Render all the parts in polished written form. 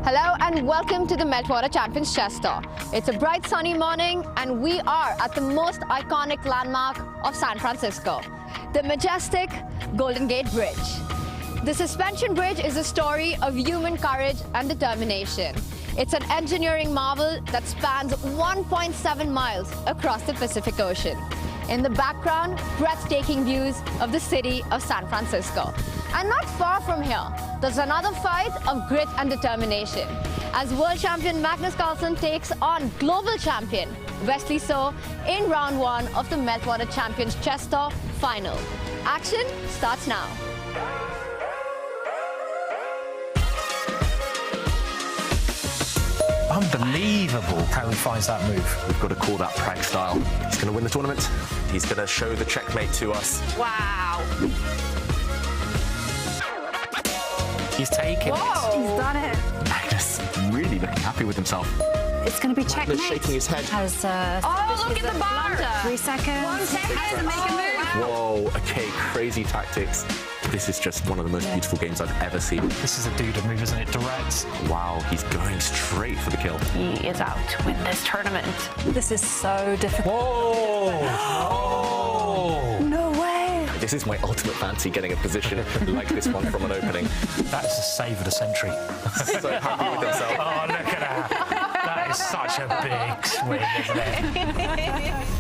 Hello and welcome to the Meltwater Champions Chess Tour. It's a bright sunny morning and we are at the most iconic landmark of San Francisco, the majestic Golden Gate Bridge. The suspension bridge is a story of human courage and determination. It's an engineering marvel that spans 1.7 miles across the Pacific Ocean. In the background, breathtaking views of the city of San Francisco. And not far from here, there's another fight of grit and determination as world champion Magnus Carlsen takes on global champion Wesley So in round one of the Meltwater Champions Chess Tour final. Action starts now. Unbelievable how he finds that move. We've got to call that Prague style. He's going to win the tournament. He's going to show the checkmate to us. Wow. He's taken it. He's done it. Magnus really looking happy with himself. It's going to be checkmate. Magnus shaking his head. Has, Oh, look at the bar. 3 seconds. 1 second. Has to make a move. Whoa, okay, crazy tactics. This is just one of the most beautiful games I've ever seen. This is a dude move, isn't it? Direct. Wow, he's going straight for the kill. He is out to win this tournament. This is so difficult. Whoa! Oh! No way. This is my ultimate fancy, getting a position like this one from an opening. That's the save of the century. So happy with himself. Oh, look at that. That is such a big swing, isn't it?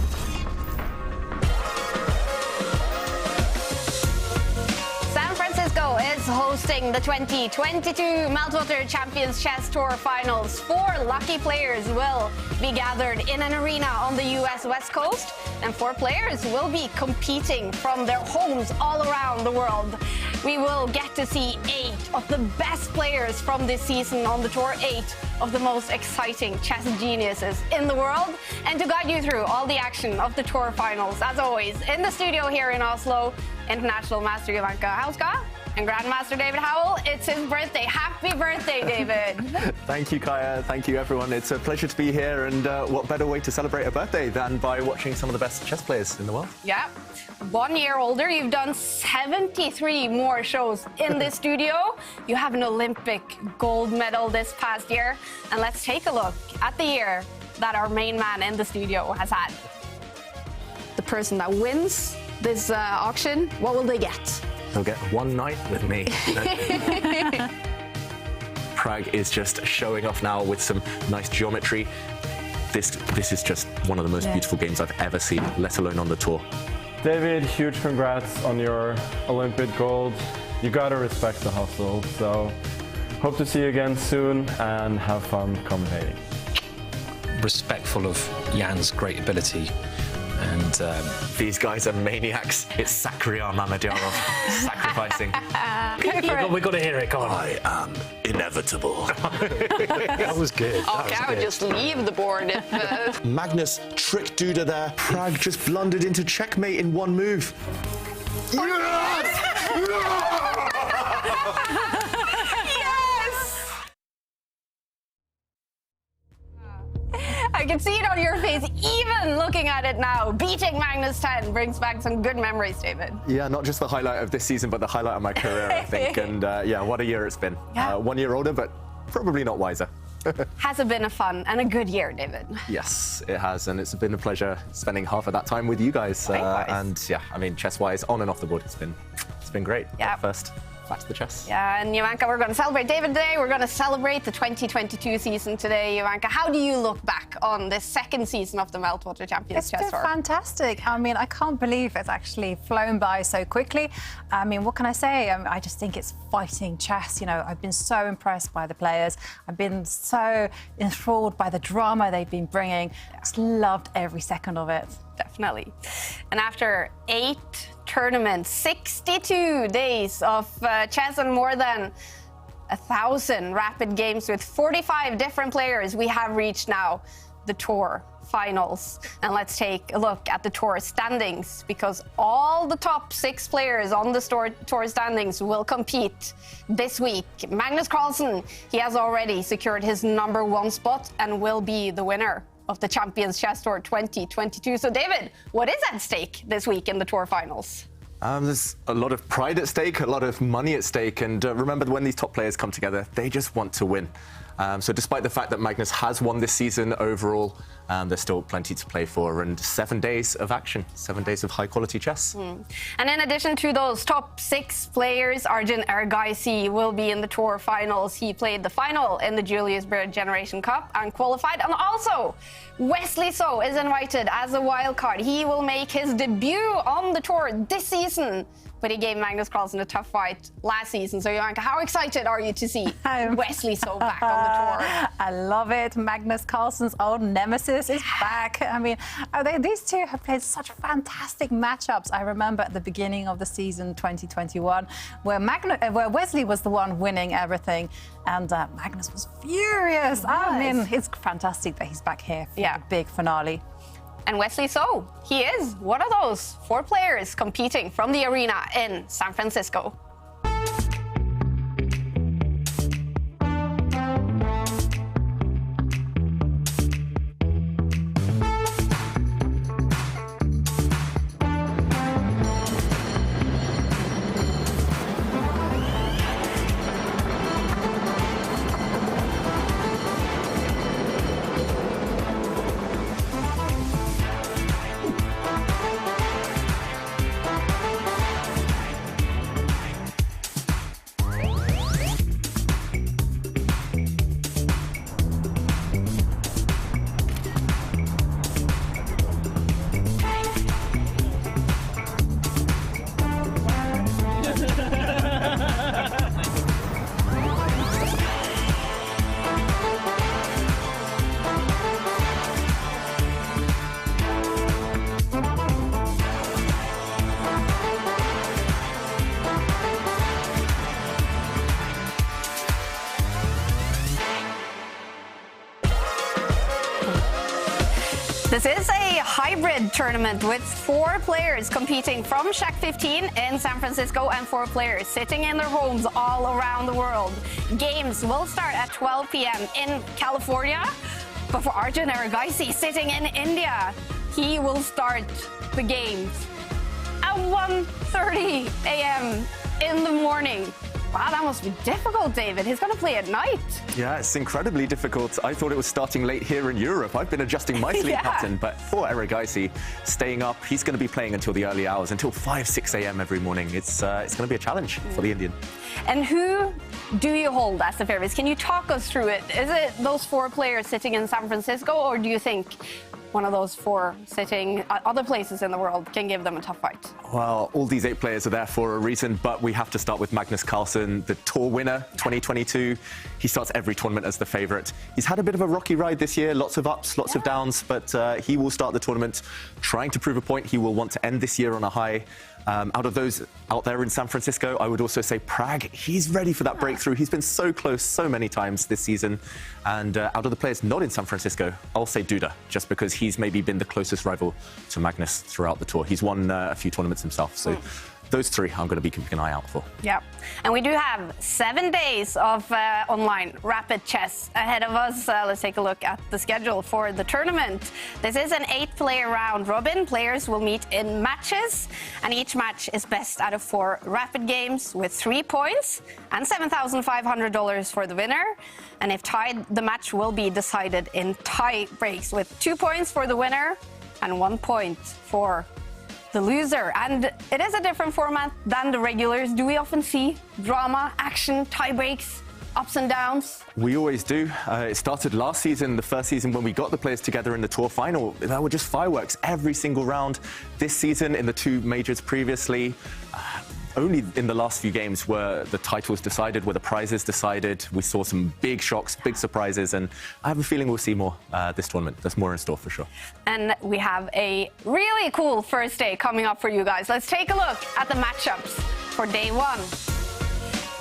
San Francisco is hosting the 2022 Meltwater Champions Chess Tour Finals. 4 lucky players will be gathered in an arena on the US West Coast, and 4 players will be competing from their homes all around the world. We will get to see 8 of the best players from this season on the tour, 8 of the most exciting chess geniuses in the world. And to guide you through all the action of the tour finals, as always, in the studio here in Oslo, International Master Jovanka Houska and Grandmaster David Howell. It's his birthday. Happy birthday, David. Thank you, Kaja. Thank you, everyone. It's a pleasure to be here, and what better way to celebrate a birthday than by watching some of the best chess players in the world? Yeah. 1 year older, you've done 73 more shows in this studio. You have an Olympic gold medal this past year. And let's take a look at the year that our main man in the studio has had. The person that wins this auction, what will they get? They'll get one night with me. Prague is just showing off now with some nice geometry. This is just one of the most beautiful games I've ever seen, let alone on the tour. David, huge congrats on your Olympic gold. You gotta respect the hustle, so hope to see you again soon and have fun commentating. Respectful of Jan's great ability. And these guys are maniacs. It's Sakriar Mamadyarov sacrificing. we've got to hear it, come on. I am inevitable. That was good. Okay, I would just leave the board if... Magnus tricked Duda there. Prague just blundered into checkmate in one move. I can see it on your face, even looking at it now. Beating Magnus 10 brings back some good memories, David. Yeah, not just the highlight of this season, but the highlight of my career, I think. And yeah, what a year it's been. Yeah. 1 year older, but probably not wiser. Has it been a fun and a good year, David? Yes, it has. And it's been a pleasure spending half of that time with you guys. And yeah, I mean, chess-wise, on and off the board, it's been great. Yeah. But first, back to the chess. Yeah, and Jovanka, we're going to celebrate David today. We're going to celebrate the 2022 season today. Jovanka, how do you look back on this second season of the Meltwater Champions Chess It's Tour? been fantastic. I mean, I can't believe it's actually flown by so quickly. I mean, what can I say? I just think it's fighting chess. You know, I've been so impressed by the players. I've been so enthralled by the drama they've been bringing. Just loved every second of it. Definitely. And after 8 tournaments, 62 days of chess and more than 1,000 rapid games with 45 different players, we have reached now the tour finals. And let's take a look at the tour standings, because all the top 6 players on the tour standings will compete this week. Magnus Carlsen, he has already secured his #1 spot and will be the winner of the Champions Chess Tour 2022. So David, what is at stake this week in the tour finals? There's a lot of pride at stake, a lot of money at stake, and remember when these top players come together, they just want to win. So despite the fact that Magnus has won this season overall, there's still plenty to play for, and 7 days of action, 7 days of high-quality chess. And in addition to those top 6 players, Arjun Erigaisi will be in the tour finals. He played the final in the Julius Baer Generation Cup and qualified. And also, Wesley So is invited as a wild card. He will make his debut on the tour this season, but he gave Magnus Carlsen a tough fight last season. So, Jovanka, how excited are you to see Wesley So back on the tour? I love it. Magnus Carlsen's old nemesis is back. I mean, these two have played such fantastic matchups. I remember at the beginning of the season 2021, where Wesley was the one winning everything, and Magnus was furious. I mean, it's fantastic that he's back here for the big finale. And Wesley So, he is one of those 4 players competing from the arena in San Francisco. This is a hybrid tournament with 4 players competing from Shack 15 in San Francisco and 4 players sitting in their homes all around the world. Games will start at 12 p.m. in California, but for Arjun Erigaisi sitting in India, he will start the games at 1:30 a.m. in the morning. Wow, that must be difficult, David. He's going to play at night. Yeah, it's incredibly difficult. I thought it was starting late here in Europe. I've been adjusting my sleep pattern, but for Erigaisi, staying up, he's going to be playing until the early hours, until 5, 6 a.m. every morning. It's going to be a challenge for the Indian. And who do you hold as the favorites? Can you talk us through it? Is it those 4 players sitting in San Francisco, or do you think one of those 4 sitting other places in the world can give them a tough fight? Well, all these 8 players are there for a reason, but we have to start with Magnus Carlsen, the tour winner 2022. He starts every tournament as the favorite. He's had a bit of a rocky ride this year, lots of ups, lots of downs, but he will start the tournament trying to prove a point. He will want to end this year on a high. Out of those out there in San Francisco, I would also say Prague. He's ready for that breakthrough. He's been so close so many times this season. And out of the players not in San Francisco, I'll say Duda, just because he's maybe been the closest rival to Magnus throughout the tour. He's won a few tournaments himself. So those 3 I'm going to be keeping an eye out for. Yeah, and we do have 7 days of online rapid chess ahead of us. Let's take a look at the schedule for the tournament. This is an 8-player round robin. Players will meet in matches, and each match is best out of 4 rapid games with 3 points and $7,500 for the winner. And if tied, the match will be decided in tie breaks with 2 points for the winner and 1 point for the loser. And it is a different format than the regulars. Do we often see drama, action, tie breaks, ups and downs? We always do. It started last season, the first season when we got the players together in the tour final. There were just fireworks every single round. This season, in the 2 majors previously, only in the last few games were the titles decided, were the prizes decided. We saw some big shocks, big surprises, and I have a feeling we'll see more this tournament. There's more in store for sure. And we have a really cool first day coming up for you guys. Let's take a look at the matchups for day 1.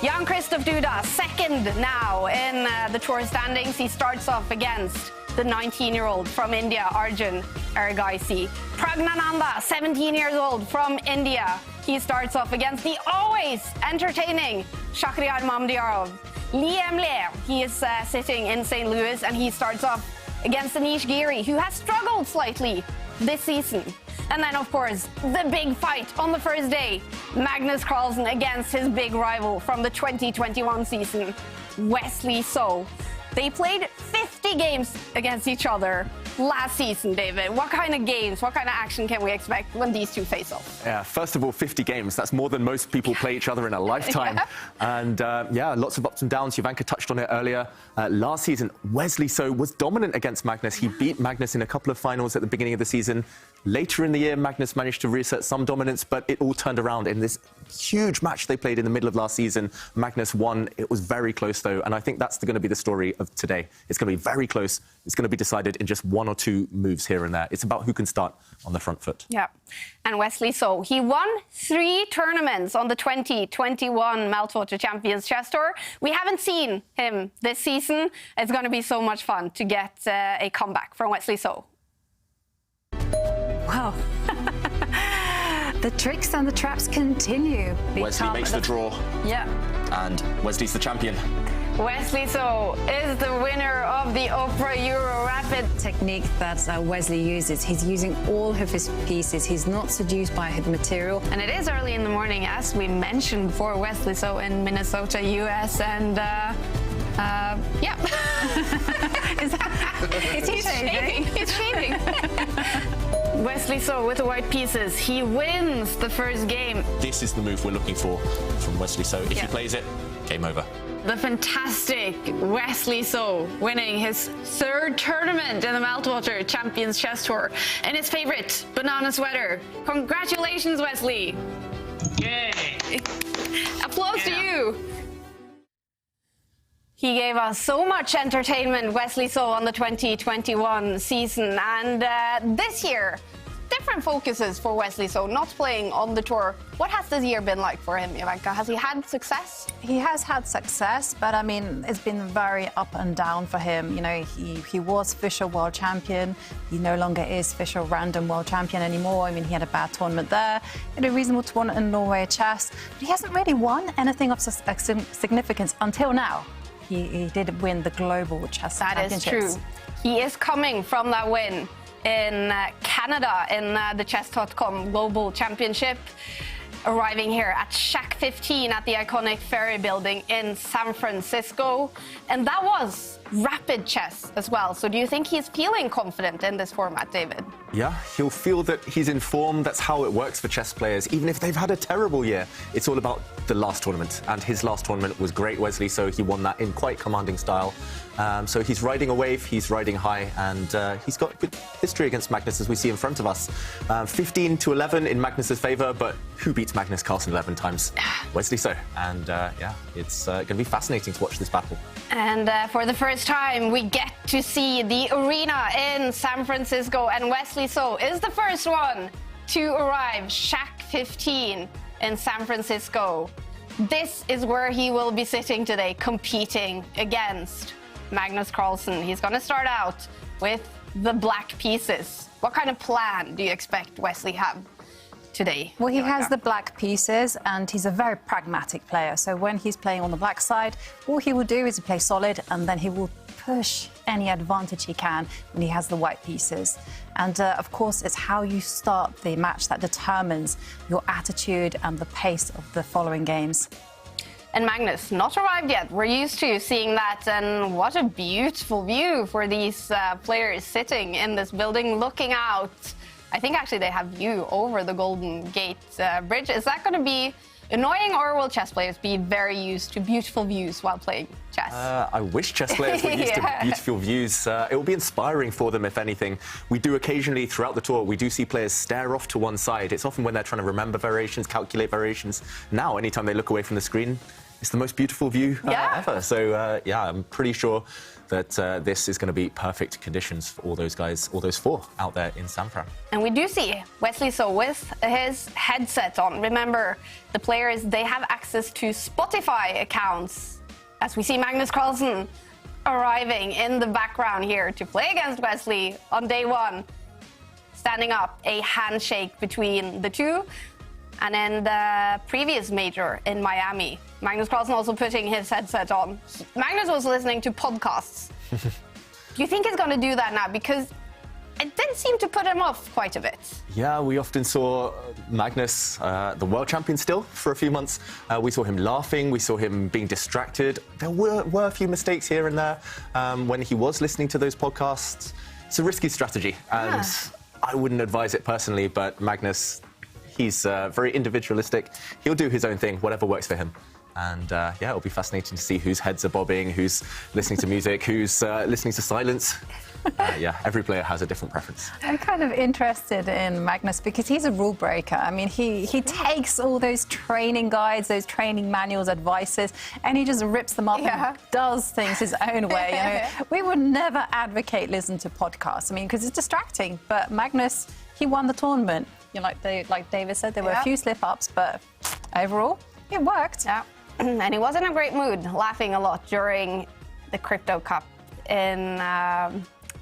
Jan-Krzysztof Duda, second now in the tour standings. He starts off against the 19-year-old from India, Arjun Erigaisi. Pragnananda, 17 years old from India. He starts off against the always entertaining Shakhriyar Mamdiyarov. Liam Le, he is sitting in St. Louis, and he starts off against Anish Giri, who has struggled slightly this season. And then, of course, the big fight on the first day. Magnus Carlsen against his big rival from the 2021 season, Wesley So. They played 50 games against each other last season, David. What kind of games, what kind of action can we expect when these two face off? Yeah, first of all, 50 games. That's more than most people play each other in a lifetime. And yeah, lots of ups and downs. Jovanka touched on it earlier. Last season, Wesley So was dominant against Magnus. He beat Magnus in a couple of finals at the beginning of the season. Later in the year, Magnus managed to reassert some dominance, but it all turned around in this huge match they played in the middle of last season. Magnus won. It was very close, though, and I think that's going to be the story of today. It's going to be very close. It's going to be decided in just one or two moves here and there. It's about who can start on the front foot. Yeah. And Wesley So, he won 3 tournaments on the 2021 Meltwater Champions Chess Tour. We haven't seen him this season. It's going to be so much fun to get a comeback from Wesley So. Wow. The tricks and the traps continue. Wesley makes the draw. Yeah. And Wesley's the champion. Wesley So is the winner of the Opera Euro Rapid. Technique that Wesley uses. He's using all of his pieces. He's not seduced by his material. And it is early in the morning, as we mentioned before, Wesley So in Minnesota, US, and yeah. Is he shaving? He's shaving. Wesley So with the white pieces. He wins the first game. This is the move we're looking for from Wesley So. If he plays it, game over. The fantastic Wesley So winning his 3rd tournament in the Meltwater Champions Chess Tour and his favorite banana sweater. Congratulations, Wesley. Yay! Applause to you. He gave us so much entertainment, Wesley So, on the 2021 season. And this year, different focuses for Wesley So, not playing on the tour. What has this year been like for him, Jovanka? Has he had success? He has had success, but I mean, it's been very up and down for him. You know, he was Fischer World Champion. He no longer is Fischer Random World Champion anymore. I mean, he had a bad tournament there. He had a reasonable tournament in Norway chess, but he hasn't really won anything of significance until now. He did win the Global Chess Championships. That is true. He is coming from that win in Canada in the Chess.com Global Championship, arriving here at Shack 15 at the iconic Ferry Building in San Francisco. And that was rapid chess as well. So do you think he's feeling confident in this format, David? Yeah, he'll feel that he's in form. That's how it works for chess players. Even if they've had a terrible year, it's all about the last tournament. And his last tournament was great, Wesley, so he won that in quite commanding style. So he's riding a wave, he's riding high, and he's got good history against Magnus, as we see in front of us. 15-11 in Magnus's favour, but who beats Magnus Carlsen 11 times? Wesley So. And yeah, it's going to be fascinating to watch this battle. And for the first time, we get to see the arena in San Francisco, and Wesley So is the first one to arrive, Shack 15 in San Francisco. This is where he will be sitting today, competing against Magnus Carlsen. He's going to start out with the black pieces. What kind of plan do you expect Wesley have today? Well, he has the black pieces, and he's a very pragmatic player. So when he's playing on the black side, all he will do is play solid, and then he will push any advantage he can when he has the white pieces. And of course, it's how you start the match that determines your attitude and the pace of the following games. And Magnus, not arrived yet. We're used to seeing that, and what a beautiful view for these players sitting in this building, looking out. I think actually they have view over the Golden Gate Bridge. Is that going to be annoying, or will chess players be very used to beautiful views while playing chess? I wish chess players were used to beautiful views. It will be inspiring for them, if anything. We do occasionally, throughout the tour, we do see players stare off to one side. It's often when they're trying to remember variations, calculate variations. Now, anytime they look away from the screen, it's the most beautiful view ever. So, yeah, I'm pretty sure that this is going to be perfect conditions for all those guys, all those 4 out there in San Fran. And we do see Wesley So with his headset on. Remember, the players, they have access to Spotify accounts. As we see Magnus Carlsen arriving in the background here to play against Wesley on day 1. Standing up, a handshake between the two. And in the previous major in Miami, Magnus Carlsen also putting his headset on. Magnus was listening to podcasts. Do you think he's going to do that now? Because it did seem to put him off quite a bit. Yeah, we often saw Magnus, the world champion still, for a few months. We saw him laughing, we saw him being distracted. There were a few mistakes here and there when he was listening to those podcasts. It's a risky strategy, and I wouldn't advise it personally, but Magnus, he's very individualistic. He'll do his own thing, whatever works for him. And yeah, it'll be fascinating to see whose heads are bobbing, who's listening to music, who's listening to silence. Yeah, every player has a different preference. I'm kind of interested in Magnus because he's a rule breaker. I mean, he takes all those training guides, those training manuals, advices, and he just rips them up and does things his own way. You know, we would never advocate listen to podcasts. I mean, because it's distracting. But Magnus, he won the tournament. You know, like David said, there were a few slip-ups, but overall, it worked. Yeah, and he was in a great mood, laughing a lot during the Crypto Cup in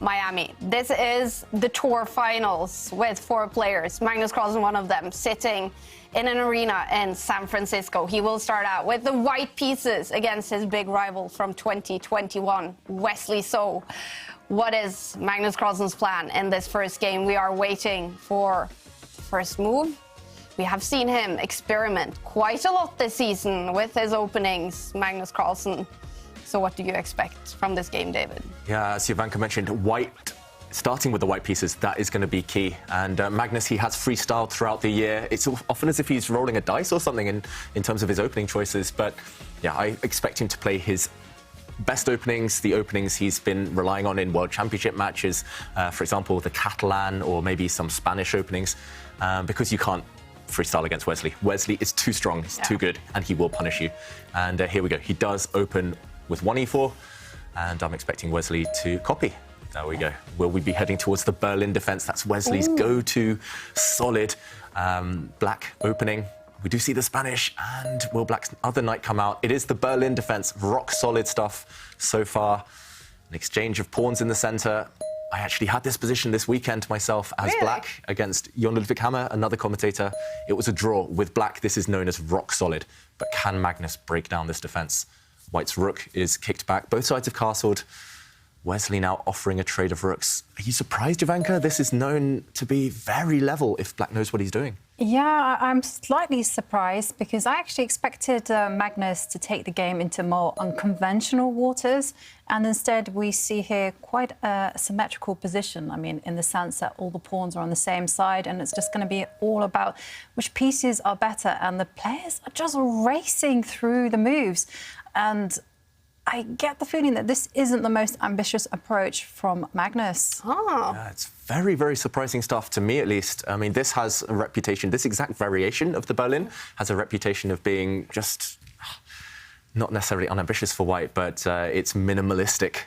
Miami. This is the tour finals with 4 players. Magnus Carlsen, one of them, sitting in an arena in San Francisco. He will start out with the white pieces against his big rival from 2021, Wesley So. What is Magnus Carlsen's plan in this first game? We are waiting for first move. We have seen him experiment quite a lot this season with his openings, Magnus Carlsen. So what do you expect from this game, David? Yeah, as Jovanka mentioned, starting with the white pieces, that is going to be key. And Magnus, he has freestyled throughout the year. It's often as if he's rolling a dice or something in terms of his opening choices. But yeah, I expect him to play his best openings, the openings he's been relying on in World Championship matches, for example, the Catalan or maybe some Spanish openings, because you can't freestyle against Wesley. Wesley is too strong, he's too good, and he will punish you. And here we go. He does open with 1e4, and I'm expecting Wesley to copy. There we go. Will we be heading towards the Berlin defense? That's Wesley's go-to solid black opening. We do see the Spanish, and will Black's other knight come out? It is the Berlin defense, rock solid stuff so far. An exchange of pawns in the center. I actually had this position this weekend myself as Black against Jan Ludwig Hammer, another commentator. It was a draw. With Black, this is known as rock solid. But can Magnus break down this defense? White's rook is kicked back. Both sides have castled. Wesley now offering a trade of rooks. Are you surprised, Jovanka? This is known to be very level if Black knows what he's doing. Yeah, I'm slightly surprised because I actually expected Magnus to take the game into more unconventional waters, and instead we see here quite a symmetrical position. I mean, in the sense that all the pawns are on the same side, and it's just going to be all about which pieces are better, and the players are just racing through the moves. And I get the feeling that this isn't the most ambitious approach from Magnus. Yeah, it's very, very surprising stuff, to me at least. I mean, this has a reputation, this exact variation of the Berlin has a reputation of being just not necessarily unambitious for White, but it's minimalistic.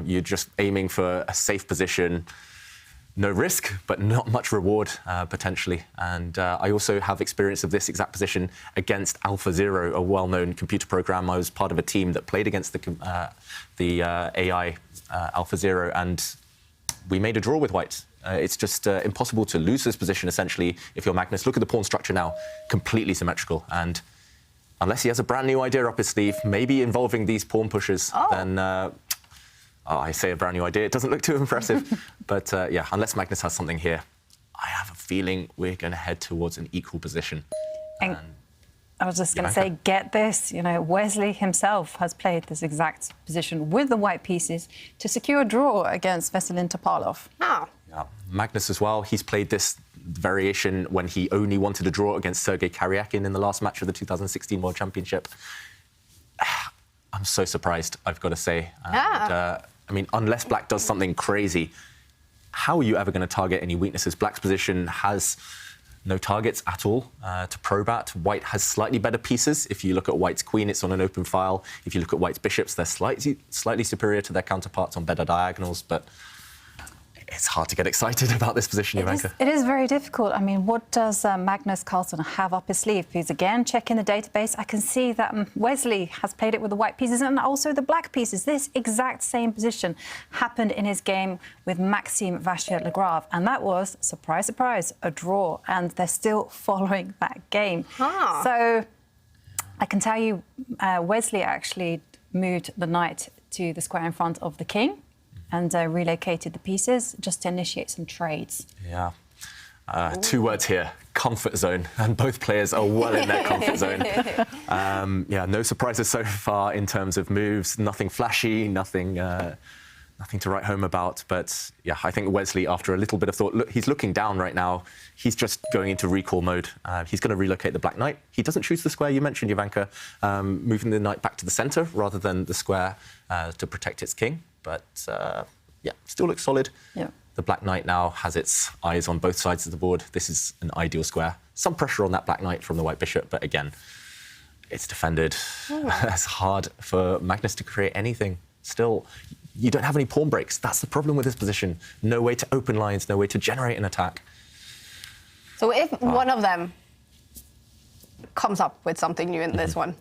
You're just aiming for a safe position, no risk, but not much reward, potentially. And I also have experience of this exact position against AlphaZero, a well-known computer program. I was part of a team that played against the AI AlphaZero, and we made a draw with White. It's just impossible to lose this position, essentially, if you're Magnus. Look at the pawn structure now, completely symmetrical. And unless he has a brand new idea up his sleeve, maybe involving these pawn pushes, then... I say a brand new idea. It doesn't look too impressive. But yeah, unless Magnus has something here, I have a feeling we're going to head towards an equal position. And I was just going to say, get this, you know, Wesley himself has played this exact position with the white pieces to secure a draw against Veselin Topalov. Oh. Yeah, Magnus as well. He's played this variation when he only wanted a draw against Sergei Karyakin in the last match of the 2016 World Championship. I'm so surprised, I've got to say. And, I mean, unless Black does something crazy, how are you ever going to target any weaknesses? Black's position has no targets at all to probe at. White has slightly better pieces. If you look at White's queen, it's on an open file. If you look at White's bishops, they're slightly superior to their counterparts on better diagonals, but it's hard to get excited about this position, Jovanka. It is very difficult. I mean, what does Magnus Carlsen have up his sleeve? Because, again, checking the database, I can see that Wesley has played it with the white pieces and also the black pieces. This exact same position happened in his game with Maxime Vachier-Lagrave, and that was, surprise, surprise, a draw, and they're still following that game. So I can tell you Wesley actually moved the knight to the square in front of the king. and relocated the pieces just to initiate some trades. Yeah. 2 words here, comfort zone, and both players are well in their comfort zone. Yeah, no surprises so far in terms of moves, nothing flashy, nothing to write home about. But yeah, I think Wesley, after a little bit of thought, look, he's looking down right now. He's just going into recall mode. He's going to relocate the Black Knight. He doesn't choose the square you mentioned, Jovanka, moving the knight back to the center rather than the square to protect its king. But yeah, still looks solid. Yeah. The Black Knight now has its eyes on both sides of the board. This is an ideal square. Some pressure on that Black Knight from the White Bishop, but again, it's defended. It's hard for Magnus to create anything. Still, you don't have any pawn breaks. That's the problem with this position. No way to open lines, no way to generate an attack. So if one of them comes up with something new in this one,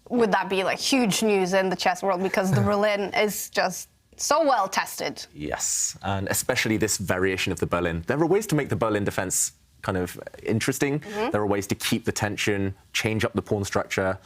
would that be like huge news in the chess world? Because the Berlin is just so well tested. Yes, and especially this variation of the Berlin. There are ways to make the Berlin defense kind of interesting. There are ways to keep the tension, change up the pawn structure,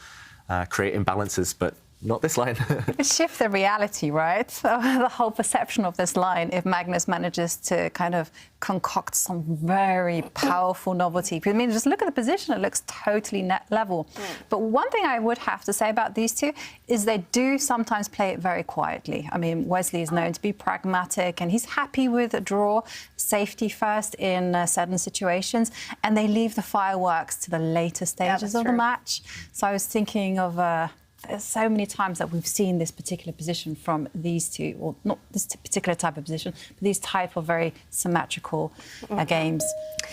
create imbalances, but not this line. Shift the reality, right? The whole perception of this line, if Magnus manages to kind of concoct some very powerful novelty. I mean, just look at the position, it looks totally net level. But one thing I would have to say about these two is they do sometimes play it very quietly. I mean, Wesley is known to be pragmatic and he's happy with a draw, safety first in certain situations, and they leave the fireworks to the later stages of the match. So I was thinking of there's so many times that we've seen this particular position from these two, or not this particular type of position, but these type of very symmetrical games.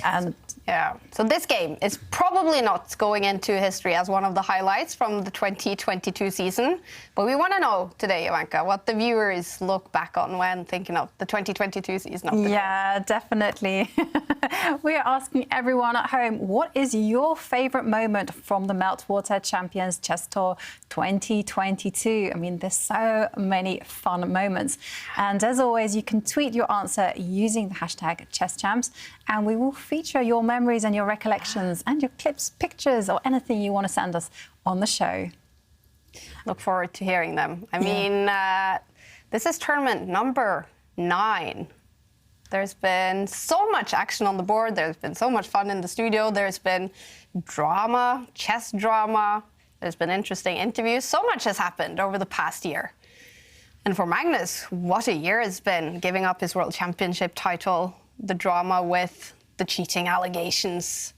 And yeah, so this game is probably not going into history as one of the highlights from the 2022 season, but we want to know today, Jovanka, what the viewers look back on when thinking of the 2022 season of the yeah, definitely. We are asking everyone at home, what is your favourite moment from the Meltwater Champions Chess Tour 2022? I mean, there's so many fun moments. And as always, you can tweet your answer using the hashtag ChessChamps, and we will feature your memories and your recollections and your clips, pictures, or anything you want to send us on the show. Look forward to hearing them. I mean, this is tournament number 9. There's been so much action on the board. There's been so much fun in the studio. There's been drama, chess drama. There's been interesting interviews. So much has happened over the past year. And for Magnus, what a year it's been, giving up his world championship title, the drama with the cheating allegations.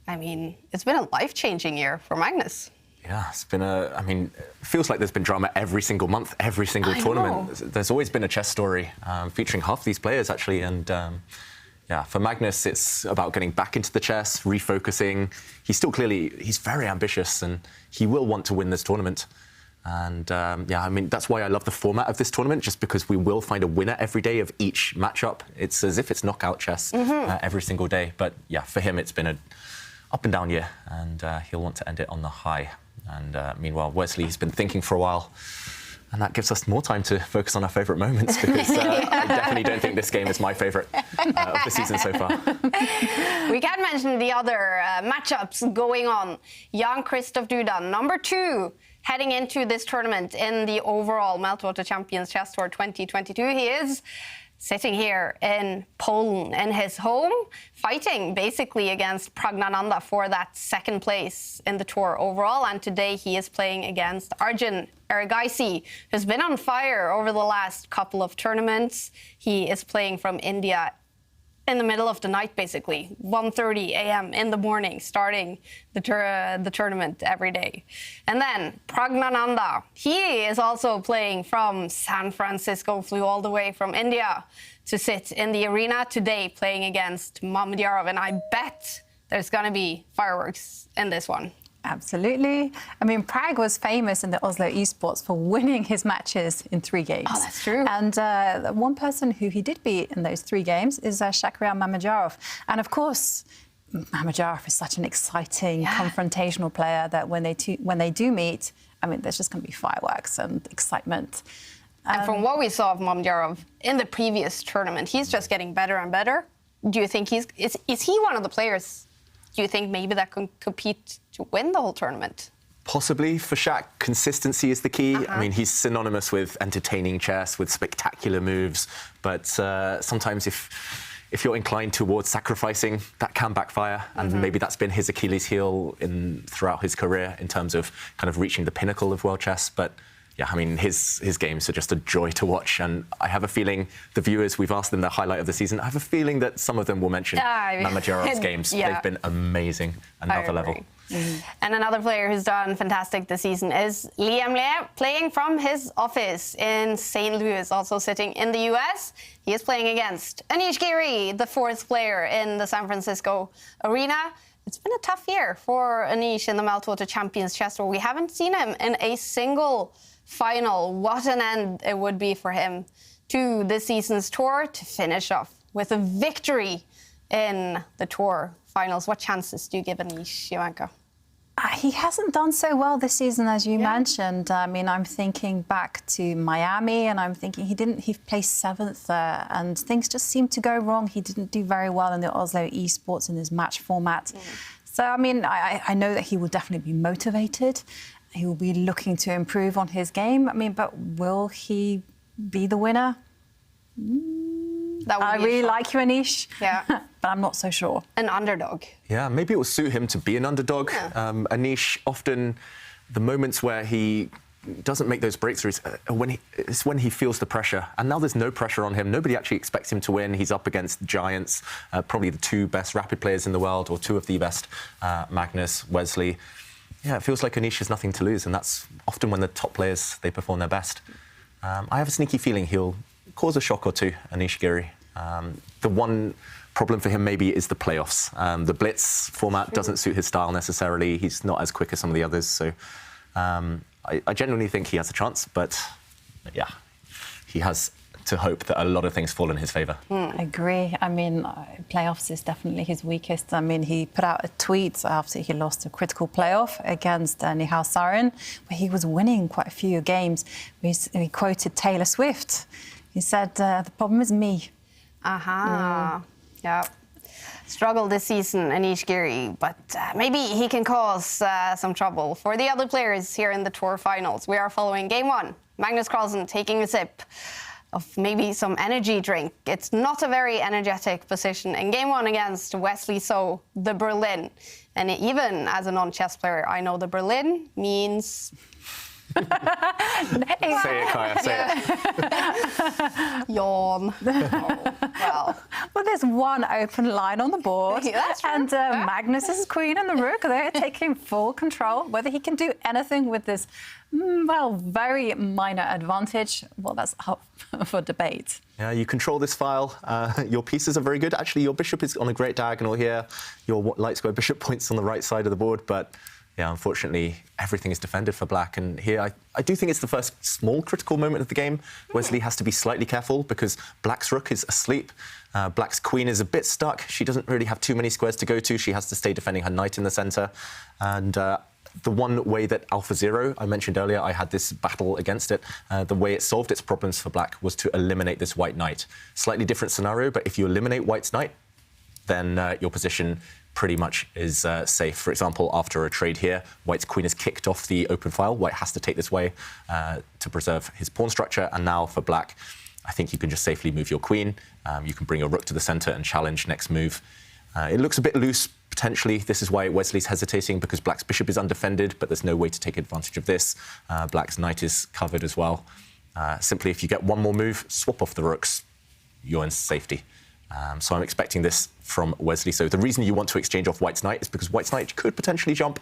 I mean, it's been a life-changing year for Magnus. Yeah, it's been I mean, it feels like there's been drama every single month, every single tournament. There's always been a chess story featuring half these players, actually. And yeah, for Magnus, it's about getting back into the chess, refocusing. He's very ambitious and he will want to win this tournament. And yeah, I mean, that's why I love the format of this tournament, just because we will find a winner every day of each matchup. It's as if it's knockout chess every single day. But yeah, for him, it's been an up and down year, and he'll want to end it on the high. And meanwhile, Wesley's been thinking for a while, and that gives us more time to focus on our favourite moments, because I definitely don't think this game is my favourite of the season so far. We can mention the other matchups going on. Jan-Krzysztof Duda, number 2, heading into this tournament in the overall Meltwater Champions Chess Tour 2022. He is sitting here in Poland, in his home, fighting basically against Pragnananda for that 2nd place in the tour overall. And today he is playing against Arjun Erigaisi, who's been on fire over the last couple of tournaments. He is playing from India in the middle of the night, basically, 1:30 a.m. in the morning, starting the tournament every day. And then Pragnananda, he is also playing from San Francisco, flew all the way from India to sit in the arena today, playing against Mamedyarov. And I bet there's going to be fireworks in this one. Absolutely. I mean, Prag was famous in the Oslo esports for winning his matches in 3 games. Oh, that's true. And one person who he did beat in those 3 games is Shakhriyar Mamedyarov. And of course, Mamedyarov is such an exciting, confrontational player that when they do meet, I mean, there's just going to be fireworks and excitement. And from what we saw of Mamedyarov in the previous tournament, he's just getting better and better. Do you think is he one of the players, do you think maybe that can compete to win the whole tournament? Possibly. For Shaq, consistency is the key. I mean, he's synonymous with entertaining chess, with spectacular moves, but sometimes if you're inclined towards sacrificing, that can backfire, and maybe that's been his Achilles heel throughout his career in terms of kind of reaching the pinnacle of world chess. But yeah, I mean, his games are just a joy to watch, and I have a feeling the viewers, we've asked them their highlight of the season, I have a feeling that some of them will mention Mamajerov's games. Yeah. They've been amazing, another level. And another player who's done fantastic this season is Liam Lea, playing from his office in St. Louis, also sitting in the US. He is playing against Anish Giri, the 4th player in the San Francisco arena. It's been a tough year for Anish in the Meltwater Champions Chess Tour. We haven't seen him in a single final. What an end it would be for him to this season's tour to finish off with a victory in the tour finals. What chances do you give Anish, Jovanka? He hasn't done so well this season, as you mentioned. I mean, I'm thinking back to Miami, and I'm thinking he placed 7th there, and things just seemed to go wrong. He didn't do very well in the Oslo Esports in his match format. So, I mean, I know that he will definitely be motivated. He will be looking to improve on his game. I mean, but will he be the winner? I really like you, Anish. Yeah. But I'm not so sure. An underdog. Yeah, maybe it will suit him to be an underdog. Anish, often the moments where he doesn't make those breakthroughs, it's when he feels the pressure. And now there's no pressure on him. Nobody actually expects him to win. He's up against giants, probably the 2 best rapid players in the world, or 2 of the best, Magnus, Wesley. Yeah, it feels like Anish has nothing to lose, and that's often when the top players, they perform their best. I have a sneaky feeling he'll cause a shock or two, Anish Giri. The one problem for him maybe is the playoffs. The blitz format doesn't suit his style necessarily. He's not as quick as some of the others, so I genuinely think he has a chance, but yeah, he has to hope that a lot of things fall in his favour. I agree. I mean, playoffs is definitely his weakest. I mean, he put out a tweet after he lost a critical playoff against Nihal Sarin, where he was winning quite a few games. He quoted Taylor Swift. He said, "The problem is me." Yeah. Struggle this season, Anish Giri, but maybe he can cause some trouble for the other players here in the tour finals. We are following game 1. Magnus Carlsen taking a sip of maybe some energy drink. It's not a very energetic position in game 1 against Wesley So, the Berlin. And even as a non-chess player, I know the Berlin means... Say it, Kaja, say it. Yawn. Well, there's one open line on the board. That's true. And Magnus' queen and the rook, they're taking full control. Whether he can do anything with this, very minor advantage, well, that's up for debate. Yeah, you control this file. Your pieces are very good. Actually, your bishop is on a great diagonal here. Your light square bishop points on the right side of the board, but yeah, unfortunately, everything is defended for black. And here, I do think it's the first small critical moment of the game. Wesley has to be slightly careful because black's rook is asleep. Black's queen is a bit stuck. She doesn't really have too many squares to go to. She has to stay defending her knight in the centre. And the one way that AlphaZero, I mentioned earlier, I had this battle against it. The way it solved its problems for black was to eliminate this white knight. Slightly different scenario, but if you eliminate white's knight, then your position pretty much is safe. For example, after a trade here, white's queen is kicked off the open file. White has to take this way to preserve his pawn structure. And now for black, I think you can just safely move your queen. You can bring your rook to the centre and challenge next move. It looks a bit loose, potentially. This is why Wesley's hesitating, because black's bishop is undefended, but there's no way to take advantage of this. Black's knight is covered as well. Simply, if you get one more move, swap off the rooks, you're in safety. So I'm expecting this from Wesley. So the reason you want to exchange off white's knight is because white's knight could potentially jump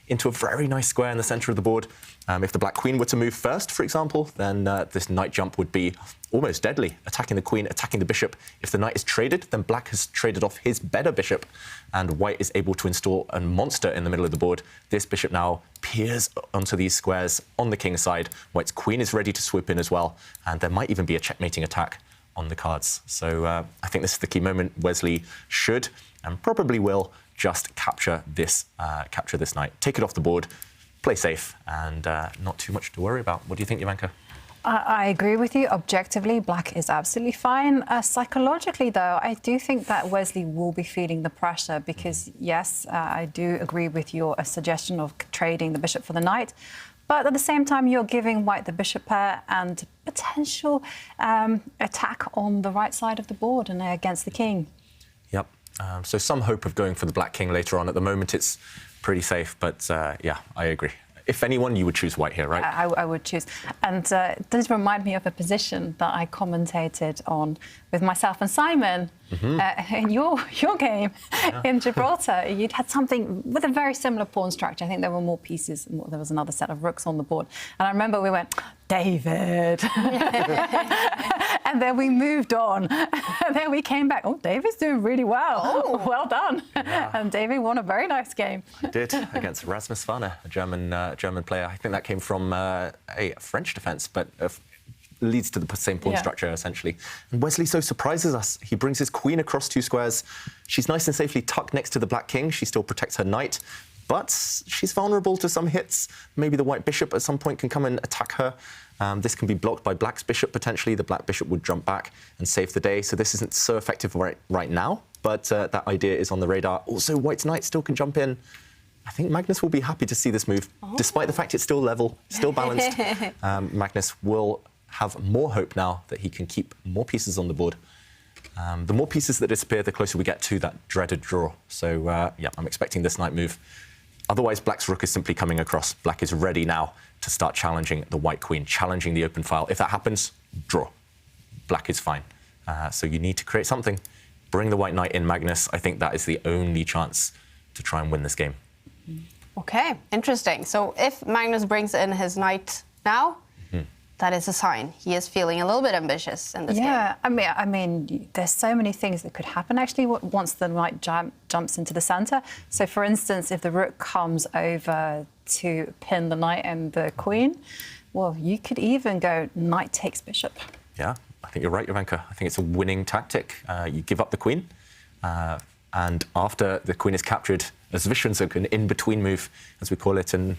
into a very nice square in the centre of the board. If the black queen were to move first, for example, then this knight jump would be almost deadly, attacking the queen, attacking the bishop. If the knight is traded, then black has traded off his better bishop, and white is able to install a monster in the middle of the board. This bishop now peers onto these squares on the king's side. White's queen is ready to swoop in as well, and there might even be a checkmating attack on the cards. So I think this is the key moment. Wesley should and probably will just capture this knight, take it off the board, play safe, and not too much to worry about. What do you think, Jovanka? I agree with you. Objectively, black is absolutely fine. Psychologically, though, I do think that Wesley will be feeling the pressure because, yes, I do agree with your suggestion of trading the bishop for the knight. But at the same time, you're giving white the bishop pair and potential attack on the right side of the board and against the king. Yep. So some hope of going for the black king later on. At the moment, it's pretty safe. But, yeah, I agree. If anyone, you would choose white here, right? I would choose. And this reminds me of a position that I commentated on with myself and Simon in your game in Gibraltar. You'd had something with a very similar pawn structure. I think there were more pieces. There was another set of rooks on the board. And I remember we went, David. And then we moved on. And then we came back. Oh, David's doing really well. Oh, well done. Yeah. And David won a very nice game. I did, against Rasmus Warner, a German player. I think that came from a French defence, but leads to the same pawn structure, essentially. And Wesley so surprises us. He brings his queen across 2 squares. She's nice and safely tucked next to the black king. She still protects her knight, but she's vulnerable to some hits. Maybe the white bishop at some point can come and attack her. This can be blocked by black's bishop, potentially. The black bishop would jump back and save the day. So this isn't so effective right now, but that idea is on the radar. Also, white's knight still can jump in. I think Magnus will be happy to see this move, despite the fact it's still level, still balanced. Magnus will have more hope now that he can keep more pieces on the board. The more pieces that disappear, the closer we get to that dreaded draw. So, yeah, I'm expecting this knight move. Otherwise, black's rook is simply coming across. Black is ready now to start challenging the white queen, challenging the open file. If that happens, draw. Black is fine. So you need to create something. Bring the white knight in, Magnus. I think that is the only chance to try and win this game. OK, interesting. So if Magnus brings in his knight now, that is a sign he is feeling a little bit ambitious in this game. Yeah, I mean, there's so many things that could happen, actually, once the knight jumps into the centre. So, for instance, if the rook comes over to pin the knight and the queen, well, you could even go knight takes bishop. Yeah, I think you're right, Jovanka. I think it's a winning tactic. You give up the queen, and after the queen is captured, as Vishrensuk, an in-between move, as we call it, and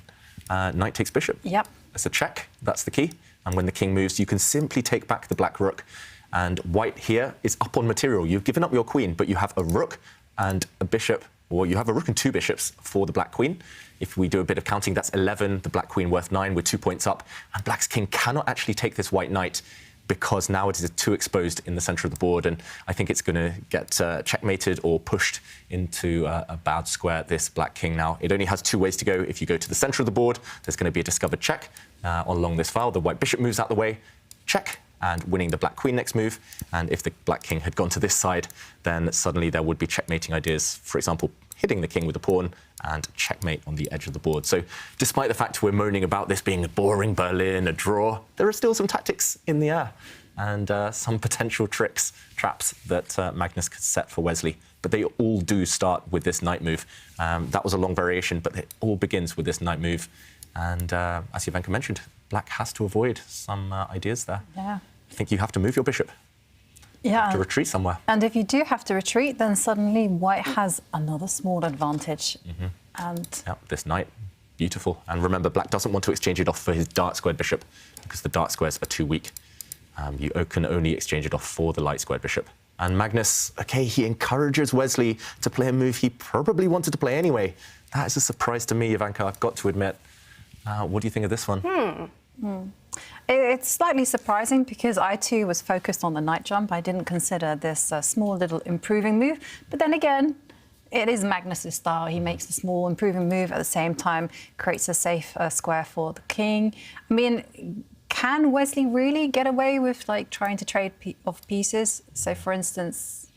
knight takes bishop. Yep. It's a check. That's the key. And when the king moves, you can simply take back the black rook. And white here is up on material. You've given up your queen, but you have a rook and a bishop, or you have a rook and 2 bishops for the black queen. If we do a bit of counting, that's 11, the black queen worth 9 with 2 points up. And black's king cannot actually take this white knight because now it is too exposed in the centre of the board. And I think it's going to get checkmated or pushed into a bad square, this black king now. It only has 2 ways to go. If you go to the centre of the board, there's going to be a discovered check along this file. The white bishop moves out the way, check, and winning the black queen next move. And if the black king had gone to this side, then suddenly there would be checkmating ideas. For example, hitting the king with a pawn and checkmate on the edge of the board. So despite the fact we're moaning about this being a boring Berlin, a draw, there are still some tactics in the air and some potential traps that Magnus could set for Wesley. But they all do start with this knight move. That was a long variation, but it all begins with this knight move. And as Jovanka mentioned, black has to avoid some ideas there. Yeah. I think you have to move your bishop. Yeah. To retreat somewhere. And if you do have to retreat, then suddenly white has another small advantage. And yeah, this knight, beautiful. And remember, black doesn't want to exchange it off for his dark squared bishop because the dark squares are too weak. You can only exchange it off for the light squared bishop. And Magnus, OK, he encourages Wesley to play a move he probably wanted to play anyway. That is a surprise to me, Jovanka, I've got to admit. What do you think of this one? It's slightly surprising because I too was focused on the knight jump. I didn't consider this small little improving move. But then again, it is Magnus's style. He makes a small improving move at the same time, creates a safe square for the king. I mean, can Wesley really get away with like trying to trade off pieces? So, for instance,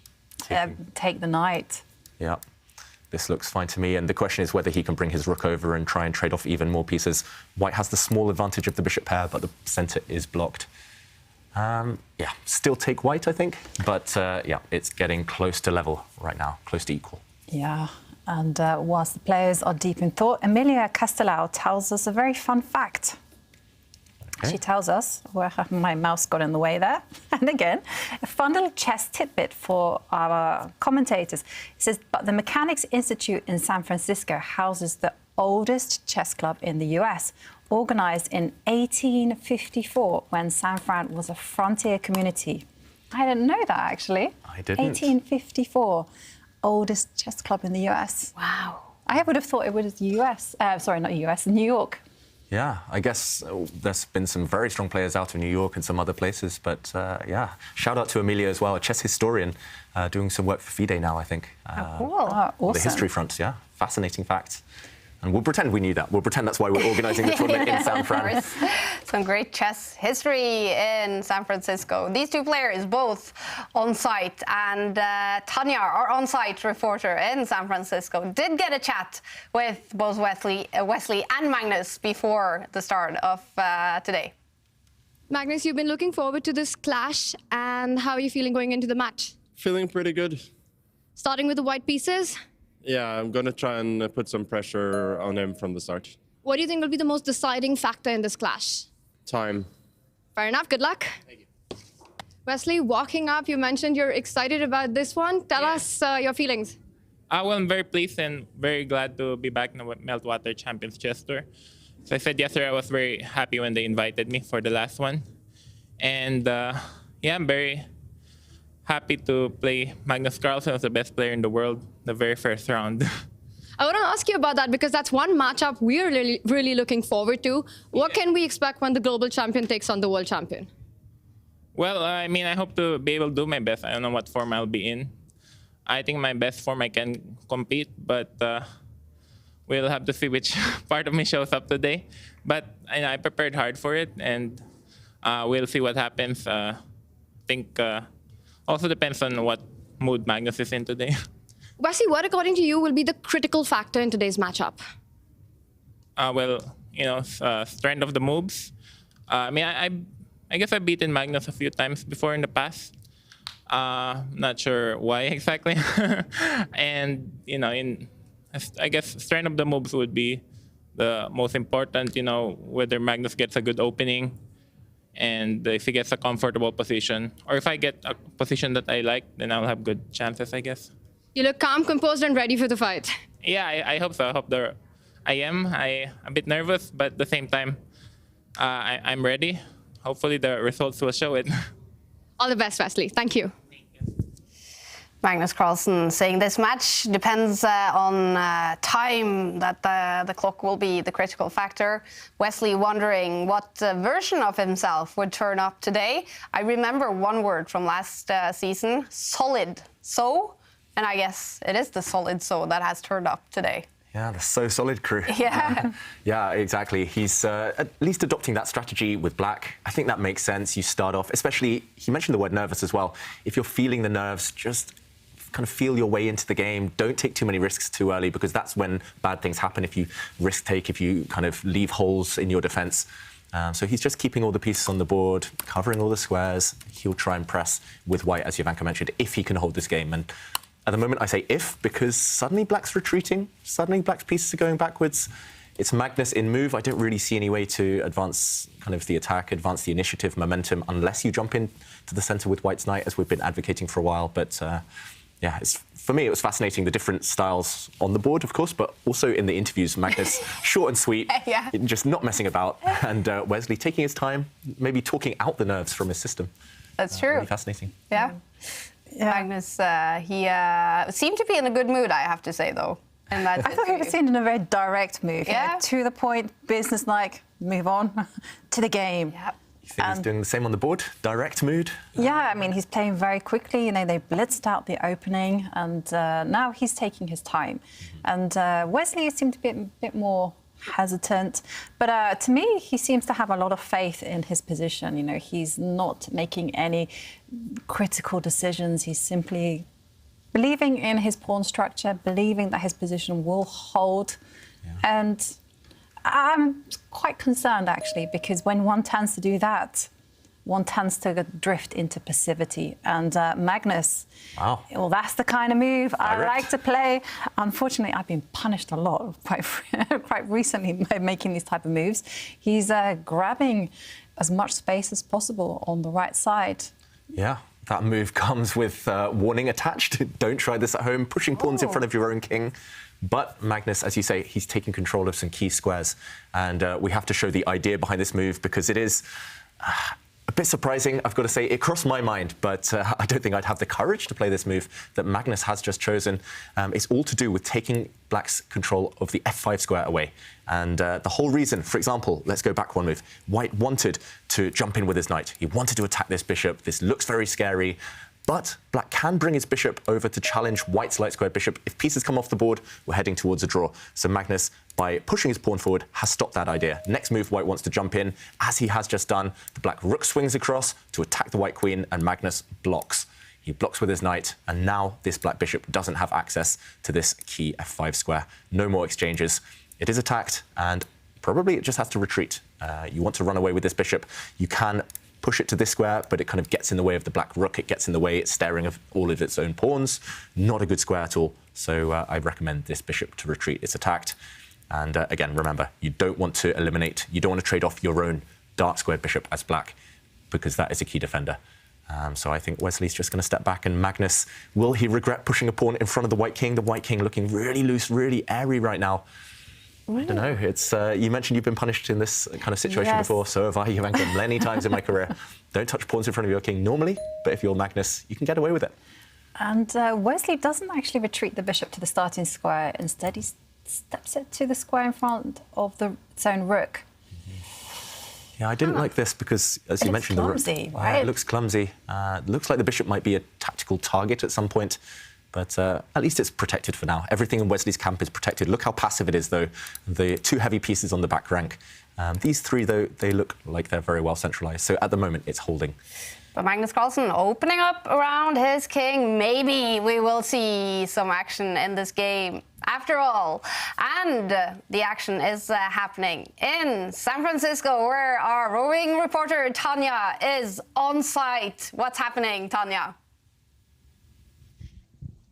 take the knight. Yeah. This looks fine to me, and the question is whether he can bring his rook over and try and trade off even more pieces. White has the small advantage of the bishop pair, but the centre is blocked. Yeah, still take white, I think, but yeah, it's getting close to level right now, close to equal. Yeah, and whilst the players are deep in thought, Emilia Castellao tells us a very fun fact. Okay. She tells us, where my mouse got in the way there, and again, a fun little chess tidbit for our commentators. It says, but the Mechanics Institute in San Francisco houses the oldest chess club in the US. organised in 1854 when San Fran was a frontier community. I didn't know that, actually. I didn't. 1854, oldest chess club in the US. Wow. I would have thought it was US. Sorry, not US, New York. Yeah, I guess there's been some very strong players out of New York and some other places, but yeah, shout out to Amelia as well, a chess historian, doing some work for FIDE now, I think. Cool. The Awesome. history front, yeah, fascinating facts. And we'll pretend we knew that. We'll pretend that's why we're organising the tournament in San Fran. Some great chess history in San Francisco. These two players both on site, and Tanya, our on-site reporter in San Francisco, did get a chat with both Wesley and Magnus before the start of today. Magnus, you've been looking forward to this clash, and how are you feeling going into the match? Feeling pretty good. Starting with the white pieces, Yeah, I'm going to try and put some pressure on him from the start. what do you think will be the most deciding factor in this clash? Time. Fair enough, good luck. Thank you. Wesley, walking up, you mentioned you're excited about this one. Tell us your feelings. Well, I'm very pleased and very glad to be back in the Meltwater Champions Chess Tour. So I said yesterday I was very happy when they invited me for the last one. And yeah, I'm very happy to play Magnus Carlsen as the best player in the world the very first round. I want to ask you about that because that's one matchup we're really looking forward to. What can we expect when the global champion takes on the world champion? Well, I mean, I hope to be able to do my best. I don't know what form I'll be in. I think my best form I can compete, but we'll have to see which part of me shows up today. But I prepared hard for it, and we'll see what happens. I think also depends on what mood Magnus is in today. Wesley, what according to you will be the critical factor in today's matchup? Well, you know, strength of the moves. I mean, I guess I've beaten Magnus a few times before in the past. Not sure why exactly. And, you know, I guess strength of the moves would be the most important, you know, whether Magnus gets a good opening and if he gets a comfortable position. Or if I get a position that I like, then I'll have good chances, I guess. You look calm, composed, and ready for the fight. Yeah, I hope so. I hope I am. I'm a bit nervous, but at the same time, I'm ready. Hopefully the results will show it. All the best, Wesley. Thank you. Magnus Carlsen saying this match depends on time, that the clock will be the critical factor. Wesley wondering what version of himself would turn up today. I remember one word from last season, solid so, and I guess it is the solid so that has turned up today. Yeah, the So Solid crew. Yeah. Yeah, exactly. He's at least adopting that strategy with black. I think that makes sense. You start off, especially, he mentioned the word nervous as well. If you're feeling the nerves, just kind of feel your way into the game. Don't take too many risks too early, because that's when bad things happen, if you risk take, if you kind of leave holes in your defense. So he's just keeping all the pieces on the board, covering all the squares. He'll try and press with white, as Jovanka mentioned, if he can hold this game. And at the moment, I say if, because suddenly black's retreating. Suddenly black's pieces are going backwards. It's Magnus in move. I don't really see any way to advance kind of the attack, advance the initiative, momentum, unless you jump in to the centre with white's knight, as we've been advocating for a while. But yeah, for me, it was fascinating, the different styles on the board, of course, but also in the interviews, Magnus, short and sweet, Yeah. just not messing about. And Wesley taking his time, maybe talking out the nerves from his system. That's true. Really fascinating. Yeah. Magnus, he seemed to be in a good mood, I have to say, though. And I thought he was seen in a very direct move. You know, to the point, business-like, move on to the game. Yeah. You think he's doing the same on the board? Direct mood? Yeah, I mean, he's playing very quickly. You know, they blitzed out the opening, and now he's taking his time. And Wesley seemed to be a bit more hesitant. But to me, he seems to have a lot of faith in his position. You know, he's not making any critical decisions. He's simply believing in his pawn structure, believing that his position will hold. Yeah. And I'm quite concerned, actually, because when one tends to do that, one tends to drift into passivity. And Magnus, wow. Well, that's the kind of move I Direct. like to play. Unfortunately, I've been punished a lot quite recently by making these type of moves. He's grabbing as much space as possible on the right side. Yeah. That move comes with warning attached. Don't try this at home, pushing pawns in front of your own king. But Magnus, as you say, he's taking control of some key squares. And we have to show the idea behind this move because it is a bit surprising, I've got to say. It crossed my mind, but I don't think I'd have the courage to play this move that Magnus has just chosen. It's all to do with taking Black's control of the f5 square away. And the whole reason, for example, let's go back one move. White wanted to jump in with his knight. He wanted to attack this bishop. This looks very scary. But Black can bring his bishop over to challenge White's light squared bishop. If pieces come off the board, we're heading towards a draw. So Magnus, by pushing his pawn forward, has stopped that idea. Next move, White wants to jump in, as he has just done. The Black rook swings across to attack the White queen, and Magnus blocks. He blocks with his knight, and now this Black bishop doesn't have access to this key f5 square. No more exchanges. It is attacked, and probably it just has to retreat. You want to run away with this bishop. You can push it to this square, but it kind of gets in the way of the Black rook. It gets in the way. It's staring at all of its own pawns. Not a good square at all. So I recommend this bishop to retreat. It's attacked. And again, remember, you don't want to eliminate, you don't want to trade off your own dark squared bishop as Black, because that is a key defender. So I think Wesley's just going to step back, and Magnus, will he regret pushing a pawn in front of the White king? The White king looking really loose, really airy right now. I don't know. It's you mentioned you've been punished in this kind of situation before. So have I, Jovanka, many times in my career. Don't touch pawns in front of your king normally, but if you're Magnus, you can get away with it. And Wesley doesn't actually retreat the bishop to the starting square. Instead, he steps it to the square in front of its own rook. Yeah, I didn't like this because, as you mentioned, clumsy, the rook. right? It looks clumsy. It looks like the bishop might be a tactical target at some point. But at least it's protected for now. Everything in Wesley's camp is protected. Look how passive it is, though. The two heavy pieces on the back rank. These three, though, they look like they're very well centralized. So at the moment, it's holding. But Magnus Carlsen opening up around his king. Maybe we will see some action in this game after all. And the action is happening in San Francisco, where our roving reporter Tanya is on site. What's happening, Tanya?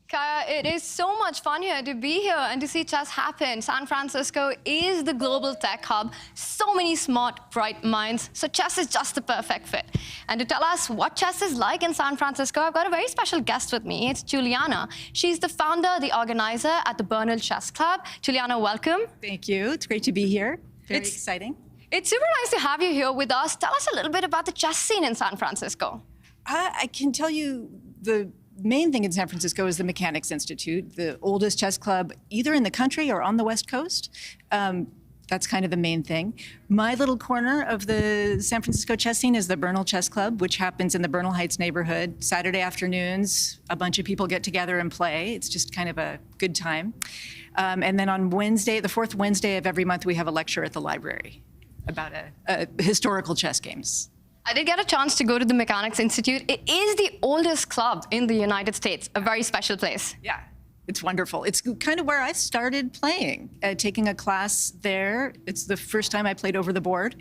Kaja, it is so much fun here to be here and to see chess happen. San Francisco is the global tech hub. So many smart, bright minds. So chess is just the perfect fit. And to tell us what chess is like in San Francisco, I've got a very special guest with me. It's Juliana. She's the founder, the organizer at the Bernal Chess Club. Juliana, welcome. Thank you. It's great to be here. Very exciting. It's super nice to have you here with us. Tell us a little bit about the chess scene in San Francisco. I can tell you the main thing in San Francisco is the Mechanics Institute, the oldest chess club either in the country or on the West Coast. That's kind of the main thing. My little corner of the San Francisco chess scene is the Bernal Chess Club, which happens in the Bernal Heights neighborhood. Saturday afternoons, a bunch of people get together and play. It's just kind of a good time. And then on Wednesday, the fourth Wednesday of every month, we have a lecture at the library about historical chess games. I did get a chance to go to the Mechanics Institute. It is the oldest club in the United States, a very special place. Yeah, it's wonderful. It's kind of where I started playing, taking a class there. It's the first time I played over the board,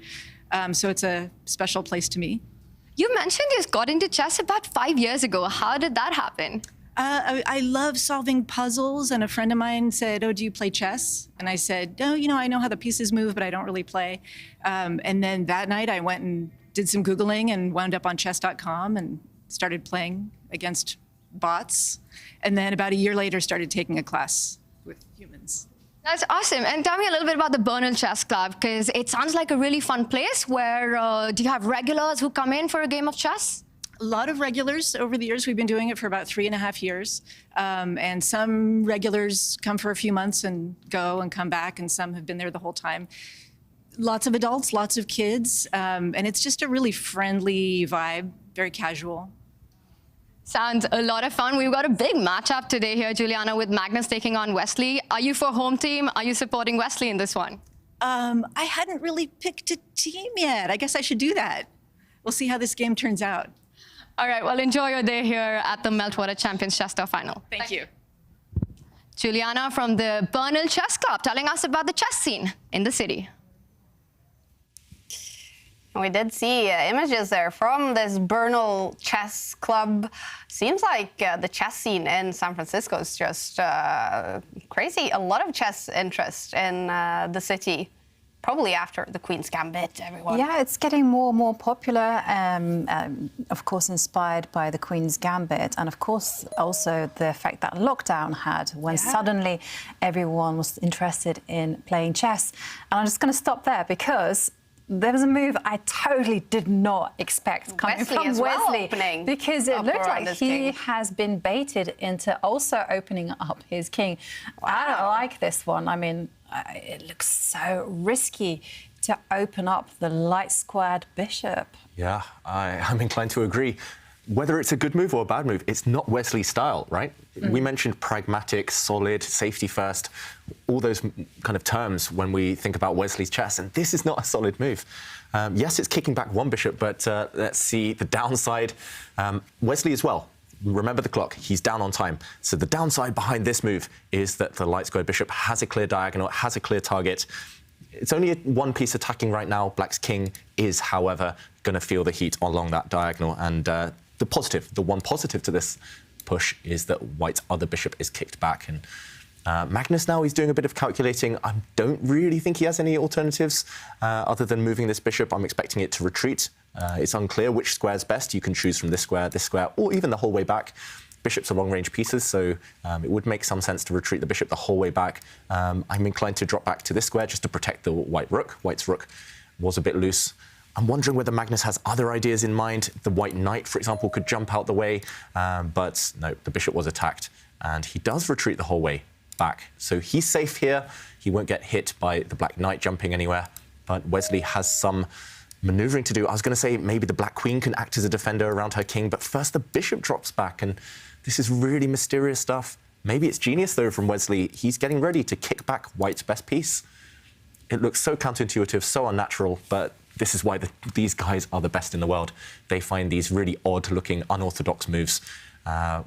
so it's a special place to me. You mentioned you got into chess about 5 years ago. How did that happen? I love solving puzzles, and a friend of mine said, "Oh, do you play chess?" And I said, "No, you know, I know how the pieces move, but I don't really play." And then that night I went and did some Googling and wound up on chess.com and started playing against bots. And then about a year later, started taking a class with humans. That's awesome. And tell me a little bit about the Bernal Chess Club, because it sounds like a really fun place where do you have regulars who come in for a game of chess? A lot of regulars over the years. We've been doing it for about 3.5 years. And some regulars come for a few months and go and come back, and some have been there the whole time. Lots of adults, lots of kids, and it's just a really friendly vibe, very casual. Sounds a lot of fun. We've got a big matchup today here, Juliana, with Magnus taking on Wesley. Are you for home team? Are you supporting Wesley in this one? I hadn't really picked a team yet. I guess I should do that. We'll see how this game turns out. All right, well, enjoy your day here at the Meltwater Champions Chess Tour Final. Thank you. Juliana from the Bernal Chess Club telling us about the chess scene in the city. We did see images there from this Bernal Chess Club. Seems like the chess scene in San Francisco is just crazy. A lot of chess interest in the city. probably after the Queen's Gambit, everyone. Yeah, it's getting more and more popular, of course inspired by the Queen's Gambit, and of course also the effect that lockdown had when suddenly everyone was interested in playing chess. And I'm just going to stop there because there was a move I totally did not expect coming from Wesley, because it looked like he has been baited into also opening up his king. Wow. I don't like this one. I mean, it looks so risky to open up the light squared bishop. Yeah, I'm inclined to agree. Whether it's a good move or a bad move, it's not Wesley's style, right? We mentioned pragmatic, solid, safety first, all those kind of terms when we think about Wesley's chess, and this is not a solid move. Yes, it's kicking back one bishop, but let's see the downside. Wesley as well. Remember the clock, he's down on time. So the downside behind this move is that the light squared bishop has a clear diagonal, has a clear target. It's only one piece attacking right now. Black's king is, however, going to feel the heat along that diagonal, and the one positive to this push is that White's other bishop is kicked back. And Magnus now, he's doing a bit of calculating. I don't really think he has any alternatives other than moving this bishop. I'm expecting it to retreat. It's unclear which square is best. You can choose from this square, or even the whole way back. Bishops are long-range pieces, so it would make some sense to retreat the bishop the whole way back. I'm inclined to drop back to this square just to protect the white rook. White's rook was a bit loose. I'm wondering whether Magnus has other ideas in mind. The white knight, for example, could jump out the way, but no, the bishop was attacked, and he does retreat the whole way back. So he's safe here. He won't get hit by the black knight jumping anywhere, but Wesley has some maneuvering to do. I was going to say maybe the black queen can act as a defender around her king, but first the bishop drops back, and this is really mysterious stuff. Maybe it's genius, though, from Wesley. He's getting ready to kick back White's best piece. It looks so counterintuitive, so unnatural, but this is why these guys are the best in the world. They find these really odd-looking, unorthodox moves,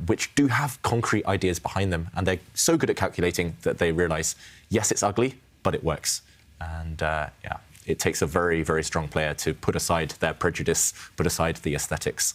which do have concrete ideas behind them, and they're so good at calculating that they realise, yes, it's ugly, but it works. And yeah, it takes a very, very strong player to put aside their prejudice, put aside the aesthetics.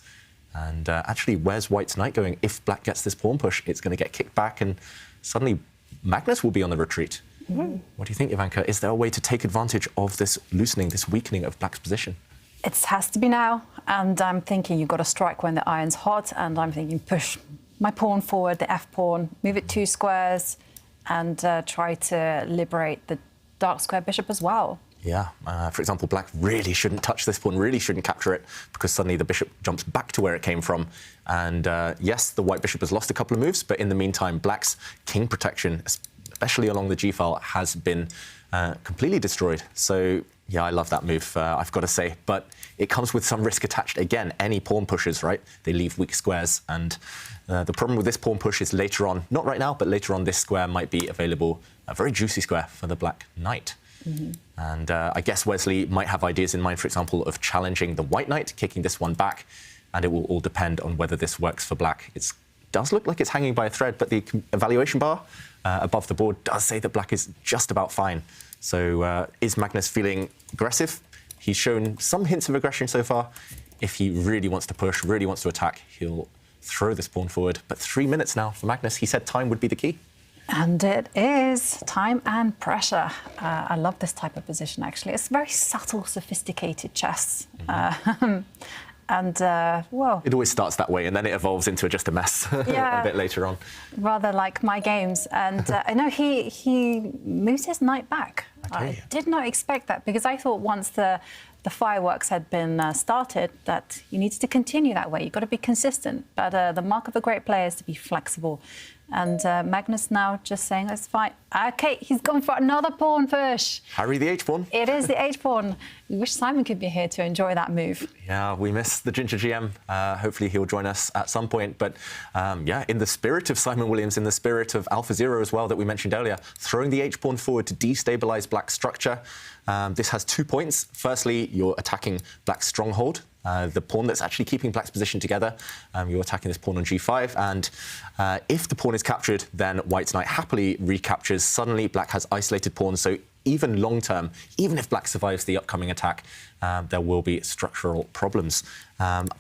And actually, where's White's knight going? If Black gets this pawn push, it's going to get kicked back, and suddenly Magnus will be on the retreat. What do you think, Jovanka? Is there a way to take advantage of this loosening, this weakening of Black's position? It has to be now, and I'm thinking you've got to strike when the iron's hot, and I'm thinking push my pawn forward, the f-pawn, move it 2 squares, and try to liberate the dark square bishop as well. Yeah, for example, Black really shouldn't touch this pawn, really shouldn't capture it, because suddenly the bishop jumps back to where it came from. And yes, the white bishop has lost a couple of moves, but in the meantime, Black's king protection, especially along the g-file, has been completely destroyed. So yeah, I love that move, I've got to say. But it comes with some risk attached. Again, any pawn pushes, right? They leave weak squares. And the problem with this pawn push is later on, not right now, but later on, this square might be available, a very juicy square for the black knight. And I guess Wesley might have ideas in mind, for example, of challenging the white knight, kicking this one back. And it will all depend on whether this works for Black. It does look like it's hanging by a thread, but the evaluation bar above the board does say that Black is just about fine. So is Magnus feeling aggressive? He's shown some hints of aggression so far. If he really wants to push, really wants to attack, he'll throw this pawn forward. But 3 minutes now for Magnus. He said time would be the key. And it is time and pressure. I love this type of position, actually. It's very subtle, sophisticated chess. And, well... It always starts that way, and then it evolves into just a mess a bit later on. Rather like my games. And I know he moves his knight back. Okay. I did not expect that, because I thought once the fireworks had been started, that you needed to continue that way. You've got to be consistent. But the mark of a great player is to be flexible. And Magnus now just saying, that's fine. OK, he's gone for another pawn push. Harry the H-pawn. It is the H-pawn. We wish Simon could be here to enjoy that move. Yeah, we miss the Ginger GM. Hopefully he'll join us at some point. But yeah, in the spirit of Simon Williams, in the spirit of Alpha Zero as well that we mentioned earlier, throwing the H-pawn forward to destabilise Black's structure. This has 2 points. Firstly, you're attacking Black's stronghold, the pawn that's actually keeping Black's position together. You're attacking this pawn on g5, and if the pawn is captured, then White's knight happily recaptures. Suddenly, Black has isolated pawns, so even long term, even if black survives the upcoming attack, there will be structural problems.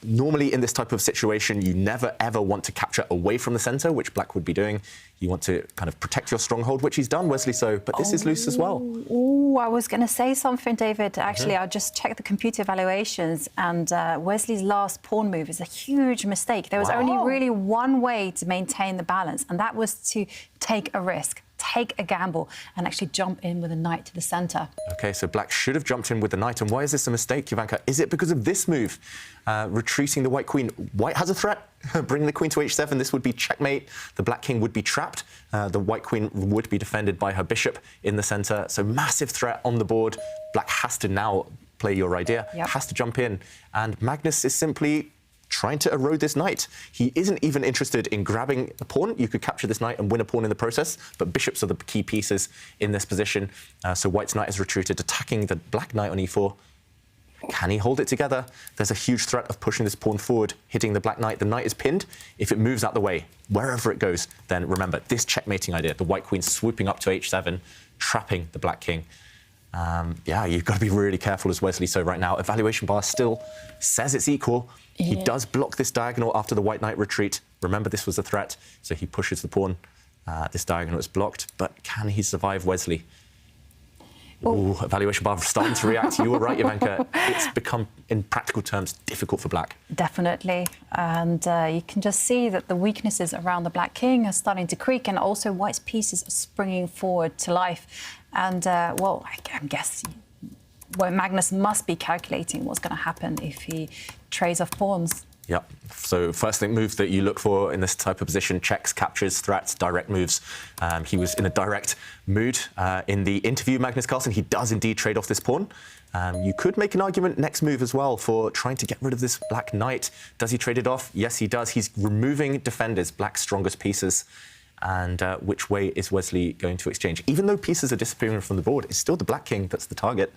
Normally in this type of situation, you never ever want to capture away from the center, which black would be doing. You want to kind of protect your stronghold, which he's done, Wesley, so, but this is loose as well. Oh, I was going to say something, David. Actually, I just checked the computer evaluations, and Wesley's last pawn move is a huge mistake. There was only really one way to maintain the balance, and that was to take a risk, take a gamble, and actually jump in with a knight to the center. OK, so black should have jumped in with the knight. And why is this a mistake, Jovanka? Is it because of this move, retreating the white queen? White has a threat. Bringing the queen to h7, this would be checkmate. The black king would be trapped. The white queen would be defended by her bishop in the center. So massive threat on the board. Black has to now play your idea, has to jump in. And Magnus is simply trying to erode this knight. He isn't even interested in grabbing a pawn. You could capture this knight and win a pawn in the process, but bishops are the key pieces in this position. So white's knight is retreated, attacking the black knight on e4. Can he hold it together? There's a huge threat of pushing this pawn forward, hitting the black knight. The knight is pinned. If it moves out the way, wherever it goes, then remember, this checkmating idea, the white queen swooping up to h7, trapping the black king. Yeah, you've got to be really careful as Wesley. So right now, evaluation bar still says it's equal. He does block this diagonal after the white knight retreat. Remember, this was a threat, so he pushes the pawn. This diagonal is blocked, but can he survive, Wesley? Ooh, evaluation bar starting to react. You were right, Jovanka. It's become, in practical terms, difficult for black. Definitely. And you can just see that the weaknesses around the black king are starting to creak, and also white's pieces are springing forward to life. And, well, I guess Magnus must be calculating what's going to happen if he trades off pawns. Yep. So first thing move that you look for in this type of position, checks, captures, threats, direct moves. He was in a direct mood. In the interview, Magnus Carlsen, he does indeed trade off this pawn. You could make an argument next move as well for trying to get rid of this black knight. Does he trade it off? Yes, he does. He's removing defenders, black's strongest pieces. And which way is Wesley going to exchange? Even though pieces are disappearing from the board, it's still the black king that's the target.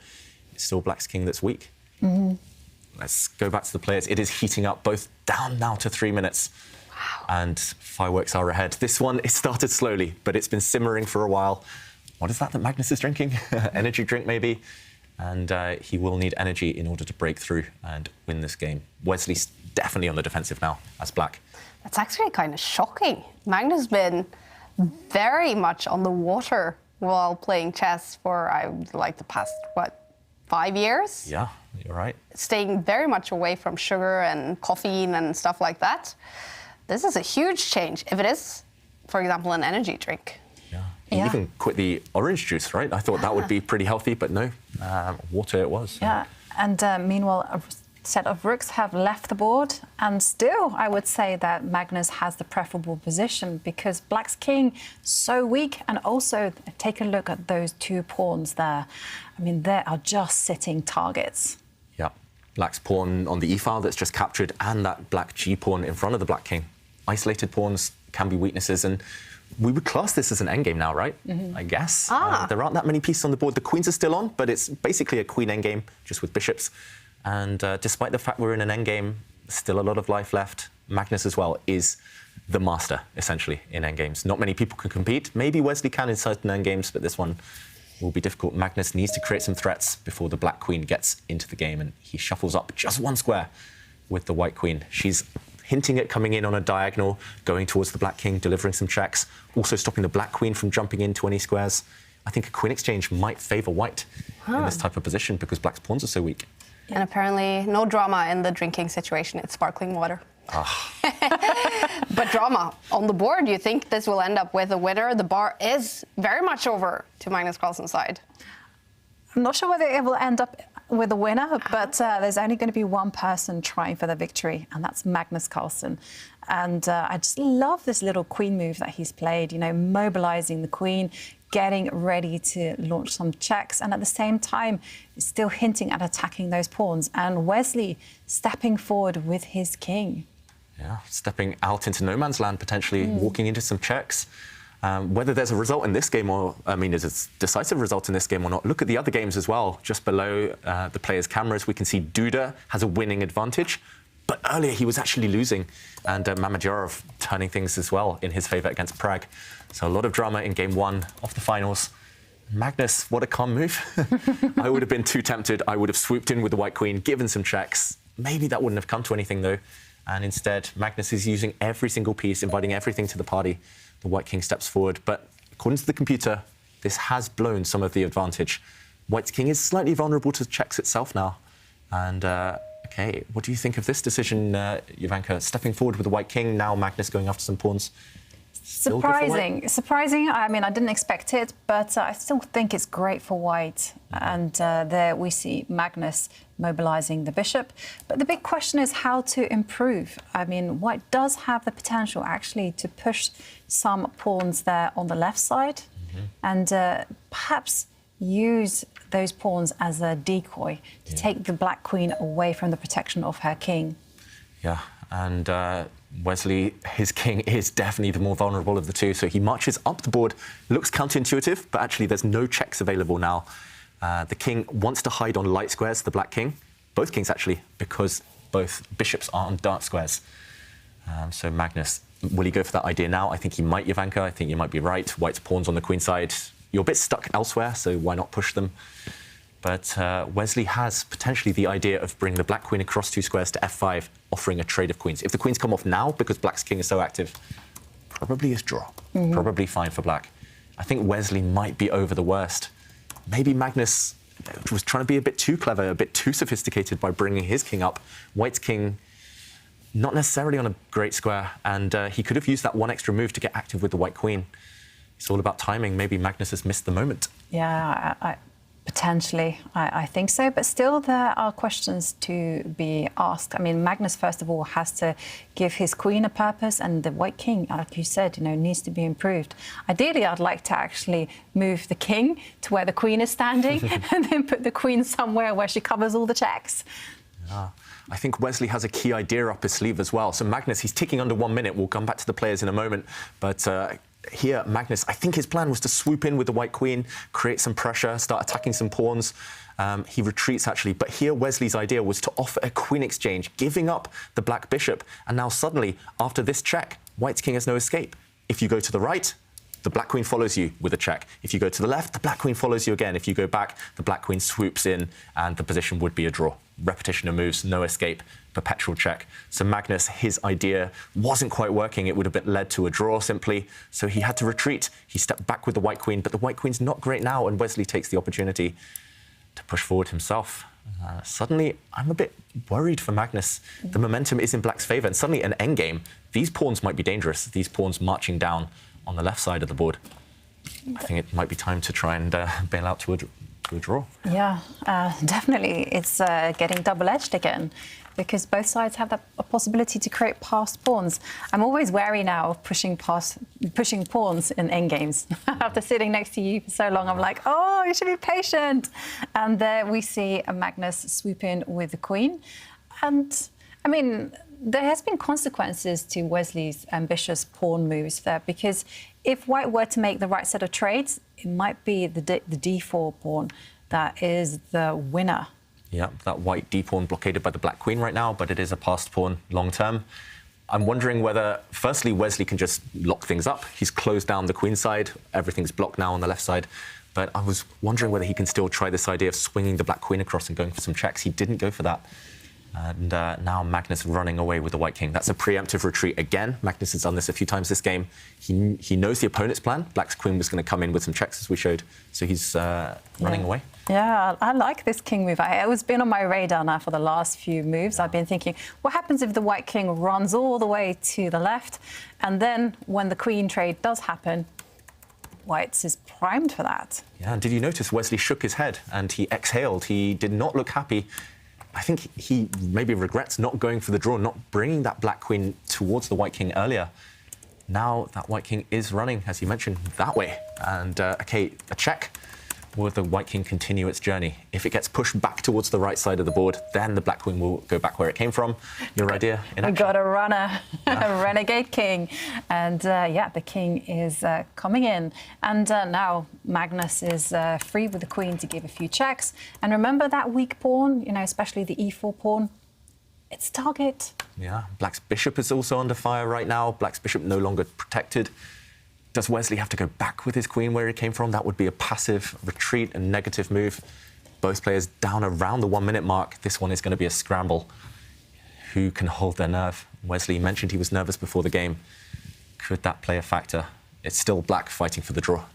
It's still black's king that's weak. Let's go back to the players. It is heating up, both down now to 3 minutes. Wow. And fireworks are ahead. This one, it started slowly, but it's been simmering for a while. What is that Magnus is drinking? Energy drink, maybe? And he will need energy in order to break through and win this game. Wesley's definitely on the defensive now as black. That's actually kind of shocking. Magnus has been very much on the water while playing chess for, like, the past, 5 years? Yeah, you're right. Staying very much away from sugar and caffeine and stuff like that. This is a huge change, if it is, for example, an energy drink. Yeah. He even quit the orange juice, right? I thought that would be pretty healthy, but no, water it was. Yeah, and meanwhile, a set of rooks have left the board, and still I would say that Magnus has the preferable position because black's king so weak, and also take a look at those two pawns there. I mean, they are just sitting targets. Yeah, black's pawn on the e-file that's just captured, and that black g-pawn in front of the black king. Isolated pawns can be weaknesses, and we would class this as an endgame now, right? I guess. There aren't that many pieces on the board. The queens are still on, but it's basically a queen endgame, just with bishops. And despite the fact we're in an endgame, still a lot of life left. Magnus as well is the master, essentially, in endgames. Not many people can compete. Maybe Wesley can in certain endgames, but this one will be difficult. Magnus needs to create some threats before the black queen gets into the game, and he shuffles up just one square with the white queen. She's hinting at coming in on a diagonal, going towards the black king, delivering some checks, also stopping the black queen from jumping into any squares. I think a queen exchange might favour white in this type of position because black's pawns are so weak. And apparently no drama in the drinking situation. It's sparkling water. But drama on the board. You think this will end up with a winner? The bar is very much over to Magnus Carlsen's side. I'm not sure whether it will end up with a winner, but there's only going to be one person trying for the victory, and that's Magnus Carlsen. And I just love this little queen move that he's played, you know, mobilizing the queen, getting ready to launch some checks, and at the same time, still hinting at attacking those pawns. And Wesley stepping forward with his king. Yeah, stepping out into no man's land, potentially walking into some checks. Whether there's a result in this game or, I mean, there's a decisive result in this game or not, look at the other games as well. Just below the players' cameras, we can see Duda has a winning advantage. But earlier, he was actually losing, and Mamedyarov turning things as well in his favour against Prague. So a lot of drama in game one of the finals. Magnus, what a calm move. I would have been too tempted. I would have swooped in with the white queen, given some checks. Maybe that wouldn't have come to anything, though. And instead, Magnus is using every single piece, inviting everything to the party. The white king steps forward. But according to the computer, this has blown some of the advantage. White's king is slightly vulnerable to checks itself now. And, OK, what do you think of this decision, Jovanka? Stepping forward with the white king, now Magnus going after some pawns. Surprising. I mean, I didn't expect it, but I still think it's great for white. And there we see Magnus mobilising the bishop. But the big question is how to improve. I mean, white does have the potential, actually, to push some pawns there on the left side and perhaps use those pawns as a decoy to take the black queen away from the protection of her king. Yeah, and Wesley, his king, is definitely the more vulnerable of the two, so he marches up the board. Looks counterintuitive, but actually there's no checks available now. The king wants to hide on light squares, the black king. Both kings, actually, because both bishops are on dark squares. So Magnus, will he go for that idea now? I think he might, Jovanka. I think you might be right. White's pawns on the queen side. You're a bit stuck elsewhere, so why not push them? But Wesley has potentially the idea of bringing the black queen across 2 squares to f5, offering a trade of queens. If the queens come off now, because black's king is so active, probably is draw. Probably fine for black. I think Wesley might be over the worst. Maybe Magnus was trying to be a bit too clever, a bit too sophisticated by bringing his king up. White's king, not necessarily on a great square, and he could have used that one extra move to get active with the white queen. It's all about timing. Maybe Magnus has missed the moment. Yeah, potentially, I think so. But still, there are questions to be asked. I mean, Magnus, first of all, has to give his queen a purpose, and the white king, like you said, needs to be improved. Ideally, I'd like to actually move the king to where the queen is standing and then put the queen somewhere where she covers all the checks. Yeah. I think Wesley has a key idea up his sleeve as well. So Magnus, he's ticking under 1 minute. We'll come back to the players in a moment. But here, Magnus, I think his plan was to swoop in with the white queen, create some pressure, start attacking some pawns. He retreats, actually. But here, Wesley's idea was to offer a queen exchange, giving up the black bishop. And now suddenly, after this check, white's king has no escape. If you go to the right, the black queen follows you with a check. If you go to the left, the black queen follows you again. If you go back, the black queen swoops in, and the position would be a draw. Repetition of moves, no escape, perpetual check. So Magnus, his idea wasn't quite working. It would have led to a draw, simply. So he had to retreat. He stepped back with the white queen, but the white queen's not great now, and Wesley takes the opportunity to push forward himself. Suddenly, I'm a bit worried for Magnus. The momentum is in black's favour, and suddenly an endgame. These pawns might be dangerous, these pawns marching down on the left side of the board. I think it might be time to try and bail out to a draw. Yeah, definitely. It's getting double-edged again, because both sides have that possibility to create passed pawns. I'm always wary now of pushing pawns in endgames. After sitting next to you for so long, I'm like, oh, you should be patient. And there we see Magnus swoop in with the queen. And, I mean, there has been consequences to Wesley's ambitious pawn moves there, because if white were to make the right set of trades, it might be the d4 pawn that is the winner. Yeah, that white d-pawn blockaded by the black queen right now, but it is a passed pawn long term. I'm wondering whether, firstly, Wesley can just lock things up. He's closed down the queen side. Everything's blocked now on the left side. But I was wondering whether he can still try this idea of swinging the black queen across and going for some checks. He didn't go for that. And now Magnus running away with the white king. That's a preemptive retreat again. Magnus has done this a few times this game. He knows the opponent's plan. Black's queen was going to come in with some checks, as we showed. So he's running away. Yeah, I like this king move. It's been on my radar now for the last few moves. I've been thinking, what happens if the white king runs all the way to the left? And then when the queen trade does happen, white's is primed for that. Yeah, and did you notice Wesley shook his head and he exhaled? He did not look happy. I think he maybe regrets not going for the draw, not bringing that black queen towards the white king earlier. Now that white king is running, as you mentioned, that way. And, OK, a check. Will the white king continue its journey? If it gets pushed back towards the right side of the board, then the black queen will go back where it came from. Your idea in action? We got a runner, a renegade king. And, yeah, the king is coming in. And now Magnus is free with the queen to give a few checks. And remember that weak pawn, especially the e4 pawn? It's target. Yeah, black's bishop is also under fire right now. Black's bishop no longer protected. Does Wesley have to go back with his queen where he came from? That would be a passive retreat and negative move. Both players down around the 1 minute mark. This one is going to be a scramble. Who can hold their nerve? Wesley mentioned he was nervous before the game. Could that play a factor? It's still black fighting for the draw.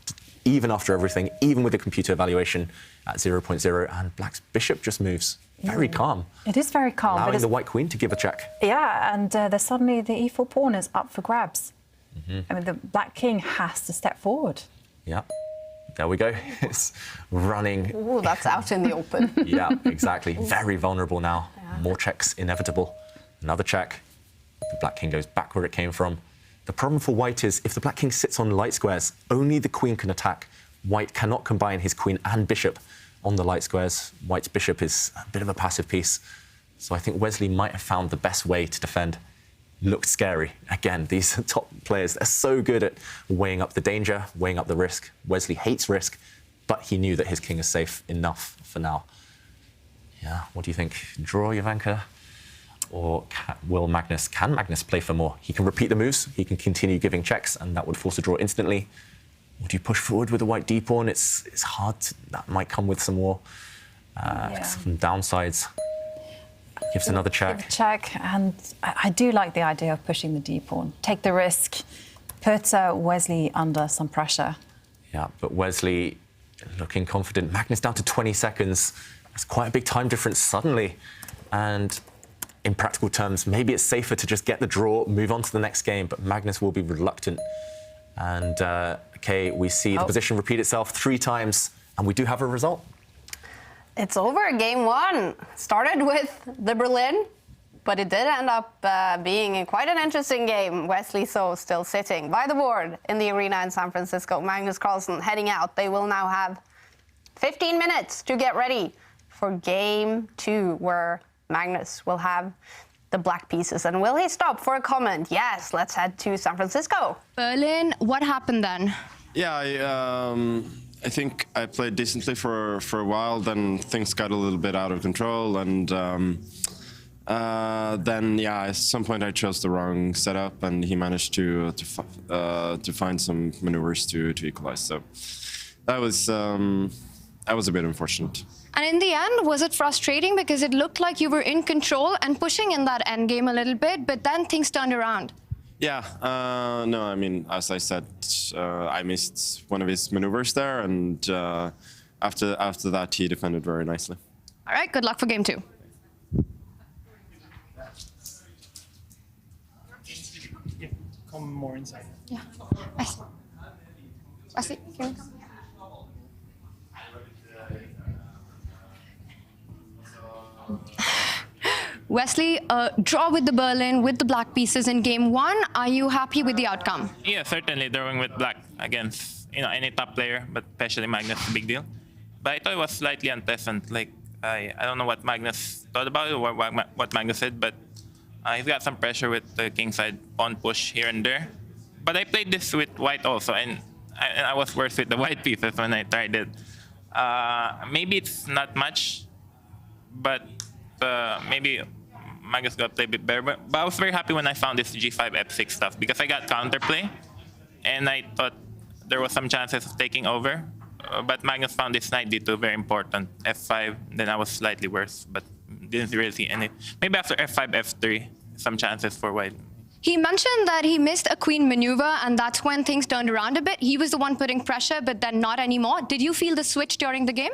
Even after everything, even with the computer evaluation at 0.0, and black's bishop just moves. Very calm. It is very calm. Allowing the white queen to give a check. Yeah, and there's suddenly the e4 pawn is up for grabs. I mean, the black king has to step forward. Yeah. There we go. It's running. Ooh, that's out in the open. Yeah, exactly. Very vulnerable now. More checks inevitable. Another check. The black king goes back where it came from. The problem for white is if the black king sits on light squares, only the queen can attack. White cannot combine his queen and bishop on the light squares. White's bishop is a bit of a passive piece. So I think Wesley might have found the best way to defend. Looked scary. Again, these top players, they're so good at weighing up the danger, weighing up the risk. Wesley hates risk, but he knew that his king is safe enough for now. Yeah, what do you think? Draw, Jovanka? Or can Magnus play for more? He can repeat the moves, he can continue giving checks, and that would force a draw instantly. Or do you push forward with the white d pawn? It's hard. That might come with some more some downsides. Gives another check. Give a check, and I do like the idea of pushing the d pawn. Take the risk, put Wesley under some pressure. Yeah, but Wesley looking confident. Magnus down to 20 seconds. That's quite a big time difference suddenly. And in practical terms, maybe it's safer to just get the draw, move on to the next game, but Magnus will be reluctant. And, OK, we see the position repeat itself 3 times, and we do have a result. It's over. Game 1 started with the Berlin, but it did end up being quite an interesting game. Wesley So still sitting by the board in the arena in San Francisco. Magnus Carlsen heading out. They will now have 15 minutes to get ready for Game 2, where Magnus will have the black pieces. And will he stop for a comment? Yes, let's head to San Francisco. Berlin, what happened then? Yeah, I think I played decently for a while, then things got a little bit out of control, and then, yeah, at some point I chose the wrong setup, and he managed to find some maneuvers to equalize. So that was a bit unfortunate. And in the end, was it frustrating? Because it looked like you were in control and pushing in that endgame a little bit, but then things turned around. Yeah, no, I mean, as I said, I missed one of his maneuvers there, and after that, he defended very nicely. All right, good luck for Game 2. Yeah, come more inside. Yeah, I see. Can we come? Wesley, draw with the Berlin, with the black pieces in Game 1. Are you happy with the outcome? Yeah, certainly drawing with black against any top player, but especially Magnus, a big deal. But I thought it was slightly unpleasant. Like I don't know what Magnus thought about it or what Magnus said, but he's got some pressure with the kingside pawn push here and there. But I played this with white also, and I was worse with the white pieces when I tried it. Maybe it's not much, but maybe Magnus got to play a bit better. But I was very happy when I found this G5 F6 stuff, because I got counterplay, and I thought there was some chances of taking over. But Magnus found this knight d2 very important. F5, then I was slightly worse, but didn't really see any. Maybe after F5, F3, some chances for white. He mentioned that he missed a queen maneuver, and that's when things turned around a bit. He was the one putting pressure, but then not anymore. Did you feel the switch during the game?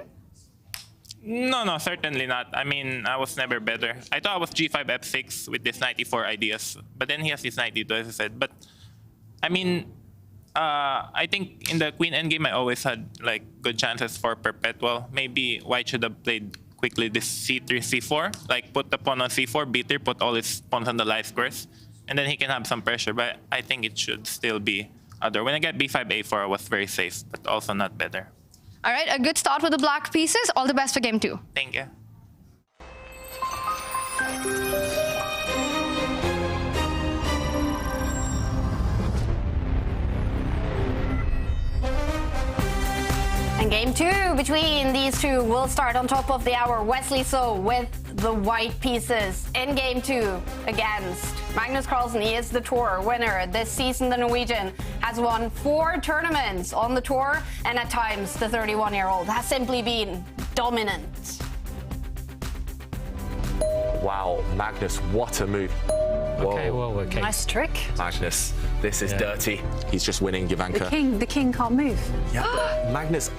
No, certainly not. I mean, I was never better. I thought I was G5, F6 with this knight e4 ideas, but then he has this knight d2, as I said. But, I mean, I think in the queen endgame, I always had like good chances for perpetual. Maybe white should have played quickly this c3, c4, like put the pawn on c4, beater, put all his pawns on the light squares, and then he can have some pressure. But I think it should still be other. When I got b5, a4, I was very safe, but also not better. All right, a good start with the black pieces. All the best for Game 2. Thank you. And Game 2 between these two will start on top of the hour. Wesley So with the white pieces in Game 2 against Magnus Carlsen. He is the Tour winner this season. The Norwegian has won 4 tournaments on the Tour, and at times the 31-year-old has simply been dominant. Wow, Magnus, what a move. Okay, well, okay. Nice trick. Magnus, this is dirty. He's just winning, Jovanka. The king can't move. Yeah, but Magnus,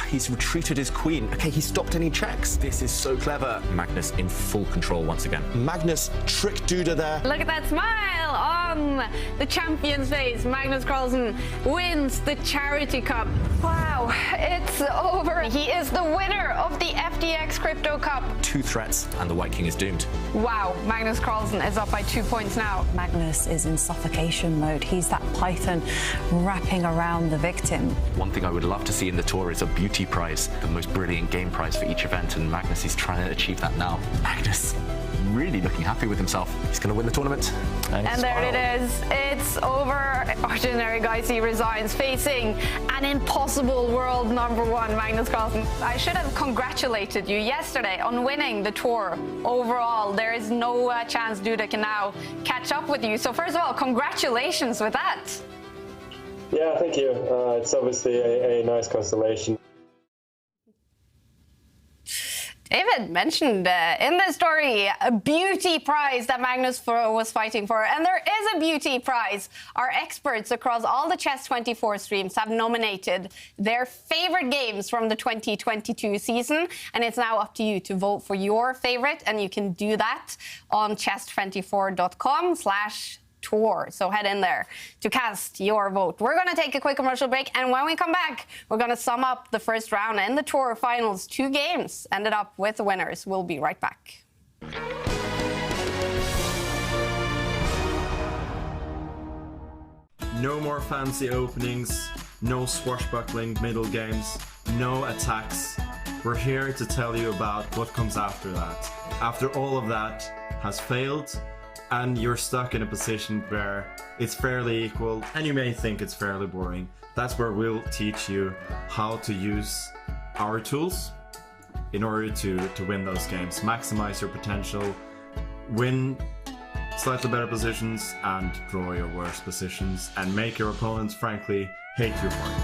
he's retreated his queen. Okay, he stopped any checks. This is so clever. Magnus in full control once again. Magnus, trick Duda there. Look at that smile on the champion's face. Magnus Carlsen wins the Charity Cup. Wow, it's over. He is the winner of the FTX Crypto Cup. 2 threats and the White King is doomed. Wow, Magnus Carlsen is up by 2 points now. Magnus is in suffocation mode. He's that python wrapping around the victim. One thing I would love to see in the Tour is a beauty prize, the most brilliant game prize for each event, and Magnus is trying to achieve that now. Magnus, really looking happy with himself. He's going to win the tournament. And there it is. It's over. Ordinary Geisy resigns, facing an impossible world #1, Magnus Carlsen. I should have congratulated you yesterday on winning the Tour overall. There is no chance Duda can now catch up with you. So first of all, congratulations with that. Yeah, thank you. It's obviously a nice constellation. David mentioned in the story a beauty prize that Magnus was fighting for, and there is a beauty prize. Our experts across all the Chess24 streams have nominated their favorite games from the 2022 season, and it's now up to you to vote for your favorite, and you can do that on chess24.com/tour. So head in there to cast your vote. We're going to take a quick commercial break, and when we come back, we're going to sum up the first round in the Tour finals. 2 games ended up with the winners. We'll be right back. No more fancy openings, no swashbuckling middle games, no attacks. We're here to tell you about what comes after that. After all of that has failed, and you're stuck in a position where it's fairly equal, and you may think it's fairly boring. That's where we'll teach you how to use our tools in order to win those games, maximize your potential, win slightly better positions, and draw your worst positions, and make your opponents, frankly, hate your point.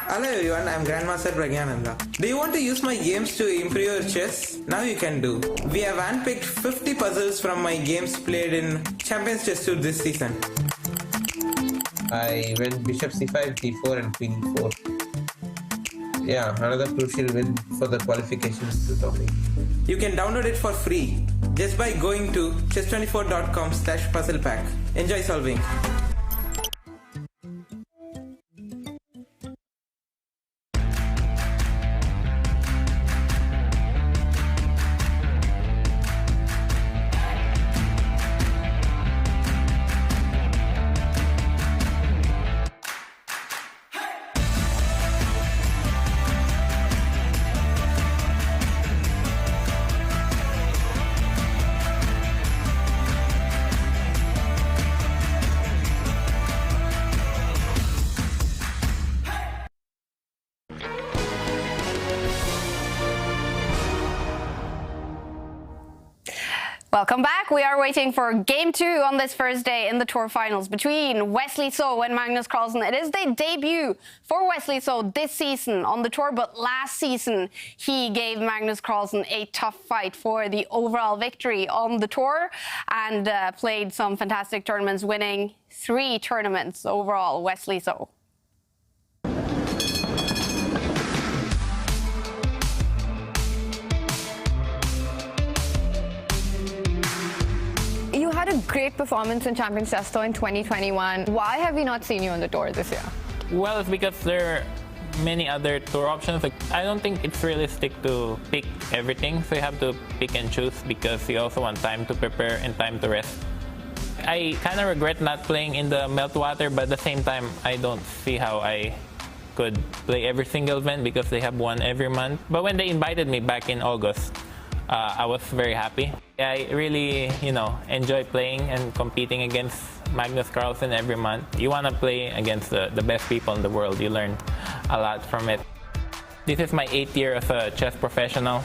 Hello everyone, I'm Grandmaster Pragyananda. Do you want to use my games to improve your chess? Now you can do. We have handpicked 50 puzzles from my games played in Champions Chess Tour this season. I went Bishop c5, d4 and Queen e4. Yeah, another crucial win for the qualifications to tournament. You can download it for free just by going to chess24.com/puzzlepack. Enjoy solving. Welcome back. We are waiting for Game 2 on this first day in the Tour finals between Wesley So and Magnus Carlsen. It is the debut for Wesley So this season on the Tour, but last season he gave Magnus Carlsen a tough fight for the overall victory on the Tour and played some fantastic tournaments, winning 3 tournaments overall, Wesley So. You had a great performance in Champions Chess Tour in 2021. Why have we not seen you on the tour this year? Well, it's because there many other tour options. Like, I don't think it's realistic to pick everything, so you have to pick and choose because you also want time to prepare and time to rest. I kind of regret not playing in the Meltwater, but at the same time, I don't see how I could play every single event because they have one every month. But when they invited me back in August, I was very happy. I really, enjoy playing and competing against Magnus Carlsen every month. You want to play against the best people in the world. You learn a lot from it. This is my 8th year as a chess professional,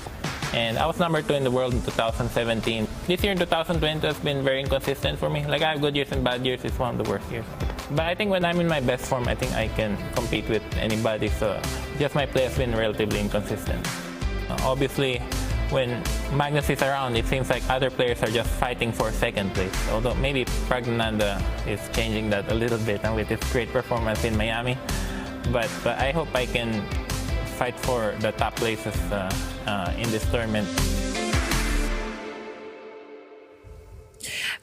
and I was number 2 in the world in 2017. This year in 2020 has been very inconsistent for me. Like, I have good years and bad years. It's one of the worst years. But I think when I'm in my best form, I think I can compete with anybody. So just my play has been relatively inconsistent. Obviously, when Magnus is around, it seems like other players are just fighting for second place. Although maybe Pragnananda is changing that a little bit with his great performance in Miami. But I hope I can fight for the top places in this tournament.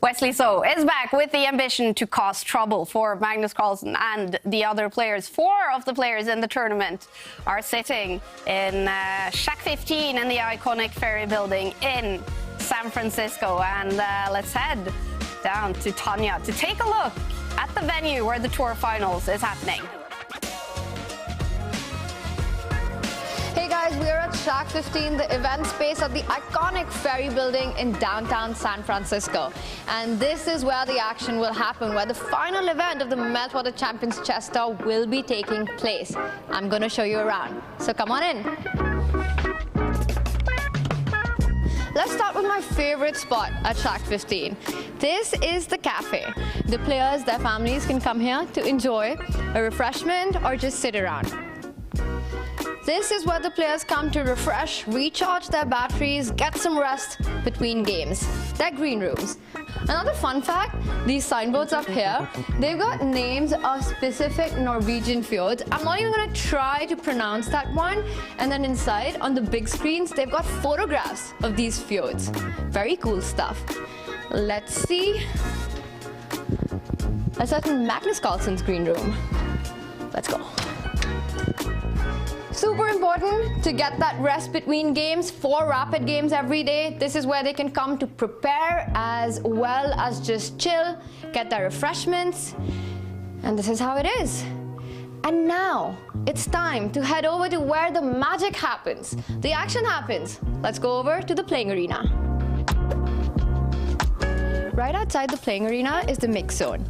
Wesley So is back with the ambition to cause trouble for Magnus Carlsen and the other players. 4 of the players in the tournament are sitting in Shack 15 in the iconic Ferry building in San Francisco. And let's head down to Tanya to take a look at the venue where the tour finals is happening. Hey guys, we are at Shack 15, the event space at the iconic Ferry building in downtown San Francisco. And this is where the action will happen, where the final event of the Meltwater Champions Chess Tour will be taking place. I'm going to show you around, so come on in. Let's start with my favorite spot at Shack 15. This is the cafe. The players, their families can come here to enjoy a refreshment or just sit around. This is where the players come to refresh, recharge their batteries, get some rest between games. They're green rooms. Another fun fact, these signboards up here, they've got names of specific Norwegian fjords. I'm not even going to try to pronounce that one. And then inside, on the big screens, they've got photographs of these fjords. Very cool stuff. Let's see. Let's head to Magnus Carlsen's green room. Let's go. Super important to get that rest between games, 4 rapid games every day. This is where they can come to prepare as well as just chill, get their refreshments, and this is how it is. And now it's time to head over to where the magic happens, the action happens. Let's go over to the playing arena. Right outside the playing arena is the mix zone.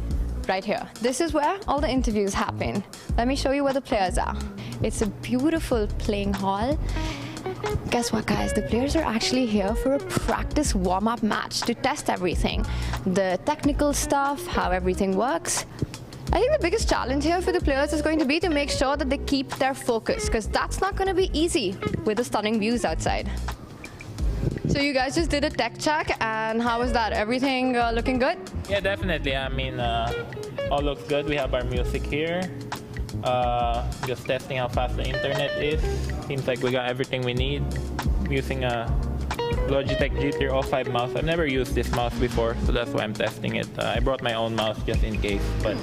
Right here. This is where all the interviews happen. Let me show you where the players are. It's a beautiful playing hall. Guess what, guys? The players are actually here for a practice warm-up match to test everything. The technical stuff, how everything works. I think the biggest challenge here for the players is going to be to make sure that they keep their focus, because that's not going to be easy with the stunning views outside. So you guys just did a tech check, and how was that? Everything looking good? Yeah, definitely. I mean, all looks good. We have our music here. Just testing how fast the internet is. Seems like we got everything we need. Using a Logitech GT 05 mouse. I've never used this mouse before, so that's why I'm testing it. I brought my own mouse just in case, but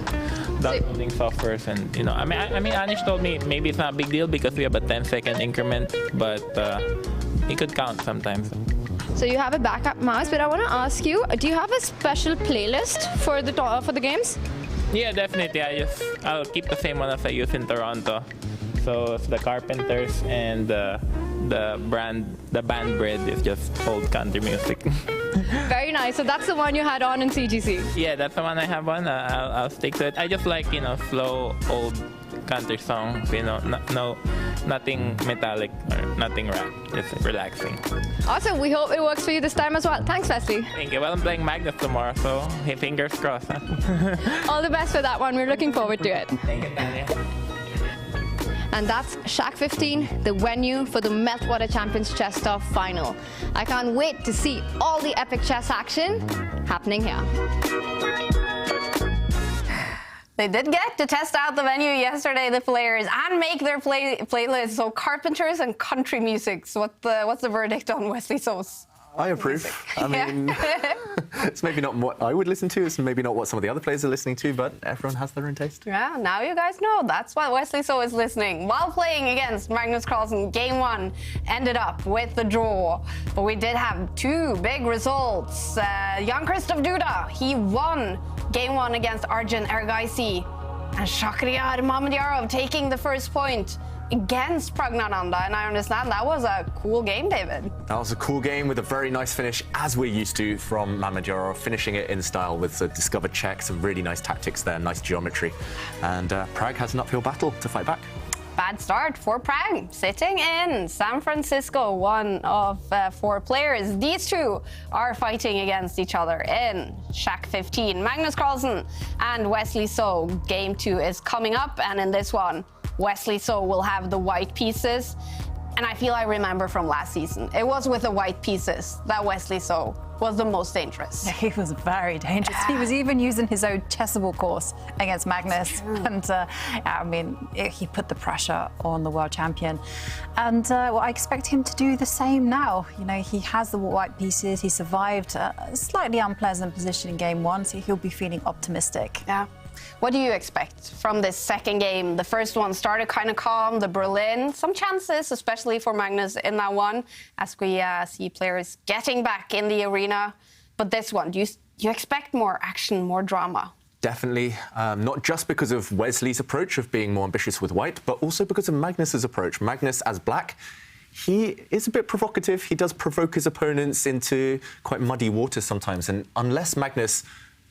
downloading softwares and, I mean, Anish told me maybe it's not a big deal because we have a 10-second increment, but it could count sometimes. So you have a backup mouse, but I want to ask you, do you have a special playlist for the games? Yeah, definitely. I'll keep the same one as I use in Toronto. So it's the Carpenters, and the band Bread is just old country music. Very nice. So that's the one you had on in CGC? Yeah, that's the one I have on. I'll stick to it. I just like, slow, old country songs, nothing metallic or nothing rap, just relaxing. Awesome. We hope it works for you this time as well. Thanks, Wesley. Thank you. Well, I'm playing Magnus tomorrow, so fingers crossed. All the best for that one. We're looking forward to it. Thank you, Tanya. And that's Shack 15, the venue for the Meltwater Champions Chess Tour final. I can't wait to see all the epic chess action happening here. They did get to test out the venue yesterday, the players, and make their playlists. So Carpenters and country music. So what's the verdict on Wesley So's? I approve. I mean, it's maybe not what I would listen to. It's maybe not what some of the other players are listening to, but everyone has their own taste. Yeah, now you guys know. That's why Wesley So is listening. While playing against Magnus Carlsen, Game 1 ended up with the draw. But we did have two big results. Jan-Krzysztof Duda, he won Game 1 against Arjun Ergaisi. And Shakhriyar Mamedyarov taking the first point against Pragnananda, and I understand that was a cool game, David. That was a cool game with a very nice finish, as we're used to from Mamedyarov, finishing it in style with the discovered check, some really nice tactics there, nice geometry. And Prague has an uphill battle to fight back. Bad start for Prague, sitting in San Francisco, one of 4 players. These two are fighting against each other in Shack 15. Magnus Carlsen and Wesley So. Game 2 is coming up, and in this one, Wesley So will have the white pieces. And I feel I remember from last season, it was with the white pieces that Wesley So was the most dangerous. He was very dangerous. He was even using his own chessable course against Magnus. And I mean, he put the pressure on the world champion. And well, I expect him to do the same now. You know, he has the white pieces. He survived a slightly unpleasant position in Game 1, so he'll be feeling optimistic. Yeah. What do you expect from this second game? The first one started kind of calm, the Berlin. Some chances, especially for Magnus in that one, as we see players getting back in the arena. But this one, do you expect more action, more drama? Definitely, not just because of Wesley's approach of being more ambitious with white, but also because of Magnus's approach. Magnus, as black, he is a bit provocative. He does provoke his opponents into quite muddy waters sometimes. And unless Magnus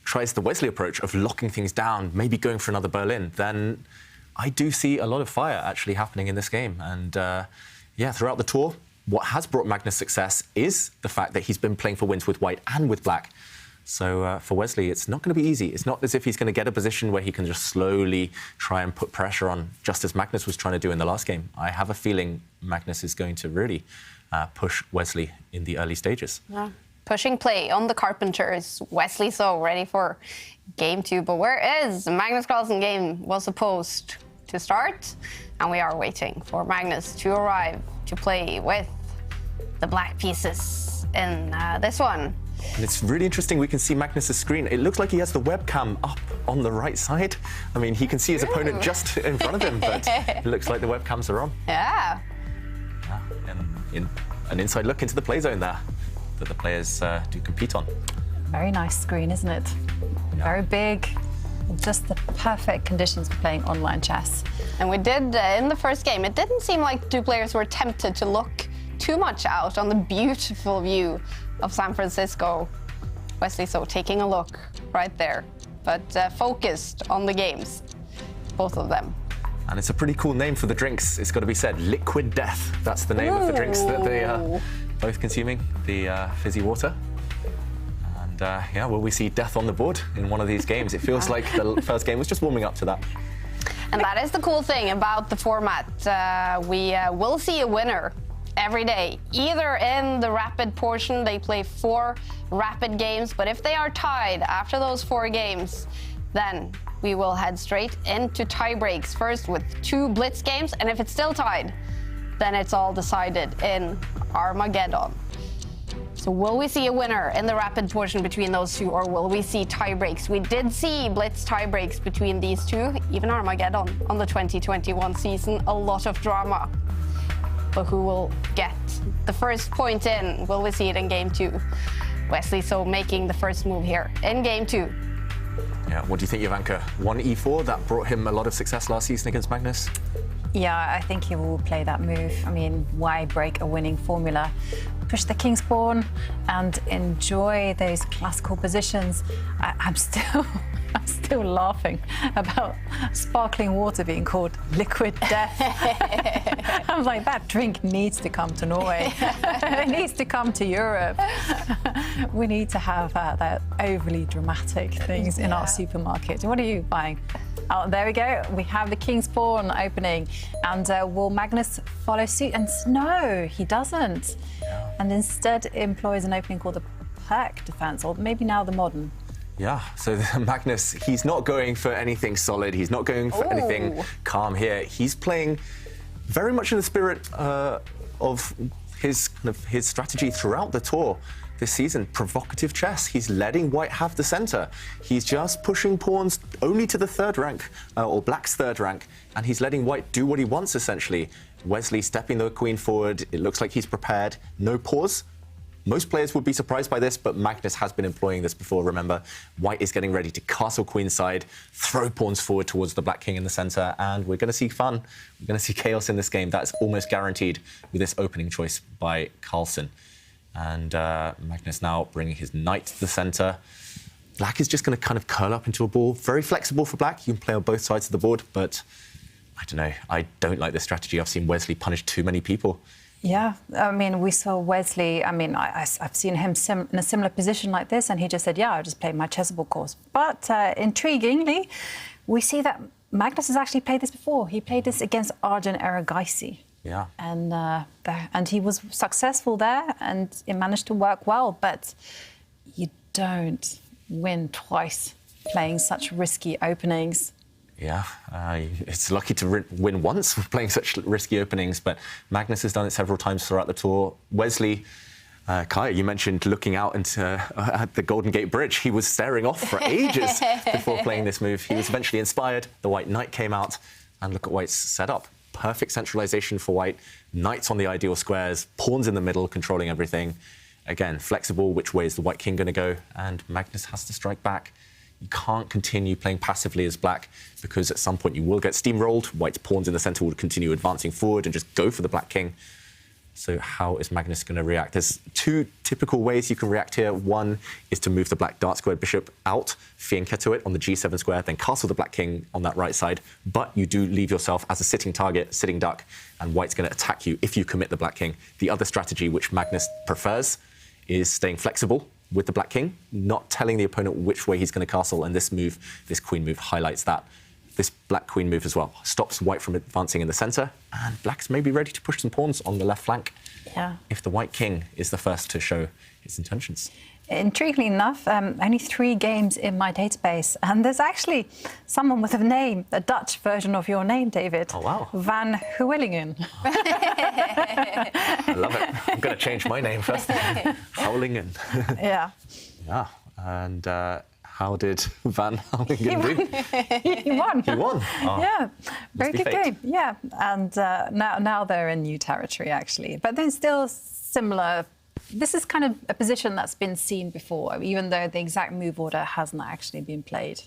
tries the Wesley approach of locking things down, maybe going for another Berlin, then I do see a lot of fire actually happening in this game. And yeah, throughout the tour, what has brought Magnus success is the fact that he's been playing for wins with white and with black. So for Wesley, it's not going to be easy. It's not as if he's going to get a position where he can just slowly try and put pressure on, just as Magnus was trying to do in the last game. I have a feeling Magnus is going to really push Wesley in the early stages. Yeah. Pushing play on the Carpenters. Wesley So ready for Game 2. But where is Magnus Carlsen? Game was supposed to start, and we are waiting for Magnus to arrive to play with the black pieces in this one. And it's really interesting. We can see Magnus's screen. It looks like he has the webcam up on the right side. I mean, he can see his opponent just in front of him, but it looks like the webcams are on. Yeah. And an inside look into the play zone there that the players do compete on. Very nice screen, isn't it? Yeah. Very big. Just the perfect conditions for playing online chess. And we did, in the first game, it didn't seem like two players were tempted to look too much out on the beautiful view of San Francisco. Wesley So taking a look right there, but focused on the games, both of them. And it's a pretty cool name for the drinks, it's got to be said. Liquid Death, that's the name of the drinks that they are both consuming, the fizzy water. And yeah, will we see death on the board in one of these games? It feels like the first game was just warming up to that. And that is the cool thing about the format. We will see a winner every day. Either in the rapid portion, they play 4 rapid games, but if they are tied after those 4 games, then we will head straight into tie breaks, first with 2 blitz games, and if it's still tied, then it's all decided in Armageddon. So will we see a winner in the rapid portion between those 2, or will we see tie breaks? We did see blitz tie breaks between these 2, even Armageddon on the 2021 season, a lot of drama. But who will get the first point in? Will we see it in Game 2? Wesley So making the first move here in Game 2. Yeah, what do you think, Jovanka? 1 e4, that brought him a lot of success last season against Magnus? Yeah, I think he will play that move. I mean, why break a winning formula? Push the king's pawn and enjoy those classical positions. I'm still laughing about sparkling water being called liquid death. I'm like, that drink needs to come to Norway. It needs to come to Europe. We need to have that overly dramatic things in our supermarket. What are you buying? Oh, there we go. We have the king's pawn opening. And will Magnus follow suit? And no, he doesn't. Yeah. And instead employs an opening called the Perk defense, or maybe now the modern. Yeah, so Magnus, he's not going for anything solid. He's not going for anything calm here. He's playing very much in the spirit of his strategy throughout the tour this season. Provocative chess. He's letting white have the center. He's just pushing pawns only to the third rank, or black's third rank, and he's letting white do what he wants, essentially. Wesley stepping the queen forward. It looks like he's prepared. No pause. Most players would be surprised by this, but Magnus has been employing this before, remember. White is getting ready to castle queenside, throw pawns forward towards the black king in the center, and we're going to see fun. We're going to see chaos in this game. That's almost guaranteed with this opening choice by Carlsen. And Magnus now bringing his knight to the center. Black is just going to kind of curl up into a ball. Very flexible for black. You can play on both sides of the board, but I don't know. I don't like this strategy. I've seen Wesley punish too many people. Yeah, I mean, we saw Wesley. I mean, I've seen him in a similar position like this, and he just said, yeah, I'll just play my chessable course. But intriguingly, we see that Magnus has actually played this before. He played this against Arjun Erigaisi. Yeah. And he was successful there, and it managed to work well. But you don't win twice playing such risky openings. Yeah, it's lucky to win once playing such risky openings, but Magnus has done it several times throughout the tour. Wesley, Kaja, you mentioned looking out into at the Golden Gate Bridge. He was staring off for ages before playing this move. He was eventually inspired. The white knight came out, and look at white's setup. Perfect centralization for white. Knights on the ideal squares, pawns in the middle, controlling everything. Again, flexible, which way is the white king going to go? And Magnus has to strike back. You can't continue playing passively as black, because at some point you will get steamrolled. White's pawns in the center will continue advancing forward and just go for the black king. So how is Magnus going to react? There's two typical ways you can react here. One is to move the black dark squared bishop out, fianchetto it on the g7 square, then castle the black king on that right side. But you do leave yourself as a sitting target, sitting duck, and white's going to attack you if you commit the black king. The other strategy, which Magnus prefers, is staying flexible with the black king, not telling the opponent which way he's going to castle, and this move, this queen move, highlights that. This black queen move as well stops white from advancing in the center, and black's maybe ready to push some pawns on the left flank. Yeah. If the white king is the first to show its intentions. Intriguingly enough, only 3 games in my database, and there's actually someone with a name, a Dutch version of your name, David. Oh, wow. Van Houwelingen. I love it. I'm going to change my name first. Houwelingen. Yeah. Yeah. And how did Van Houwelingen do? He won. He won. Oh, yeah. Very good fate. game. Yeah. And now they're in new territory, actually. But then still similar. This is kind of a position that's been seen before, even though the exact move order hasn't actually been played.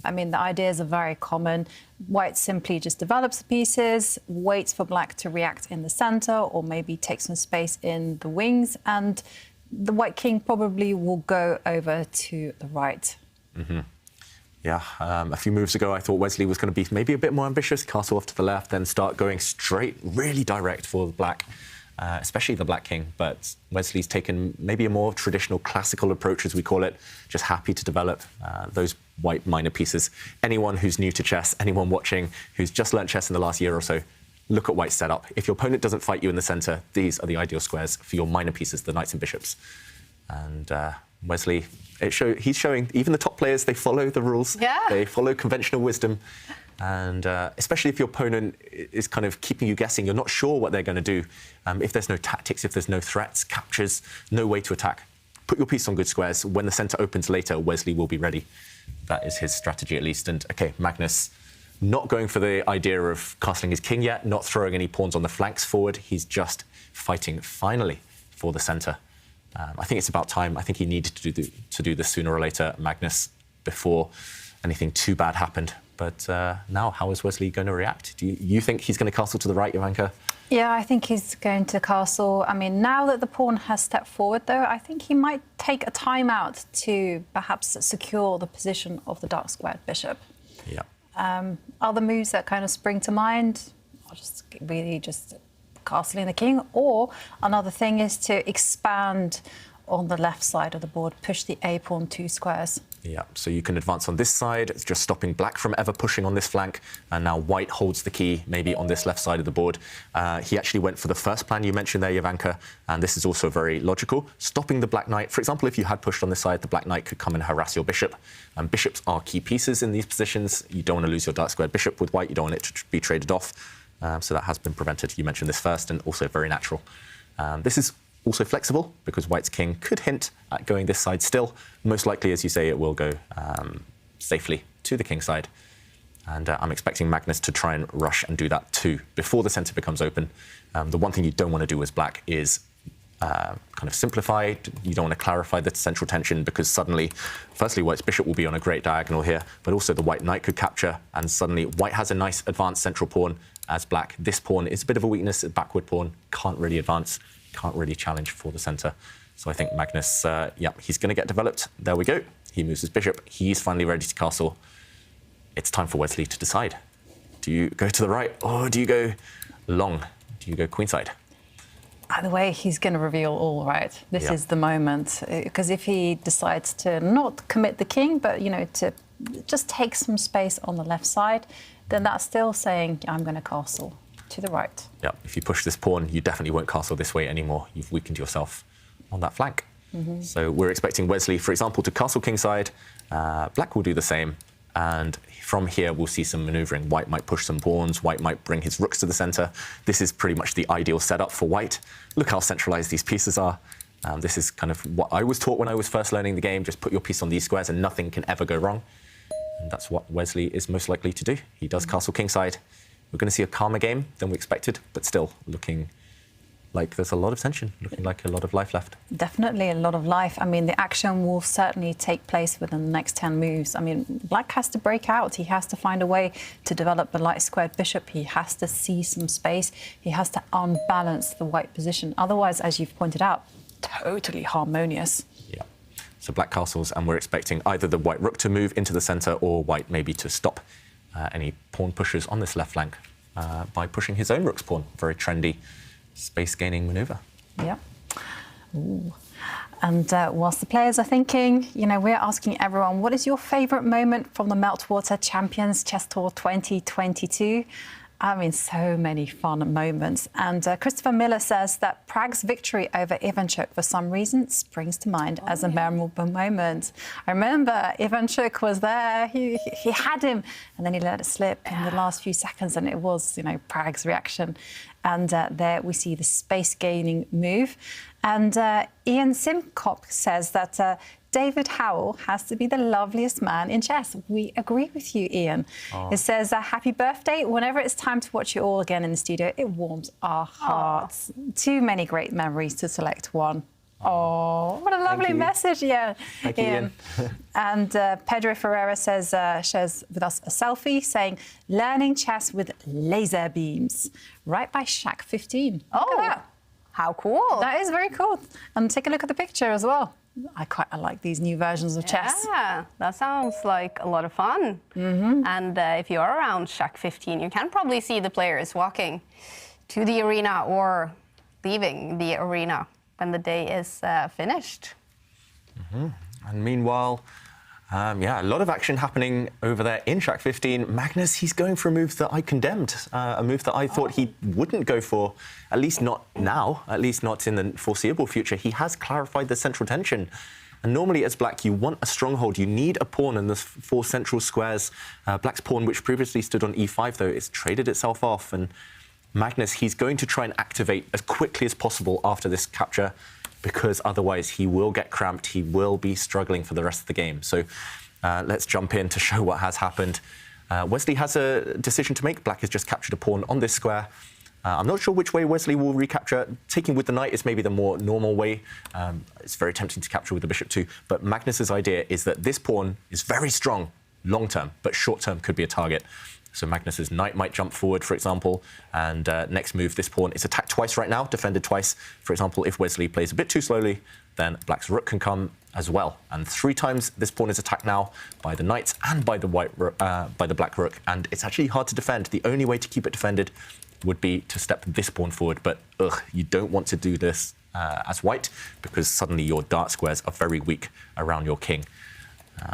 I mean, the ideas are very common. White simply just develops the pieces, waits for black to react in the center, or maybe take some space in the wings, and the white king probably will go over to the right. Mm-hmm. Yeah, a few moves ago, I thought Wesley was going to be maybe a bit more ambitious, castle off to the left, then start going straight, really direct for the black. Especially the black king, but Wesley's taken maybe a more traditional classical approach, as we call it, just happy to develop those white minor pieces. Anyone who's new to chess, anyone watching who's just learnt chess in the last year or so, look at white's setup. If your opponent doesn't fight you in the center, these are the ideal squares for your minor pieces, the knights and bishops. And Wesley, he's showing, even the top players, they follow the rules. Yeah. They follow conventional wisdom. And especially if your opponent is kind of keeping you guessing, you're not sure what they're going to do. If there's no tactics, if there's no threats, captures, no way to attack, put your piece on good squares. When the center opens later, Wesley will be ready. That is his strategy, at least. And OK, Magnus not going for the idea of castling his king yet, not throwing any pawns on the flanks forward. He's just fighting, finally, for the center. I think it's about time. I think he needed to do this sooner or later, Magnus, before anything too bad happened. But now, how is Wesley going to react? Do you think he's going to castle to the right, Jovanka? Yeah, I think he's going to castle. I mean, now that the pawn has stepped forward, though, I think he might take a timeout to perhaps secure the position of the dark squared bishop. Yeah. Other moves that kind of spring to mind are just really just castling the king. Or another thing is to expand on the left side of the board, push the a pawn 2 squares. Yeah, so you can advance on this side, it's just stopping black from ever pushing on this flank, and now white holds the key, maybe on this left side of the board. He actually went for the first plan you mentioned there, Jovanka, and this is also very logical. Stopping the black knight, for example, if you had pushed on this side, the black knight could come and harass your bishop. Bishops are key pieces in these positions. You don't want to lose your dark squared bishop with white, you don't want it to be traded off. So that has been prevented. You mentioned this first, and also very natural. This is also flexible because white's king could hint at going this side still. Most likely, as you say, it will go safely to the king side. And I'm expecting Magnus to try and rush and do that too before the centre becomes open. The one thing you don't want to do as black is kind of simplify. You don't want to clarify the central tension because suddenly, firstly, white's bishop will be on a great diagonal here, but also the white knight could capture, and suddenly white has a nice advanced central pawn as black. This pawn is a bit of a weakness, a backward pawn, can't really advance, can't really challenge for the centre. So I think Magnus, he's going to get developed. There we go. He moves his bishop. He's finally ready to castle. It's time for Wesley to decide. Do you go to the right or do you go long? Do you go queenside? Either way, he's going to reveal all, right? This is the moment. Because if he decides to not commit the king, but, you know, to just take some space on the left side, then that's still saying, I'm going to castle to the right. Yeah, if you push this pawn, you definitely won't castle this way anymore. You've weakened yourself on that flank. So we're expecting Wesley, for example, to castle kingside. Black will do the same. And from here, we'll see some manoeuvring. White might push some pawns. White might bring his rooks to the centre. This is pretty much the ideal setup for white. Look how centralised these pieces are. This is kind of what I was taught when I was first learning the game. Just put your piece on these squares and nothing can ever go wrong. And that's what Wesley is most likely to do. He does castle kingside. We're going to see a calmer game than we expected, but still looking like there's a lot of tension, looking like a lot of life left. Definitely a lot of life. I mean, the action will certainly take place within the next 10 moves. I mean, black has to break out. He has to find a way to develop the light squared bishop. He has to see some space. He has to unbalance the white position. Otherwise, as you've pointed out, totally harmonious. Yeah. So black castles, and we're expecting either the white rook to move into the centre or white maybe to stop any pawn pushes on this left flank by pushing his own rook's pawn. Very trendy space-gaining manoeuvre. Yeah. Ooh. And whilst the players are thinking, you know, we're asking everyone, what is your favourite moment from the Meltwater Champions Chess Tour 2022? I mean, so many fun moments. And Christopher Miller says that Prag's victory over Ivanchuk, for some reason, springs to mind as a memorable moment. I remember Ivanchuk was there, he had him, and then he let it slip in the last few seconds, and it was, you know, Prag's reaction. And there we see the space-gaining move. And Ian Simcock says that David Howell has to be the loveliest man in chess. We agree with you, Ian. It says, happy birthday. Whenever it's time to watch you all again in the studio, it warms our hearts. Too many great memories to select one. Oh, what a lovely message, yeah. Thank you, Ian. And Pedro Ferreira says, shares with us a selfie saying, learning chess with laser beams, right by Shack 15. Oh, look at that. How cool. That is very cool. And take a look at the picture as well. I like these new versions of chess. Yeah, that sounds like a lot of fun. And if you are around Shack 15, you can probably see the players walking to the arena or leaving the arena when the day is finished. And meanwhile, a lot of action happening over there in Shack 15. Magnus, he's going for a move that I condemned, a move that I thought he wouldn't go for, at least not now, at least not in the foreseeable future. He has clarified the central tension. And normally as black, you want a stronghold. You need a pawn in the 4 central squares. Black's pawn, which previously stood on e5, though, it's traded itself off. And Magnus, he's going to try and activate as quickly as possible after this capture, because otherwise he will get cramped. He will be struggling for the rest of the game. So let's jump in to show what has happened. Wesley has a decision to make. Black has just captured a pawn on this square. I'm not sure which way Wesley will recapture. Taking with the knight is maybe the more normal way. It's very tempting to capture with the bishop too. But Magnus's idea is that this pawn is very strong long-term, but short-term could be a target. So Magnus's knight might jump forward, for example, and next move, this pawn is attacked twice right now, defended twice. For example, if Wesley plays a bit too slowly, then black's rook can come as well. And 3 times this pawn is attacked now by the knight and by the black rook, and it's actually hard to defend. The only way to keep it defended would be to step this pawn forward, but you don't want to do this as white, because suddenly your dart squares are very weak around your king.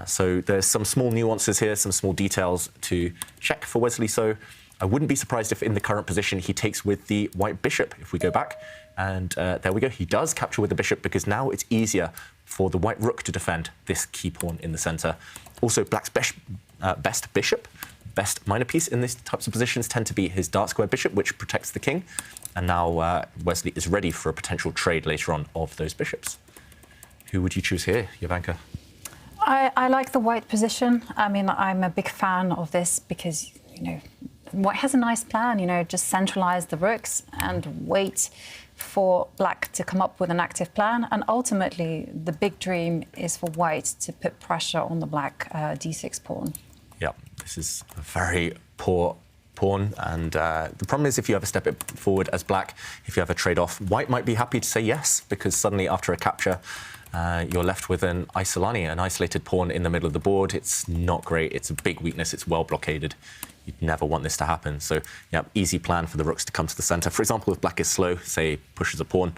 So there's some small nuances here, some small details to check for Wesley. So I wouldn't be surprised if in the current position he takes with the white bishop, if we go back. And there we go. He does capture with the bishop, because now it's easier for the white rook to defend this key pawn in the centre. Also, black's best bishop, best minor piece in these types of positions tend to be his dark square bishop, which protects the king. And now Wesley is ready for a potential trade later on of those bishops. Who would you choose here, Jovanka? I like the white position. I mean, I'm a big fan of this because, you know, white has a nice plan, you know, just centralize the rooks and wait for black to come up with an active plan. And ultimately, the big dream is for white to put pressure on the black d6 pawn. Yeah, this is a very poor pawn. And the problem is if you ever step it forward as black, if you have a trade-off, white might be happy to say yes, because suddenly after a capture, you're left with an isolated pawn in the middle of the board. It's not great. It's a big weakness. It's well blockaded. You'd never want this to happen. So, yeah, easy plan for the rooks to come to the center. For example, if black is slow, say pushes a pawn,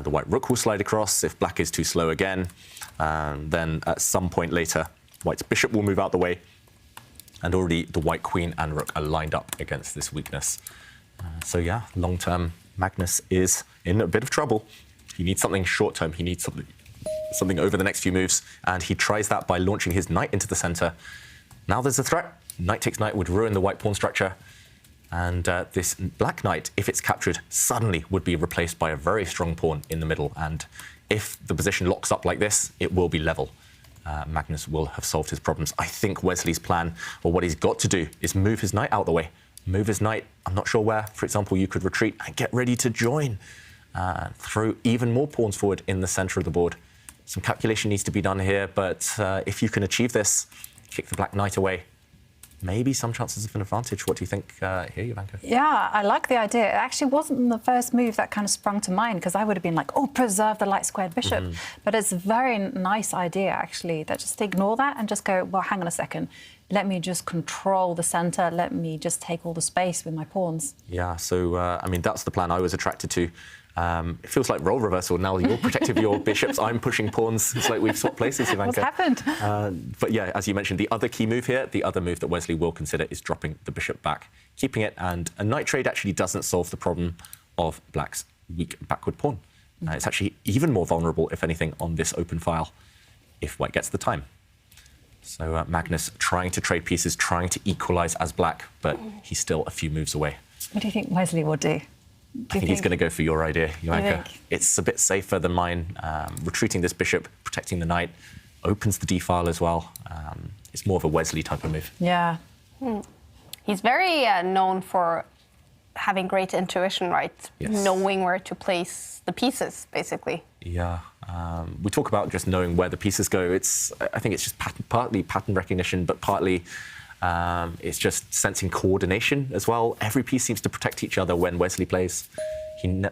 the white rook will slide across. If black is too slow again, then at some point later, white's bishop will move out the way. And already the white queen and rook are lined up against this weakness. So, yeah, long-term, Magnus is in a bit of trouble. He needs something short-term. He needs something over the next few moves, and he tries that by launching his knight into the center. Now there's a threat. Knight takes knight would ruin the white pawn structure, and this black knight, if it's captured, suddenly would be replaced by a very strong pawn in the middle, and if the position locks up like this, it will be level. Magnus will have solved his problems. I think Wesley's plan, or what he's got to do, is move his knight out the way. Move his knight, I'm not sure where. For example, you could retreat and get ready to join. Throw even more pawns forward in the center of the board. Some calculation needs to be done here, but if you can achieve this, kick the black knight away, maybe some chances of an advantage. What do you think here, Jovanka? Yeah, I like the idea. It actually wasn't the first move that kind of sprung to mind, because I would have been like, oh, preserve the light squared bishop. But it's a very nice idea, actually, that just ignore that and just go, well, hang on a second. Let me just control the center. Let me just take all the space with my pawns. Yeah, so, I mean, that's the plan I was attracted to. It feels like role reversal. Now you're protective of your bishops, I'm pushing pawns. It's like we've swapped places, Jovanka. What's happened? But yeah, as you mentioned, the other key move here, the other move that Wesley will consider is dropping the bishop back, keeping it, and a knight trade actually doesn't solve the problem of black's weak backward pawn. It's actually even more vulnerable, if anything, on this open file, if white gets the time. So Magnus trying to trade pieces, trying to equalize as black, but he's still a few moves away. What do you think Wesley will do? I think he's going to go for your idea, Jovanka. It's a bit safer than mine. Retreating this bishop, protecting the knight, opens the d-file as well. It's more of a Wesley type of move. Yeah. He's very known for having great intuition, right? Yes. Knowing where to place the pieces, basically. Yeah. We talk about just knowing where the pieces go. I think it's just partly pattern recognition, but partly it's just sensing coordination as well. Every piece seems to protect each other when Wesley plays. He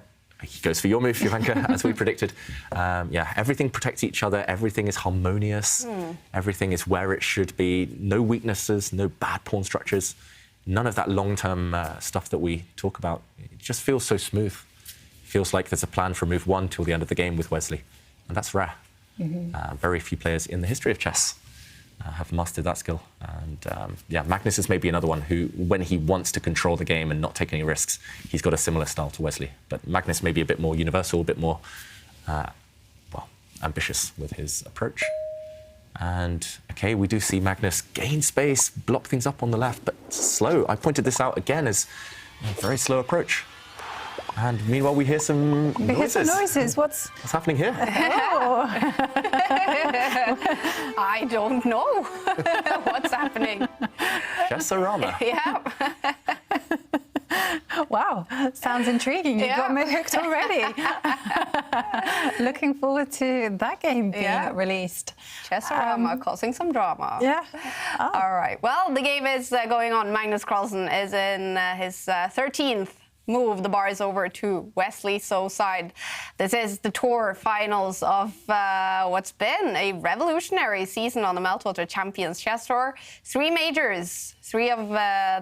goes for your move, Jovanka, as we predicted. Yeah, everything protects each other. Everything is harmonious. Everything is where it should be. No weaknesses, no bad pawn structures. None of that long-term stuff that we talk about. It just feels so smooth. It feels like there's a plan from move one till the end of the game with Wesley. And that's rare. Very few players in the history of chess have mastered that skill. And yeah, Magnus is maybe another one who, when he wants to control the game and not take any risks, he's got a similar style to Wesley. But Magnus may be a bit more universal, a bit more, well, ambitious with his approach. And, OK, we do see Magnus gain space, block things up on the left, but slow. I pointed this out again as a very slow approach. And meanwhile, we hear some noises. We hear some noises. What's happening here? Oh. I don't know what's happening. Chess-orama. Yeah. Wow, sounds intriguing. You got me hooked already. Looking forward to that game being released. Chess-orama causing some drama. Yeah. Oh. All right. Well, the game is going on. Magnus Carlsen is in his 13th move. The bar is over to Wesley So's side. This is the tour finals of what's been a revolutionary season on the Meltwater Champions Chess Tour. 3 majors, 3 of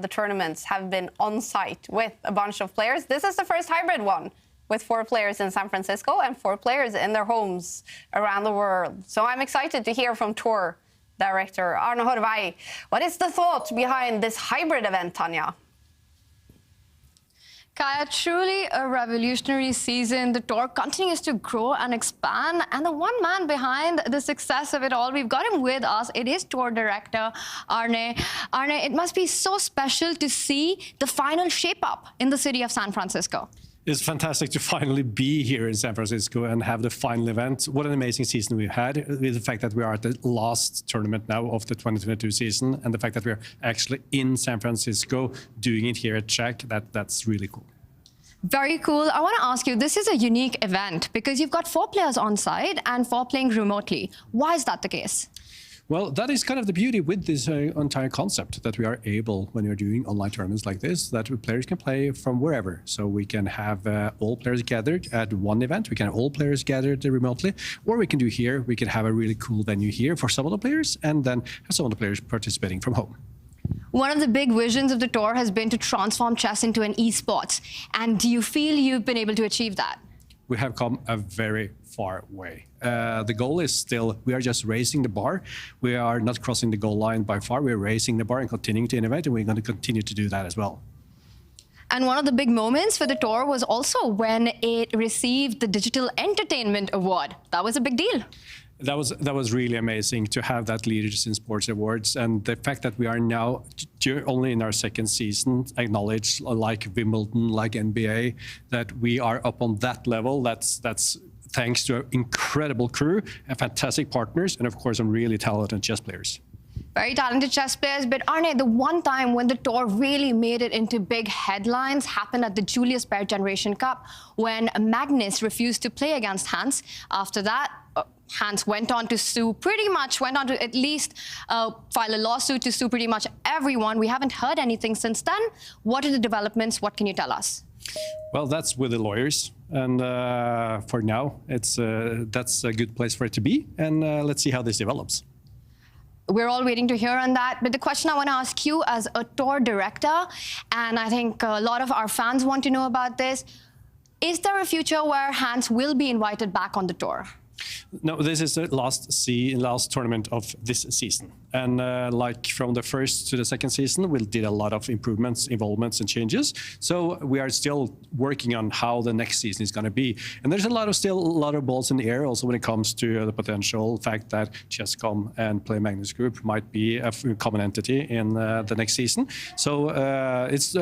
the tournaments have been on site with a bunch of players. This is the first hybrid one, with 4 players in San Francisco and 4 players in their homes around the world. So I'm excited to hear from tour director Arne Horvei. What is the thought behind this hybrid event, Tanja? Kaja, truly a revolutionary season. The tour continues to grow and expand, and the one man behind the success of it all, we've got him with us. It is tour director Arne. Arne, it must be so special to see the final shape up in the city of San Francisco. It's fantastic to finally be here in San Francisco and have the final event. What an amazing season we've had, with the fact that we are at the last tournament now of the 2022 season, and the fact that we're actually in San Francisco doing it here at Czech, that's really cool. Very cool. I want to ask you, this is a unique event because you've got 4 players on site and 4 playing remotely. Why is that the case? Well, that is kind of the beauty with this entire concept, that we are able, when you're doing online tournaments like this, that players can play from wherever. So we can have all players gathered at one event, we can have all players gathered remotely, or we can do here, we can have a really cool venue here for some of the players, and then have some of the players participating from home. One of the big visions of the tour has been to transform chess into an esports. And do you feel you've been able to achieve that? We have come a very far way. The goal is still, we are just raising the bar. We are not crossing the goal line by far. We're raising the bar and continuing to innovate, and we're going to continue to do that as well. And one of the big moments for the tour was also when it received the Digital Entertainment Award. That was a big deal. That was really amazing to have that Leaders in Sports Awards, and the fact that we are now only in our 2nd season acknowledged, like Wimbledon, like NBA, that we are up on that level. That's thanks to an incredible crew and fantastic partners, and of course some really talented chess players. Very talented chess players, but Arne, the one time when the tour really made it into big headlines happened at the Julius Baer Generation Cup, when Magnus refused to play against Hans. After that, Hans went on to at least file a lawsuit to sue pretty much everyone. We haven't heard anything since then. What are the developments? What can you tell us? Well, that's with the lawyers, and for now, that's a good place for it to be, and let's see how this develops. We're all waiting to hear on that. But the question I want to ask you as a tour director, and I think a lot of our fans want to know about this, is there a future where Hans will be invited back on the tour? No, this is the last tournament of this season. And like from the 1st to the 2nd season, we did a lot of improvements, involvements, and changes. So we are still working on how the next season is going to be. And there's still a lot of balls in the air also when it comes to the potential fact that Chess.com and Play Magnus Group might be a common entity in the next season. So it's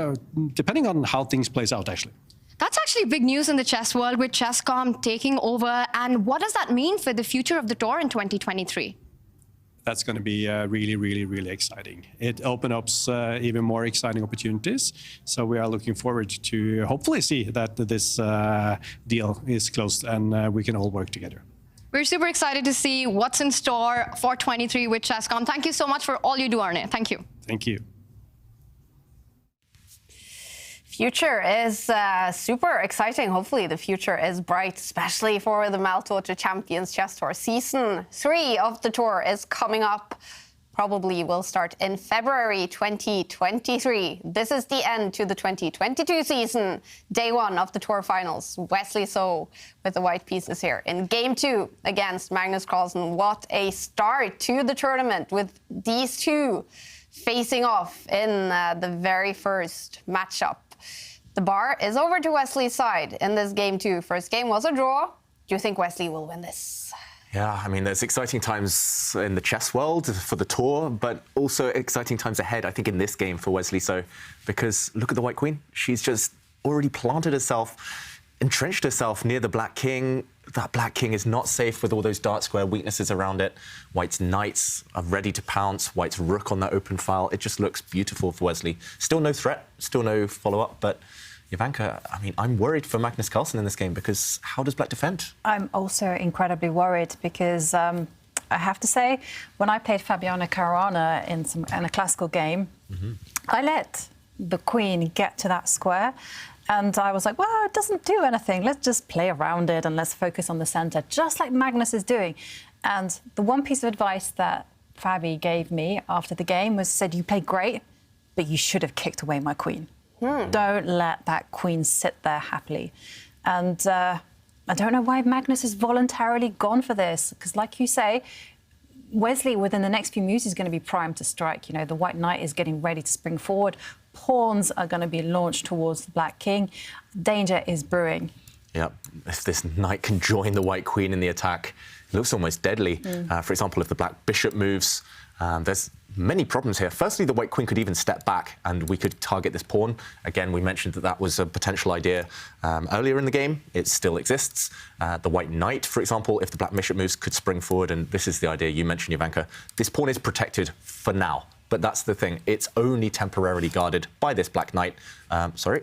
depending on how things plays out, actually. That's actually big news in the chess world, with Chess.com taking over. And what does that mean for the future of the tour in 2023? That's going to be really, really, really exciting. It opens up even more exciting opportunities. So we are looking forward to hopefully see that this deal is closed and we can all work together. We're super excited to see what's in store for 23 with Chess.com. Thank you so much for all you do, Arne. Thank you. Thank you. Future is super exciting. Hopefully the future is bright, especially for the Meltwater Champions Chess Tour. Season 3 of the tour is coming up. Probably will start in February 2023. This is the end to the 2022 season. Day 1 of the tour finals. Wesley So with the white pieces here in Game 2 against Magnus Carlsen. What a start to the tournament with these two facing off in the very first matchup. The bar is over to Wesley's side in this Game 2. First game was a draw. Do you think Wesley will win this? Yeah, I mean, there's exciting times in the chess world for the tour, but also exciting times ahead, I think, in this game for Wesley So, because look at the White Queen. She's just already planted herself, entrenched herself near the Black King. That Black King is not safe with all those dark square weaknesses around it. White's knights are ready to pounce. White's rook on that open file. It just looks beautiful for Wesley. Still no threat, still no follow-up, but Jovanka, I mean, I'm worried for Magnus Carlsen in this game because how does Black defend? I'm also incredibly worried because I have to say, when I played Fabiana Caruana in a classical game, I let the queen get to that square. And I was like, well, it doesn't do anything. Let's just play around it and let's focus on the center, just like Magnus is doing. And the one piece of advice that Fabi gave me after the game said, you played great, but you should have kicked away my queen. Don't let that queen sit there happily. And I don't know why Magnus has voluntarily gone for this, because like you say, Wesley, within the next few moves, is going to be primed to strike. You know, the white knight is getting ready to spring forward. Pawns are going to be launched towards the black king. Danger is brewing. Yeah, if this knight can join the white queen in the attack, it looks almost deadly. For example, if the black bishop moves, there's many problems here. Firstly, the white queen could even step back and we could target this pawn. Again, we mentioned that that was a potential idea earlier in the game. It still exists. The white knight, for example, if the black bishop moves, could spring forward. And this is the idea you mentioned, Jovanka. This pawn is protected for now. But that's the thing. It's only temporarily guarded by this black knight.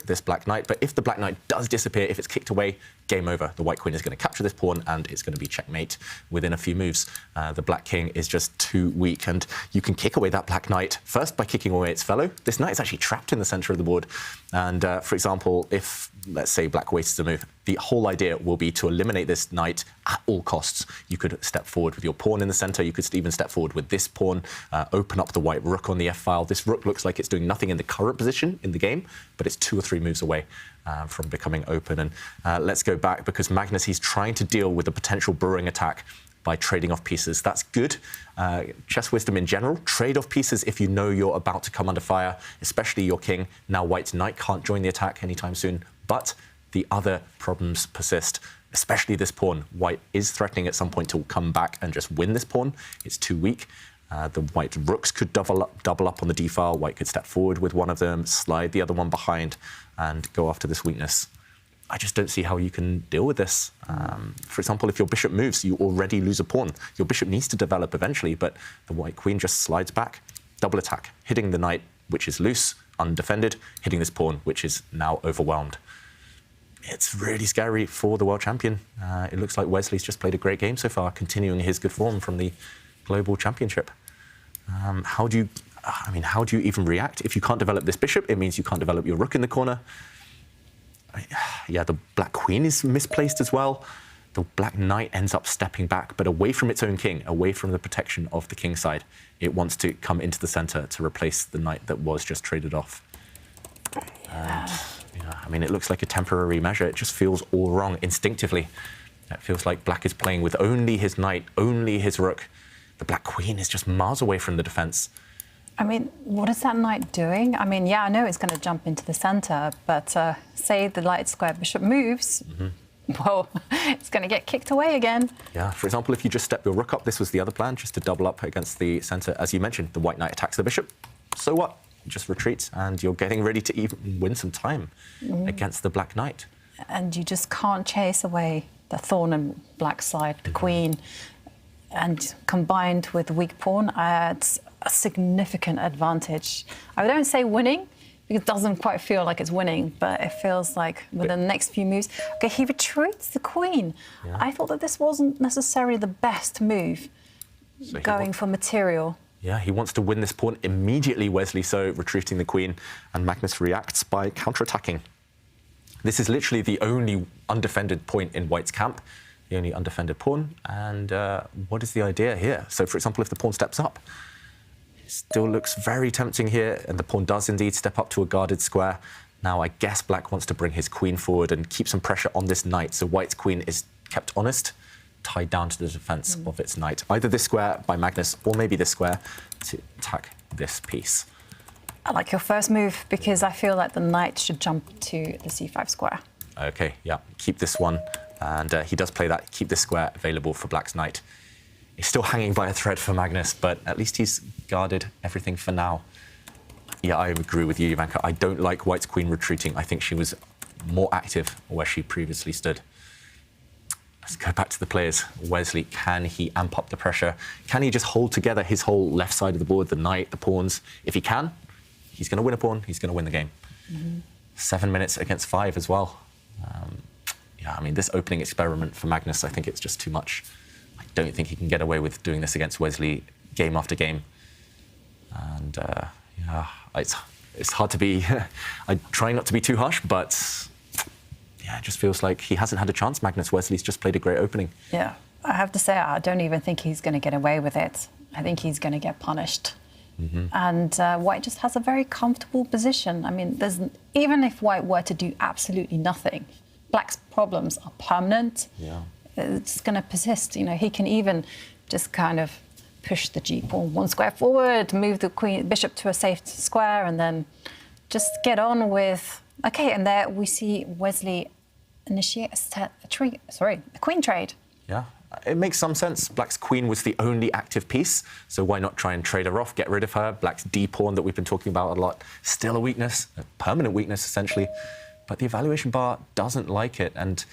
This black knight. But if the black knight does disappear, if it's kicked away, game over. The white queen is going to capture this pawn, and it's going to be checkmate within a few moves. The black king is just too weak, and you can kick away that black knight first by kicking away its fellow. This knight is actually trapped in the center of the board. And for example, if, let's say, black wastes a move, the whole idea will be to eliminate this knight at all costs. You could step forward with your pawn in the center. You could even step forward with this pawn, open up the white rook on the f-file. This rook looks like it's doing nothing in the current position in the game, but it's 2 or 3 moves away from becoming open. And let's go back, because Magnus, he's trying to deal with a potential brewing attack by trading off pieces. That's good. Chess wisdom in general. Trade off pieces if you know you're about to come under fire, especially your king. Now white's knight can't join the attack anytime soon, but the other problems persist, especially this pawn. White is threatening at some point to come back and just win this pawn. It's too weak. The white rooks could double up on the d-file. White could step forward with one of them, slide the other one behind, and go after this weakness. I just don't see how you can deal with this. For example, if your bishop moves, you already lose a pawn. Your bishop needs to develop eventually, but the white queen just slides back. Double attack, hitting the knight, which is loose, undefended, hitting this pawn, which is now overwhelmed. It's really scary for the world champion. It looks like Wesley's just played a great game so far, continuing his good form from the global championship. How do you even react? If you can't develop this bishop, it means you can't develop your rook in the corner. Yeah, the black queen is misplaced as well. The black knight ends up stepping back, but away from its own king, away from the protection of the king side. It wants to come into the center to replace the knight that was just traded off. And, I mean, it looks like a temporary measure. It just feels all wrong instinctively. It feels like black is playing with only his knight, only his rook. The black queen is just miles away from the defense. I mean, what is that knight doing? I mean, yeah, I know it's going to jump into the center, but say the light square bishop moves, well, it's going to get kicked away again. Yeah, for example, if you just step your rook up, this was the other plan, just to double up against the center. As you mentioned, the white knight attacks the bishop. So what? You just retreat, and you're getting ready to even win some time against the black knight. And you just can't chase away the thorn and black side, the queen, and combined with the weak pawn, adds a significant advantage. I don't say winning, because it doesn't quite feel like it's winning, but it feels like within the next few moves, okay, he retreats the queen. Yeah. I thought that this wasn't necessarily the best move, so going for material. Yeah, he wants to win this pawn immediately, Wesley, so retreating the queen, and Magnus reacts by counterattacking. This is literally the only undefended point in white's camp, the only undefended pawn, and what is the idea here? So, for example, if the pawn steps up, still looks very tempting here, and the pawn does indeed step up to a guarded square. Now, I guess black wants to bring his queen forward and keep some pressure on this knight, so white's queen is kept honest, tied down to the defense of its knight. Either this square by Magnus, or maybe this square to attack this piece. I like your first move, because I feel like the knight should jump to the c5 square. Okay, yeah, keep this one, and he does play that, keep this square available for black's knight. He's still hanging by a thread for Magnus, but at least he's guarded everything for now. Yeah, I agree with you, Jovanka. I don't like white's queen retreating. I think she was more active where she previously stood. Let's go back to the players. Wesley, can he amp up the pressure? Can he just hold together his whole left side of the board, the knight, the pawns? If he can, he's going to win a pawn. He's going to win the game. 7 minutes against 5 as well. Yeah, I mean, this opening experiment for Magnus, I think it's just too much. I don't think he can get away with doing this against Wesley game after game. And yeah, it's hard to be... I try not to be too harsh, but yeah, it just feels like he hasn't had a chance, Magnus. Wesley's just played a great opening. Yeah, I have to say, I don't even think he's going to get away with it. I think he's going to get punished. And white just has a very comfortable position. I mean, even if white were to do absolutely nothing, black's problems are permanent. Yeah. It's going to persist. You know, he can even just kind of push the g pawn one square forward, move the bishop to a safe square, and then just get on with. Okay, and there we see Wesley initiate a queen trade. Yeah, it makes some sense. Black's queen was the only active piece, so why not try and trade her off, get rid of her? Black's d-pawn that we've been talking about a lot, still a weakness, a permanent weakness, essentially. But the evaluation bar doesn't like it, and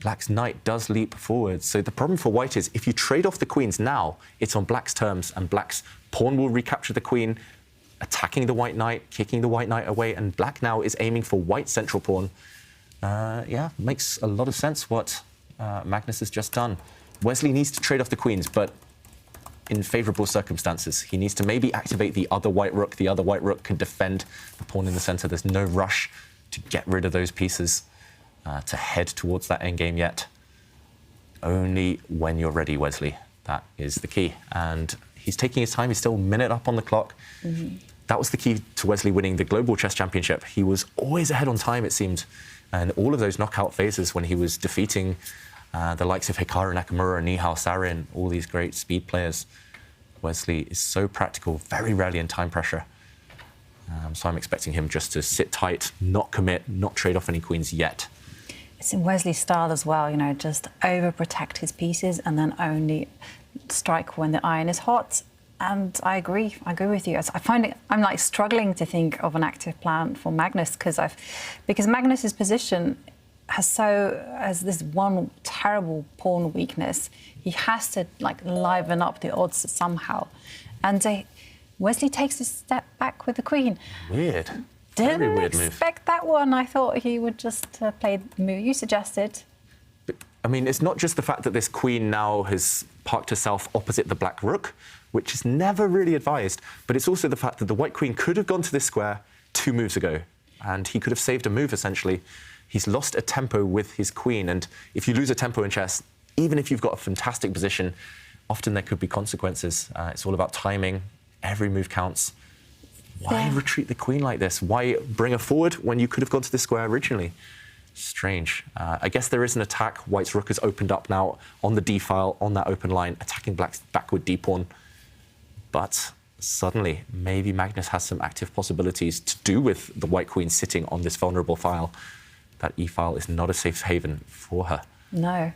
Black's knight does leap forward. So the problem for White is if you trade off the queens now, it's on Black's terms, and Black's pawn will recapture the queen, attacking the White knight, kicking the White knight away, and Black now is aiming for White's central pawn. Yeah, makes a lot of sense what Magnus has just done. Wesley needs to trade off the queens, but in favourable circumstances. He needs to maybe activate the other white rook. The other white rook can defend the pawn in the centre. There's no rush to get rid of those pieces, to head towards that endgame yet. Only when you're ready, Wesley. That is the key. And he's taking his time. He's still a minute up on the clock. That was the key to Wesley winning the Global Chess Championship. He was always ahead on time, it seemed. And all of those knockout phases when he was defeating the likes of Hikaru Nakamura and Nihao Sarin, all these great speed players, Wesley is so practical, very rarely in time pressure. So I'm expecting him just to sit tight, not commit, not trade off any queens yet. It's in Wesley's style as well, you know, just overprotect his pieces and then only strike when the iron is hot. And I agree with you. I find it, I'm like struggling to think of an active plan for Magnus because Magnus's position has this one terrible pawn weakness. He has to like liven up the odds somehow. And Wesley takes a step back with the queen. Weird. Very weird move. Didn't expect that one. I thought he would just play the move you suggested. But, I mean, it's not just the fact that this queen now has parked herself opposite the black rook, which is never really advised, but it's also the fact that the white queen could have gone to this square 2 moves ago, and he could have saved a move, essentially. He's lost a tempo with his queen, and if you lose a tempo in chess, even if you've got a fantastic position, often there could be consequences. It's all about timing. Every move counts. Why retreat the queen like this? Why bring her forward when you could have gone to this square originally? Strange. I guess there is an attack. White's rook has opened up now on the d-file, on that open line, attacking Black's backward d-pawn. But suddenly, maybe Magnus has some active possibilities to do with the white queen sitting on this vulnerable file. That e-file is not a safe haven for her. No.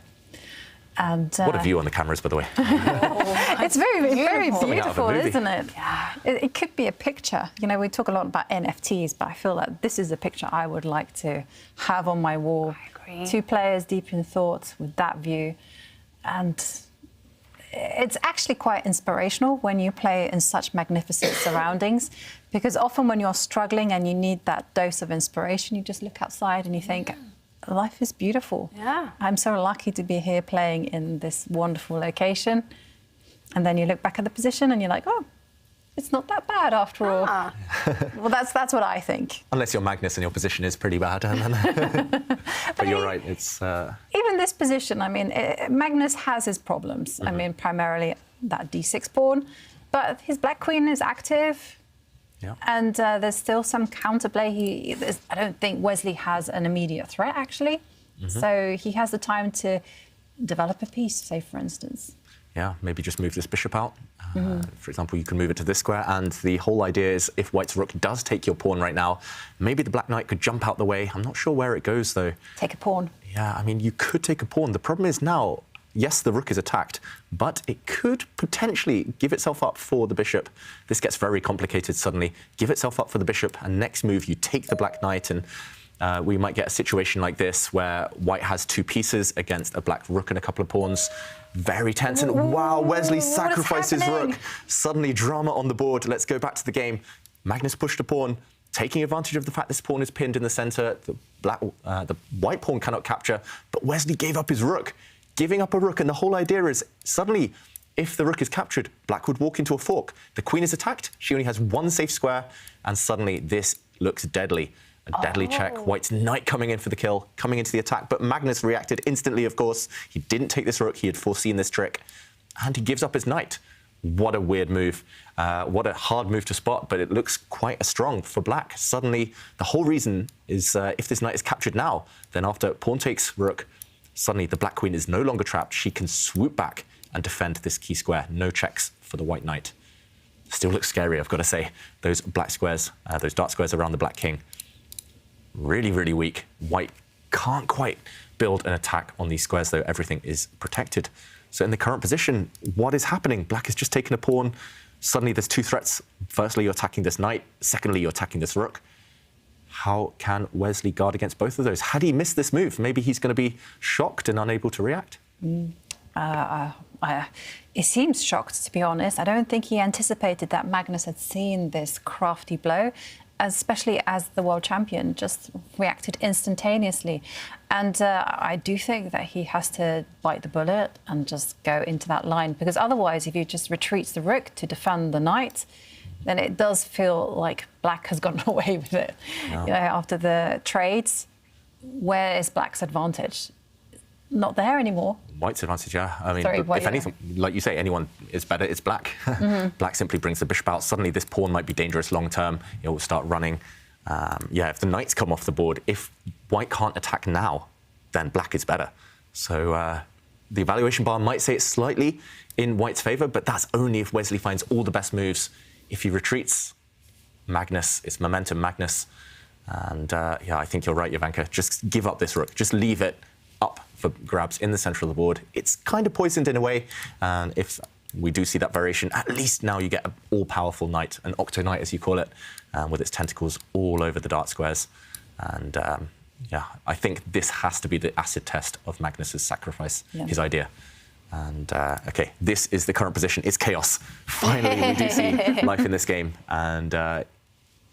And, what a view on the cameras, by the way. It's very beautiful, isn't it? Yeah. It could be a picture. You know, we talk a lot about NFTs, but I feel like this is a picture I would like to have on my wall. I agree. 2 players deep in thought with that view. And it's actually quite inspirational when you play in such magnificent surroundings, because often when you're struggling and you need that dose of inspiration, you just look outside and you think, life is beautiful. Yeah. I'm so lucky to be here playing in this wonderful location. And then you look back at the position and you're like, oh, it's not that bad after all. Well, that's what I think. Unless you're Magnus and your position is pretty bad. But you're right, it's... Even this position, I mean, Magnus has his problems. I mean, primarily that d6 pawn, but his black queen is active. Yeah. And there's still some counterplay. I don't think Wesley has an immediate threat, actually. So he has the time to develop a piece, say, for instance. Yeah, maybe just move this bishop out. For example, you can move it to this square, and the whole idea is if White's rook does take your pawn right now, maybe the black knight could jump out the way. I'm not sure where it goes, though. Take a pawn. Yeah, I mean, you could take a pawn. The problem is now, yes, the rook is attacked, but it could potentially give itself up for the bishop. This gets very complicated suddenly. Give itself up for the bishop, and next move, you take the black knight, and we might get a situation like this where White has 2 pieces against a black rook and a couple of pawns. Very tense, and wow, Wesley sacrificed his rook. Suddenly, drama on the board. Let's go back to the game. Magnus pushed a pawn, taking advantage of the fact this pawn is pinned in the centre. The white pawn cannot capture, but Wesley gave up his rook. Giving up a rook, and the whole idea is suddenly, if the rook is captured, Black would walk into a fork. The queen is attacked, she only has 1 safe square, and suddenly this looks deadly. A deadly check. White's knight coming in for the kill, coming into the attack, but Magnus reacted instantly, of course. He didn't take this rook, he had foreseen this trick, and he gives up his knight. What a weird move. What a hard move to spot, but it looks quite strong for Black. Suddenly, the whole reason is if this knight is captured now, then after pawn takes rook, suddenly the black queen is no longer trapped. She can swoop back and defend this key square. No checks for the white knight. Still looks scary, I've got to say. Those black squares, those dark squares around the black king, really, really weak. White can't quite build an attack on these squares, though everything is protected. So in the current position, what is happening? Black has just taken a pawn. Suddenly there's two threats. Firstly, you're attacking this knight. Secondly, you're attacking this rook. How can Wesley guard against both of those? Had he missed this move, maybe he's going to be shocked and unable to react. He seems shocked, to be honest. I don't think he anticipated that Magnus had seen this crafty blow, especially as the world champion, just reacted instantaneously. And I do think that he has to bite the bullet and just go into that line, because otherwise, if he just retreats the rook to defend the knight, then it does feel like Black has gotten away with it. No. You know, after the trades, where is Black's advantage? Not there anymore. White's advantage, yeah. I mean, Sorry, if anything, like you say, anyone is better, it's Black. Black simply brings the bishop out. Suddenly, this pawn might be dangerous long term. It will start running. Yeah, if the knights come off the board, if White can't attack now, then Black is better. So the evaluation bar might say it's slightly in White's favour, but that's only if Wesley finds all the best moves. If he retreats, Magnus, it's momentum Magnus. And yeah, I think you're right, Jovanka. Just give up this rook. Just leave it up for grabs in the centre of the board. It's kind of poisoned in a way. And if we do see that variation, at least now you get an all-powerful knight, an octo knight, as you call it, with its tentacles all over the dark squares. And yeah, I think this has to be the acid test of Magnus's sacrifice, his idea. And OK, this is the current position. It's chaos. Finally, we do see life in this game. And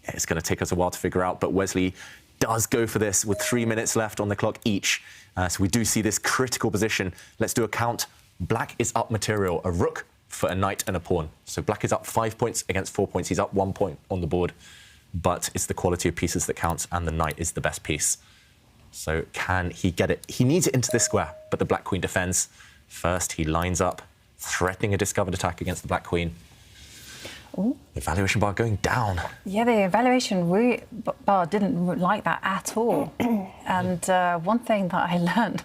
it's going to take us a while to figure out. But Wesley does go for this with 3 minutes left on the clock each. So we do see this critical position. Let's do a count. Black is up material, a rook for a knight and a pawn. So Black is up 5 points against 4 points. He's up 1 point on the board. But it's the quality of pieces that counts, and the knight is the best piece. So can he get it? He needs it into this square, but the black queen defends. First, he lines up, threatening a discovered attack against the black queen. Ooh. The evaluation bar going down. Yeah, the evaluation bar didn't like that at all. And one thing that I learned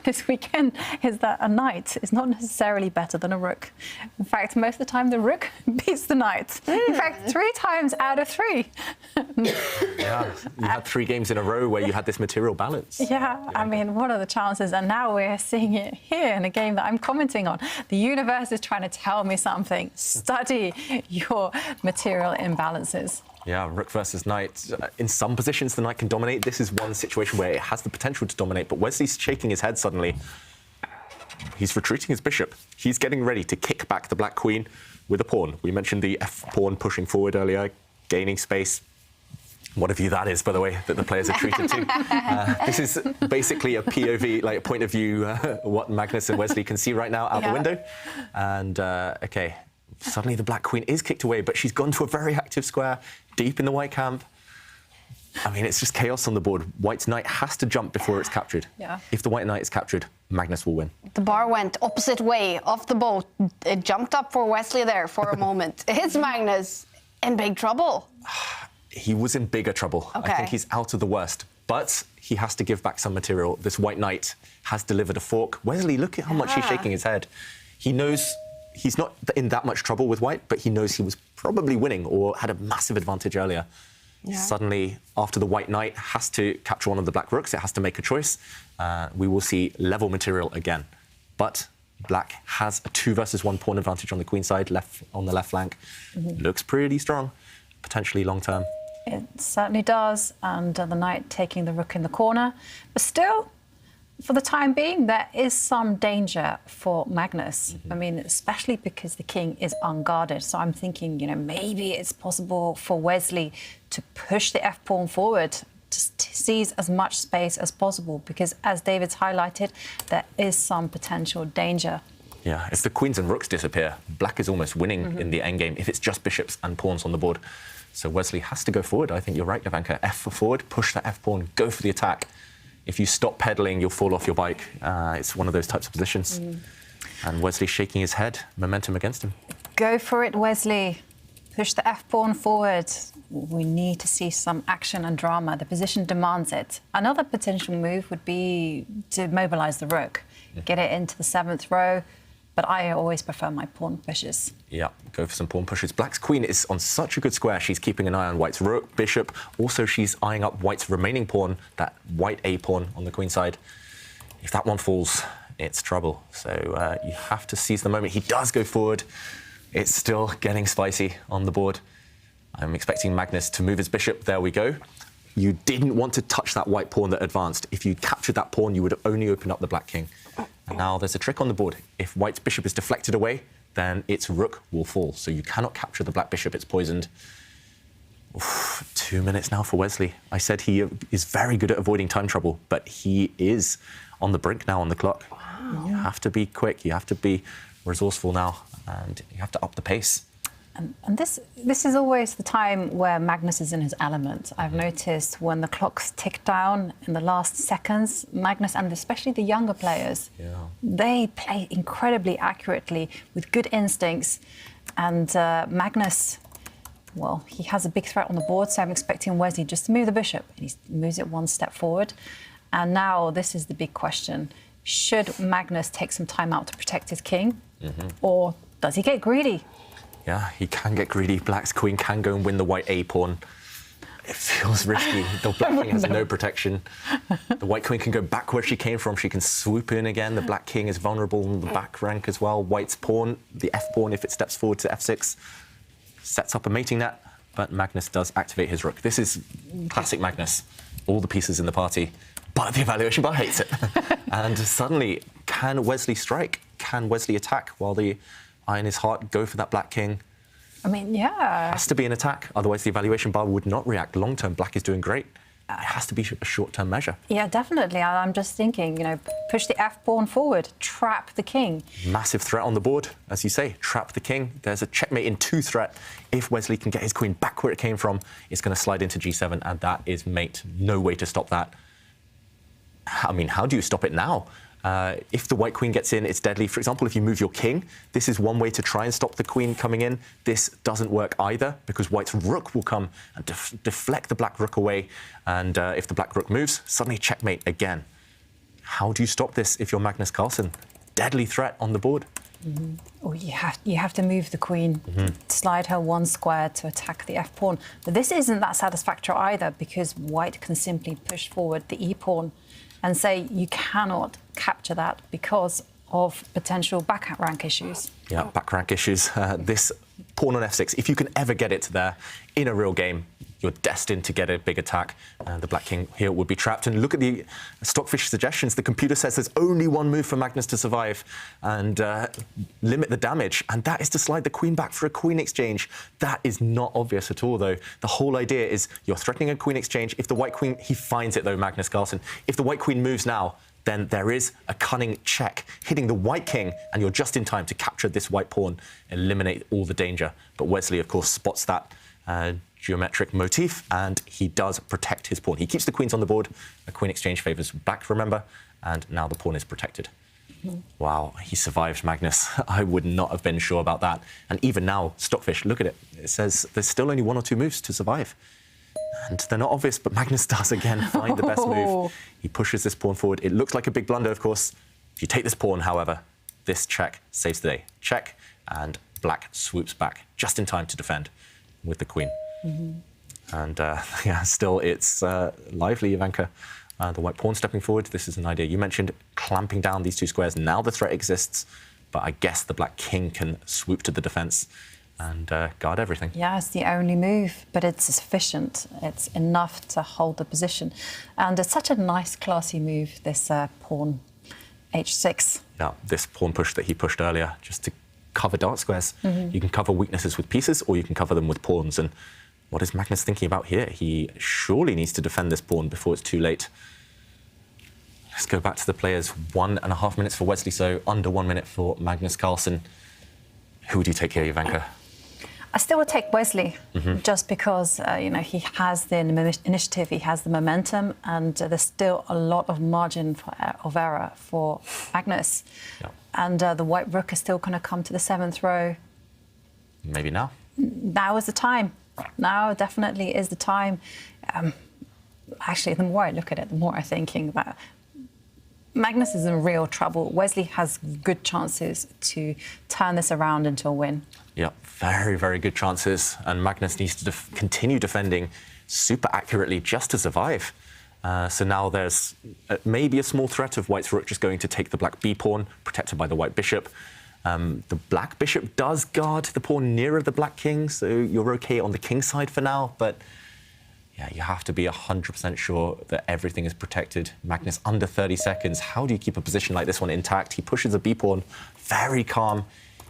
this weekend is that a knight is not necessarily better than a rook. In fact, most of the time, the rook beats the knight. In fact, 3 times out of 3. Yeah, you had 3 games in a row where you had this material balance. Yeah, I mean, what are the chances? And now we're seeing it here in a game that I'm commenting on. The universe is trying to tell me something. Study your material imbalances. Yeah, rook versus knight. In some positions, the knight can dominate. This is one situation where it has the potential to dominate, but Wesley's shaking his head suddenly. He's retreating his bishop. He's getting ready to kick back the black queen with a pawn. We mentioned the f-pawn pushing forward earlier, gaining space. What a view that is, by the way, that the players are treated to. This is basically a POV, like a point of view, what Magnus and Wesley can see right now out the window. And, OK, suddenly the black queen is kicked away, but she's gone to a very active square deep in the white camp. I mean, it's just chaos on the board. White's knight has to jump before it's captured. Yeah. If the white knight is captured, Magnus will win. The bar went opposite way off the boat. It jumped up for Wesley there for a moment. Is Magnus in big trouble? He was in bigger trouble. Okay. I think he's out of the worst. But he has to give back some material. This white knight has delivered a fork. Wesley, look at how much he's shaking his head. He knows he's not in that much trouble with white, but he knows he was probably winning or had a massive advantage earlier. Yeah. Suddenly, after the white knight has to capture one of the black rooks, it has to make a choice. We will see level material again. But black has a 2 versus 1 pawn advantage on the queen side, on the left flank. Looks pretty strong, potentially long term. It certainly does, and the knight taking the rook in the corner. But still, for the time being, there is some danger for Magnus. I mean, especially because the king is unguarded. So I'm thinking, you know, maybe it's possible for Wesley to push the f-pawn forward, to seize as much space as possible, because as David's highlighted, there is some potential danger. Yeah, if the queens and rooks disappear, black is almost winning in the endgame if it's just bishops and pawns on the board. So Wesley has to go forward. I think you're right, Jovanka. F for forward, push that f-pawn, go for the attack. If you stop pedaling, you'll fall off your bike. It's one of those types of positions. And Wesley's shaking his head, momentum against him. Go for it, Wesley. Push the f-pawn forward. We need to see some action and drama. The position demands it. Another potential move would be to mobilize the rook, get it into the 7th row, But I always prefer my pawn pushes. Yeah, go for some pawn pushes. Black's queen is on such a good square. She's keeping an eye on white's rook, bishop. Also, she's eyeing up white's remaining pawn, that white A pawn on the queen side. If that one falls, it's trouble. So you have to seize the moment. He does go forward. It's still getting spicy on the board. I'm expecting Magnus to move his bishop. There we go. You didn't want to touch that white pawn that advanced. If you captured that pawn, you would only open up the black king. And now there's a trick on the board. If white's bishop is deflected away, then its rook will fall. So you cannot capture the black bishop. It's poisoned. Oof, 2 minutes now for Wesley. I said he is very good at avoiding time trouble, but he is on the brink now on the clock. Wow. You have to be quick. You have to be resourceful now, and you have to up the pace. And this is always the time where Magnus is in his element. I've noticed when the clocks tick down in the last seconds, Magnus, and especially the younger players, they play incredibly accurately with good instincts. And Magnus, well, he has a big threat on the board, so I'm expecting Wesley just to move the bishop. He moves it one step forward. And now this is the big question. Should Magnus take some time out to protect his king? Or does he get greedy? Yeah, he can get greedy. Black's queen can go and win the white A pawn. It feels risky. The black king has no protection. The white queen can go back where she came from. She can swoop in again. The black king is vulnerable in the back rank as well. White's pawn, the F pawn, if it steps forward to F6, sets up a mating net. But Magnus does activate his rook. This is classic Magnus. All the pieces in the party. But the evaluation bar hates it. And suddenly, can Wesley strike? Can Wesley attack while the eye in his heart go for that black king? I mean, yeah. It has to be an attack, otherwise the evaluation bar would not react. Long term, black is doing great. It has to be a short-term measure. Yeah, definitely. I'm just thinking, you know, push the F pawn forward, trap the king. Massive threat on the board, as you say, trap the king. There's a checkmate in 2 threat. If Wesley can get his queen back where it came from, it's going to slide into G7, and that is mate. No way to stop that. I mean, how do you stop it now? If the white queen gets in, it's deadly. For example, if you move your king, this is one way to try and stop the queen coming in. This doesn't work either, because white's rook will come and deflect the black rook away. And if the black rook moves, suddenly checkmate again. How do you stop this if you're Magnus Carlsen? Deadly threat on the board. Or you have to move the queen, slide her one square to attack the F pawn. But this isn't that satisfactory either, because white can simply push forward the E pawn and say you cannot capture that because of potential back rank issues. Yeah, back rank issues. This pawn on F6, if you can ever get it there in a real game, you're destined to get a big attack. The black king here would be trapped. And look at the Stockfish suggestions. The computer says there's only one move for Magnus to survive and limit the damage, and that is to slide the queen back for a queen exchange. That is not obvious at all, though. The whole idea is you're threatening a queen exchange. If the white queen, he finds it, though, Magnus Carlsen. If the white queen moves now, then there is a cunning check hitting the white king, and you're just in time to capture this white pawn, eliminate all the danger. But Wesley, of course, spots that geometric motif, and he does protect his pawn. He keeps the queens on the board. A queen exchange favours black, remember, and now the pawn is protected. Wow, he survived, Magnus. I would not have been sure about that. And even now, Stockfish, look at it. It says there's still only 1 or 2 moves to survive. And they're not obvious, but Magnus does again find the best move. He pushes this pawn forward. It looks like a big blunder, of course. If you take this pawn, however, this check saves the day. Check, and black swoops back just in time to defend with the queen. And yeah, still it's lively, Jovanka. The white pawn stepping forward. This is an idea. You mentioned clamping down these 2 squares. Now the threat exists, but I guess the black king can swoop to the defense and guard everything. Yeah, it's the only move, but it's sufficient. It's enough to hold the position. And it's such a nice, classy move, this pawn H6. Yeah, this pawn push that he pushed earlier, just to cover dark squares. You can cover weaknesses with pieces, or you can cover them with pawns. And what is Magnus thinking about here? He surely needs to defend this pawn before it's too late. Let's go back to the players. 1.5 minutes for Wesley, so under 1 minute for Magnus Carlsen. Who would you take here, Jovanka? I still would take Wesley, just because you know, he has the initiative, he has the momentum, and there's still a lot of margin of error for Magnus. Yeah. And the white rook is still going to come to the 7th row. Maybe now. Now is the time. Now definitely is the time. Actually, the more I look at it, the more I'm thinking that Magnus is in real trouble. Wesley has good chances to turn this around into a win. Yeah, very, very good chances. And Magnus needs to continue defending super accurately just to survive. So now there's maybe a small threat of white's rook just going to take the black b-pawn, protected by the white bishop. The black bishop does guard the pawn nearer the black king, so you're OK on the king side for now. But yeah, you have to be 100% sure that everything is protected. Magnus under 30 seconds. How do you keep a position like this one intact? He pushes a b-pawn, very calm.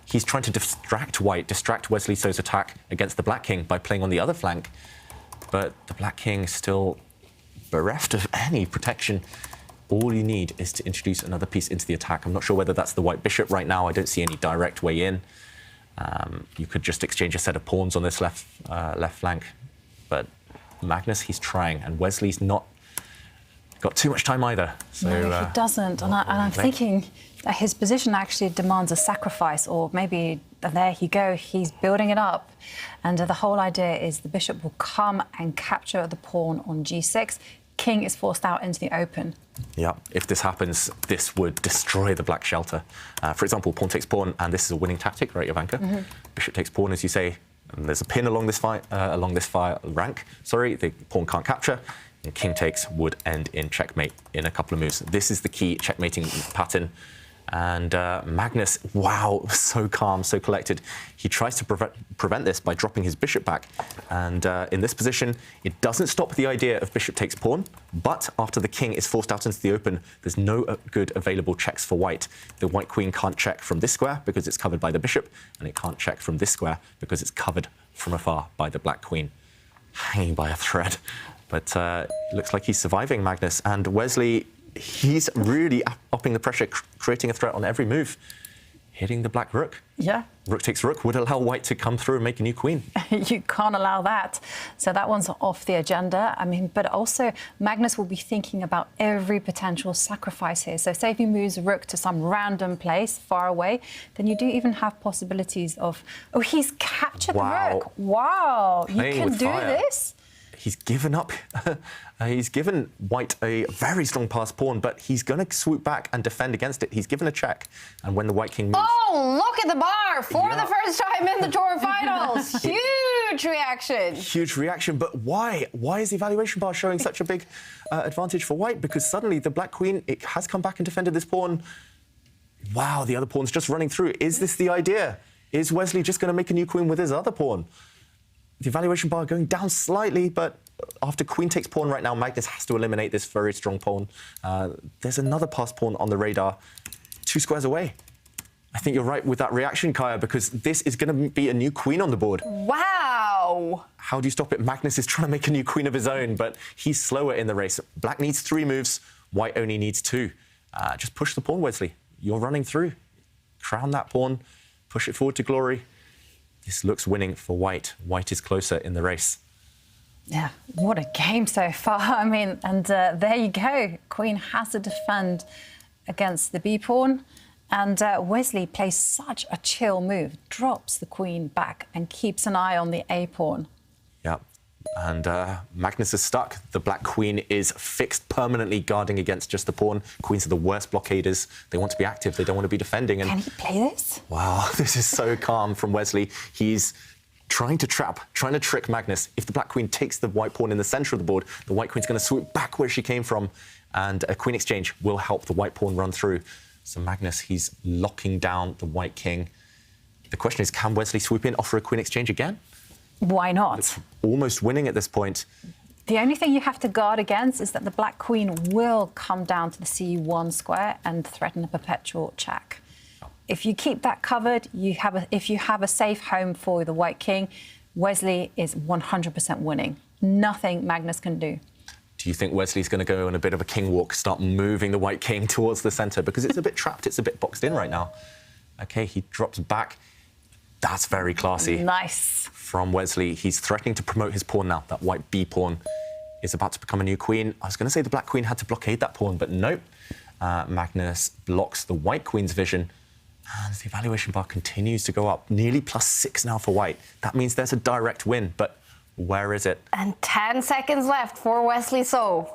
He's trying to distract white, distract Wesley So's attack against the black king by playing on the other flank. But the black king still bereft of any protection. All you need is to introduce another piece into the attack. I'm not sure whether that's the white bishop right now. I don't see any direct way in. You could just exchange a set of pawns on this left flank. But Magnus, he's trying, and Wesley's not got too much time either. So, no, he doesn't. And I'm thinking that his position actually demands a sacrifice, or maybe there you go, he's building it up. And the whole idea is the bishop will come and capture the pawn on g6. King is forced out into the open. Yeah, if this happens, this would destroy the black shelter. For example, pawn takes pawn, and this is a winning tactic, right, Jovanka? Bishop takes pawn, as you say, and there's a pin along this rank. Sorry, the pawn can't capture. And king takes would end in checkmate in a couple of moves. This is the key checkmating pattern. And Magnus, wow, so calm, so collected. He tries to prevent this by dropping his bishop back. And in this position, it doesn't stop the idea of bishop takes pawn, but after the king is forced out into the open, there's no good available checks for white. The white queen can't check from this square because it's covered by the bishop, and it can't check from this square because it's covered from afar by the black queen, hanging by a thread. But it looks like he's surviving, Magnus. And Wesley, he's really upping the pressure, creating a threat on every move, hitting the black rook. Yeah. Rook takes rook would allow white to come through and make a new queen. You can't allow that. So that one's off the agenda. I mean, but also Magnus will be thinking about every potential sacrifice here. So say if he moves rook to some random place far away, then you do even have possibilities of, oh, he's captured the rook. Wow, you can do this? He's given up. He's given white a very strong pass pawn, but he's going to swoop back and defend against it. He's given a check, and when the white king moves... Oh, look at the bar for the first time in the tour finals. Huge reaction. Huge reaction, but why? Why is the evaluation bar showing such a big advantage for white? Because suddenly the black queen, it has come back and defended this pawn. Wow, the other pawn's just running through. Is this the idea? Is Wesley just going to make a new queen with his other pawn? The evaluation bar going down slightly, but after queen takes pawn right now, Magnus has to eliminate this very strong pawn. There's another passed pawn on the radar, 2 squares away. I think you're right with that reaction, Kaja, because this is going to be a new queen on the board. Wow. How do you stop it? Magnus is trying to make a new queen of his own, but he's slower in the race. Black needs 3 moves, white only needs 2. Just push the pawn, Wesley. You're running through. Crown that pawn, push it forward to glory. This looks winning for white. White is closer in the race. Yeah, what a game so far. I mean, and there you go. Queen has to defend against the b-pawn. And Wesley plays such a chill move, drops the queen back and keeps an eye on the a-pawn. Yeah, and Magnus is stuck. The black queen is fixed permanently, guarding against just the pawn. Queens are the worst blockaders. They want to be active. They don't want to be defending. And can he play this? Wow, this is so calm from Wesley. He's trying to trick Magnus. If the black queen takes the white pawn in the centre of the board, the white queen's going to swoop back where she came from, and a queen exchange will help the white pawn run through. So Magnus, he's locking down the white king. The question is, can Wesley swoop in, offer a queen exchange again? Why not? It's almost winning at this point. The only thing you have to guard against is that the black queen will come down to the c1 square and threaten a perpetual check. If you keep that covered, if you have a safe home for the white king, Wesley is 100% winning. Nothing Magnus can do. Do you think Wesley's going to go on a bit of a king walk, start moving the white king towards the centre? Because it's a bit trapped, it's a bit boxed in right now. OK, he drops back. That's very classy. Nice. From Wesley. He's threatening to promote his pawn now. That white b-pawn is about to become a new queen. I was going to say the black queen had to blockade that pawn, but nope. Magnus blocks the white queen's vision. And the evaluation bar continues to go up. Nearly +6 now for white. That means there's a direct win, but where is it? And 10 seconds left for Wesley So.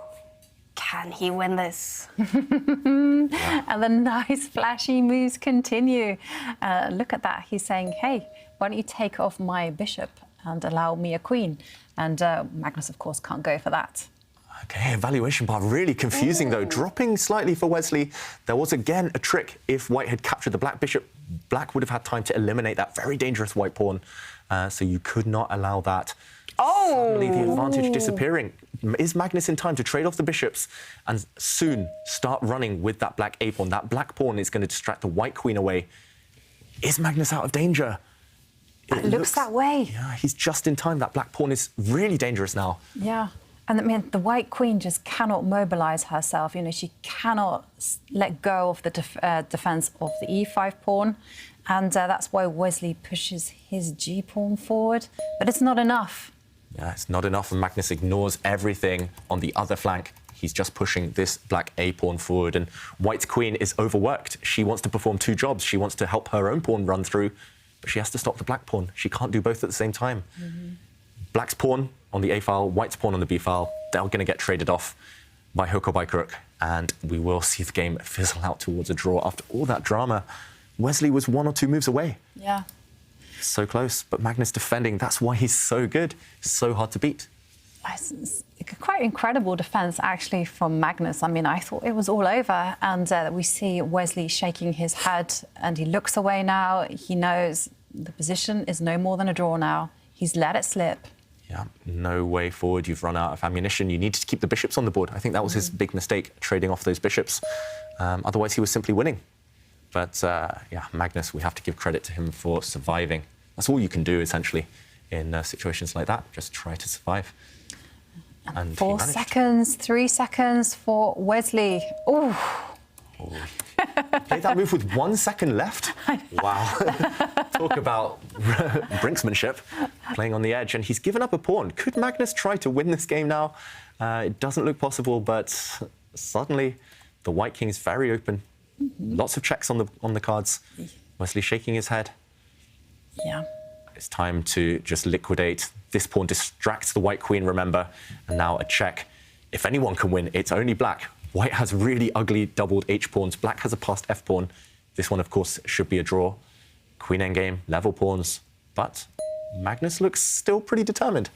Can he win this? And the nice flashy moves continue. Look at that. He's saying, hey, why don't you take off my bishop and allow me a queen? And Magnus, of course, can't go for that. Okay, evaluation bar really confusing though. Dropping slightly for Wesley. There was again a trick. If white had captured the black bishop, black would have had time to eliminate that very dangerous white pawn. So you could not allow that. Suddenly the advantage disappearing. Is Magnus in time to trade off the bishops and soon start running with that black a pawn? That black pawn is going to distract the white queen away. Is Magnus out of danger? It looks that way. Yeah, he's just in time. That black pawn is really dangerous now. Yeah. And I mean, the white queen just cannot mobilize herself. You know, she cannot let go of the defense of the e5 pawn. And that's why Wesley pushes his g pawn forward. But it's not enough. Yeah, it's not enough, and Magnus ignores everything on the other flank. He's just pushing this black a pawn forward, and white's queen is overworked. She wants to perform two jobs. She wants to help her own pawn run through, but she has to stop the black pawn. She can't do both at the same time. Black's pawn on the a file, white's pawn on the b file, they're going to get traded off by hook or by crook, and we will see the game fizzle out towards a draw. After all that drama, Wesley was 1 or 2 moves away. Yeah. So close, but Magnus defending, that's why he's so good, so hard to beat. It's quite incredible defense, actually, from Magnus. I mean, I thought it was all over, and we see Wesley shaking his head, and he looks away now. He knows the position is no more than a draw now. He's let it slip. Yeah, no way forward. You've run out of ammunition. You need to keep the bishops on the board. I think that was his big mistake, trading off those bishops. Otherwise, he was simply winning. But, yeah, Magnus, we have to give credit to him for surviving. That's all you can do, essentially, in situations like that. Just try to survive. And 4 seconds, 3 seconds for Wesley. Ooh. Played that move with 1 second left. Wow. Talk about brinksmanship, playing on the edge. And he's given up a pawn. Could Magnus try to win this game now? It doesn't look possible, but suddenly the white king is very open. Lots of checks on the cards. Wesley shaking his head. Yeah. It's time to just liquidate. This pawn distracts the white queen, remember, and now a check. If anyone can win, it's only black. White has really ugly doubled h pawns. Black has a passed f pawn. This one, of course, should be a draw. Queen endgame, level pawns, but Magnus looks still pretty determined.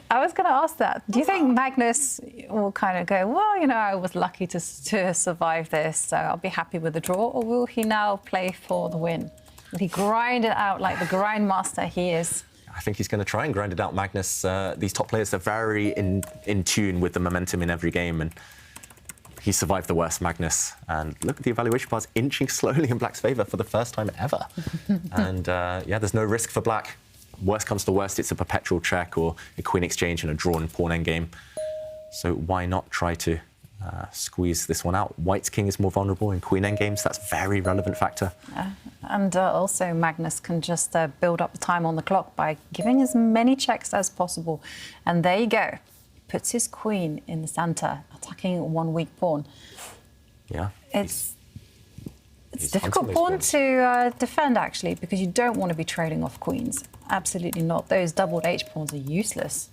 I was going to ask that. Do you think Magnus will kind of go, well, you know, I was lucky to survive this, so I'll be happy with the draw, or will he now play for the win? Will he grind it out like the grind master he is? I think he's going to try and grind it out, Magnus. These top players are very in tune with the momentum in every game, and he survived the worst, Magnus. And look at the evaluation bars inching slowly in Black's favour for the first time ever. And yeah, there's no risk for Black. Worst comes to worst, it's a perpetual check or a queen exchange and a drawn pawn endgame. So why not try to squeeze this one out? White's king is more vulnerable in queen endgames. That's a very relevant factor. And also Magnus can just build up the time on the clock by giving as many checks as possible. And there you go. Puts his queen in the center, attacking one weak pawn. Yeah. It's a difficult pawn to defend, actually, because you don't want to be trading off queens. Absolutely not. Those doubled H pawns are useless.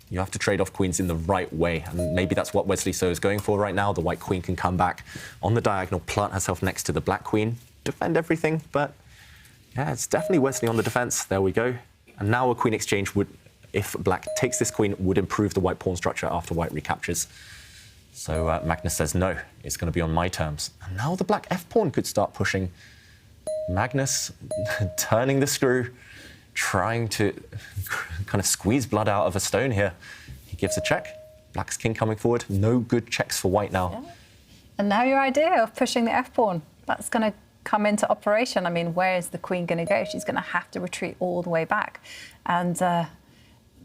You have to trade off queens in the right way, and maybe that's what Wesley So is going for right now. The white queen can come back on the diagonal, plant herself next to the black queen, defend everything, but yeah, it's definitely Wesley on the defense. There we go. And now a queen exchange would, if black takes this queen, would improve the white pawn structure after white recaptures. So Magnus says, no, it's going to be on my terms. And now the black f pawn could start pushing. Magnus turning the screw, trying to kind of squeeze blood out of a stone here. He gives a check. Black's king coming forward. No good checks for white now. Yeah. And now your idea of pushing the f-pawn, that's going to come into operation. I mean, where is the queen going to go? She's going to have to retreat all the way back. And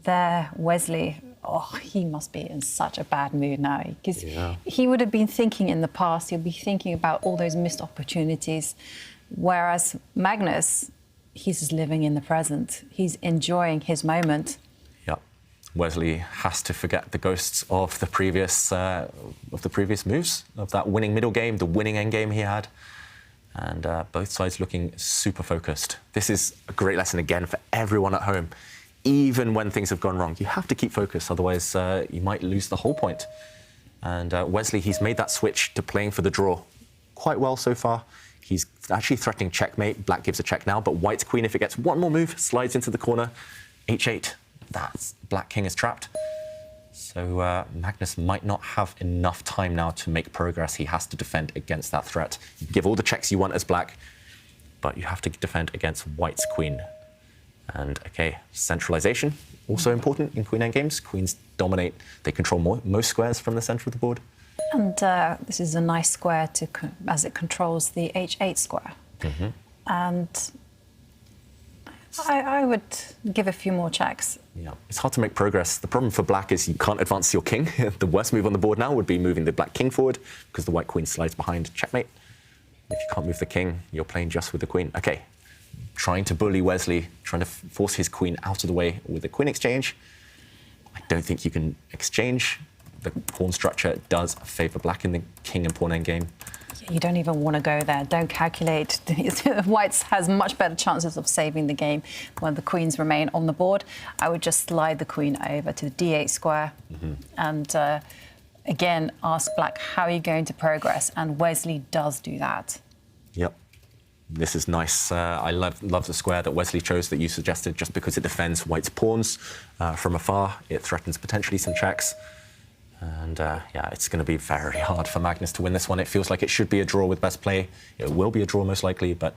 there, Wesley, oh, he must be in such a bad mood now. Because he would have been thinking in the past, he'll be thinking about all those missed opportunities. Whereas Magnus, he's just living in the present. He's enjoying his moment. Yep. Wesley has to forget the ghosts of the previous moves, of that winning middle game, the winning end game he had. And both sides looking super focused. This is a great lesson again for everyone at home. Even when things have gone wrong, you have to keep focused, otherwise you might lose the whole point. And Wesley, he's made that switch to playing for the draw quite well so far. He's actually threatening checkmate. Black gives a check now, but white's queen, if it gets one more move, slides into the corner. H8. That's Black king is trapped. So Magnus might not have enough time now to make progress. He has to defend against that threat. You give all the checks you want as Black, but you have to defend against white's queen. And OK, centralization, also important in queen endgames. Queens dominate. They control most squares from the center of the board. And this is a nice square as it controls the H8 square. Mm-hmm. And I would give a few more checks. Yeah, it's hard to make progress. The problem for Black is you can't advance your king. The worst move on the board now would be moving the Black king forward because the white queen slides behind checkmate. If you can't move the king, you're playing just with the queen. OK, trying to bully Wesley, trying to force his queen out of the way with the queen exchange. I don't think you can exchange. The pawn structure does favour Black in the king and pawn endgame. You don't even want to go there. Don't calculate. White has much better chances of saving the game when the queens remain on the board. I would just slide the queen over to the D8 square and again ask Black, how are you going to progress? And Wesley does do that. Yep. This is nice. I love the square that Wesley chose that you suggested just because it defends White's pawns from afar. It threatens potentially some checks. And yeah, it's going to be very hard for Magnus to win this one. It feels like it should be a draw with best play. It will be a draw most likely, but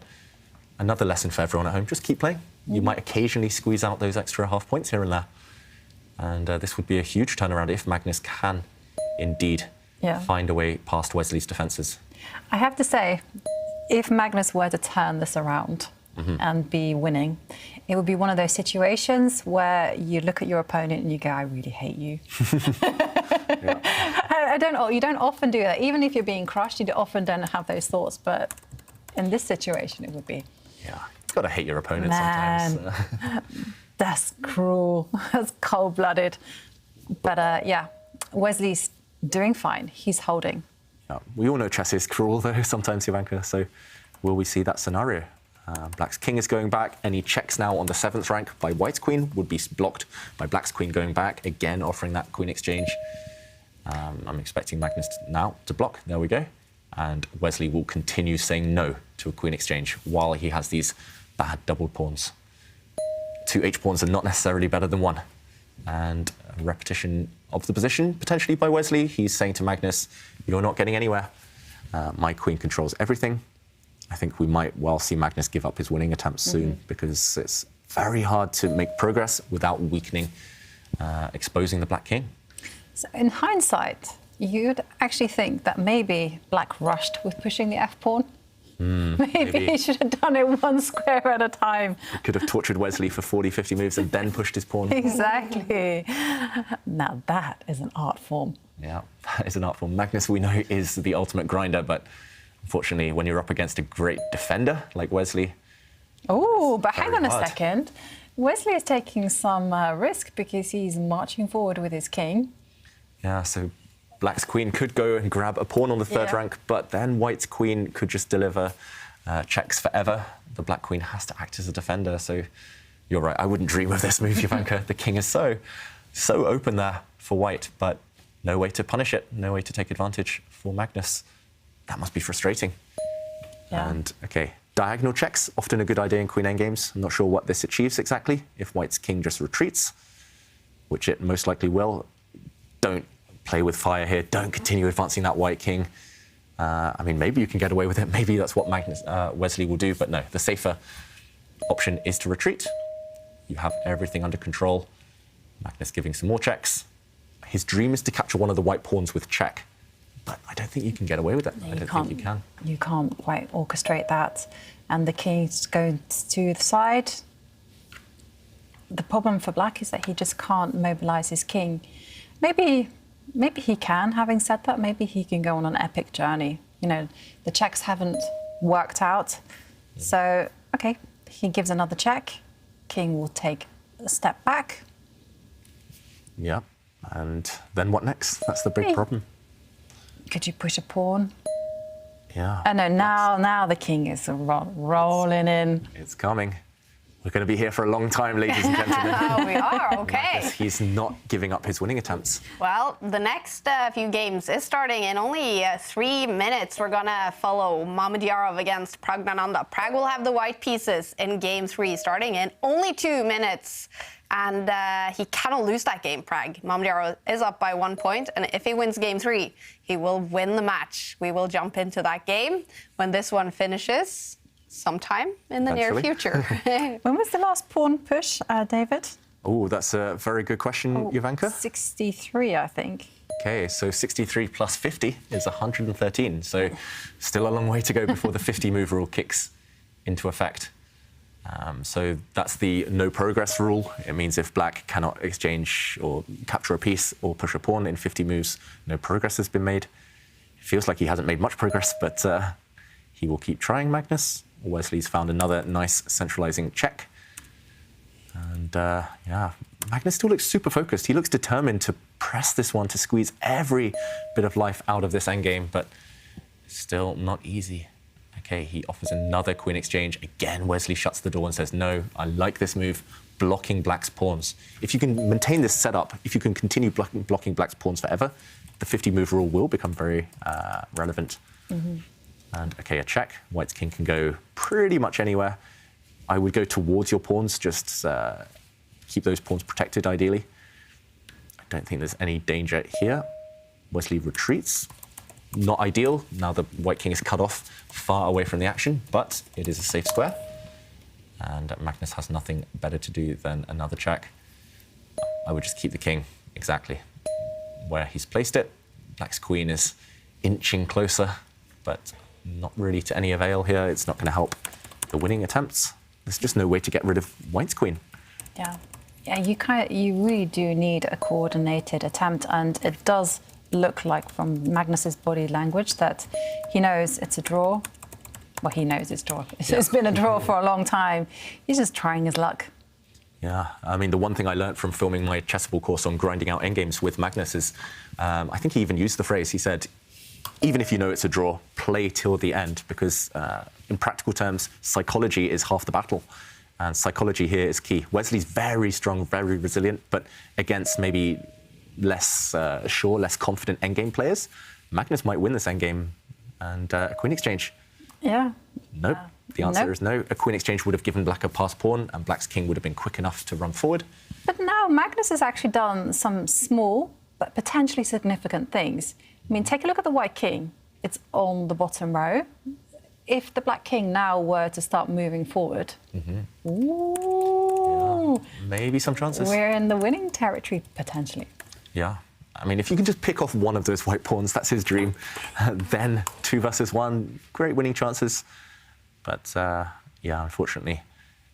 another lesson for everyone at home, just keep playing. You might occasionally squeeze out those extra half points here and there. And this would be a huge turnaround if Magnus can indeed find a way past Wesley's defences. I have to say, if Magnus were to turn this around and be winning, it would be one of those situations where you look at your opponent and you go, I really hate you. You don't often do that. Even if you're being crushed, you often don't have those thoughts. But in this situation, it would be. Yeah, you've got to hate your opponent sometimes. That's cruel. That's cold-blooded. But yeah, Wesley's doing fine. He's holding. Yeah, we all know chess is cruel, though, sometimes, Jovanka. So will we see that scenario? Black's king is going back. Any checks now on the 7th rank by White's queen would be blocked by Black's queen going back, again offering that queen exchange. I'm expecting Magnus now to block. There we go. And Wesley will continue saying no to a queen exchange while he has these bad doubled pawns. 2 H-pawns are not necessarily better than 1. And a repetition of the position, potentially by Wesley. He's saying to Magnus, you're not getting anywhere. My queen controls everything. I think we might well see Magnus give up his winning attempts soon because it's very hard to make progress without weakening, exposing the Black king. So in hindsight, you'd actually think that maybe Black rushed with pushing the F-pawn. Maybe he should have done it one square at a time. He could have tortured Wesley for 40, 50 moves and then pushed his pawn. Exactly. Now that is an art form. Yeah, that is an art form. Magnus, we know, is the ultimate grinder, but unfortunately, when you're up against a great defender like Wesley... Oh, but hang on a second. Wesley is taking some risk because he's marching forward with his king. Yeah, so Black's queen could go and grab a pawn on the 3rd rank, but then White's queen could just deliver checks forever. The Black queen has to act as a defender, so you're right. I wouldn't dream of this move, Jovanka. The king is so open there for White, but no way to punish it, no way to take advantage for Magnus. That must be frustrating. Yeah. And, OK, diagonal checks, often a good idea in queen endgames. I'm not sure what this achieves exactly. If White's king just retreats, which it most likely will, don't play with fire here. Don't continue advancing that white king. I mean, maybe you can get away with it. Maybe that's what Wesley will do. But no, the safer option is to retreat. You have everything under control. Magnus giving some more checks. His dream is to capture one of the white pawns with check. But I don't think you can get away with it. I don't think you can. You can't quite orchestrate that. And the king's going to the side. The problem for Black is that he just can't mobilise his king. Maybe he can, having said that, maybe he can go on an epic journey. You know, the checks haven't worked out. So, OK, he gives another check. King will take a step back. Yeah, and then what next? That's the big problem. Could you push a pawn? Yeah. Oh, no, now the king is rolling in. It's coming. We're going to be here for a long time, ladies and gentlemen. Oh, we are, okay. He's not giving up his winning attempts. Well, the next few games is starting in only 3 minutes. We're going to follow Mamedyarov against Pragnananda. Prag will have the white pieces in game 3 starting in only 2 minutes. And he cannot lose that game, Prag. Mamedyarov is up by 1 point, and if he wins game 3, he will win the match. We will jump into that game when this one finishes sometime in the near future. When was the last pawn push, David? Oh, that's a very good question, Jovanka. 63, I think. Okay, so 63 plus 50 is 113. So still a long way to go before the 50 move rule kicks into effect. So that's the no progress rule. It means if black cannot exchange or capture a piece or push a pawn in 50 moves, no progress has been made. It feels like he hasn't made much progress, but he will keep trying, Magnus. Wesley's found another nice centralizing check. And yeah, Magnus still looks super focused. He looks determined to press this one, to squeeze every bit of life out of this endgame, but still not easy. Okay, he offers another queen exchange. Again, Wesley shuts the door and says, no, I like this move, blocking black's pawns. If you can maintain this setup, if you can continue blocking black's pawns forever, the 50 move rule will become very relevant. And okay, a check. White's king can go pretty much anywhere. I would go towards your pawns, just keep those pawns protected, ideally. I don't think there's any danger here. Wesley retreats. Not ideal. Now the white king is cut off, far away from the action, but it is a safe square. And Magnus has nothing better to do than another check. I would just keep the king exactly where he's placed it. Black's queen is inching closer, but not really to any avail here. It's not going to help the winning attempts. There's just no way to get rid of white's queen. Yeah, you really do need a coordinated attempt, and it does look like from Magnus's body language that he knows it's a draw. Well, he knows it's a draw. It's been a draw for a long time. He's just trying his luck. Yeah, I mean, the one thing I learned from filming my chessable course on grinding out endgames with Magnus is, I think he even used the phrase, he said, even if you know it's a draw, play till the end, because in practical terms, psychology is half the battle. And psychology here is key. Wesley's very strong, very resilient, but against maybe less sure, less confident endgame players, Magnus might win this endgame and a queen exchange. Yeah. Nope. The answer is no. A queen exchange would have given black a pass pawn and black's king would have been quick enough to run forward. But now Magnus has actually done some small but potentially significant things. I mean, take a look at the white king. It's on the bottom row. If the black king now were to start moving forward, ooh, yeah, maybe some chances. We're in the winning territory, potentially. Yeah. I mean, if you can just pick off one of those white pawns, that's his dream. Then 2 versus 1, great winning chances. But yeah, unfortunately,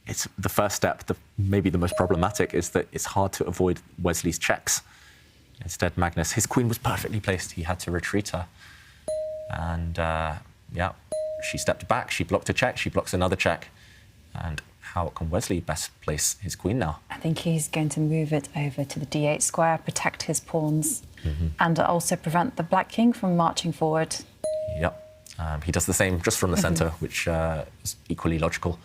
it's the first step, maybe the most problematic, is that it's hard to avoid Wesley's checks. Instead, Magnus, his queen was perfectly placed. He had to retreat her. And yeah, she stepped back, she blocked a check, she blocks another check. And how can Wesley best place his queen now? I think he's going to move it over to the d8 square, protect his pawns, and also prevent the black king from marching forward. Yep. He does the same just from the centre, which is equally logical.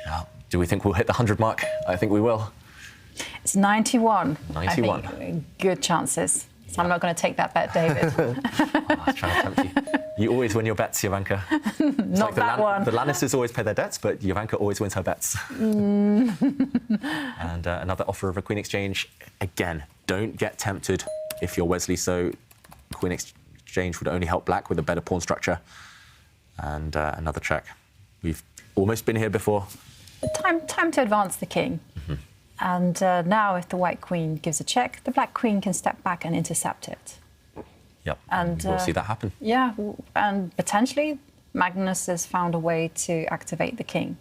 Yeah. Do we think we'll hit the 100 mark? I think we will. It's 91. 91. I think good chances. So I'm not going to take that bet, David. I was trying to tempt you. You always win your bets, Jovanka. Not like that one. The Lannisters always pay their debts, but Jovanka always wins her bets. And another offer of a queen exchange. Again, don't get tempted if you're Wesley. So queen exchange would only help black with a better pawn structure. And another check. We've almost been here before. Time to advance the king. And now if the white queen gives a check, the black queen can step back and intercept it. Yep, and we'll see that happen. Yeah, and potentially Magnus has found a way to activate the king.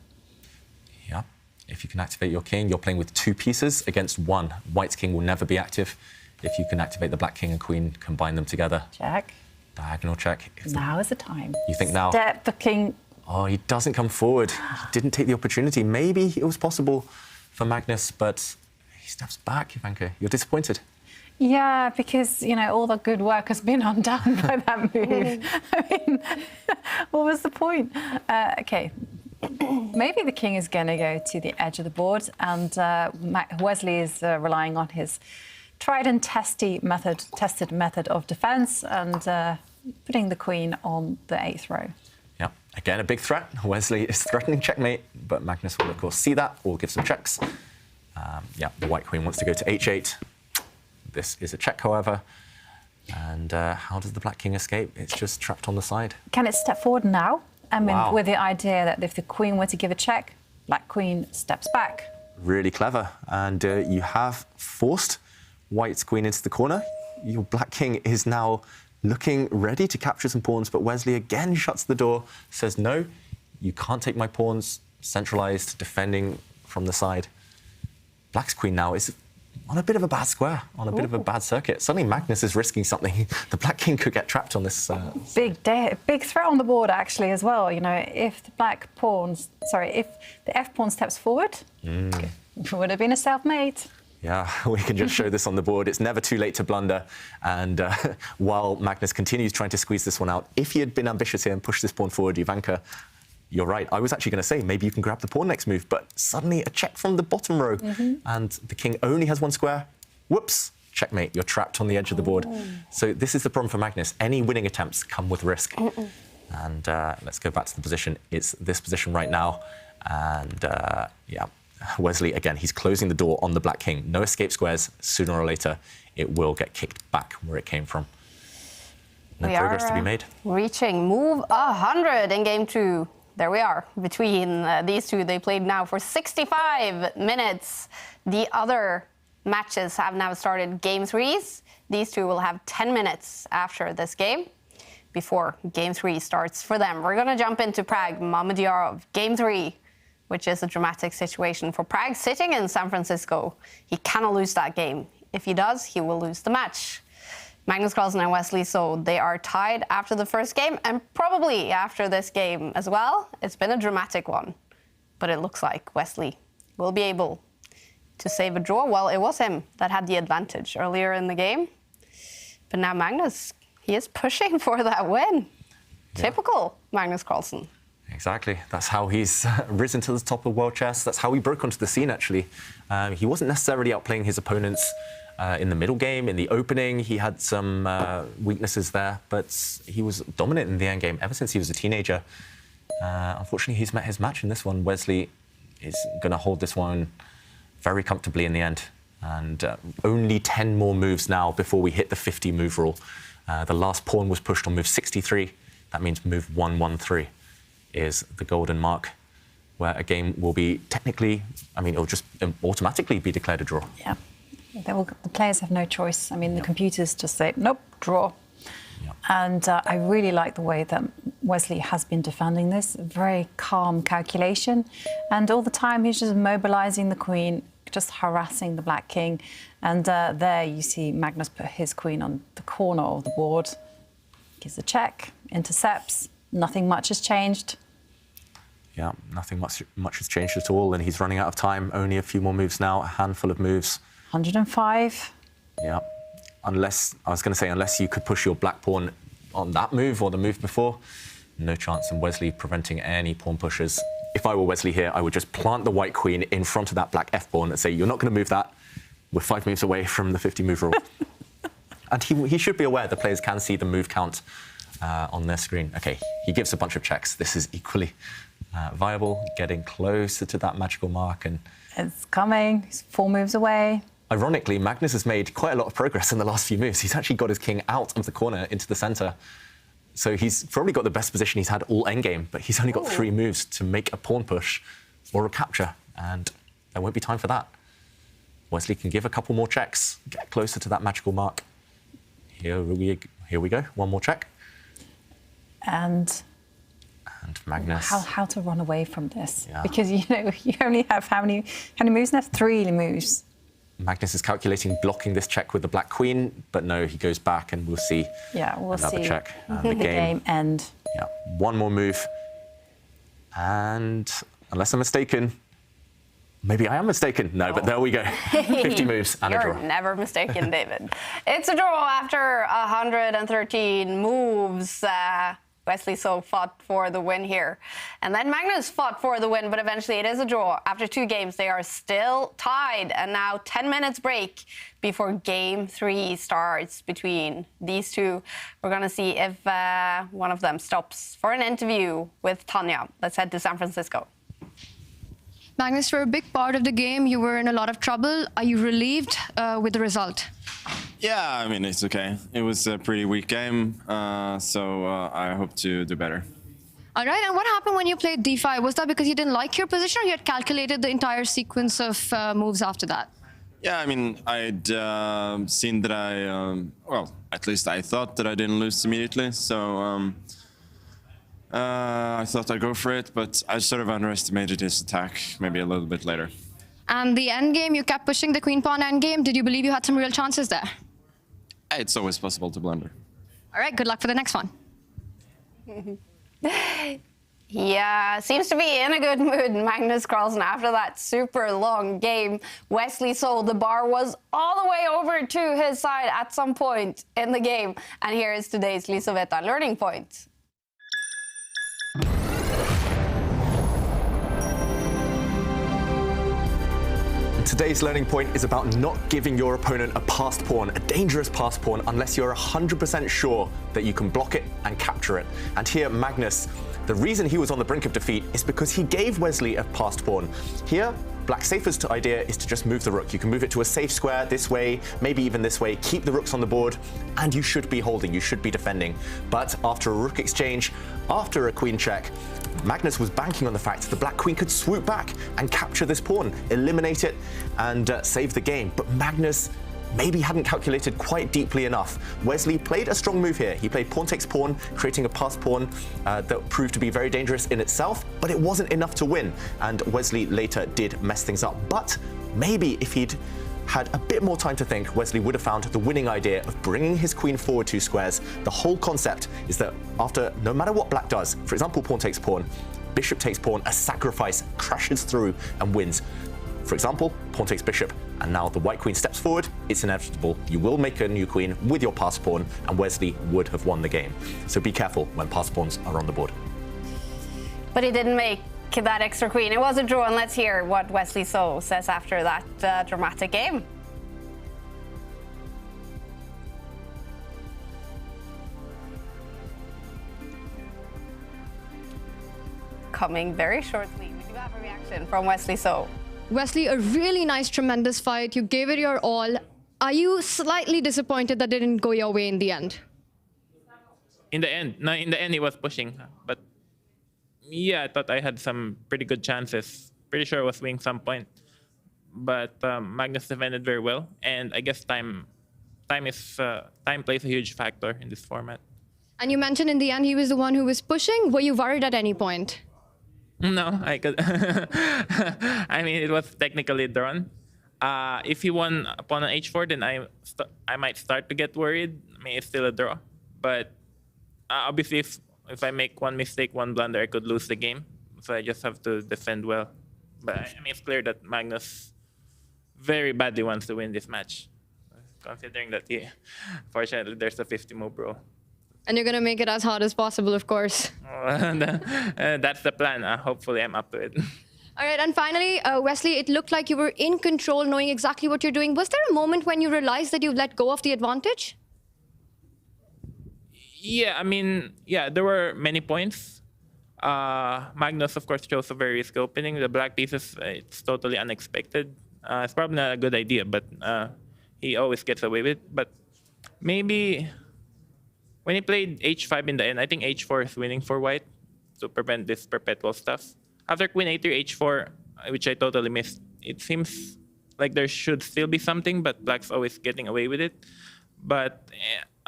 Yeah, if you can activate your king, you're playing with 2 pieces against 1. White's king will never be active. If you can activate the black king and queen, combine them together. Check. Diagonal check. Now is the time. You think now? Step the king. Oh, he doesn't come forward. He didn't take the opportunity. Maybe it was possible for Magnus, but he steps back, Jovanka. You're disappointed. Yeah, because, you know, all the good work has been undone by that move. I mean, what was the point? OK, Maybe the king is going to go to the edge of the board, and Wesley is relying on his tried and tested method of defence and putting the queen on the 8th row. Yeah, again, a big threat. Wesley is threatening checkmate, but Magnus will, of course, see that, will give some checks. Yeah, the white queen wants to go to h8. This is a check, however. And how does the black king escape? It's just trapped on the side. Can it step forward now? I mean, Wow. with the idea that if the queen were to give a check, black queen steps back. Really clever. And you have forced white's queen into the corner. Your black king is now looking ready to capture some pawns, but Wesley again shuts the door, says, no, you can't take my pawns, centralized, defending from the side. Black's queen now is on a bit of a bad square, on a bit of a bad circuit. Suddenly Magnus is risking something. The black king could get trapped on this. Big threat on the board, actually, as well. You know, if the if the f pawn steps forward, it would have been a self-mate. Yeah, we can just show this on the board. It's never too late to blunder. And while Magnus continues trying to squeeze this one out, if he had been ambitious here and pushed this pawn forward, Jovanka, you're right. I was actually going to say maybe you can grab the pawn next move, but suddenly a check from the bottom row, and the king only has one square. Whoops, checkmate. You're trapped on the edge of the board. So this is the problem for Magnus. Any winning attempts come with risk. And let's go back to the position. It's this position right now, and yeah. Wesley, again, he's closing the door on the black king. No escape squares. Sooner or later, it will get kicked back where it came from. No progress to be made. Reaching move 100 in game 2. There we are. Between these two, they played now for 65 minutes. The other matches have now started game 3s. These two will have 10 minutes after this game before game 3 starts for them. We're going to jump into Prague, Mamedyarov, game 3. Which is a dramatic situation for Prague, sitting in San Francisco. He cannot lose that game. If he does, he will lose the match. Magnus Carlsen and Wesley, so they are tied after the first game, and probably after this game as well. It's been a dramatic one, but it looks like Wesley will be able to save a draw. Well, it was him that had the advantage earlier in the game. But now Magnus, he is pushing for that win. Yeah. Typical Magnus Carlsen. Exactly. That's how he's risen to the top of world chess. That's how he broke onto the scene, actually. He wasn't necessarily outplaying his opponents in the middle game, in the opening. He had some weaknesses there, but he was dominant in the end game ever since he was a teenager. Unfortunately, he's met his match in this one. Wesley is going to hold this one very comfortably in the end. And only 10 more moves now before we hit the 50 move rule. The last pawn was pushed on move 63. That means move 113. Is the golden mark, where a game will be technically, I mean, it'll just automatically be declared a draw. Yeah, the players have no choice. I mean, the computers just say, nope, draw. Yeah. And I really like the way that Wesley has been defending this. Very calm calculation. And all the time, he's just mobilizing the queen, just harassing the black king. And there you see Magnus put his queen on the corner of the board, gives a check, intercepts. Nothing much has changed. Yeah, nothing much has changed at all, and he's running out of time. Only a few more moves now, a handful of moves. 105. Yeah, unless you could push your black pawn on that move or the move before, no chance. And Wesley preventing any pawn pushes. If I were Wesley here, I would just plant the white queen in front of that black f pawn and say, you're not going to move that. We're 5 moves away from the 50 move rule. And he should be aware the players can see the move count on their screen. Okay, he gives a bunch of checks. This is equally viable, getting closer to that magical mark. And it's coming. He's 4 moves away. Ironically, Magnus has made quite a lot of progress in the last few moves. He's actually got his king out of the corner into the centre. So he's probably got the best position he's had all endgame, but he's only got 3 moves to make a pawn push or a capture, and there won't be time for that. Wesley can give a couple more checks, get closer to that magical mark. Here we go. One more check. And Magnus. How to run away from this? Yeah. Because you only have how many moves left? 3 moves. Magnus is calculating blocking this check with the black queen, but no, he goes back, and we'll see. Yeah, we'll another see. Check. The game end. Yeah, 1 more move, and unless I'm mistaken, maybe I am mistaken. No, but there we go. 50 moves and a draw. You're never mistaken, David. It's a draw after 113 moves. Wesley So fought for the win here. And then Magnus fought for the win, but eventually it is a draw. After 2 games, they are still tied. And now 10 minutes break before game 3 starts between these two. We're going to see if one of them stops for an interview with Tanya. Let's head to San Francisco. Magnus, for a big part of the game, you were in a lot of trouble. Are you relieved with the result? Yeah, I mean, it's okay. It was a pretty weak game, so I hope to do better. All right, and what happened when you played d5? Was that because you didn't like your position, or you had calculated the entire sequence of moves after that? Yeah, I mean, I'd seen that well, at least I thought that I didn't lose immediately, so I thought I'd go for it, but I sort of underestimated his attack maybe a little bit later. And the endgame, you kept pushing the queen-pawn endgame. Did you believe you had some real chances there? It's always possible to blunder. All right, good luck for the next one. Yeah, seems to be in a good mood, Magnus Carlsen, after that super long game. Wesley So, the bar was all the way over to his side at some point in the game. And here is today's Lisoveta learning point. Today's learning point is about not giving your opponent a passed pawn, a dangerous passed pawn, unless you're 100% sure that you can block it and capture it. And here, Magnus, the reason he was on the brink of defeat is because he gave Wesley a passed pawn. Here, Black's safest idea is to just move the rook. You can move it to a safe square this way, maybe even this way, keep the rooks on the board, and you should be holding, you should be defending. But after a rook exchange, after a queen check, Magnus was banking on the fact that the black queen could swoop back and capture this pawn, eliminate it, and save the game. But Magnus maybe hadn't calculated quite deeply enough. Wesley played a strong move here. He played pawn takes pawn, creating a passed pawn that proved to be very dangerous in itself, but it wasn't enough to win. And Wesley later did mess things up. But maybe if he'd had a bit more time to think, Wesley would have found the winning idea of bringing his queen forward 2 squares. The whole concept is that after, no matter what black does, for example, pawn takes pawn, bishop takes pawn, a sacrifice crashes through and wins. For example, pawn takes bishop, and now the white queen steps forward. It's inevitable. You will make a new queen with your passed pawn, and Wesley would have won the game. So be careful when passed pawns are on the board. But he didn't make that extra queen. It was a draw, and let's hear what Wesley So says after that dramatic game. Coming very shortly, we do have a reaction from Wesley So. Wesley, a really nice, tremendous fight. You gave it your all. Are you slightly disappointed that didn't go your way in the end? In the end, he was pushing, but yeah, I thought I had some pretty good chances. Pretty sure I was winning some point, but Magnus defended very well, and I guess time plays a huge factor in this format. And you mentioned in the end he was the one who was pushing. Were you worried at any point? No, I could. I mean, it was technically drawn. If he won upon an h4, then I might start to get worried. I mean, it's still a draw, but obviously, if I make one mistake, one blunder, I could lose the game. So I just have to defend well. But I mean, it's clear that Magnus very badly wants to win this match, considering that fortunately, there's a 50-move rule. And you're going to make it as hard as possible, of course. That's the plan. Hopefully, I'm up to it. All right, and finally, Wesley, it looked like you were in control, knowing exactly what you're doing. Was there a moment when you realized that you let go of the advantage? Yeah, I mean, yeah, there were many points. Magnus, of course, chose a very risky opening. The black pieces, it's totally unexpected. It's probably not a good idea, but he always gets away with it. But maybe when he played h5 in the end, I think h4 is winning for white to prevent this perpetual stuff. After queen a3, h4, which I totally missed, it seems like there should still be something, but black's always getting away with it. But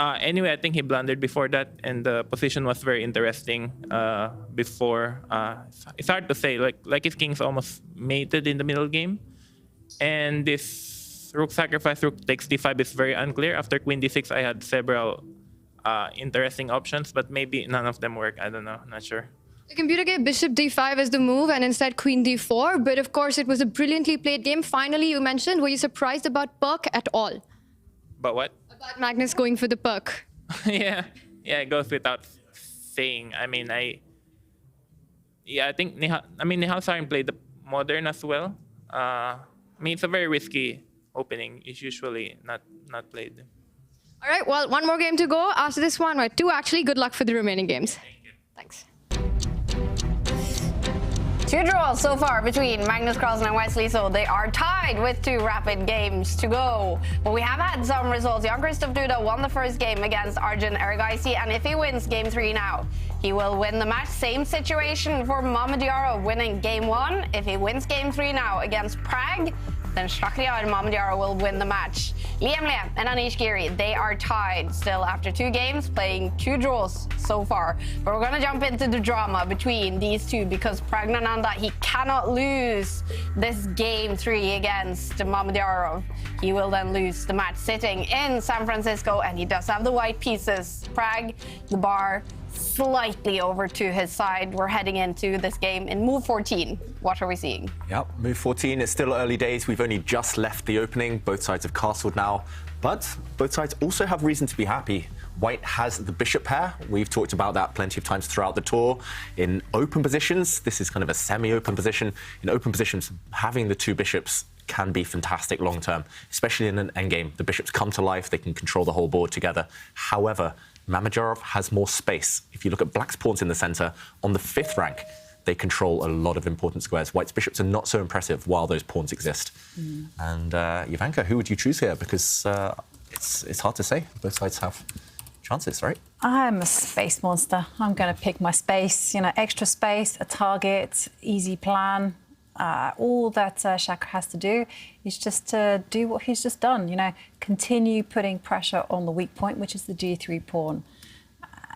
anyway, I think he blundered before that, and the position was very interesting before. It's hard to say, like his king's almost mated in the middle game. And this rook sacrifice, rook takes d5 is very unclear. After queen d6, I had several interesting options, but maybe none of them work. I don't know, not sure. The computer gave bishop d5 as the move and instead queen d4, but of course it was a brilliantly played game. Finally, you mentioned, were you surprised about perk at all? But what? About Magnus going for the perk. Yeah, it goes without saying. I mean, I think Nihal played the modern as well. I mean, it's a very risky opening. It's usually not played. All right, well, one more game to go. After this one, or two actually, good luck for the remaining games. Thank you. Thanks. 2 draws so far between Magnus Carlsen and Wesley, so they are tied with 2 rapid games to go. But we have had some results. Jan-Krzysztof won the first game against Arjun Erigaisi, and if he wins game 3 now, he will win the match. Same situation for Mamadjaro winning game 1. If he wins game 3 now against Prague, then Shakhriyar and Mamadjaro will win the match. Liam Liam and Anish Giri, they are tied still after 2 games, playing 2 draws so far. But we're going to jump into the drama between these two because Pragnananda, he cannot lose this game 3 against Mamadjaro. He will then lose the match sitting in San Francisco, and he does have the white pieces. Prague, the bar, slightly over to his side. We're heading into this game in move 14. What are we seeing? Yep, move 14. It's still early days. We've only just left the opening. Both sides have castled now, but both sides also have reason to be happy. White has the bishop pair. We've talked about that plenty of times throughout the tour. In open positions, this is kind of a semi-open position. In open positions, having the 2 bishops can be fantastic long term, especially in an endgame. The bishops come to life, they can control the whole board together. However, Mamadjaro has more space. If you look at Black's pawns in the center, on the 5th rank, they control a lot of important squares. White's bishops are not so impressive while those pawns exist. And Jovanka, who would you choose here? Because it's hard to say. Both sides have chances, right? I'm a space monster. I'm going to pick my space. You know, extra space, a target, easy plan. All that Shaka has to do is just to do what he's just done, you know, continue putting pressure on the weak point, which is the g3 pawn.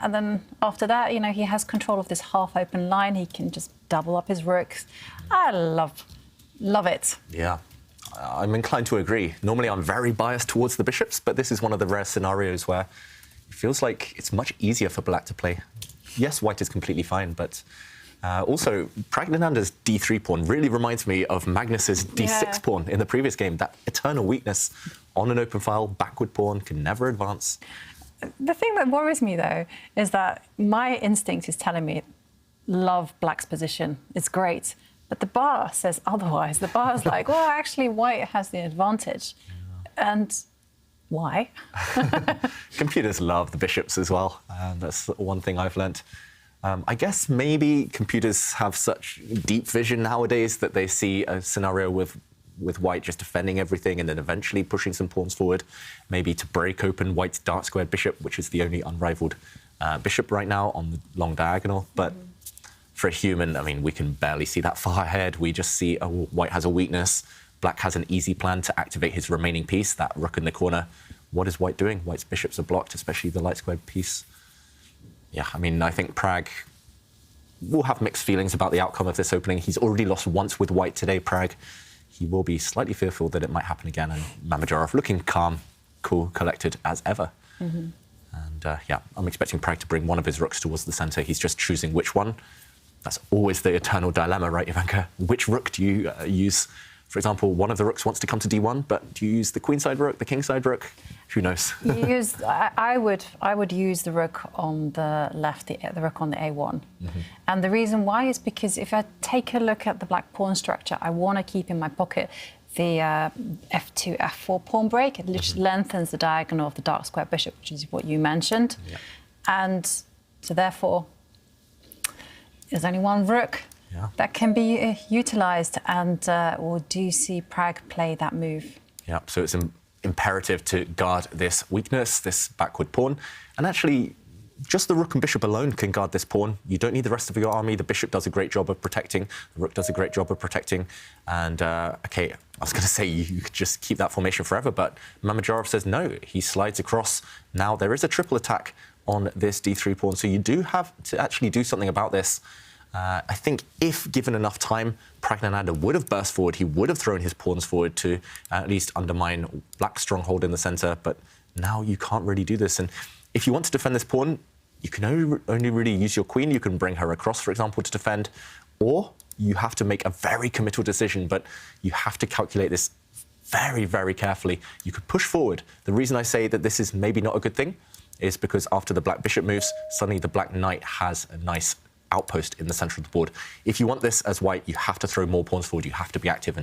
And then after that, you know, he has control of this half-open line. He can just double up his rooks. I love it. Yeah, I'm inclined to agree. Normally, I'm very biased towards the bishops, but this is one of the rare scenarios where it feels like it's much easier for Black to play. Yes, White is completely fine, but also, Pragnananda's d3 pawn really reminds me of Magnus's d6 pawn in the previous game. That eternal weakness on an open file, backward pawn, can never advance. The thing that worries me, though, is that my instinct is telling me, love Black's position. It's great. But the bar says otherwise. The bar's like, well, actually, White has the advantage. And why? Computers love the bishops as well. That's one thing I've learnt. I guess maybe computers have such deep vision nowadays that they see a scenario with White just defending everything and then eventually pushing some pawns forward, maybe to break open White's dark squared bishop, which is the only unrivaled bishop right now on the long diagonal. But for a human, I mean, we can barely see that far ahead. We just see White has a weakness. Black has an easy plan to activate his remaining piece, that rook in the corner. What is White doing? White's bishops are blocked, especially the light squared piece. Yeah, I mean, I think Prague will have mixed feelings about the outcome of this opening. He's already lost once with White today, Prague. He will be slightly fearful that it might happen again, and Mamadjaro looking calm, cool, collected as ever. And yeah, I'm expecting Prague to bring one of his rooks towards the center. He's just choosing which one. That's always the eternal dilemma, right, Jovanka? Which rook do you use? For example, one of the rooks wants to come to d1, but do you use the queenside rook, the kingside rook? Who knows? I would use the rook on the left, the rook on the a1. And the reason why is because if I take a look at the Black pawn structure, I want to keep in my pocket the f2, f4 pawn break. It literally lengthens the diagonal of the dark square bishop, which is what you mentioned. And so therefore, there's only one rook that can be utilised, and we do see Prague play that move. Yeah, so it's imperative to guard this weakness, this backward pawn. And actually, just the rook and bishop alone can guard this pawn. You don't need the rest of your army. The bishop does a great job of protecting. The rook does a great job of protecting. And, OK, I was going to say you could just keep that formation forever, but Mamadjaro says no. He slides across. Now, there is a triple attack on this d3 pawn, so you do have to actually do something about this. I think if given enough time, Pragnananda would have burst forward. He would have thrown his pawns forward to at least undermine Black's stronghold in the center. But now you can't really do this. And if you want to defend this pawn, you can only really use your queen. You can bring her across, for example, to defend. Or you have to make a very committal decision. But you have to calculate this very, very carefully. You could push forward. The reason I say that this is maybe not a good thing is because after the black bishop moves, suddenly the black knight has a nice outpost in the center of the board. If you want this as white, you have to throw more pawns forward. You have to be active,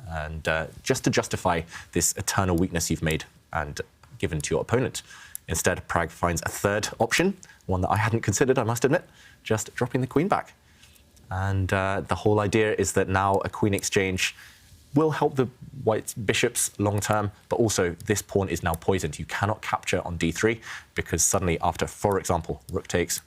and just to justify this eternal weakness you've made and given to your opponent. Instead, Pragg finds a third option, one that I hadn't considered, I must admit, just dropping the queen back. And the whole idea is that now a queen exchange will help the white bishops long term, but also this pawn is now poisoned. You cannot capture on d3 because suddenly after, for example, rook takes,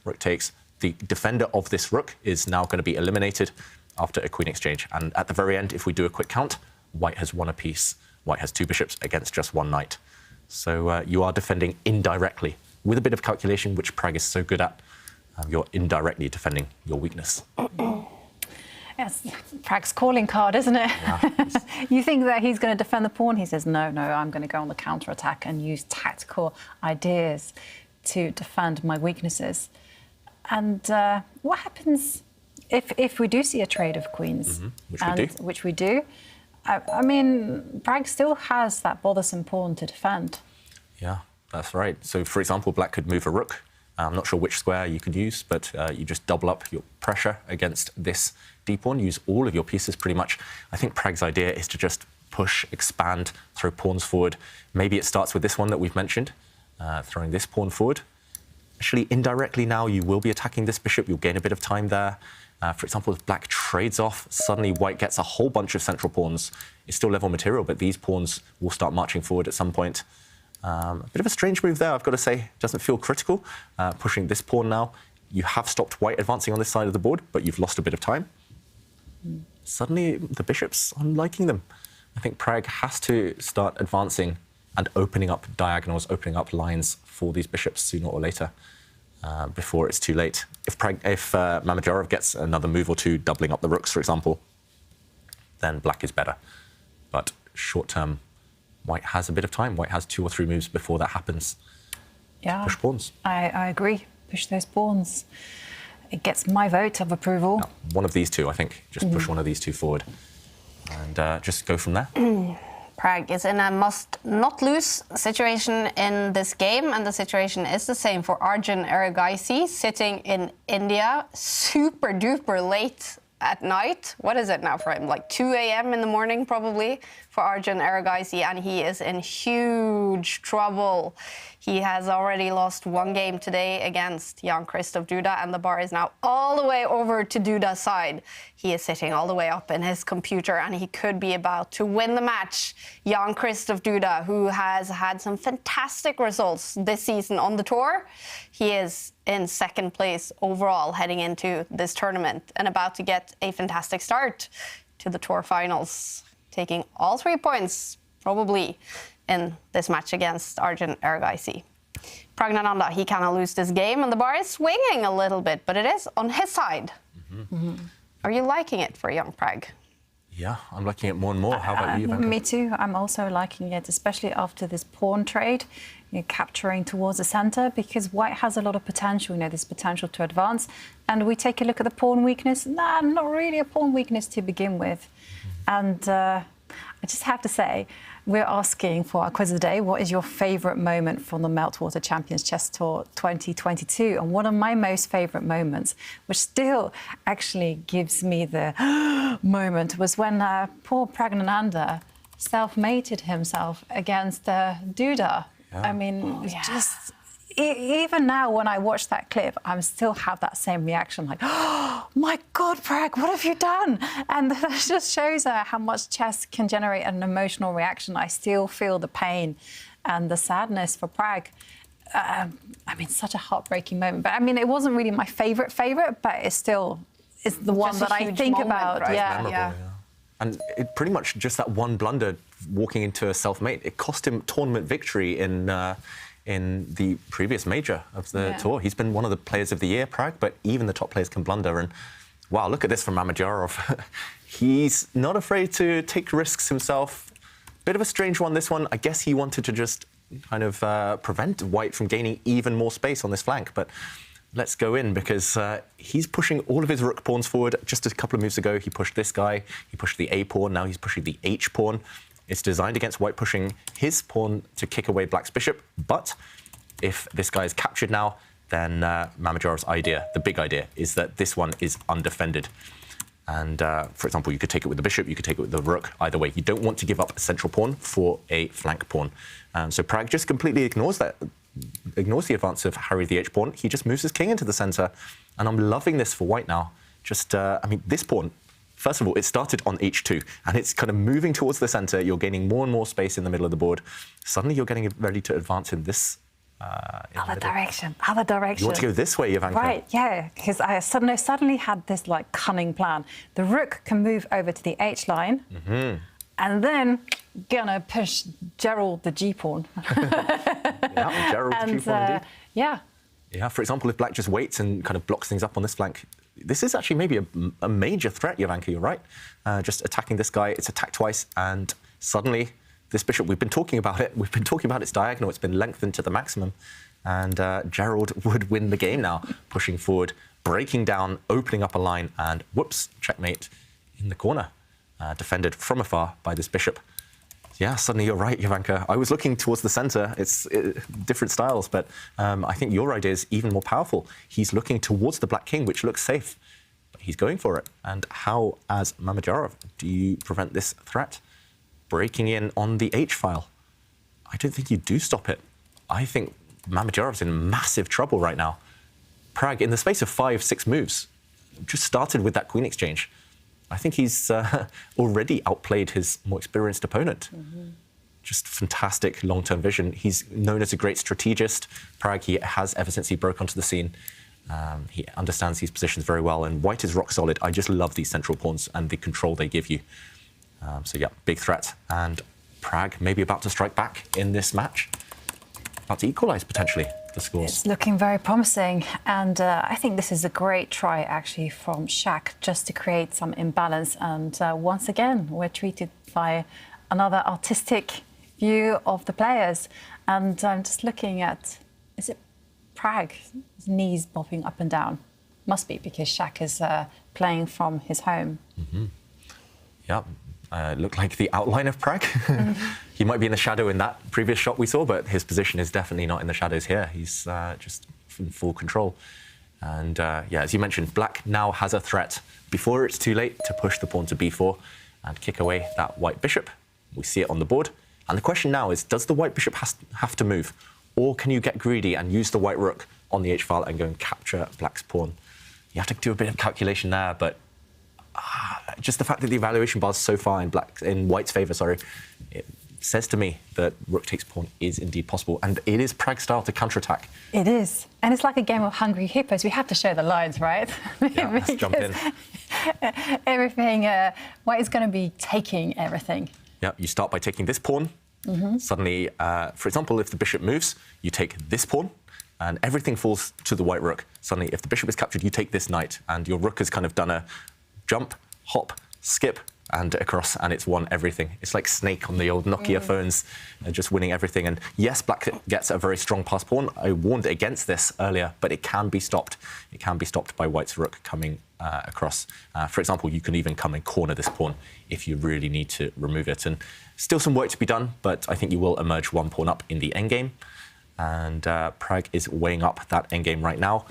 the defender of this rook is now going to be eliminated after a queen exchange. And at the very end, if we do a quick count, white has won a piece. White has 2 bishops against just 1 knight. So you are defending indirectly with a bit of calculation, which Pragg is so good at. You're indirectly defending your weakness. Yes, Pragg's calling card, isn't it? Yeah. You think that he's going to defend the pawn. He says, no, I'm going to go on the counter-attack and use tactical ideas to defend my weaknesses. And what happens if we do see a trade of queens? Which we do. I mean, Pragg still has that bothersome pawn to defend. Yeah, that's right. So, for example, black could move a rook. I'm not sure which square you could use, but you just double up your pressure against this d-pawn, use all of your pieces pretty much. I think Pragg's idea is to just push, expand, throw pawns forward. Maybe it starts with this one that we've mentioned, throwing this pawn forward. Actually, indirectly now, you will be attacking this bishop. You'll gain a bit of time there. For example, if black trades off, suddenly white gets a whole bunch of central pawns. It's still level material, but these pawns will start marching forward at some point. A bit of a strange move there, I've got to say. Doesn't feel critical. Pushing this pawn now. You have stopped white advancing on this side of the board, but you've lost a bit of time. Suddenly, the bishops, I'm liking them. I think Pragg has to start advancing and opening up diagonals, opening up lines for these bishops sooner or later, before it's too late. If Mamedyarov gets another move or two, doubling up the rooks, for example, then black is better. But short term, white has a bit of time. White has 2 or 3 moves before that happens. Yeah, push pawns. I agree. Push those pawns. It gets my vote of approval. No, one of these 2, I think. Just push one of these 2 forward and just go from there. Pragg is in a must-not-lose situation in this game, and the situation is the same for Arjun Erigaisi, sitting in India, super-duper late at night. What is it now for him? Like 2 a.m. in the morning, probably, for Arjun Erigaisi, and he is in huge trouble. He has already lost 1 game today against Jan-Krzysztof Duda, and the bar is now all the way over to Duda's side. He is sitting all the way up in his computer, and he could be about to win the match. Jan-Krzysztof Duda, who has had some fantastic results this season on the tour. He is in 2nd place overall heading into this tournament and about to get a fantastic start to the tour finals, taking all 3 points, probably, in this match against Arjun Erigaisi. Praggnanandhaa, he cannot lose this game, and the bar is swinging a little bit, but it is on his side. Are you liking it for young Pragg? Yeah, I'm liking it more and more. How about you, Jovanka? Me too. I'm also liking it, especially after this pawn trade, capturing towards the centre, because white has a lot of potential, this potential to advance. And we take a look at the pawn weakness. Nah, not really a pawn weakness to begin with. And I just have to say, we're asking for our quiz of the day, what is your favourite moment from the Meltwater Champions Chess Tour 2022? And one of my most favourite moments, which still actually gives me the moment, was when poor Praggnanandhaa self-mated himself against Duda. Yeah. I mean, just even now when I watch that clip, I still have that same reaction, like, oh my God, Pragg, what have you done? And that just shows how much chess can generate an emotional reaction. I still feel the pain and the sadness for Pragg. I mean, such a heartbreaking moment. But I mean, it wasn't really my favourite, but it's still the one that I think about. Right? Yeah. And it pretty much just that one blunder, walking into a self-mate, it cost him tournament victory in the previous major of the tour. He's been one of the players of the year, Pragg, but even the top players can blunder. And wow, look at this from Mamedyarov. He's not afraid to take risks himself. Bit of a strange one, this one. I guess he wanted to just kind of prevent white from gaining even more space on this flank. But let's go in, because he's pushing all of his rook pawns forward. Just a couple of moves ago, he pushed this guy. He pushed the A pawn. Now he's pushing the H pawn. It's designed against white pushing his pawn to kick away black's bishop, but If this guy is captured now, then Mamedyarev's idea, the big idea, is that this one is undefended. And, for example, you could take it with the bishop, you could take it with the rook. Either way, you don't want to give up a central pawn for a flank pawn. So Pragg just completely ignores that, ignores the advance of Harry the h-pawn. He just moves his king into the centre. And I'm loving this for white now. Just, I mean, this pawn, first of all, it started on h2, and it's kind of moving towards the centre. You're gaining more and more space in the middle of the board. Suddenly, you're getting ready to advance in this other direction, other direction. You want to go this way, Jovanka? Right, yeah, because I suddenly had this like cunning plan. The rook can move over to the h line, and then gonna push Gerald the g-pawn. Yeah, Gerald the g-pawn indeed. Yeah. Yeah, for example, if black just waits and kind of blocks things up on this flank, this is actually maybe a major threat, Jovanka, you're right. Just attacking this guy, it's attacked twice, and suddenly this bishop, we've been talking about it, we've been talking about its diagonal, it's been lengthened to the maximum, and Gerald would win the game now, pushing forward, breaking down, opening up a line, and whoops, checkmate in the corner, defended from afar by this bishop. Yeah, suddenly you're right, Jovanka. I was looking towards the centre. It's different styles, but I think your idea is even more powerful. He's looking towards the black king, which looks safe, but he's going for it. And how, as Mamedyarov, do you prevent this threat? Breaking in on the h-file. I don't think you do stop it. I think Mamedyarov's in massive trouble right now. Pragg, in the space of 5-6 moves, just started with that queen exchange. I think he's already outplayed his more experienced opponent. Just fantastic long-term vision. He's known as a great strategist. Pragg, he has ever since he broke onto the scene. He understands these positions very well, and white is rock solid. I just love these central pawns and the control they give you. So yeah, big threat. And Pragg maybe about to strike back in this match. About to equalise, potentially, the scores. It's looking very promising, and I think this is a great try, actually, from Shaq, just to create some imbalance. And once again, we're treated by another artistic view of the players. And I'm just looking at, is it Pragg? His knees bobbing up and down. Must be, because Shaq is playing from his home. Yeah. Looked like the outline of Pragg. He might be in the shadow in that previous shot we saw, but his position is definitely not in the shadows here. He's just in full control. And yeah, as you mentioned, black now has a threat before it's too late to push the pawn to b4 and kick away that white bishop. We see it on the board. And the question now is, does the white bishop have to move? Or can you get greedy and use the white rook on the h-file and go and capture black's pawn? You have to do a bit of calculation there, but just the fact that the evaluation bar is so far in white's favour, it says to me that rook takes pawn is indeed possible, and it is Pragg style to counterattack. It is, and it's like a game of Hungry Hippos. We have to show the lines, right? Yeah, let's jump in. Everything, white is going to be taking everything. Yeah, you start by taking this pawn. Suddenly, for example, if the bishop moves, you take this pawn, and everything falls to the white rook. Suddenly, if the bishop is captured, you take this knight, and your rook has kind of done a jump, hop, skip, and across, and it's won everything. It's like Snake on the old Nokia phones, just winning everything. And yes, black gets a very strong pass pawn. I warned against this earlier, but it can be stopped. It can be stopped by white's rook coming across. For example, you can even come and corner this pawn if you really need to remove it. And still some work to be done, but I think you will emerge one pawn up in the endgame. And Pragg is weighing up that endgame right now.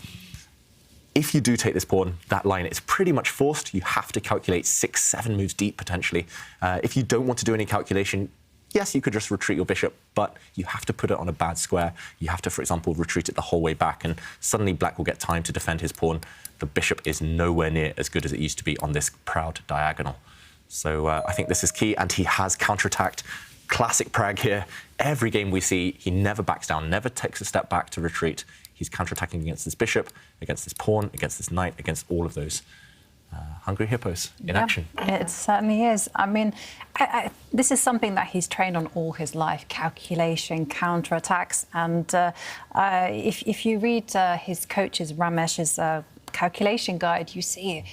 If you do take this pawn, that line is pretty much forced. You have to calculate 6-7 moves deep, potentially. If you don't want to do any calculation, yes, you could just retreat your bishop, but you have to put it on a bad square. You have to, for example, retreat it the whole way back, and suddenly black will get time to defend his pawn. The bishop is nowhere near as good as it used to be on this proud diagonal. So I think this is key, and he has counterattacked. Classic Pragg here. Every game we see, he never backs down, never takes a step back to retreat. He's counterattacking against this bishop, against this pawn, against this knight, against all of those hungry hippos in action. It certainly is. I mean, this is something that he's trained on all his life, calculation, counterattacks. And if you read his coach's, Ramesh's calculation guide, you see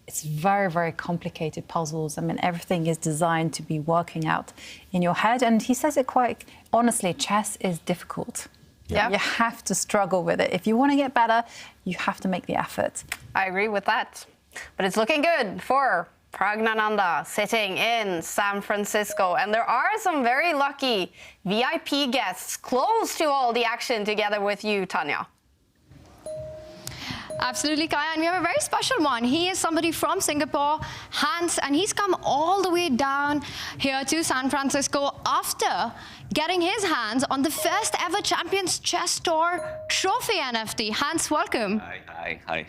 it's very, very complicated puzzles. I mean, everything is designed to be working out in your head. And he says it quite honestly, chess is difficult. Yeah. You have to struggle with it. If you want to get better, you have to make the effort. I agree with that. But it's looking good for Pragnananda sitting in San Francisco, and there are some very lucky VIP guests close to all the action together with you, Tanya. Absolutely, Kaja, and we have a very special one. He is somebody from Singapore, Hans, and he's come all the way down here to San Francisco after getting his hands on the first ever Champions Chess Tour trophy NFT. Hans, welcome. Hi.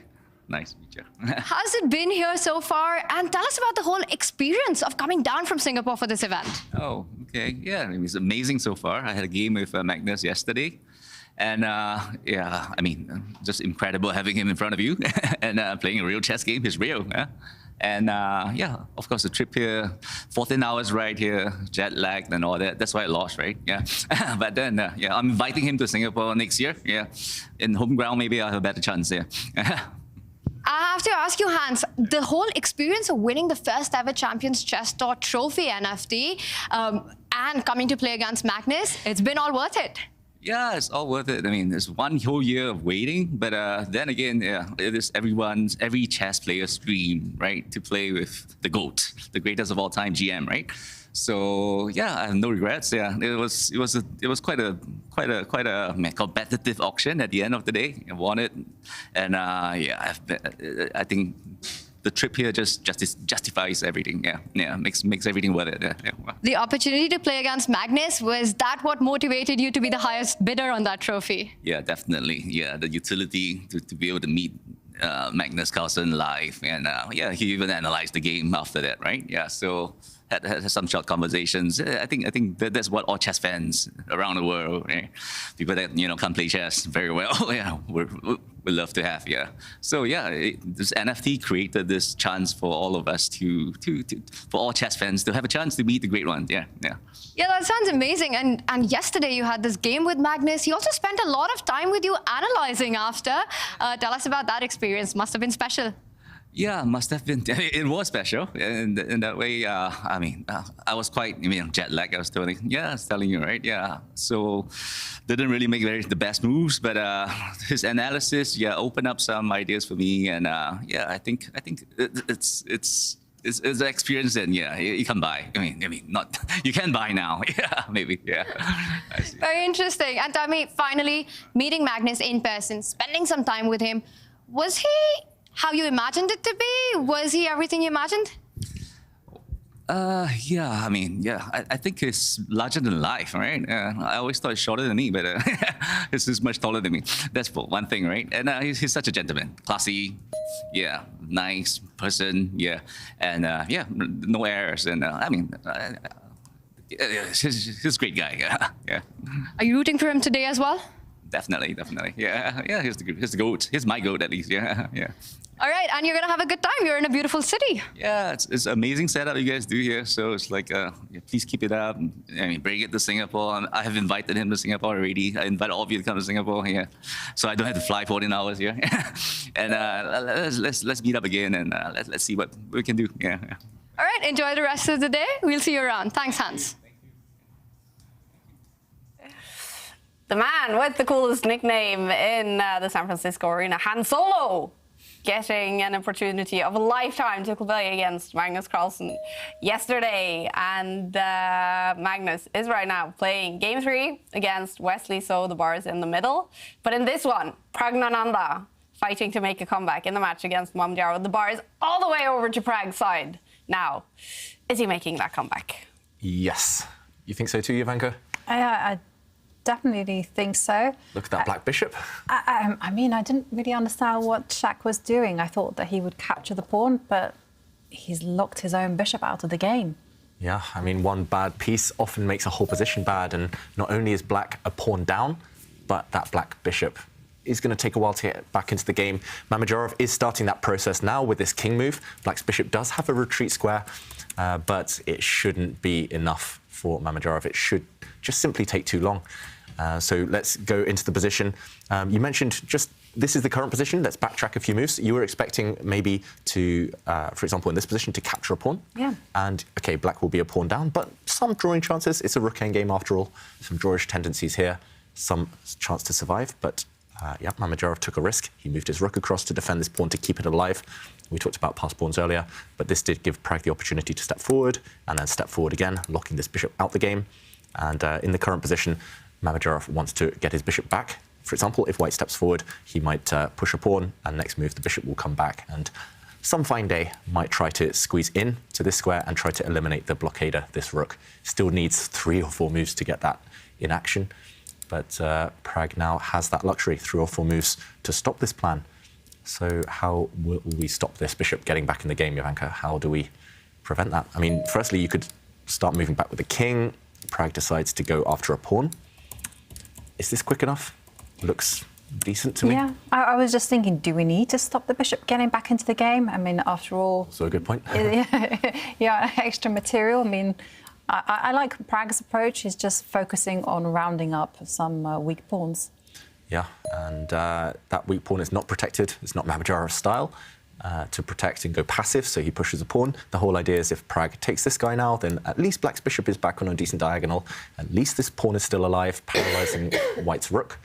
Nice to meet you. How's it been here so far? And tell us about the whole experience of coming down from Singapore for this event. Oh, okay. Yeah, I mean, it's amazing so far. I had a game with Magnus yesterday. And yeah, I mean, just incredible having him in front of you and playing a real chess game. He's real. Yeah? And yeah, of course, the trip here, 14 hours ride here, jet lagged and all that. That's why I lost, right? Yeah. But then, yeah, I'm inviting him to Singapore next year. Yeah. In home ground, maybe I'll have a better chance there. I have to ask you, Hans, the whole experience of winning the first ever Champions Chess Tour trophy NFT and coming to play against Magnus, it's been all worth it. Yeah, it's all worth it. I mean, it's one whole year of waiting, but then again, yeah, it is every chess player's dream, right? To play with the GOAT, the greatest of all time, GM, right? So yeah, I have no regrets. Yeah, it was quite a competitive auction at the end of the day. I won it, and yeah, I think the trip here just justifies everything. Yeah, makes everything worth it. Yeah. The opportunity to play against Magnus, was that what motivated you to be the highest bidder on that trophy? Yeah, definitely. Yeah, the utility to be able to meet Magnus Carlsen live, and yeah, he even analyzed the game after that, right? Yeah, so had some short conversations. I think that's what all chess fans around the world, right? People that can't play chess very well, yeah, we love to have, yeah. So yeah, this NFT created this chance for all of us for all chess fans to have a chance to meet the great ones. Yeah. Yeah, that sounds amazing. And yesterday you had this game with Magnus. He also spent a lot of time with you analyzing after. Tell us about that experience. Must have been special. Yeah, must have been. It was special in that way. I mean, I was quite jet lag. I was telling you, right? Yeah. So didn't really make the best moves, but his analysis, opened up some ideas for me, and yeah, I think it's an experience that you can buy. I mean, not you can buy now. Yeah, maybe. Yeah. Very interesting. And tell me, finally meeting Magnus in person, spending some time with him, was he how you imagined it to be? Was he everything you imagined? Yeah, I mean, yeah, I think he's larger than life, right? I always thought he's shorter than me, but he's much taller than me. That's for one thing, right? And he's such a gentleman, classy, yeah, nice person, yeah, and yeah, no errors, and I mean, he's a great guy, yeah. Are you rooting for him today as well? Definitely, yeah. He's the GOAT. He's my GOAT, at least, yeah. All right, and you're gonna have a good time. You're in a beautiful city. Yeah, it's amazing setup you guys do here. So it's like, please keep it up. I mean, bring it to Singapore. I have invited him to Singapore already. I invite all of you to come to Singapore. Yeah, so I don't have to fly 14 hours here. And let's meet up again and let's see what we can do. Yeah. All right, enjoy the rest of the day. We'll see you around. Thanks, Hans. The man with the coolest nickname in the San Francisco arena, Han Solo, getting an opportunity of a lifetime to play against Magnus Carlsen yesterday. And Magnus is right now playing Game 3 against Wesley, so the bar is in the middle. But in this one, Pragnananda fighting to make a comeback in the match against Mamjaro. The bar is all the way over to Prag's side now. Is he making that comeback? Yes. You think so too, Jovanka? I definitely think so. Look at that black bishop. I mean, I didn't really understand what Shaq was doing. I thought that he would capture the pawn, but he's locked his own bishop out of the game. Yeah, I mean, one bad piece often makes a whole position bad, and not only is black a pawn down, but that black bishop is going to take a while to get back into the game. Mamedyarov is starting that process now with this king move. Black's bishop does have a retreat square, but it shouldn't be enough for Mamedyarov. It should just simply take too long. So let's go into the position. You mentioned this is the current position. Let's backtrack a few moves. You were expecting maybe to, for example, in this position, to capture a pawn. Yeah. And, OK, black will be a pawn down, but some drawing chances. It's a rook endgame after all. Some drawish tendencies here, some chance to survive. But, yeah, Mamedyarov took a risk. He moved his rook across to defend this pawn to keep it alive. We talked about passed pawns earlier, but this did give Prag the opportunity to step forward and then step forward again, locking this bishop out the game. And in the current position, Mamedyarov wants to get his bishop back. For example, if white steps forward, he might push a pawn, and next move, the bishop will come back. And some fine day might try to squeeze in to this square and try to eliminate the blockader, this rook. Still needs 3 or 4 moves to get that in action. But Prag now has that luxury, 3 or 4 moves to stop this plan. So how will we stop this bishop getting back in the game, Jovanka? How do we prevent that? I mean, firstly, you could start moving back with the king. Prag decides to go after a pawn. Is this quick enough? Looks decent to me. Yeah, I was just thinking, do we need to stop the bishop getting back into the game? I mean, after all... So a good point. yeah, extra material. I mean, I like Prag's approach. He's just focusing on rounding up some weak pawns. Yeah, and that weak pawn is not protected. It's not Mamedyarov's style to protect and go passive, so he pushes a pawn. The whole idea is if Prag takes this guy now, then at least Black's bishop is back on a decent diagonal. At least this pawn is still alive, paralyzing White's rook.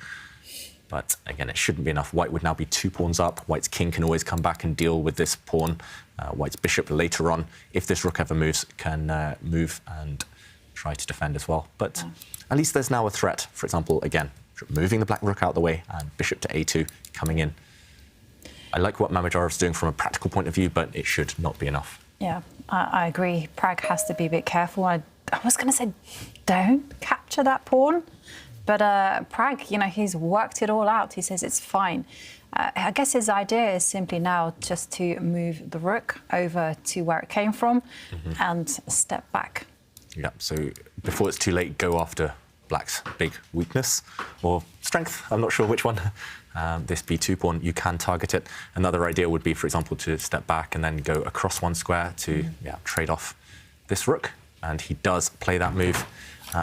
But again, it shouldn't be enough. White would now be 2 pawns up. White's king can always come back and deal with this pawn. White's bishop later on, if this rook ever moves, can move and try to defend as well. But at least there's now a threat. For example, again, moving the black rook out the way and bishop to a2 coming in. I like what Mamedyarov's doing from a practical point of view, but it should not be enough. Yeah, I agree. Prag has to be a bit careful. I was going to say, don't capture that pawn. But Prag, you know, he's worked it all out. He says it's fine. I guess his idea is simply now just to move the rook over to where it came from and step back. Yeah, so before it's too late, go after Black's big weakness or strength. I'm not sure which one. This b2 pawn, you can target it. Another idea would be, for example, to step back and then go across one square to trade off this rook. And he does play that move.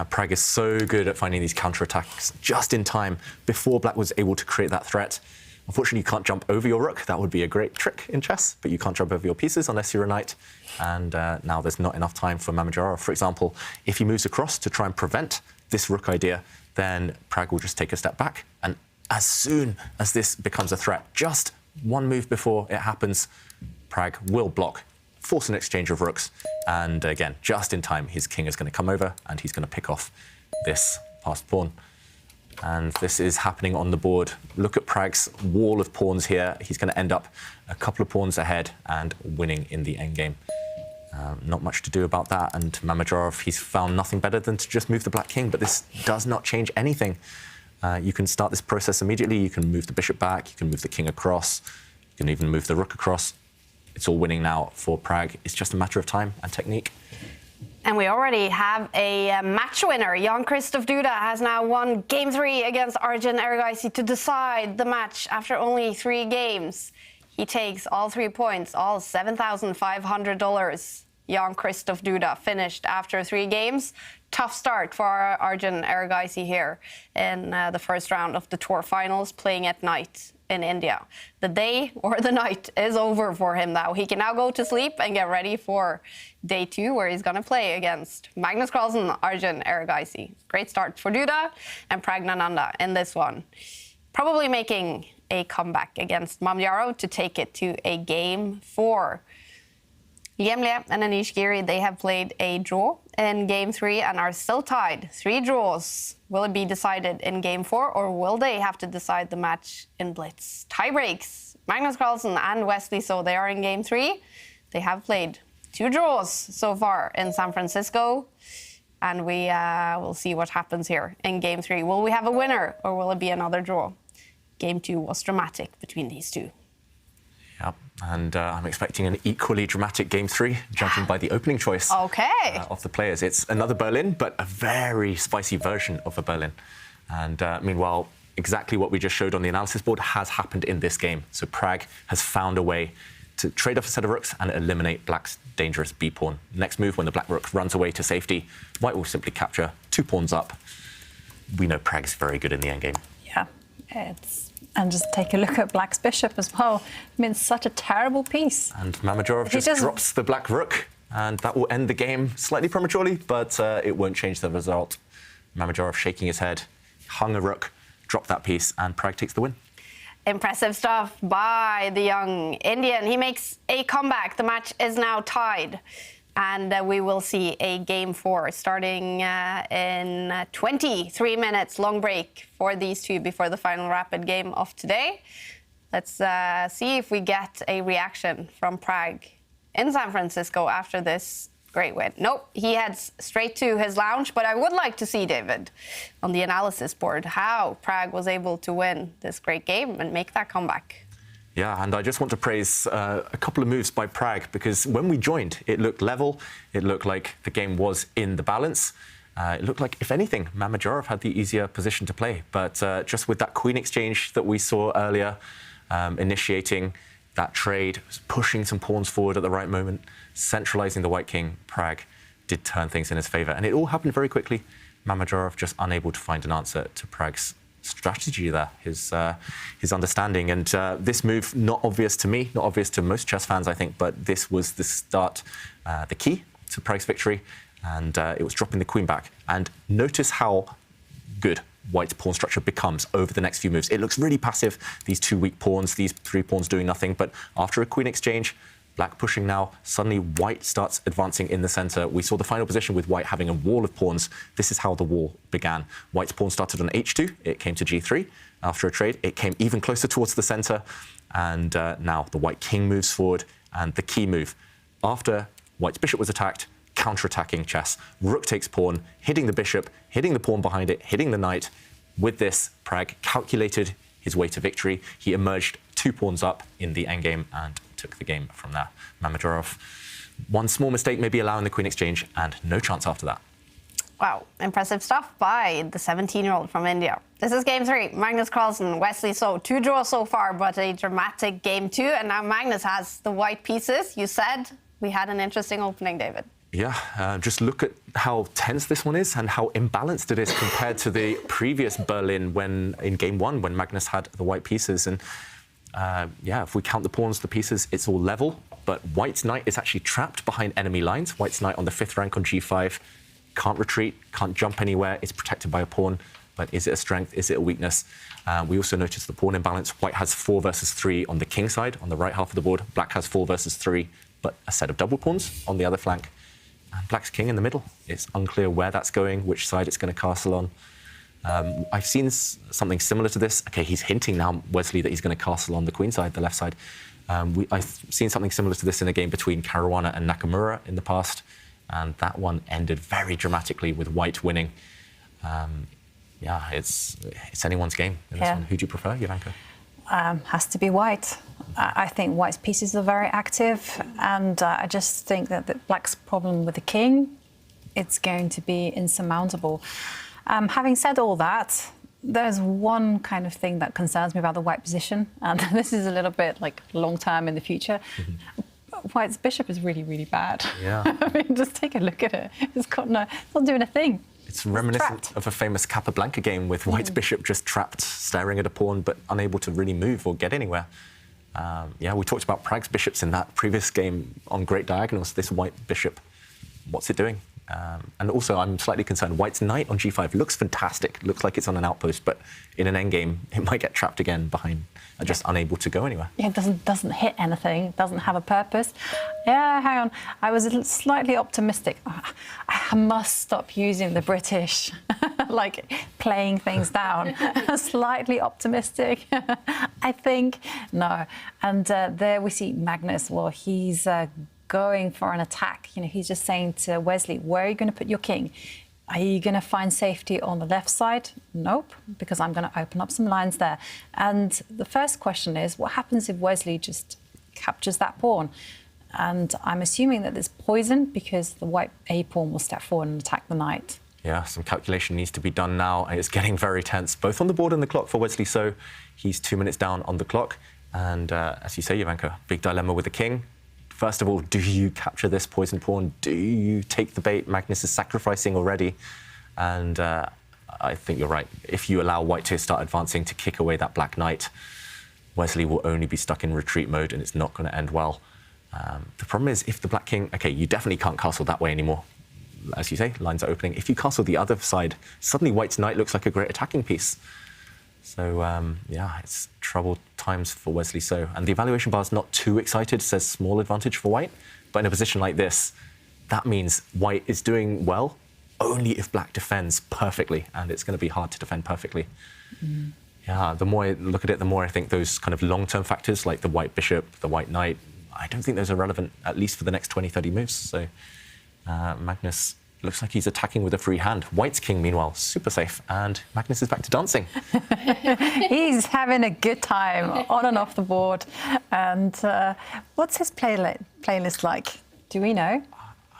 Prag is so good at finding these counterattacks just in time before Black was able to create that threat. Unfortunately, you can't jump over your rook. That would be a great trick in chess, but you can't jump over your pieces unless you're a knight. And now there's not enough time for Mamedyarov. For example, if he moves across to try and prevent this rook idea, then Prag will just take a step back. And as soon as this becomes a threat, just one move before it happens, Prag will block, force an exchange of rooks. And again, just in time, his king is going to come over and he's going to pick off this passed pawn. And this is happening on the board. Look at Prag's wall of pawns here. He's going to end up a couple of pawns ahead and winning in the endgame. Not much to do about that. And Mamedyarov, he's found nothing better than to just move the black king. But this does not change anything. You can start this process immediately. You can move the bishop back. You can move the king across. You can even move the rook across. It's all winning now for Prag. It's just a matter of time and technique. And we already have a match winner. Jan-Krzysztof Duda has now won Game 3 against Arjun Erigaisi to decide the match after only 3 games. He takes all 3 points, all $7,500. Jan-Krzysztof Duda finished after 3 games. Tough start for Arjun Erigaisi here in the first round of the tour finals, playing at night in India. The day or the night is over for him now. He can now go to sleep and get ready for day 2, where he's going to play against Magnus Carlsen, Arjun Erigaisi. Great start for Duda and Pragnananda in this one. Probably making a comeback against Mamedyarov to take it to a Game 4. Yemlia and Anish Giri, they have played a draw in Game 3 and are still tied. 3 draws. Will it be decided in Game 4, or will they have to decide the match in blitz? Tie breaks. Magnus Carlsen and Wesley, so they are in Game 3. They have played 2 draws so far in San Francisco. And we will see what happens here in Game 3. Will we have a winner, or will it be another draw? Game 2 was dramatic between these two. Yep, and I'm expecting an equally dramatic Game 3, judging by the opening choice of the players. It's another Berlin, but a very spicy version of a Berlin. And meanwhile, exactly what we just showed on the analysis board has happened in this game. So Prag has found a way to trade off a set of rooks and eliminate Black's dangerous b-pawn. Next move, when the black rook runs away to safety, White will simply capture 2 pawns up. We know Prag's very good in the endgame. Yeah, and just take a look at Black's bishop as well. I mean, it's such a terrible piece. And Mamedyarov just drops the black rook, and that will end the game slightly prematurely, but it won't change the result. Mamedyarov shaking his head, hung a rook, dropped that piece, and Prag takes the win. Impressive stuff by the young Indian. He makes a comeback. The match is now tied. And we will see a game 4 starting in 23 minutes. Long break for these two before the final rapid game of today. Let's see if we get a reaction from Prague in San Francisco after this great win. Nope, he heads straight to his lounge, but I would like to see, David, on the analysis board, how Prague was able to win this great game and make that comeback. Yeah, and I just want to praise a couple of moves by Prague, because when we joined, it looked level. It looked like the game was in the balance. It looked like, if anything, Mamedyarov had the easier position to play. But just with that queen exchange that we saw earlier, initiating that trade, pushing some pawns forward at the right moment, centralizing the white king, Prague did turn things in his favor. And it all happened very quickly. Mamedyarov just unable to find an answer to Prague's strategy there, his understanding. And this move, not obvious to me, not obvious to most chess fans, I think, but this was the start, the key to Prague's victory. And it was dropping the queen back. And notice how good White's pawn structure becomes over the next few moves. It looks really passive, these 2 weak pawns, these 3 pawns doing nothing. But after a queen exchange, Black pushing now, suddenly White starts advancing in the center. We saw the final position with White having a wall of pawns. This is how the wall began. White's pawn started on h2, it came to g3. After a trade, it came even closer towards the center. And now the White king moves forward, and the key move. After White's bishop was attacked, counter-attacking chess. Rook takes pawn, hitting the bishop, hitting the pawn behind it, hitting the knight. With this, Prague calculated his way to victory. He emerged 2 pawns up in the endgame and took the game from there. Mamedyarov, one small mistake, maybe allowing the queen exchange, and no chance after that. Wow, impressive stuff by the 17-year-old from India. This is game 3. Magnus Carlsen, Wesley So. 2 draws so far, but a dramatic game 2. And now Magnus has the white pieces. You said we had an interesting opening, David. Yeah, just look at how tense this one is and how imbalanced it is compared to the previous Berlin when in game 1 when Magnus had the white pieces. And yeah, if we count the pawns, the pieces, it's all level. But White's knight is actually trapped behind enemy lines. White's knight on the 5th rank on g5, can't retreat, can't jump anywhere. It's protected by a pawn. But is it a strength? Is it a weakness? We also noticed the pawn imbalance. White has 4 versus 3 on the king side, on the right half of the board. Black has 4 versus 3, but a set of double pawns on the other flank. And Black's king in the middle. It's unclear where that's going, which side it's going to castle on. I've seen something similar to this. OK, he's hinting now, Wesley, that he's going to castle on the queen side, the left side. I've seen something similar to this in a game between Caruana and Nakamura in the past. And that one ended very dramatically with White winning. Yeah, it's anyone's game in this one. Who do you prefer, Jovanka? Has to be White. I think White's pieces are very active, and I just think that Black's problem with the king, it's going to be insurmountable. Having said all that, there's one kind of thing that concerns me about the White position, and this is a little bit like long-term in the future. White's bishop is really, really bad. Yeah. I mean, just take a look at it. It's not doing a thing. It's reminiscent of a famous Capablanca game with White's bishop just trapped, staring at a pawn, but unable to really move or get anywhere. Yeah, we talked about Prague's bishops in that previous game on great diagonals. This White bishop, what's it doing? And also, I'm slightly concerned. White's knight on g5 looks fantastic. Looks like it's on an outpost, but in an endgame, it might get trapped again behind, just unable to go anywhere. Yeah, it doesn't hit anything. Doesn't have a purpose. Yeah, hang on. I was slightly optimistic. I must stop using the British, like playing things down. Slightly optimistic, I think. No. And there we see Magnus. Well, he's going for an attack. You know, he's just saying to Wesley, where are you going to put your king? Are you going to find safety on the left side? Nope, because I'm going to open up some lines there. And the first question is, what happens if Wesley just captures that pawn? And I'm assuming that there's poison because the white A pawn will step forward and attack the knight. Yeah, some calculation needs to be done now. It's getting very tense, both on the board and the clock for Wesley. So he's 2 minutes down on the clock. And as you say, Jovanka, big dilemma with the king. First of all, do you capture this poison pawn? Do you take the bait? Magnus is sacrificing already. And I think you're right. If you allow White to start advancing to kick away that black knight, Wesley will only be stuck in retreat mode and it's not going to end well. The problem is if the black king... OK, you definitely can't castle that way anymore. As you say, lines are opening. If you castle the other side, suddenly White's knight looks like a great attacking piece. So, yeah, it's troubled times for Wesley So. And the evaluation bar is not too excited, says small advantage for white. But in a position like this, that means white is doing well only if black defends perfectly, and it's going to be hard to defend perfectly. Yeah, the more I look at it, the more I think those kind of long-term factors, like the white bishop, the white knight, I don't think those are relevant, at least for the next 20, 30 moves. So Magnus looks like he's attacking with a free hand. White's king, meanwhile, super safe, and Magnus is back to dancing. He's having a good time on and off the board. And what's his playlist like? Do we know?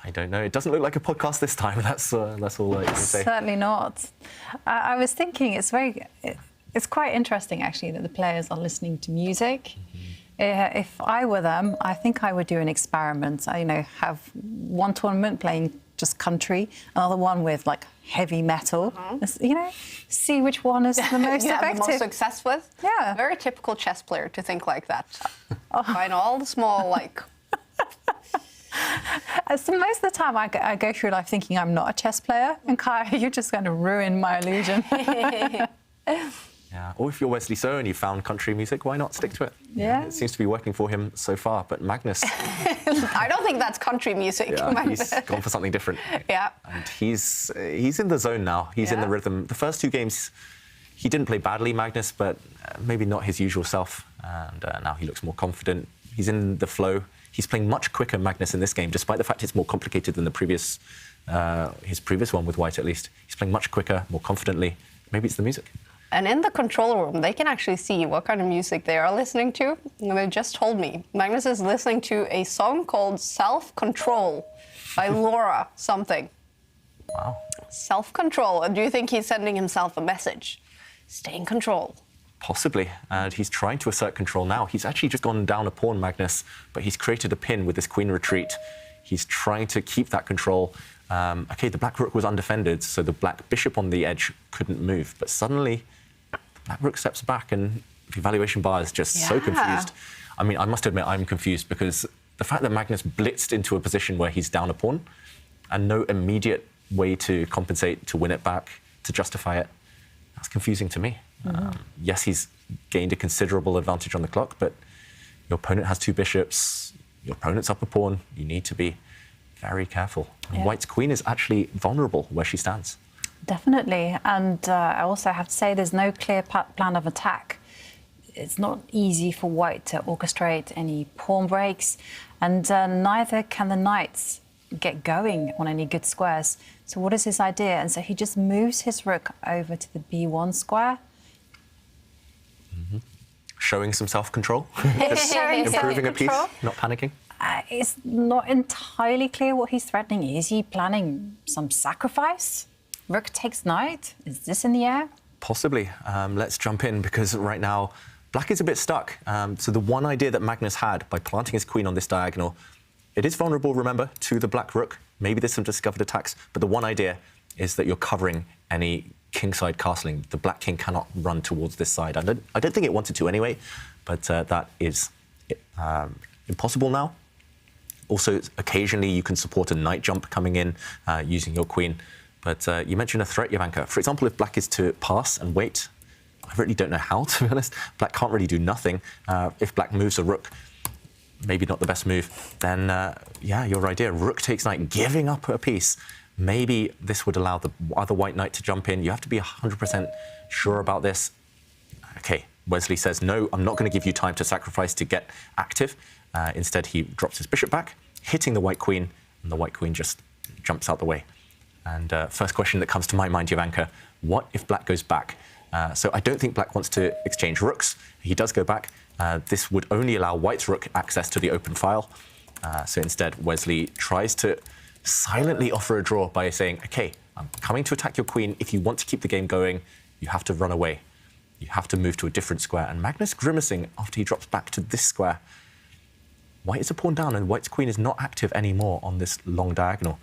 I don't know. It doesn't look like a podcast this time. That's all I can say. Certainly not. I was thinking it's quite interesting, actually, that the players are listening to music. If I were them, I think I would do an experiment. Have one tournament playing just country, another one with like heavy metal. See which one is the most effective. The most success with. Yeah. Very typical chess player to think like that. Find all the small like. So most of the time I go through life thinking I'm not a chess player, and Kaja, you're just going to ruin my illusion. Yeah. Or if you're Wesley So and you found country music, why not stick to it? Yeah. It seems to be working for him so far. But Magnus... I don't think that's country music. Yeah, he's gone for something different. Yeah. And he's in the zone now. He's in the rhythm. The first two games, he didn't play badly, Magnus, but maybe not his usual self. And now he looks more confident. He's in the flow. He's playing much quicker, Magnus, in this game, despite the fact it's more complicated than the previous, his previous one with white, at least. He's playing much quicker, more confidently. Maybe it's the music. And in the control room, they can actually see what kind of music they are listening to. And they just told me Magnus is listening to a song called Self-Control by Laura something. Wow. Self-control. And do you think he's sending himself a message? Stay in control. Possibly. And he's trying to assert control now. He's actually just gone down a pawn, Magnus, but he's created a pin with this queen retreat. He's trying to keep that control. OK, the black rook was undefended, so the black bishop on the edge couldn't move. But suddenly, the black rook steps back, and the evaluation bar is just so confused. I mean, I must admit, I'm confused, because the fact that Magnus blitzed into a position where he's down a pawn and no immediate way to compensate, to win it back, to justify it, that's confusing to me. Yes, he's gained a considerable advantage on the clock, but your opponent has two bishops, your opponent's up a pawn, you need to be very careful. And White's queen is actually vulnerable where she stands. Definitely. And I also have to say there's no clear plan of attack. It's not easy for White to orchestrate any pawn breaks, and neither can the knights get going on any good squares. So what is his idea? And so he just moves his rook over to the b1 square. Showing some self-control. Improving a piece, not panicking. It's not entirely clear what he's threatening. Is he planning some sacrifice? Rook takes knight? Is this in the air? Possibly. Let's jump in, because right now black is a bit stuck. So the one idea that Magnus had by planting his queen on this diagonal, it is vulnerable, remember, to the black rook. Maybe there's some discovered attacks, but the one idea is that you're covering any kingside castling. The black king cannot run towards this side. I don't think it wanted to anyway, but that is impossible now. Also, occasionally you can support a knight jump coming in using your queen. But you mentioned a threat, Jovanka. For example, if black is to pass and wait, I really don't know how, to be honest. Black can't really do nothing. If black moves a rook, maybe not the best move, then, yeah, your idea, rook takes knight, giving up a piece. Maybe this would allow the other white knight to jump in. You have to be 100% sure about this. OK, Wesley says, no, I'm not going to give you time to sacrifice to get active. Instead, he drops his bishop back, hitting the white queen, and the white queen just jumps out the way. And first question that comes to my mind, Jovanka, what if black goes back? So I don't think black wants to exchange rooks. He does go back. This would only allow white's rook access to the open file. So instead, Wesley tries to silently offer a draw by saying, OK, I'm coming to attack your queen. If you want to keep the game going, you have to run away. You have to move to a different square. And Magnus grimacing after he drops back to this square. White is a pawn down, and white's queen is not active anymore on this long diagonal.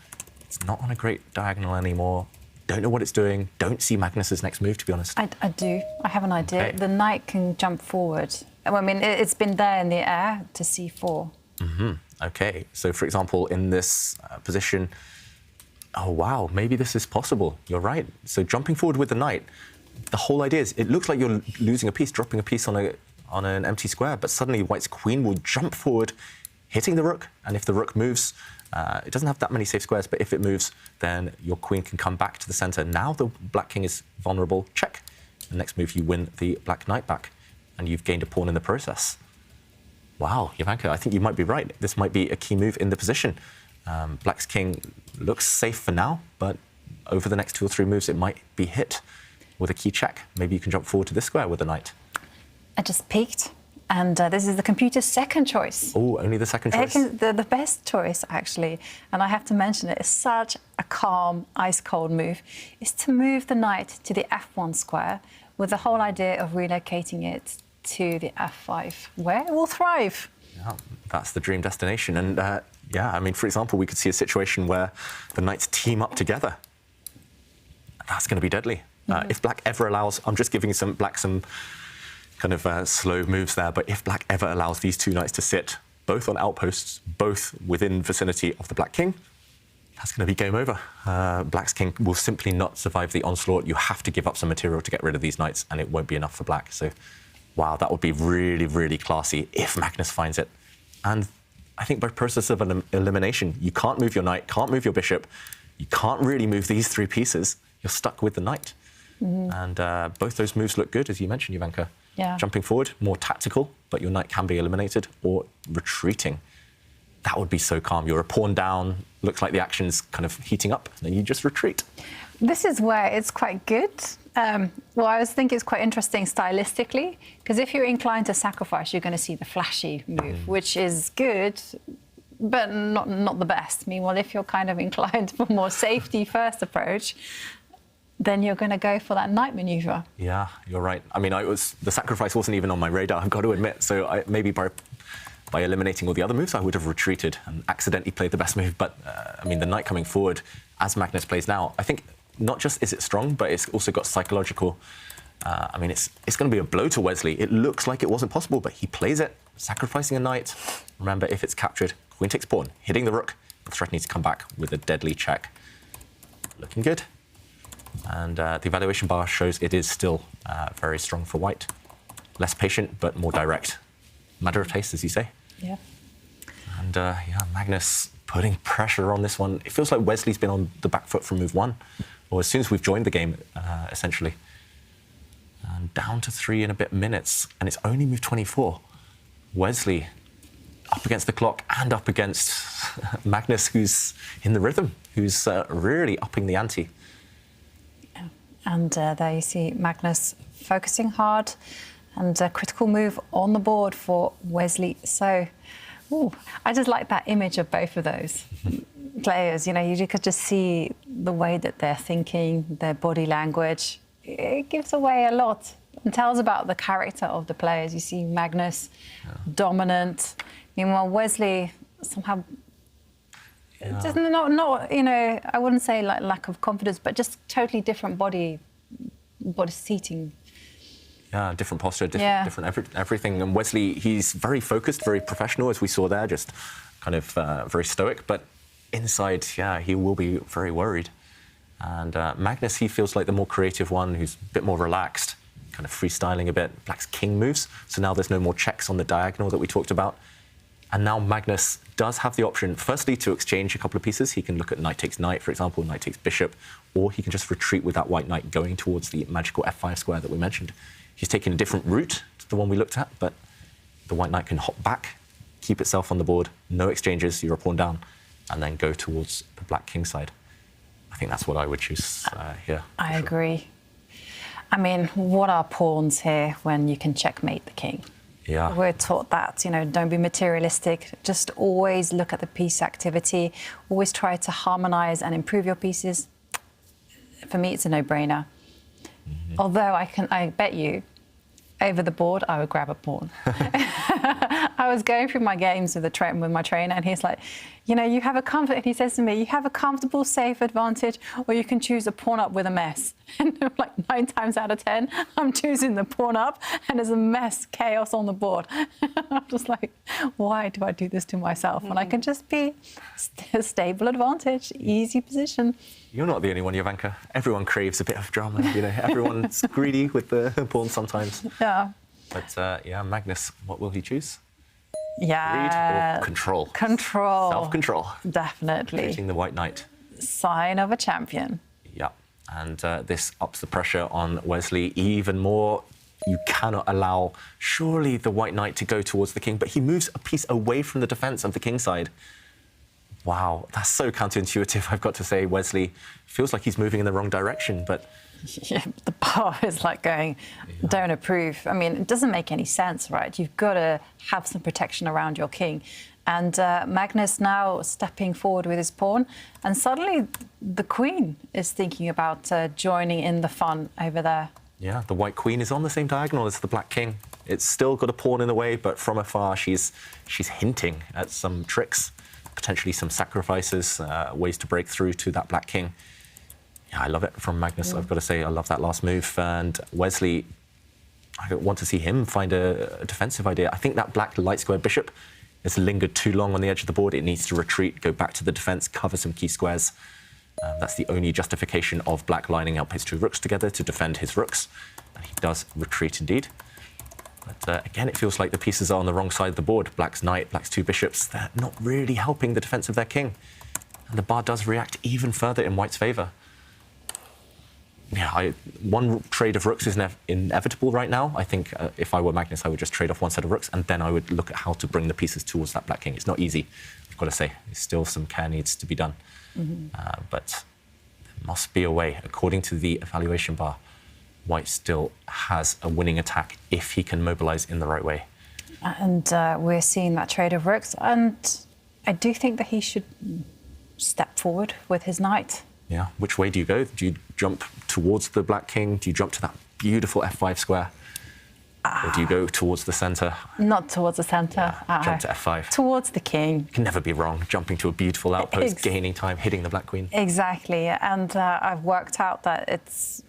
It's not on a great diagonal anymore. Don't know what it's doing. Don't see Magnus's next move, to be honest. I do. I have an idea. Okay. The knight can jump forward. I mean, it's been there in the air to c4. OK, so for example, in this position, oh, wow, maybe this is possible. You're right. So jumping forward with the knight, the whole idea is it looks like you're losing a piece, dropping a piece on on an empty square, but suddenly white's queen will jump forward, hitting the rook, and if the rook moves, it doesn't have that many safe squares, but if it moves, then your queen can come back to the center. Now the black king is vulnerable. Check. The next move, you win the black knight back, and you've gained a pawn in the process. Wow, Jovanka, I think you might be right. This might be a key move in the position. Black's king looks safe for now, but over the next 2 or 3 moves, it might be hit with a key check. Maybe you can jump forward to this square with a knight. I just peeked, and this is the computer's second choice. Oh, only the second choice? The best choice, actually, and I have to mention it, it's such a calm, ice-cold move, is to move the knight to the f1 square with the whole idea of relocating it to the f5, where it will thrive. Yeah, that's the dream destination. And yeah, I mean, for example, we could see a situation where the knights team up together. That's going to be deadly. If black ever allows, I'm just giving black some kind of slow moves there, but if black ever allows these 2 knights to sit both on outposts, both within vicinity of the black king, that's going to be game over. Black's king will simply not survive the onslaught. You have to give up some material to get rid of these knights, and it won't be enough for black. So, wow, that would be really, really classy if Magnus finds it. And I think by process of elimination, you can't move your knight, can't move your bishop, you can't really move these 3 pieces. You're stuck with the knight. And both those moves look good, as you mentioned, Jovanka. Yeah. Jumping forward, more tactical, but your knight can be eliminated, or retreating. That would be so calm. You're a pawn down, looks like the action's kind of heating up, and then you just retreat. This is where it's quite good. Well, I was thinking it's quite interesting stylistically, because if you're inclined to sacrifice, you're going to see the flashy move, which is good, but not the best. Meanwhile, if you're kind of inclined for more safety-first approach, then you're going to go for that knight maneuver. Yeah, you're right. I mean, the sacrifice wasn't even on my radar, I've got to admit. So maybe by eliminating all the other moves, I would have retreated and accidentally played the best move. But, I mean, the knight coming forward, as Magnus plays now, I think not just is it strong, but it's also got psychological... I mean, it's going to be a blow to Wesley. It looks like it wasn't possible, but he plays it, sacrificing a knight. Remember, if it's captured, queen takes pawn, hitting the rook. The threat needs to come back with a deadly check. Looking good. And the evaluation bar shows it is still very strong for white. Less patient, but more direct. Matter of taste, as you say. Yeah. And yeah, Magnus putting pressure on this one. It feels like Wesley's been on the back foot from move 1, or as soon as we've joined the game, essentially. And down to 3 in a bit minutes, and it's only move 24. Wesley up against the clock and up against Magnus, who's in the rhythm, who's really upping the ante. And there you see Magnus focusing hard, and a critical move on the board for Wesley. So, ooh, I just like that image of both of those players. You know, you could just see the way that they're thinking, their body language. It gives away a lot and tells about the character of the players. You see Magnus dominant. Meanwhile, Wesley somehow... Just not, you know, I wouldn't say like lack of confidence, but just totally different body seating. Yeah, different posture, different everything. And Wesley, he's very focused, very professional, as we saw there, just kind of very stoic. But inside, yeah, he will be very worried. And Magnus, he feels like the more creative one, who's a bit more relaxed, kind of freestyling a bit. Black's king moves, so now there's no more checks on the diagonal that we talked about. And now Magnus does have the option, firstly, to exchange a couple of pieces. He can look at knight takes knight, for example, knight takes bishop, or he can just retreat with that white knight going towards the magical f5 square that we mentioned. He's taking a different route to the one we looked at, but the white knight can hop back, keep itself on the board, no exchanges, you're a pawn down, and then go towards the black king side. I think that's what I would choose here. I agree. I mean, what are pawns here when you can checkmate the king? Yeah. We're taught that, you know, don't be materialistic. Just always look at the piece activity. Always try to harmonize and improve your pieces. For me, it's a no-brainer. Although I bet you, over the board, I would grab a pawn. I was going through my games with my trainer, and he's like, you know, you have a he says to me, you have a comfortable, safe advantage, or you can choose a pawn up with a mess. And like 9 times out of 10, I'm choosing the pawn up, and there's a mess, chaos on the board. I'm just like, why do I do this to myself? When I can just be a stable advantage, easy position. You're not the only one, Jovanka. Everyone craves a bit of drama. You know, everyone's greedy with the pawn sometimes. Yeah. But yeah, Magnus, what will he choose? Yeah. Read or control? Control. Self-control. Definitely. Treating the white knight. Sign of a champion. Yeah, and this ups the pressure on Wesley even more. You cannot allow, surely, the white knight to go towards the king, but he moves a piece away from the defence of the king side. Wow, that's so counterintuitive, I've got to say. Wesley feels like he's moving in the wrong direction, but... Yeah, the bar is like going, don't approve. I mean, it doesn't make any sense, right? You've got to have some protection around your king. And Magnus now stepping forward with his pawn, and suddenly the queen is thinking about joining in the fun over there. Yeah, the white queen is on the same diagonal as the black king. It's still got a pawn in the way, but from afar she's hinting at some tricks, potentially some sacrifices, ways to break through to that black king. Yeah, I love it from Magnus. I've got to say, I love that last move. And Wesley, I want to see him find a defensive idea. I think that black light square bishop has lingered too long on the edge of the board. It needs to retreat, go back to the defense, cover some key squares. That's the only justification of black lining up his two rooks together to defend his rooks. And he does retreat indeed. But again, it feels like the pieces are on the wrong side of the board. Black's knight, black's two bishops, they're not really helping the defense of their king. And the bar does react even further in white's favor. Yeah, one trade of rooks is inevitable right now. I think if I were Magnus, I would just trade off one set of rooks, and then I would look at how to bring the pieces towards that black king. It's not easy, I've got to say. There's still some care needs to be done. But there must be a way. According to the evaluation bar, white still has a winning attack if he can mobilize in the right way. And we're seeing that trade of rooks, and I do think that he should step forward with his knight. Yeah, which way do you go? Do you jump towards the black king? Do you jump to that beautiful f5 square? Or do you go towards the centre? Not towards the centre. Jump to f5. Towards the king. You can never be wrong. Jumping to a beautiful outpost, gaining time, hitting the black queen. Exactly, and I've worked out that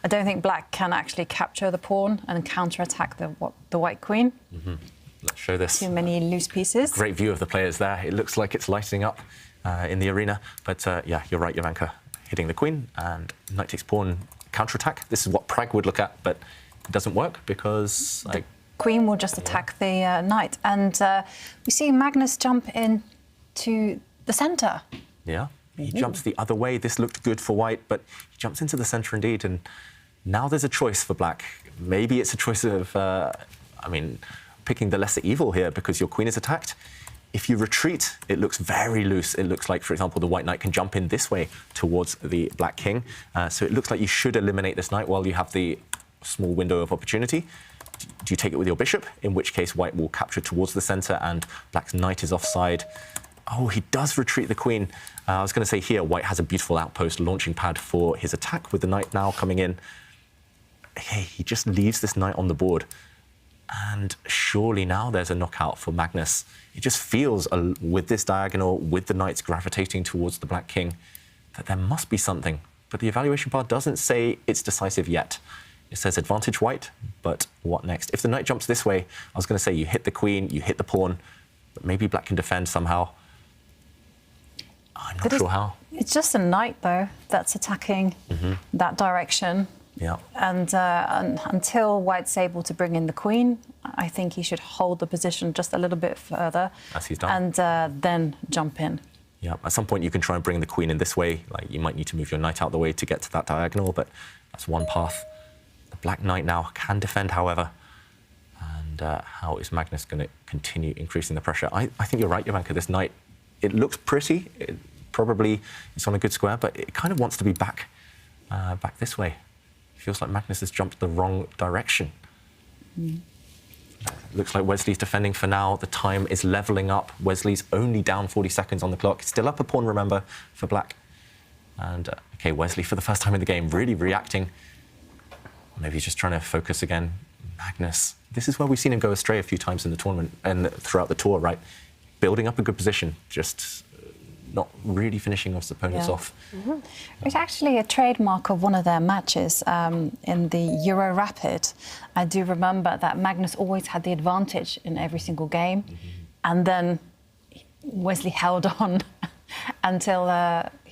I don't think black can actually capture the pawn and counterattack the white queen. Let's show this. Too many loose pieces. Great view of the players there. It looks like it's lighting up in the arena. But yeah, you're right, Jovanka. Hitting the queen and knight takes pawn counterattack. This is what Prag would look at, but it doesn't work because the queen will just attack the knight. And we see Magnus jump in to the centre. Yeah, he jumps the other way. This looked good for white, but he jumps into the centre indeed. And now there's a choice for black. Maybe it's a choice of, picking the lesser evil here because your queen is attacked. If you retreat, it looks very loose. It looks like, for example, the white knight can jump in this way towards the black king. So it looks like you should eliminate this knight while you have the small window of opportunity. Do you take it with your bishop? In which case, white will capture towards the centre and black's knight is offside. Oh, he does retreat the queen. I was going to say here, white has a beautiful outpost launching pad for his attack with the knight now coming in. Hey, he just leaves this knight on the board. And surely now there's a knockout for Magnus. It just feels, with this diagonal, with the knights gravitating towards the black king, that there must be something. But the evaluation bar doesn't say it's decisive yet. It says advantage white, but what next? If the knight jumps this way, I was going to say you hit the queen, you hit the pawn, but maybe black can defend somehow. I'm not sure how. It's just a knight, though, that's attacking that direction. Yeah. And until white's able to bring in the queen, I think he should hold the position just a little bit further. As he's done. And then jump in. Yeah, at some point you can try and bring the queen in this way. Like, you might need to move your knight out the way to get to that diagonal, but that's one path. The black knight now can defend, however. And how is Magnus going to continue increasing the pressure? I think you're right, Jovanka. This knight, it looks pretty. Probably it's on a good square, but it kind of wants to be back this way. Feels like Magnus has jumped the wrong direction. Looks like Wesley's defending for now. The time is levelling up. Wesley's only down 40 seconds on the clock. Still up a pawn, remember, for black. And, OK, Wesley, for the first time in the game, really reacting. Maybe he's just trying to focus again. Magnus, this is where we've seen him go astray a few times in the tournament and throughout the tour, right? Building up a good position, just not really finishing his opponents off. It's actually a trademark of one of their matches in the Euro Rapid. I do remember that Magnus always had the advantage in every single game, and then Wesley held on until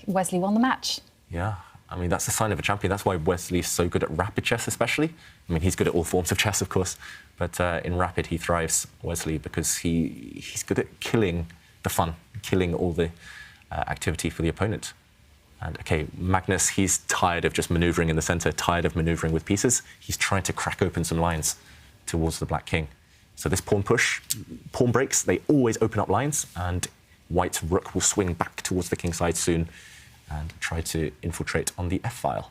Wesley won the match. Yeah, I mean, that's a sign of a champion. That's why Wesley is so good at rapid chess, especially. I mean, he's good at all forms of chess, of course, But in rapid, he thrives, Wesley, because he's good at killing the fun, killing all the activity for the opponent. And OK, Magnus, he's tired of just manoeuvring in the centre, tired of manoeuvring with pieces. He's trying to crack open some lines towards the black king. So this pawn push, pawn breaks, they always open up lines, and white's rook will swing back towards the king side soon and try to infiltrate on the f-file.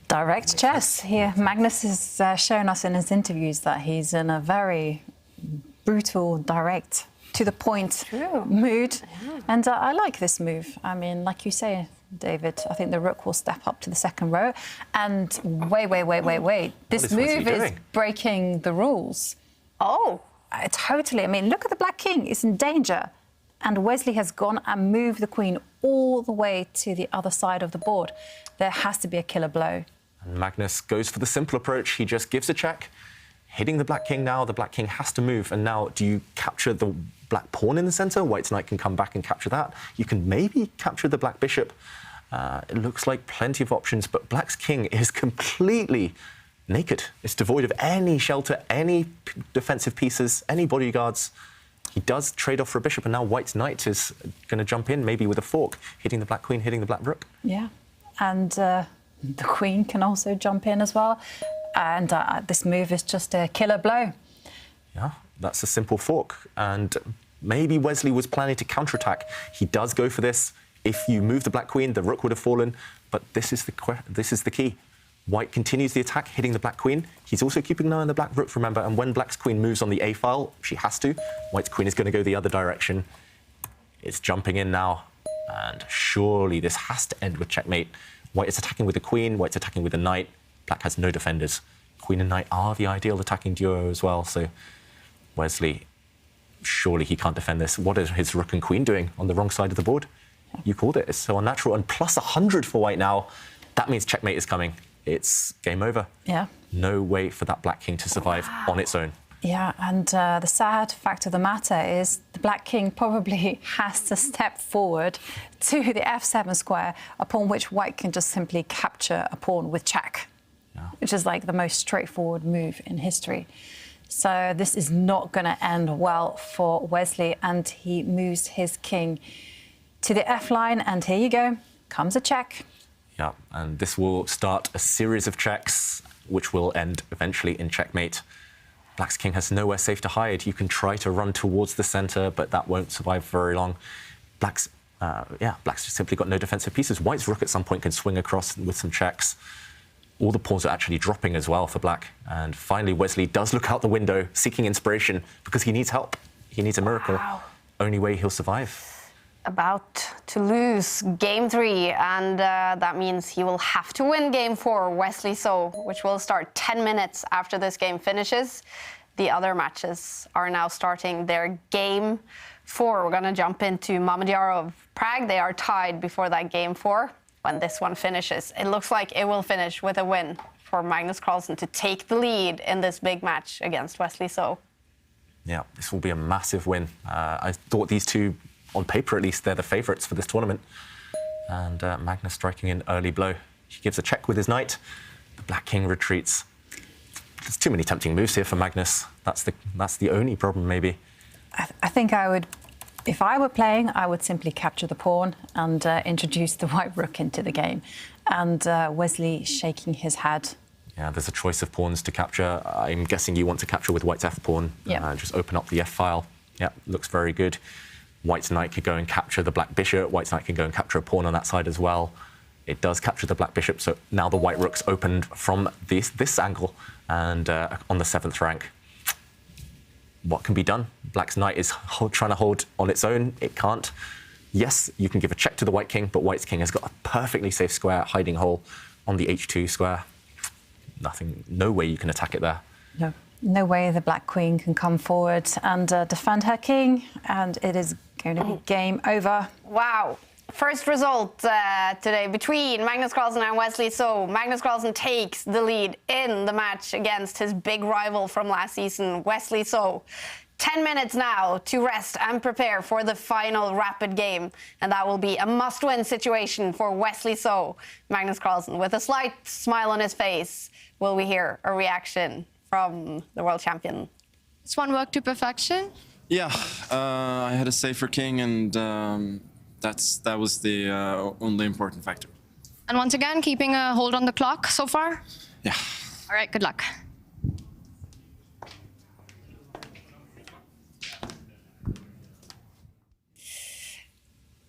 Direct chess here. Magnus has shown us in his interviews that he's in a very brutal, direct, to-the-point mood. Yeah. And I like this move. I mean, like you say, David, I think the rook will step up to the second row. And wait. This move is breaking the rules. Oh. Totally. I mean, look at the black king. It's in danger. And Wesley has gone and moved the queen all the way to the other side of the board. There has to be a killer blow. And Magnus goes for the simple approach. He just gives a check. Hitting the black king now, the black king has to move. And now, do you capture the black pawn in the centre? White's knight can come back and capture that. You can maybe capture the black bishop. It looks like plenty of options, but black's king is completely naked. It's devoid of any shelter, any defensive pieces, any bodyguards. He does trade off for a bishop, and now white's knight is going to jump in, maybe with a fork, hitting the black queen, hitting the black rook. Yeah, and the queen can also jump in as well. And this move is just a killer blow. Yeah, that's a simple fork. And maybe Wesley was planning to counterattack. He does go for this. If you move the black queen, the rook would have fallen. But this is the key. White continues the attack, hitting the black queen. He's also keeping an eye on the black rook, remember. And when black's queen moves on the A file, she has to. White's queen is going to go the other direction. It's jumping in now. And surely this has to end with checkmate. White is attacking with the queen. White's attacking with the knight. Black has no defenders. Queen and knight are the ideal attacking duo as well. So Wesley, surely he can't defend this. What is his rook and queen doing on the wrong side of the board? You called it. It's so unnatural. And plus 100 for white now. That means checkmate is coming. It's game over. Yeah. No way for that black king to survive on its own. Yeah, and the sad fact of the matter is the black king probably has to step forward to the f7 square, upon which white can just simply capture a pawn with check, which is like the most straightforward move in history. So this is not going to end well for Wesley, and he moves his king to the F line, and here you go, comes a check. Yeah, and this will start a series of checks, which will end eventually in checkmate. Black's king has nowhere safe to hide. You can try to run towards the centre, but that won't survive very long. Black's simply got no defensive pieces. White's rook at some point can swing across with some checks. All the pawns are actually dropping as well for black. And finally, Wesley does look out the window, seeking inspiration, because he needs help. He needs a miracle. Wow. Only way he'll survive. About to lose game 3, and that means he will have to win game 4, Wesley So, which will start 10 minutes after this game finishes. The other matches are now starting their game 4. We're going to jump into Mamadjarov Prague. They are tied before that game 4 when this one finishes. It looks like it will finish with a win for Magnus Carlsen to take the lead in this big match against Wesley So. Yeah, this will be a massive win. I thought these two, on paper at least, they're the favourites for this tournament. And Magnus striking an early blow. He gives a check with his knight. The black king retreats. There's too many tempting moves here for Magnus. That's the only problem, maybe. I think I would, if I were playing, I would simply capture the pawn and introduce the white rook into the game. And Wesley shaking his head. Yeah, there's a choice of pawns to capture. I'm guessing you want to capture with white's f pawn. Yeah. Just open up the f file. Yeah, looks very good. White's knight could go and capture the black bishop. White's knight can go and capture a pawn on that side as well. It does capture the black bishop, so now the white rook's opened from this angle and on the 7th rank. What can be done? Black's knight is trying to hold on its own. It can't. Yes, you can give a check to the white king, but white's king has got a perfectly safe square, hiding hole on the h2 square. No way you can attack it there. No. No way the black queen can come forward and defend her king, and it is going to be game over. Wow. First result today between Magnus Carlsen and Wesley So. Magnus Carlsen takes the lead in the match against his big rival from last season, Wesley So. 10 minutes now to rest and prepare for the final rapid game, and that will be a must-win situation for Wesley So. Magnus Carlsen, with a slight smile on his face, will we hear a reaction from the world champion? This one worked to perfection? Yeah, I had a safer king, and that was the only important factor. And once again, keeping a hold on the clock so far? Yeah. All right, good luck.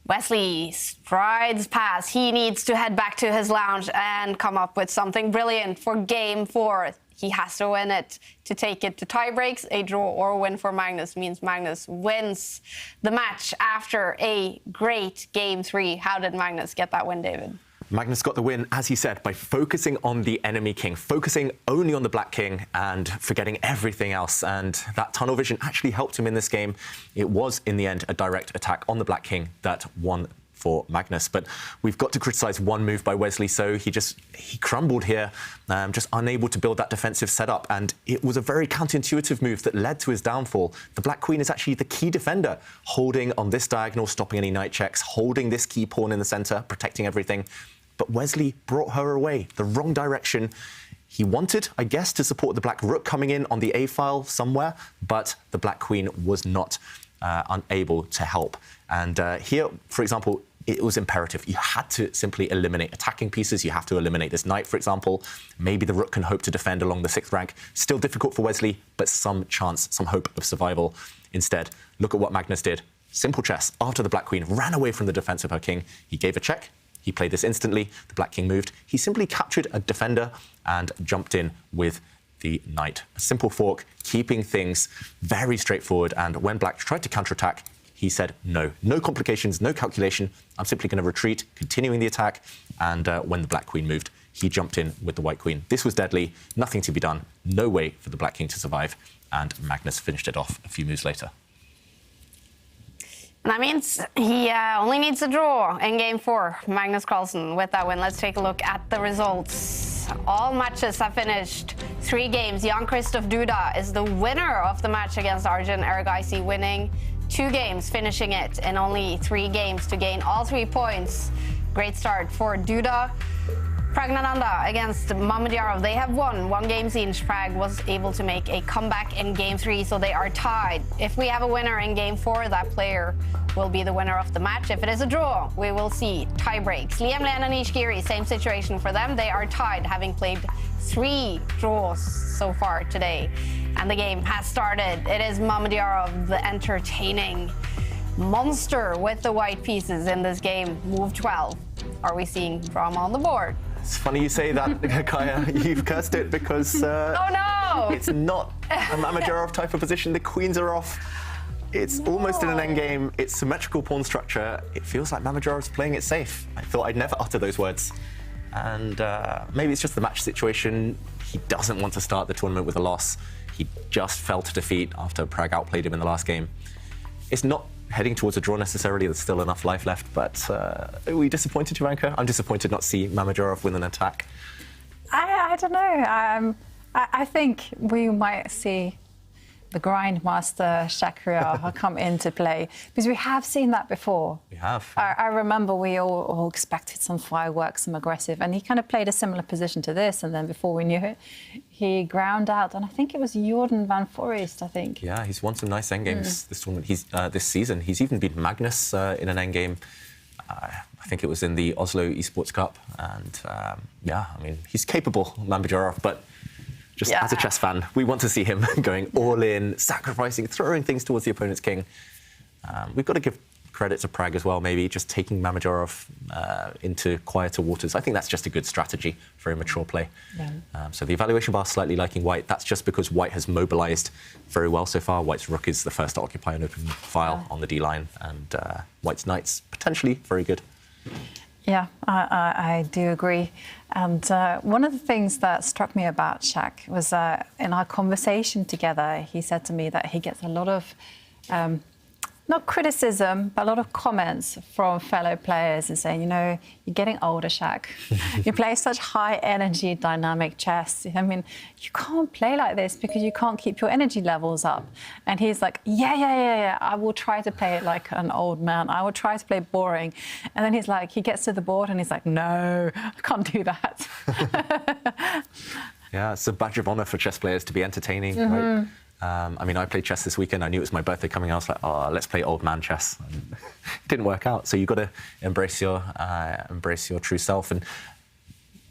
Wesley strides past. He needs to head back to his lounge and come up with something brilliant for game 4. He has to win it to take it to tie breaks. A draw or a win for Magnus means Magnus wins the match after a great game 3. How did Magnus get that win, David? Magnus got the win, as he said, by focusing on the enemy king, focusing only on the black king and forgetting everything else. And that tunnel vision actually helped him in this game. It was, in the end, a direct attack on the black king that won for Magnus. But we've got to criticise one move by Wesley. So he crumbled here, just unable to build that defensive setup. And it was a very counterintuitive move that led to his downfall. The black queen is actually the key defender, holding on this diagonal, stopping any knight checks, holding this key pawn in the centre, protecting everything. But Wesley brought her away, the wrong direction. He wanted, I guess, to support the black rook coming in on the A file somewhere, but the black queen was not unable to help. And here, for example, it was imperative. You had to simply eliminate attacking pieces. You have to eliminate this knight, for example. Maybe the rook can hope to defend along the 6th rank. Still difficult for Wesley, but some chance, some hope of survival. Instead, look at what Magnus did. Simple chess. After the black queen ran away from the defense of her king, he gave a check. He played this instantly. The black king moved. He simply captured a defender and jumped in with the knight. A simple fork, keeping things very straightforward. And when black tried to counterattack, he said no. No complications, no calculation. I'm simply going to retreat, continuing the attack. And when the black queen moved, he jumped in with the white queen. This was deadly. Nothing to be done. No way for the black king to survive. And Magnus finished it off a few moves later. And that means he only needs a draw in game 4. Magnus Carlsen with that win. Let's take a look at the results. All matches have finished 3 games. Jan-Krzysztof Duda is the winner of the match against Arjun Erigaisi, winning 2 games, finishing it in only 3 games to gain all 3 points. Great start for Duda. Pragnananda against Mamedyarov. They have won 1 game each. Prag was able to make a comeback in game 3, so they are tied. If we have a winner in game 4, that player will be the winner of the match. If it is a draw, we will see tie breaks. Liam Len and Ishgiri, same situation for them. They are tied, having played 3 draws so far today. And the game has started. It is Mamedyarov, the entertaining monster with the white pieces in this game. Move 12. Are we seeing drama on the board? It's funny you say that, Kaja. You've cursed it because oh no! It's not a Mamedyarov type of position. The queens are off. It's almost in an endgame. It's symmetrical pawn structure. It feels like Mamedyarov's playing it safe. I thought I'd never utter those words. And maybe it's just the match situation. He doesn't want to start the tournament with a loss. He just fell to defeat after Prag outplayed him in the last game. It's not heading towards a draw necessarily. There's still enough life left, but are we disappointed, Jovanka? I'm disappointed not to see Mamedyarov win an attack. I don't know. I think we might see the grindmaster Shakriar come into play, because we have seen that before. We have. I remember we all expected some fireworks, some aggressive, and he kind of played a similar position to this, and then before we knew it, he ground out, and I think it was Jordan van Forest, I think. Yeah, he's won some nice endgames this tournament. This season. He's even beat Magnus in an endgame. I think it was in the Oslo Esports Cup, and yeah, I mean, he's capable, Mamedyarov, but just as a chess fan, we want to see him going all in, sacrificing, throwing things towards the opponent's king. We've got to give credit to Prag as well, maybe, just taking Mamedyarov into quieter waters. I think that's just a good strategy for immature play. Yeah. So the evaluation bar slightly liking White. That's just because White has mobilized very well so far. White's rook is the first to occupy an open file on the D line, and White's knight's potentially very good. Yeah, I do agree. And one of the things that struck me about Shaq was in our conversation together, he said to me that he gets a lot of, not criticism, but a lot of comments from fellow players and saying, you know, you're getting older, Shaq. You play such high energy, dynamic chess. I mean, you can't play like this because you can't keep your energy levels up. And he's like, yeah, I will try to play it like an old man. I will try to play boring. And then he's like, he gets to the board and he's like, no, I can't do that. Yeah, it's a badge of honor for chess players to be entertaining, right? I mean, I played chess this weekend. I knew it was my birthday coming. I was like, oh, let's play old man chess. And it didn't work out. So you've got to embrace your true self. And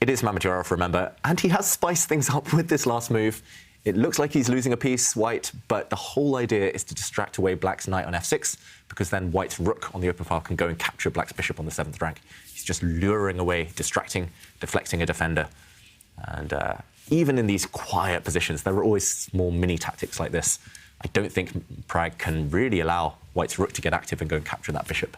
it is Mamedyarov, remember, and he has spiced things up with this last move. It looks like he's losing a piece, white, but the whole idea is to distract away black's knight on f6, because then white's rook on the open file can go and capture black's bishop on the 7th rank. He's just luring away, distracting, deflecting a defender. And even in these quiet positions, there are always small mini tactics like this. I don't think Pragg can really allow white's rook to get active and go and capture that bishop.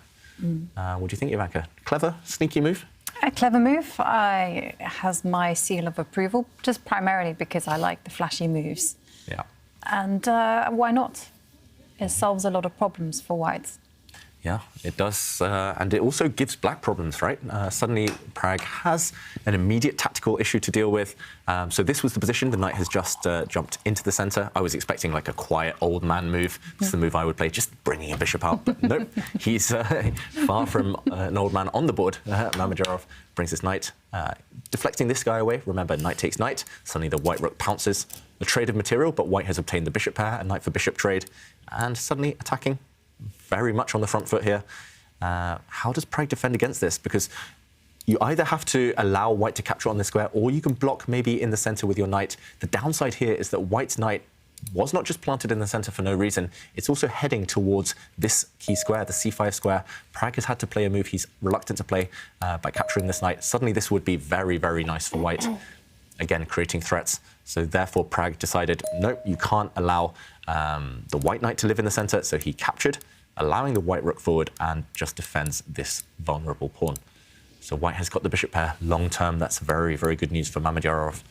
What do you think, Jovanka? Clever, sneaky move? A clever move. Has my seal of approval, just primarily because I like the flashy moves. Yeah. And why not? It solves a lot of problems for whites. Yeah, it does. And it also gives black problems, right? Suddenly, Pragg has an immediate tactical issue to deal with. So this was the position. The knight has just jumped into the center. I was expecting like a quiet old man move. It's the move I would play, just bringing a bishop out. But nope, he's far from an old man on the board. Mamedyarov brings his knight, deflecting this guy away. Remember, knight takes knight. Suddenly the white rook pounces. A trade of material, but white has obtained the bishop pair, a knight for bishop trade, and suddenly attacking very much on the front foot here. How does Pragg defend against this? Because you either have to allow white to capture on this square, or you can block maybe in the center with your knight. The downside here is that white's knight was not just planted in the center for no reason. It's also heading towards this key square, the c5 square. Pragg has had to play a move he's reluctant to play by capturing this knight. Suddenly this would be very, very nice for white. Again, creating threats. So therefore, Pragg decided, no, you can't allow the white knight to live in the center. So he captured, allowing the white rook forward, and just defends this vulnerable pawn. So white has got the bishop pair long term. That's very, very good news for Mamedyarov.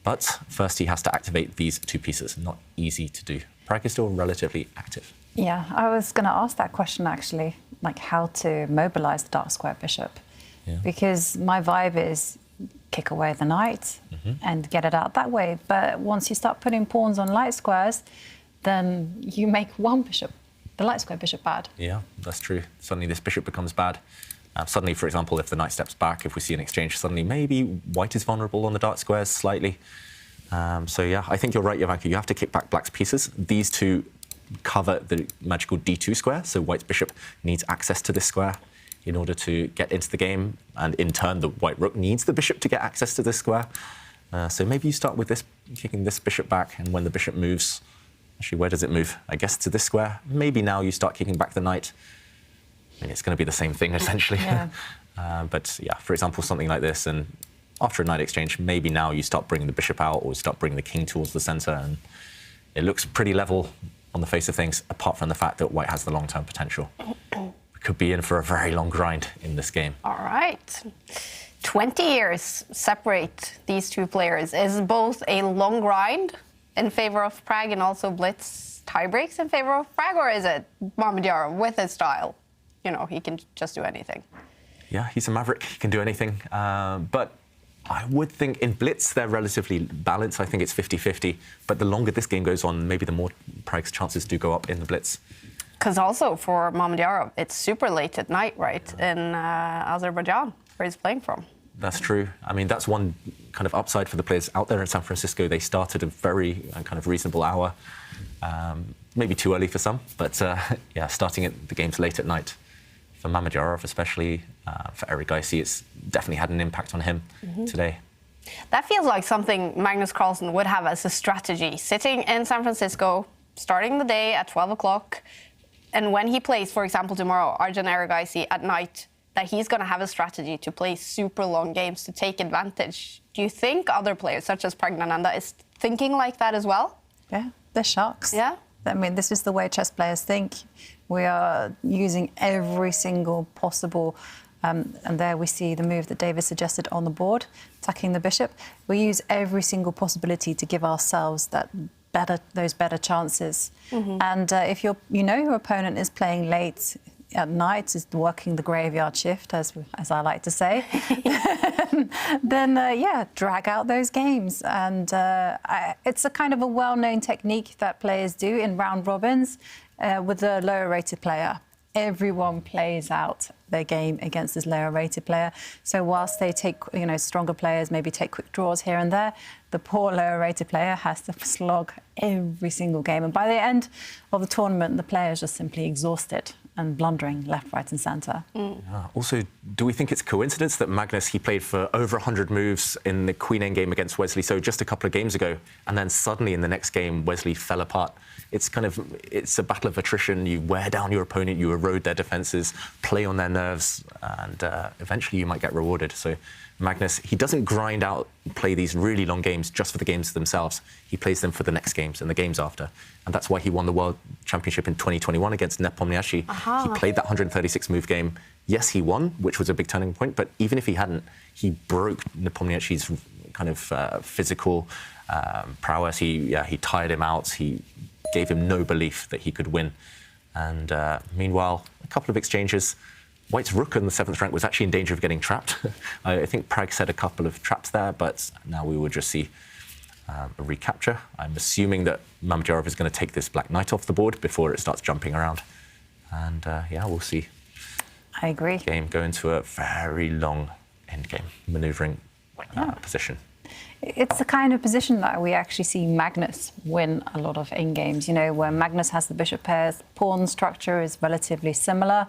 But first he has to activate these two pieces. Not easy to do. Pragg is still relatively active. Yeah, I was going to ask that question actually, like how to mobilize the dark square bishop. Yeah. Because my vibe is kick away the knight and get it out that way. But once you start putting pawns on light squares, then you make one bishop, the light square bishop, bad. Yeah, that's true. Suddenly this bishop becomes bad. Suddenly, for example, if the knight steps back, if we see an exchange, suddenly maybe white is vulnerable on the dark squares slightly. So yeah, I think you're right, Jovanka. You have to kick back black's pieces. These two cover the magical d2 square, so white's bishop needs access to this square in order to get into the game, and in turn the white rook needs the bishop to get access to this square. So maybe you start with this, kicking this bishop back, and when the bishop moves, actually where does it move? I guess to this square. Maybe now you start kicking back the knight. I mean, it's going to be the same thing essentially. Yeah. But yeah, for example, something like this, and after a knight exchange, maybe now you start bringing the bishop out or start bringing the king towards the center, and it looks pretty level on the face of things, apart from the fact that white has the long-term potential. Could be in for a very long grind in this game. All right. 20 years separate these two players. Is both a long grind in favor of Pragg and also blitz tiebreaks in favor of Pragg, or is it Mamedyarov with his style? You know, he can just do anything. Yeah, he's a maverick. He can do anything. But I would think in blitz they're relatively balanced. I think it's 50-50. But the longer this game goes on, maybe the more Pragg's chances do go up in the blitz. Because also for Mamedyarov, it's super late at night, right, in Azerbaijan, where he's playing from. That's true. I mean, that's one kind of upside for the players out there in San Francisco. They start at a very kind of reasonable hour. Maybe too early for some, but yeah, starting at the games late at night. For Mamedyarov, especially, for Eric Geisy, it's definitely had an impact on him today. That feels like something Magnus Carlsen would have as a strategy. Sitting in San Francisco, starting the day at 12 o'clock, and when he plays, for example, tomorrow, Arjan Eric Geisy at night, that he's going to have a strategy to play super long games to take advantage. Do you think other players, such as Praggnanandhaa, is thinking like that as well? Yeah, they're sharks. Yeah. I mean, this is the way chess players think. We are using every single possible, and there we see the move that David suggested on the board, attacking the bishop. We use every single possibility to give ourselves those better chances. And if you know your opponent is playing late at night, is working the graveyard shift, as I like to say, then yeah, drag out those games. And it's a kind of a well-known technique that players do in round robins with the lower-rated player. Everyone plays out their game against this lower-rated player. So whilst they take, stronger players maybe take quick draws here and there, the poor lower-rated player has to slog every single game. And by the end of the tournament, the player is just simply exhausted and blundering left, right and centre. Also, do we think it's coincidence that Magnus, he played for over 100 moves in the Queen Endgame against Wesley, so just a couple of games ago, and then suddenly in the next game, Wesley fell apart? It's a battle of attrition. You wear down your opponent, you erode their defences, play on their nerves, and eventually you might get rewarded. So Magnus, he doesn't grind out, play these really long games just for the games themselves. He plays them for the next games and the games after. And that's why he won the World Championship in 2021 against Nepomniachtchi. He played that 136-move game. Yes, he won, which was a big turning point, but even if he hadn't, he broke Nepomniachtchi's kind of physical prowess. He tired him out. He gave him no belief that he could win. And meanwhile, a couple of exchanges. White's rook in the 7th rank was actually in danger of getting trapped. I think Prag set a couple of traps there, but now we will just see a recapture. I'm assuming that Mamedyarov is going to take this black knight off the board before it starts jumping around. And yeah, we'll see. I agree. Game go into a very long endgame manoeuvring position. It's the kind of position that we actually see Magnus win a lot of endgames, where Magnus has the bishop pairs, pawn structure is relatively similar,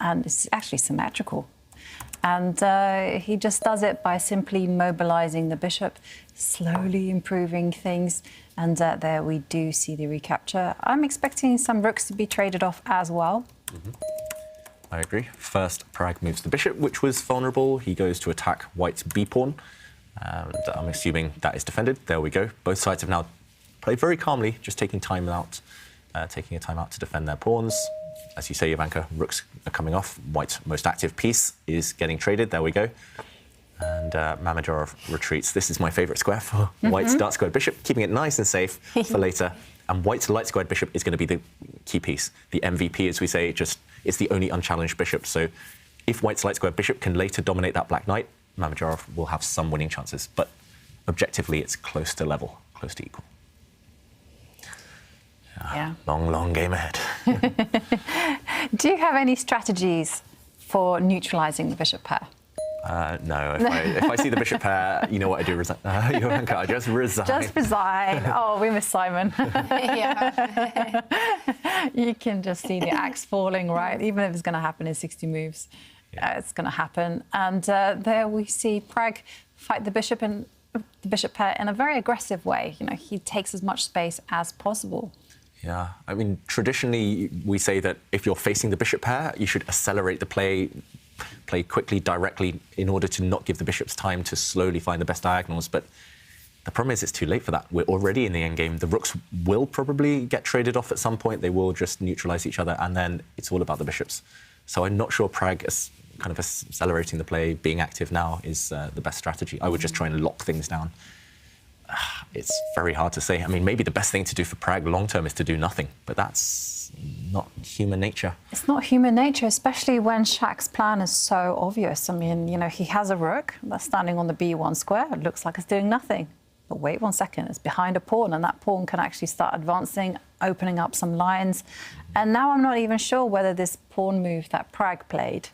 and it's actually symmetrical. And he just does it by simply mobilising the bishop, slowly improving things, and there we do see the recapture. I'm expecting some rooks to be traded off as well. I agree. First, Prag moves the bishop, which was vulnerable. He goes to attack White's b-pawn. And I'm assuming that is defended. There we go. Both sides have now played very calmly, just taking time out, taking a time out to defend their pawns. As you say, Jovanka, rooks are coming off. White's most active piece is getting traded. There we go. And Mamedyarov retreats. This is my favourite square for White's dark squared bishop, keeping it nice and safe for later. And White's light squared bishop is going to be the key piece. The MVP, as we say, it's the only unchallenged bishop. So if White's light squared bishop can later dominate that black knight, Mamedyarov will have some winning chances. But objectively, it's close to level, close to equal. Yeah. Long game ahead. Do you have any strategies for neutralising the bishop pair? No, if I see the bishop pair, you know what I do, Jovanka, I just resign. Just resign. Oh, we miss Simon. Yeah. You can just see the axe falling, right? Even if it's going to happen in 60 moves, it's going to happen. And there we see Prag fight the bishop pair in a very aggressive way. He takes as much space as possible. Yeah, I mean, traditionally, we say that if you're facing the bishop pair, you should accelerate the play quickly, directly, in order to not give the bishops time to slowly find the best diagonals. But the problem is it's too late for that. We're already in the endgame. The rooks will probably get traded off at some point. They will just neutralise each other, and then it's all about the bishops. So I'm not sure Prag is kind of accelerating the play, being active now, is the best strategy. I would just try and lock things down. It's very hard to say. I mean, maybe the best thing to do for Prag long-term is to do nothing, but that's not human nature. It's not human nature, especially when Shaq's plan is so obvious. I mean, he has a rook that's standing on the b1 square. It looks like it's doing nothing. But wait 1 second, it's behind a pawn, and that pawn can actually start advancing, opening up some lines. And now I'm not even sure whether this pawn move that Prag played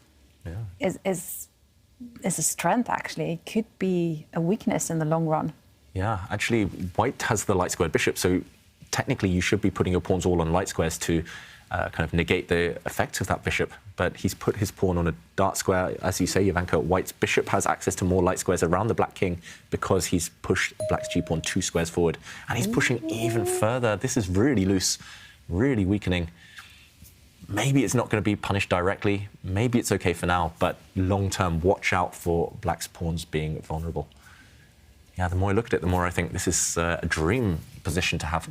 is a strength, actually. It could be a weakness in the long run. Yeah, actually, White has the light squared bishop, so technically you should be putting your pawns all on light squares to kind of negate the effect of that bishop. But he's put his pawn on a dark square. As you say, Jovanka, White's bishop has access to more light squares around the black king because he's pushed Black's g-pawn 2 squares forward. And he's pushing even further. This is really loose, really weakening. Maybe it's not going to be punished directly. Maybe it's OK for now, but long-term, watch out for Black's pawns being vulnerable. Yeah, the more I look at it, the more I think this is a dream position to have.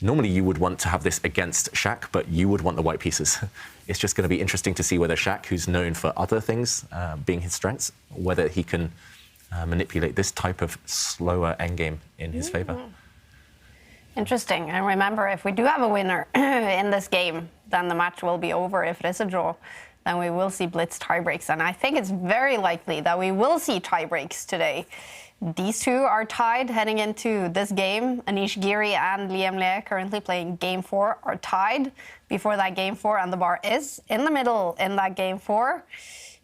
Normally, you would want to have this against Shaq, but you would want the white pieces. It's just going to be interesting to see whether Shaq, who's known for other things being his strengths, whether he can manipulate this type of slower endgame in his favour. Interesting. And remember, if we do have a winner in this game, then the match will be over. If it is a draw, then we will see blitz tiebreaks. And I think it's very likely that we will see tiebreaks today. These two are tied heading into this game. Anish Giri and Liam Le, currently playing Game 4, are tied before that Game 4, and the bar is in the middle in that Game 4.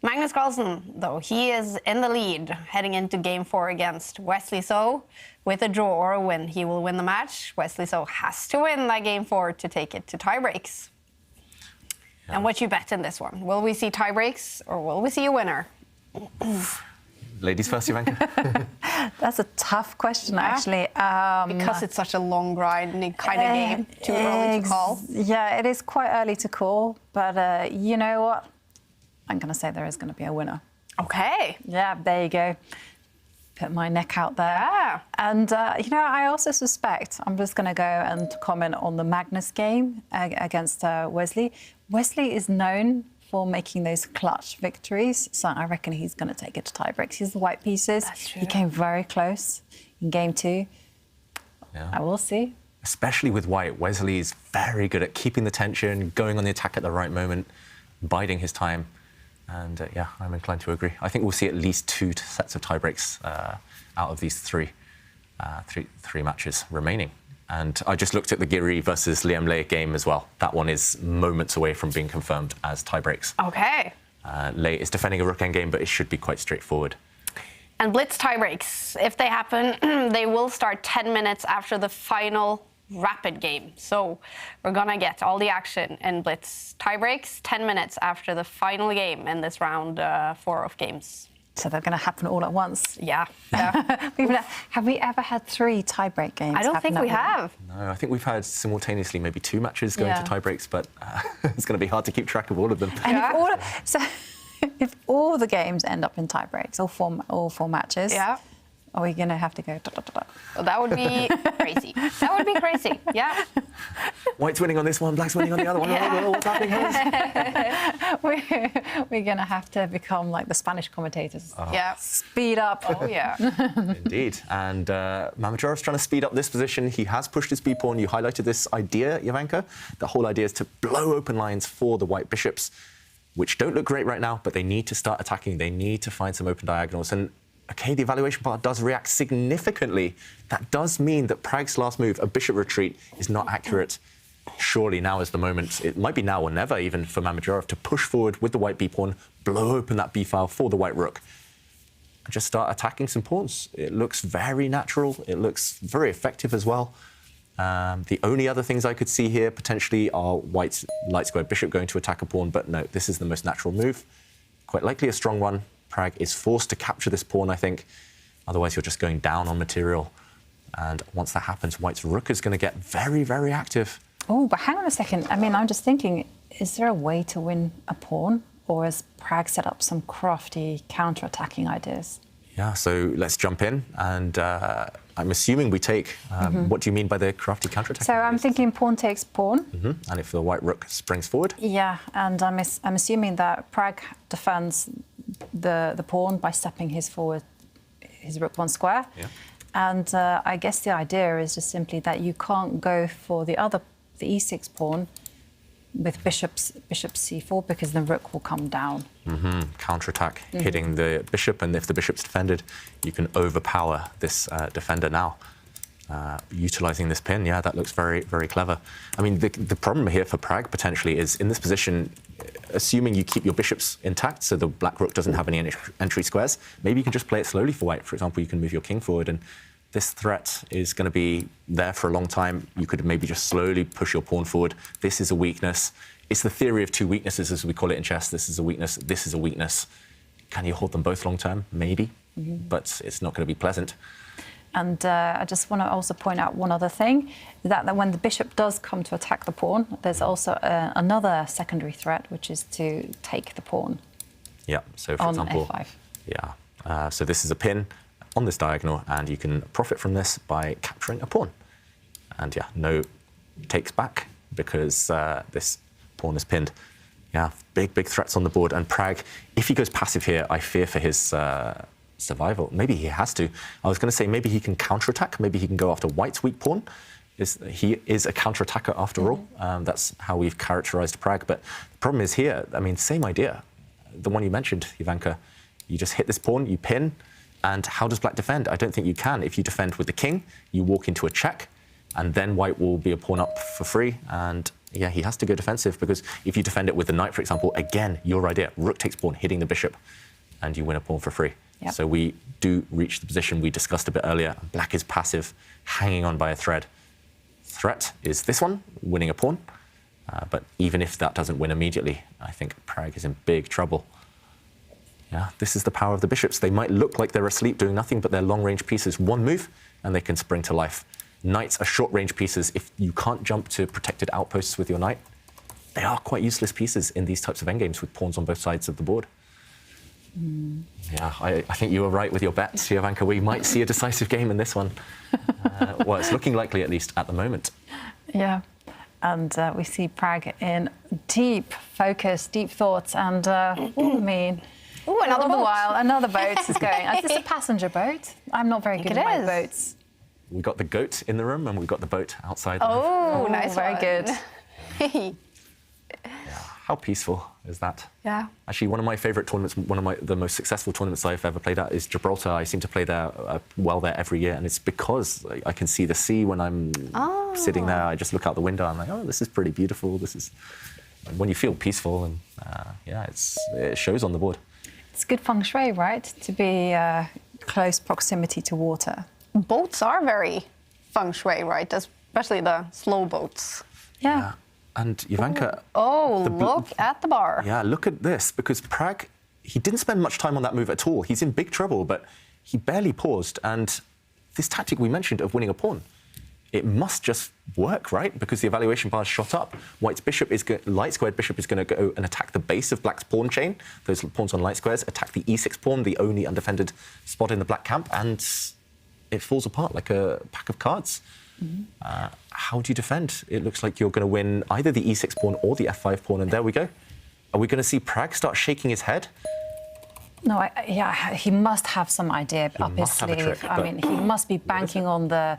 Magnus Carlsen, though, he is in the lead heading into Game 4 against Wesley So. With a draw or a win, he will win the match. Wesley So has to win that Game 4 to take it to tiebreaks. Yeah. And what you bet in this one? Will we see tiebreaks or will we see a winner? Ladies first, Jovanka. That's a tough question, actually. Because it's such a long grinding kind of game, too early to call. Yeah, it is quite early to call, but you know what? I'm going to say there is going to be a winner. Okay. Yeah, there you go. Put my neck out there. Yeah. And, you know, I also suspect, I'm just going to go and comment on the Magnus game against Wesley. Wesley is known for making those clutch victories, so I reckon he's going to take it to tiebreaks. He's the white pieces. That's true. He came very close in Game 2. Yeah. I will see. Especially with white, Wesley's very good at keeping the tension, going on the attack at the right moment, biding his time. And yeah, I'm inclined to agree. I think we'll see at least 2 sets of tiebreaks out of these three matches remaining. And I just looked at the Giri versus Liam Le game as well. That one is moments away from being confirmed as tiebreaks. Okay. Le is defending a rook endgame, but it should be quite straightforward. And blitz tiebreaks, if they happen, they will start 10 minutes after the final rapid game. So we're gonna get all the action in blitz tiebreaks 10 minutes after the final game in this round 4 of games. So they're going to happen all at once. Yeah. Have we ever had 3 tiebreak games? I don't think we have. No, I think we've had simultaneously maybe 2 matches going to tiebreaks, but it's going to be hard to keep track of all of them. And if all the games end up in tiebreaks, all four matches, are we going to have to go? Well, that would be crazy. That would be crazy. Yeah. White's winning on this one, black's winning on the other one. What's happening here? We're going to have to become like the Spanish commentators. Yeah. Speed up. Oh, yeah. Indeed. And Mamedyrov's trying to speed up this position. He has pushed his b-pawn. You highlighted this idea, Jovanka. The whole idea is to blow open lines for the white bishops, which don't look great right now, but they need to start attacking. They need to find some open diagonals. And OK, the evaluation part does react significantly. That does mean that Prag's last move, a bishop retreat, is not accurate. Surely now is the moment. It might be now or never, even for Mamedyarov, to push forward with the white b-pawn, blow open that b-file for the white rook, and just start attacking some pawns. It looks very natural. It looks very effective as well. The only other things I could see here potentially are white's light square bishop going to attack a pawn, but no, this is the most natural move. Quite likely a strong one. Prag is forced to capture this pawn, I think. Otherwise, you're just going down on material. And once that happens, white's rook is going to get very, very active. Oh, but hang on a second. I mean, I'm just thinking, is there a way to win a pawn? Or has Prag set up some crafty counter-attacking ideas? Yeah, so let's jump in. And I'm assuming we take. What do you mean by the crafty counter-attack? So I'm thinking pawn takes pawn. And if the white rook springs forward? Yeah, and I'm assuming that Prag defends the pawn by stepping his rook 1 square. Yeah. And I guess the idea is just simply that you can't go for the e6 pawn with bishop c4 because the rook will come down. Counter-attack, hitting the bishop, and if the bishop's defended, you can overpower this defender now. Utilising this pin, yeah, that looks very, very clever. I mean, the problem here for Prag potentially is in this position, assuming you keep your bishops intact, so the black rook doesn't have any entry squares, maybe you can just play it slowly for white. For example, you can move your king forward, and this threat is going to be there for a long time. You could maybe just slowly push your pawn forward. This is a weakness. It's the theory of 2 weaknesses, as we call it in chess. This is a weakness, this is a weakness. Can you hold them both long term? Maybe, but it's not going to be pleasant. And I just want to also point out one other thing, that when the bishop does come to attack the pawn, there's also another secondary threat, which is to take the pawn. Yeah, so for example, f5. Yeah, so this is a pin on this diagonal, and you can profit from this by capturing a pawn. And yeah, no takes back because this pawn is pinned. Yeah, big threats on the board. And Prag, if he goes passive here, I fear for his survival. Maybe he has to. I was going to say maybe he can counterattack. Maybe he can go after white's weak pawn. He is a counterattacker after all. That's how we've characterized Prag. But the problem is here, I mean, same idea. The one you mentioned, Jovanka. You just hit this pawn, you pin, And how does black defend? I don't think you can. If you defend with the king, you walk into a check, and then white will be a pawn up for free. And yeah, he has to go defensive, because if you defend it with the knight, for example, again, your idea, rook takes pawn, hitting the bishop, and you win a pawn for free. Yep. So we do reach the position we discussed a bit earlier. Black is passive, hanging on by a thread. Threat is this one, winning a pawn. But even if that doesn't win immediately, I think Prag is in big trouble. Yeah, this is the power of the bishops. They might look like they're asleep doing nothing, but they're long-range pieces. One move, and they can spring to life. Knights are short-range pieces. If you can't jump to protected outposts with your knight, they are quite useless pieces in these types of endgames with pawns on both sides of the board. Yeah, I think you were right with your bets, Jovanka. We might see a decisive game in this one. Well, it's looking likely, at least at the moment. Yeah. And we see Prag in deep focus, deep thoughts, and I mean... Ooh, another boat. While, another boat is going. Is this a passenger boat? I'm not very good at my boats. We've got the goat in the room, and we've got the boat outside. Oh, nice. Very good. Yeah, how peaceful is that? Yeah. Actually, one of my favourite tournaments, the most successful tournaments I've ever played at is Gibraltar. I seem to play there well there every year, and it's because I can see the sea when I'm sitting there. I just look out the window. I'm like, oh, this is pretty beautiful. This is when you feel peaceful, and yeah, it shows on the board. It's good feng shui, right? To be close proximity to water. Boats are very feng shui, right? Especially the slow boats. Yeah. And Jovanka... Oh, look at the bar. Yeah, look at this, because Prag, he didn't spend much time on that move at all. He's in big trouble, but he barely paused. And this tactic we mentioned of winning a pawn, it must just work, right? Because the evaluation bar is shot up. White's bishop is light squared bishop is going to go and attack the base of black's pawn chain. Those pawns on light squares attack the e6 pawn, the only undefended spot in the black camp, and it falls apart like a pack of cards. How do you defend? It looks like you're going to win either the e6 pawn or the f5 pawn, and there we go. Are we going to see Prag start shaking his head? No, yeah, he must have some idea up his sleeve. I mean, he must be banking on the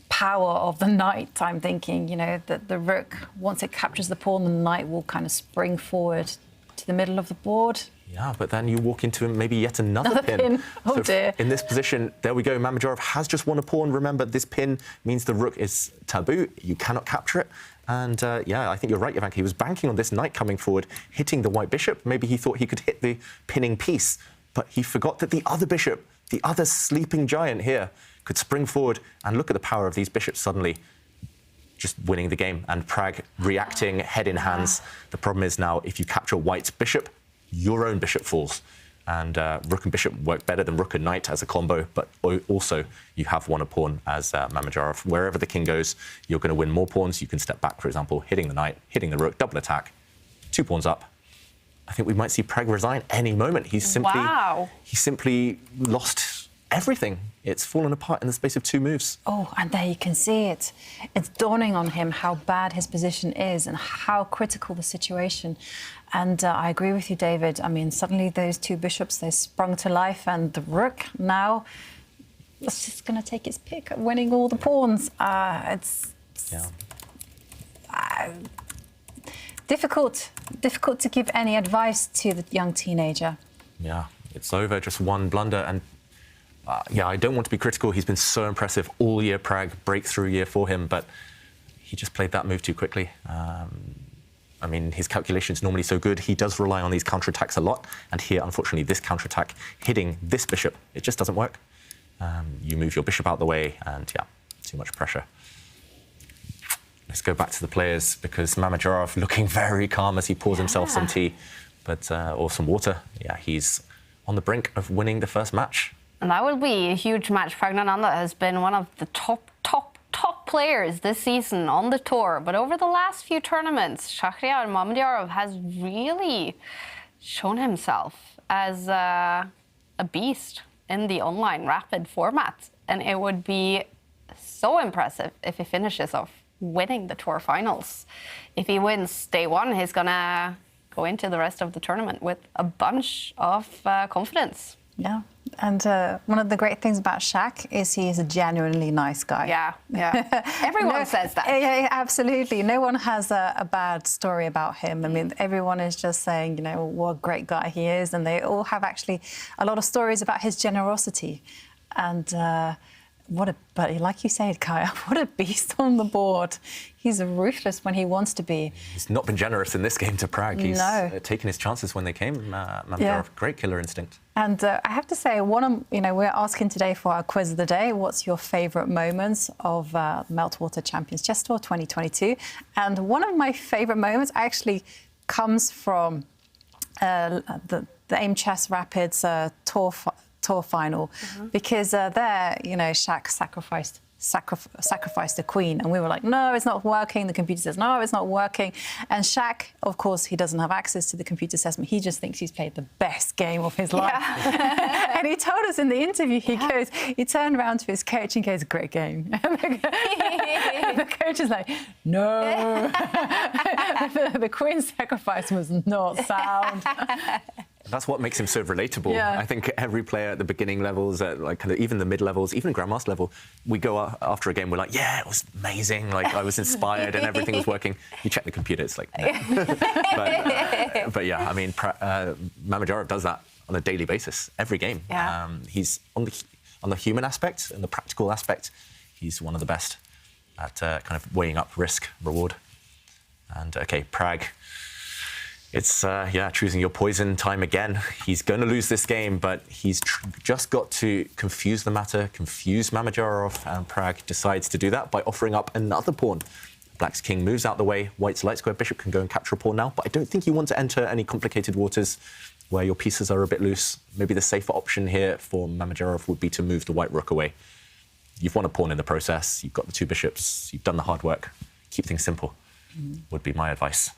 power of the knight, I'm thinking, you know, that the rook, once it captures the pawn, the knight will kind of spring forward to the middle of the board. Yeah, but then you walk into maybe yet another pin. Oh, so dear. In this position, there we go. Mamedyarov has just won a pawn. Remember, this pin means the rook is taboo. You cannot capture it. And yeah, I think you're right, Jovanka. He was banking on this knight coming forward, hitting the white bishop. Maybe he thought he could hit the pinning piece, but he forgot that the other bishop, the other sleeping giant here, could spring forward, and look at the power of these bishops suddenly just winning the game, and Prag reacting head in hands. The problem is now, if you capture white's bishop, your own bishop falls. And rook and bishop work better than rook and knight as a combo, but also you have won a pawn as Mamedyarov. Wherever the king goes, you're going to win more pawns. You can step back, for example, hitting the knight, hitting the rook, double attack, 2 pawns up. I think we might see Prag resign any moment. He simply lost everything. It's fallen apart in the space of 2 moves. Oh, and there you can see it. It's dawning on him how bad his position is and how critical the situation. And I agree with you, David. I mean, suddenly those 2 bishops, they sprung to life, and the rook now is just going to take its pick at winning all the pawns. Difficult to give any advice to the young teenager. Yeah, it's over. Just one blunder, and yeah, I don't want to be critical. He's been so impressive all year, Prag, breakthrough year for him, but he just played that move too quickly. I mean, his calculation's normally so good. He does rely on these counterattacks a lot, and here, unfortunately, this counterattack hitting this bishop, it just doesn't work. You move your bishop out the way, and yeah, too much pressure. Let's go back to the players, because Mamedyarov looking very calm as he pours himself some tea, but or some water. Yeah, he's on the brink of winning the first match. And that will be a huge match. Pragnananda has been one of the top players this season on the tour. But over the last few tournaments, Shahryar Mamedyarov has really shown himself as a beast in the online rapid format. And it would be so impressive if he finishes off winning the tour finals. If he wins day 1, he's going to go into the rest of the tournament with a bunch of confidence. Yeah. And one of the great things about Shaq is he is a genuinely nice guy. Yeah. Everyone says that. Yeah, absolutely. No one has a bad story about him. I mean, everyone is just saying, what a great guy he is. And they all have actually a lot of stories about his generosity. And but like you said, Kaja, what a beast on the board. He's ruthless when he wants to be. He's not been generous in this game to Prag. He's taken his chances when they came. Mamadjarov, great killer instinct. And I have to say, we're asking today for our quiz of the day. What's your favourite moments of Meltwater Champions Chess Tour 2022? And one of my favourite moments actually comes from the AIM Chess Rapids tour final, because there, Shaq sacrificed the queen, and we were like, no, it's not working. The computer says, no, it's not working. And Shaq, of course, he doesn't have access to the computer assessment. He just thinks he's played the best game of his life. And he told us in the interview, he turned around to his coach and goes, great game. And the coach is like, no, the queen's sacrifice was not sound. That's what makes him so relatable. Yeah. I think every player at the beginning levels, at even the mid levels, even Grandmaster level, we go after a game, we're like, yeah, it was amazing. Like, I was inspired and everything was working. You check the computer, it's like, no. but yeah, I mean, Mamadjarov does that on a daily basis, every game. Yeah. He's on the human aspect and the practical aspect, he's one of the best at kind of weighing up risk, reward. And okay, Prag. It's, choosing your poison time again. He's going to lose this game, but he's just got to confuse the matter, confuse Mamadjarov, and Prag decides to do that by offering up another pawn. Black's king moves out the way. White's light square bishop can go and capture a pawn now, but I don't think you want to enter any complicated waters where your pieces are a bit loose. Maybe the safer option here for Mamadjarov would be to move the white rook away. You've won a pawn in the process. You've got the two bishops. You've done the hard work. Keep things simple, would be my advice.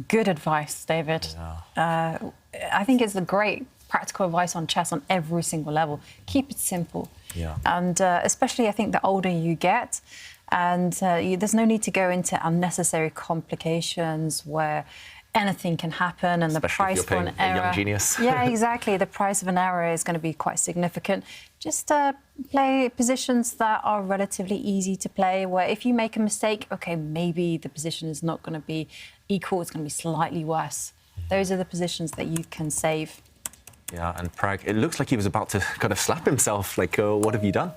Good advice, David. Yeah. I think it's a great practical advice on chess on every single level. Keep it simple. Yeah. And especially, I think, the older you get, and there's no need to go into unnecessary complications where anything can happen, and especially the price for an error. A young genius. Yeah, exactly. The price of an error is going to be quite significant. Just play positions that are relatively easy to play, where if you make a mistake, okay, maybe the position is not going to be equal, it's going to be slightly worse. Those are the positions that you can save. Yeah, and Prag, it looks like he was about to kind of slap himself, like, what have you done?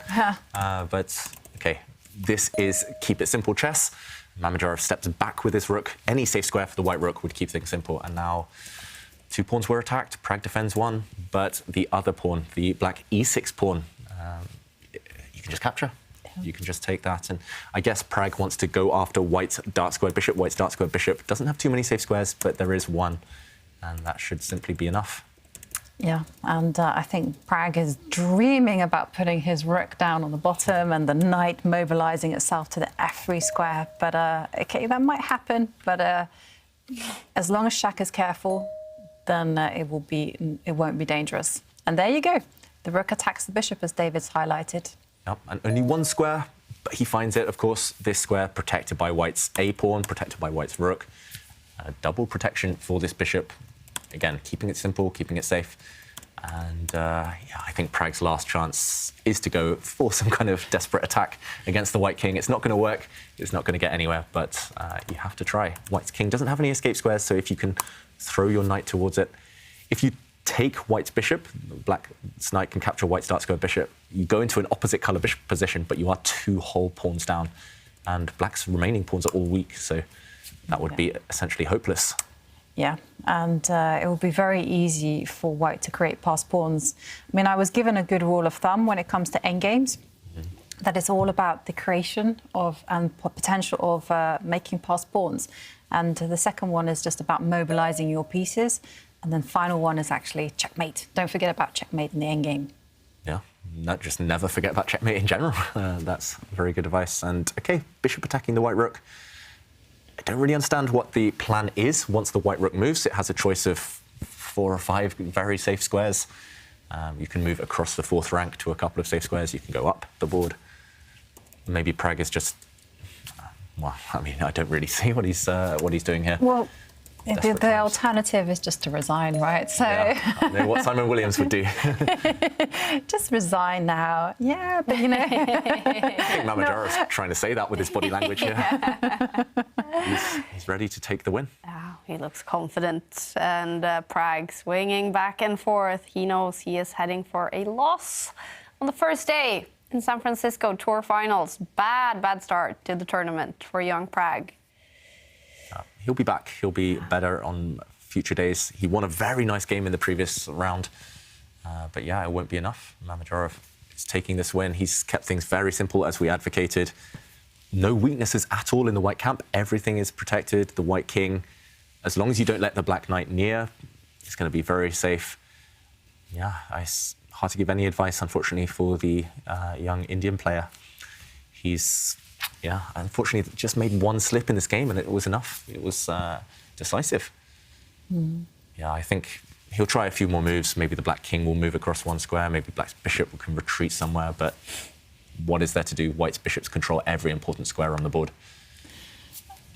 But, okay, this is keep it simple chess. Mamadjarov steps back with his rook. Any safe square for the white rook would keep things simple. And now two pawns were attacked. Prag defends one, but the other pawn, the black e6 pawn, you can just capture. You can just take that. And I guess Prag wants to go after white's dark squared bishop. White's dark squared bishop doesn't have too many safe squares, but there is one. And that should simply be enough. Yeah, and I think Prag is dreaming about putting his rook down on the bottom and the knight mobilising itself to the f3 square. But, OK, that might happen. But as long as Shaq is careful, then it won't be dangerous. And there you go. The rook attacks the bishop, as David's highlighted. Yep, and only one square, but he finds it, of course. This square protected by white's a pawn, protected by white's rook. Double protection for this bishop. Again, keeping it simple, keeping it safe. And I think Prag's last chance is to go for some kind of desperate attack against the white king. It's not going to work. It's not going to get anywhere, but you have to try. White's king doesn't have any escape squares, so if you can throw your knight towards it. If you take white's bishop, black's knight can capture white's dark square bishop. You go into an opposite colour bishop position, but you are two whole pawns down. And black's remaining pawns are all weak, so that would be essentially hopeless. Yeah, and it will be very easy for white to create passed pawns. I mean, I was given a good rule of thumb when it comes to endgames, that it's all about the creation of and potential of making passed pawns. And the second one is just about mobilising your pieces. And then final one is actually checkmate. Don't forget about checkmate in the endgame. Yeah, just never forget about checkmate in general. That's very good advice. And, OK, bishop attacking the white rook. I don't really understand what the plan is once the white rook moves. It has a choice of 4 or 5 very safe squares. You can move across the 4th rank to a couple of safe squares. You can go up the board. Maybe Prag is just... well, I mean, I don't really see what he's doing here. Well, The alternative is just to resign, right? So I know what Simon Williams would do. just resign now. Yeah, but you know. I think Mamajarov's trying to say that with his body language here. He's ready to take the win. Oh, he looks confident, and Pragg swinging back and forth. He knows he is heading for a loss on the first day in San Francisco Tour Finals. Bad start to the tournament for young Pragg. He'll be back. He'll be better on future days. He won a very nice game in the previous round. But yeah, it won't be enough. Mamajarov is taking this win. He's kept things very simple as we advocated. No weaknesses at all in the white camp. Everything is protected. The white king, as long as you don't let the black knight near, it's going to be very safe. Yeah, it's hard to give any advice, unfortunately, for the young Indian player. He's... yeah, unfortunately, just made one slip in this game, and it was enough. It was decisive. Yeah, I think he'll try a few more moves. Maybe the black king will move across one square. Maybe black's bishop can retreat somewhere. But what is there to do? White's bishops control every important square on the board.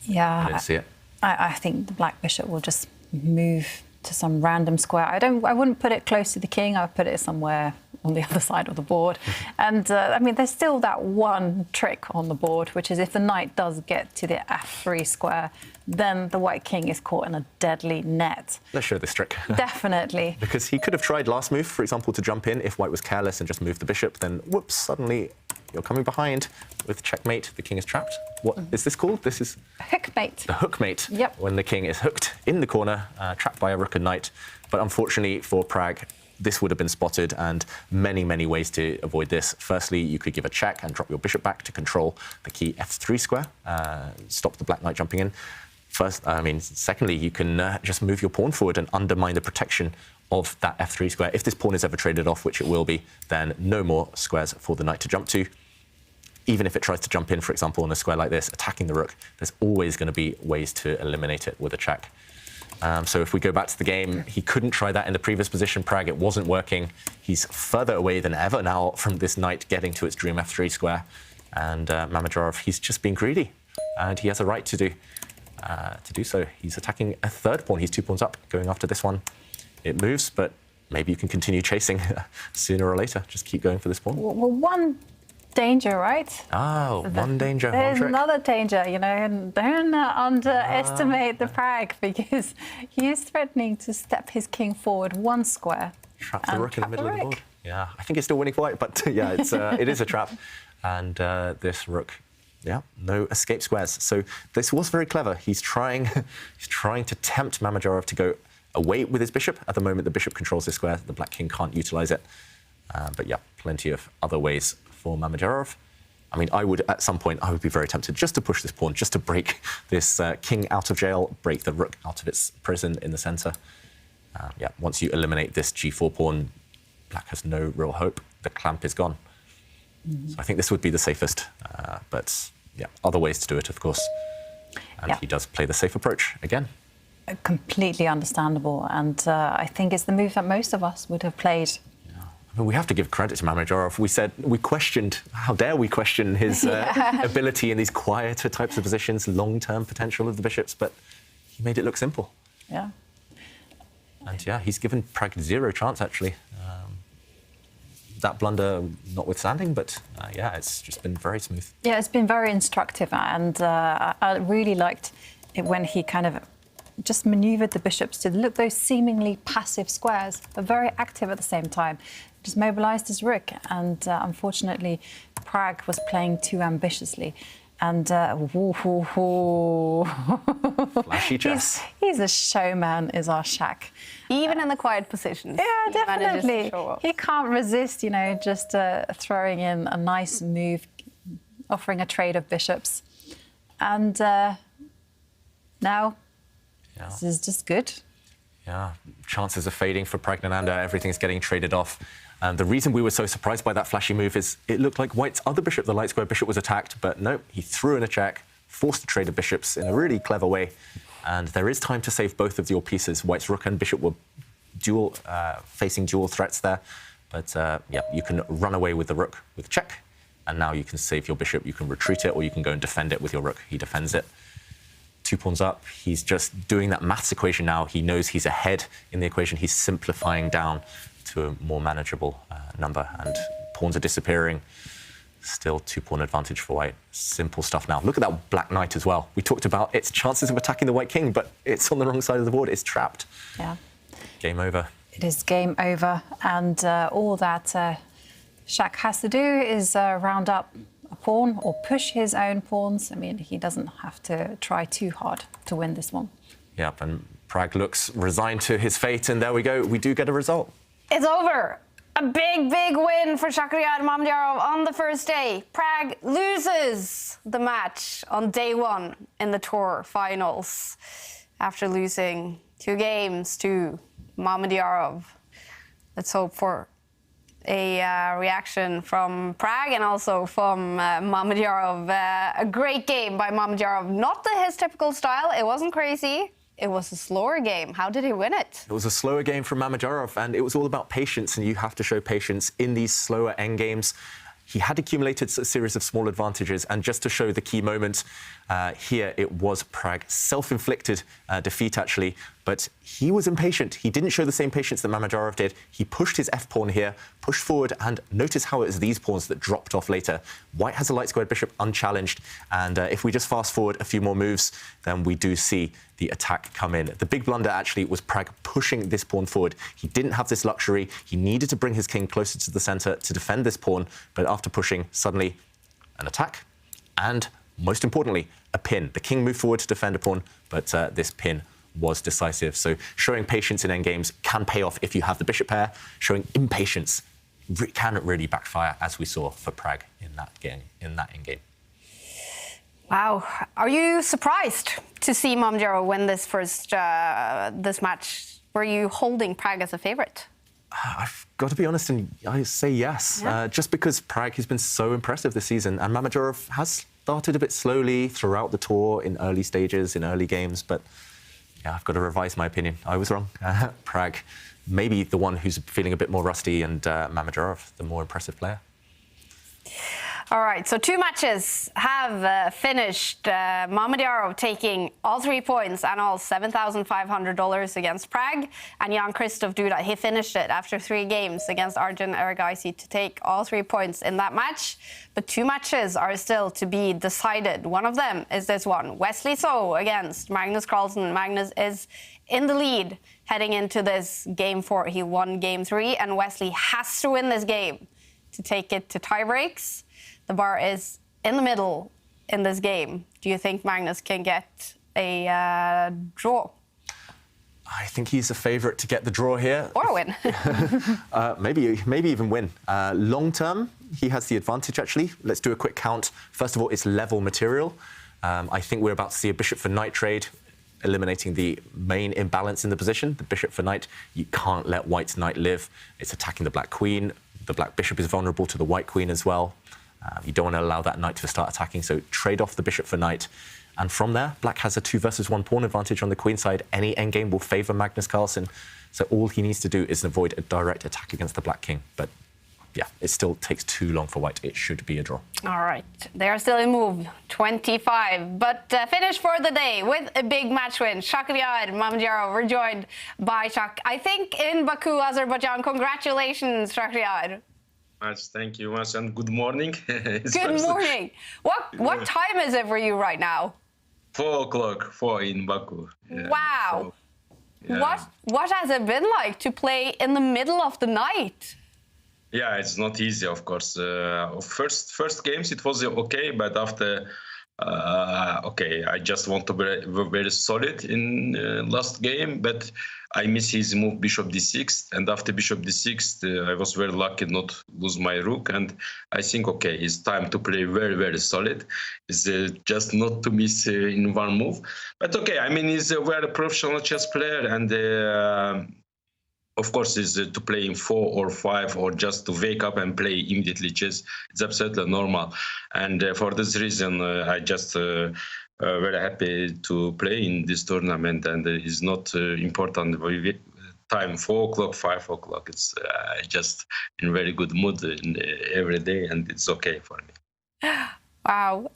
Yeah, I don't see it. I think the black bishop will just move to some random square. I wouldn't put it close to the king. I would put it somewhere on the other side of the board. And I mean, there's still that one trick on the board, which is if the knight does get to the f3 square, then the white king is caught in a deadly net. Let's show this trick. Definitely. Because he could have tried last move, for example, to jump in. If white was careless and just moved the bishop, then whoops, suddenly you're coming behind with checkmate. The king is trapped. What is this called? This is... hookmate. The hookmate. Yep. When the king is hooked in the corner, trapped by a rook and knight. But unfortunately for Pragg, this would have been spotted, and many ways to avoid this. Firstly, you could give a check and drop your bishop back to control the key f3 square, stop the black knight jumping in. Secondly, you can just move your pawn forward and undermine the protection of that f3 square. If this pawn is ever traded off, which it will be, then no more squares for the knight to jump to. Even if it tries to jump in, for example, on a square like this, attacking the rook, there's always going to be ways to eliminate it with a check. So if we go back to the game, he couldn't try that in the previous position. Pragg, it wasn't working. He's further away than ever now from this knight getting to its dream f3 square. And Mamajarov, he's just being greedy, and he has a right to do so. He's attacking a third pawn. He's 2 pawns up, going after this one. It moves, but maybe you can continue chasing sooner or later. Just keep going for this pawn. Well, one danger, right? Oh, one danger. There's one trick. another danger, you know, and don't underestimate the Pragg, because he is threatening to step his king forward one square. Trap the rook in the middle of the board. Yeah, I think it's still winning for white, but yeah, it is a trap. And this rook, yeah, no escape squares. So this was very clever. He's trying to tempt Mamajarov to go away with his bishop. At the moment, the bishop controls this square. The black king can't utilize it. But yeah, plenty of other ways for Mamajarov. I mean, at some point, I would be very tempted just to push this pawn, just to break this king out of jail, break the rook out of its prison in the center. Yeah, once you eliminate this g4 pawn, black has no real hope. The clamp is gone. So I think this would be the safest. But yeah, other ways to do it, of course. And he does play the safe approach again. Completely understandable. And I think it's the move that most of us would have played. I mean, we have to give credit to Mamajarov. We questioned, how dare we question his ability in these quieter types of positions, long-term potential of the bishops, but he made it look simple. Yeah. And yeah, he's given Pragg zero chance, actually. That blunder notwithstanding, but yeah, it's just been very smooth. Yeah, it's been very instructive, and I really liked it when he kind of just manoeuvred the bishops to look those seemingly passive squares, but very active at the same time. Just mobilised his rook, and unfortunately, Pragg was playing too ambitiously. And flashy chess. He's a showman, is our Shaq. Even in the quiet positions. Yeah, definitely. He can't resist, you know, just throwing in a nice move, offering a trade of bishops. And now, this is just good. Yeah, chances are fading for Praggnanandhaa. Everything's getting traded off. And the reason we were so surprised by that flashy move is it looked like White's other bishop, the light square bishop, was attacked, but no, he threw in a check, forced a trade of bishops in a really clever way. And there is time to save both of your pieces. White's rook and bishop were facing dual threats there. But yeah, you can run away with the rook with check, and now you can save your bishop. You can retreat it, or you can go and defend it with your rook. He defends it. 2 pawns up. He's just doing that maths equation now. He knows he's ahead in the equation. He's simplifying down to a more manageable number, and pawns are disappearing. Still 2-pawn advantage for white. Simple stuff now. Look at that black knight as well. We talked about its chances of attacking the white king, but it's on the wrong side of the board. It's trapped. Yeah. Game over. It is game over, and all that Shaq has to do is round up a pawn or push his own pawns. I mean, he doesn't have to try too hard to win this one. Yep, and Pragg looks resigned to his fate, and there we go. We do get a result. It's over. A big, big win for Shakhriyar Mamedyarov on the first day. Pragg loses the match on day 1 in the tour finals after losing 2 games to Mamedyarov. Let's hope for a reaction from Pragg and also from Mamedyarov. A great game by Mamedyarov. Not his typical style. It wasn't crazy. It was a slower game. How did he win it? It was a slower game from Mamedyarov, and it was all about patience, and you have to show patience in these slower endgames. He had accumulated a series of small advantages, and just to show the key moment, here it was Pragg's self-inflicted defeat, actually, but he was impatient. He didn't show the same patience that Mamedyarov did. He pushed his f-pawn here, pushed forward, and notice how it was these pawns that dropped off later. White has a light squared bishop unchallenged, and if we just fast forward a few more moves, then we do see the attack come in. The big blunder, actually, was Pragg pushing this pawn forward. He didn't have this luxury. He needed to bring his king closer to the center to defend this pawn, but after pushing, suddenly an attack, and most importantly, a pin. The king moved forward to defend a pawn, but this pin was decisive. So showing patience in endgames can pay off if you have the bishop pair. Showing impatience can really backfire, as we saw for Pragg in that game, in that endgame. Wow. Are you surprised to see Mamedyarov win this this match? Were you holding Pragg as a favorite? I've got to be honest, and I say yes. Yeah. Just because Pragg has been so impressive this season, and Mamedyarov has started a bit slowly throughout the tour in early stages, in early games, but yeah, I've got to revise my opinion. I was wrong. Pragg, maybe the one who's feeling a bit more rusty, and Mamedyarov, the more impressive player. All right, so 2 matches have finished. Mamedyarov taking all 3 points and all $7,500 against Pragg. And Jan-Krzysztof Duda, he finished it after 3 games against Arjun Erigaisi to take all 3 points in that match. But 2 matches are still to be decided. One of them is this one. Wesley So against Magnus Carlsen. Magnus is in the lead heading into this game 4. He won game 3, and Wesley has to win this game to take it to tie breaks. The bar is in the middle in this game. Do you think Magnus can get a draw? I think he's a favourite to get the draw here. Or a win. maybe even win. Long term, he has the advantage, actually. Let's do a quick count. First of all, it's level material. I think we're about to see a bishop for knight trade, eliminating the main imbalance in the position. The bishop for knight, you can't let white's knight live. It's attacking the black queen. The black bishop is vulnerable to the white queen as well. You don't want to allow that knight to start attacking, so trade off the bishop for knight. And from there, black has a 2 versus 1 pawn advantage on the queen side. Any endgame will favour Magnus Carlsen. So all he needs to do is avoid a direct attack against the black king. But yeah, it still takes too long for white. It should be a draw. All right, they are still in move 25. But finish for the day with a big match win. Shakhriyar Mamedyarov were joined by Shak, I think, in Baku, Azerbaijan. Congratulations, Shakhriyar. Thank you much, and good morning. Good morning. What time is it for you right now? 4 o'clock, 4 in Baku. Yeah, wow. So, yeah. What has it been like to play in the middle of the night? Yeah, it's not easy, of course. First games it was okay, but after I just want to be very solid in last game, but I miss his move bishop d6, and after bishop d6 I was very lucky not lose my rook, and I think it's time to play very, very solid. It's just not to miss in one move. But I mean, he's a very professional chess player, and of course, is to play in 4 or 5 or just to wake up and play immediately chess. It's absolutely normal. And for this reason, I just very happy to play in this tournament. And it's not important time, 4 o'clock, 5 o'clock. It's just in very good mood every day, and it's okay for me. Wow.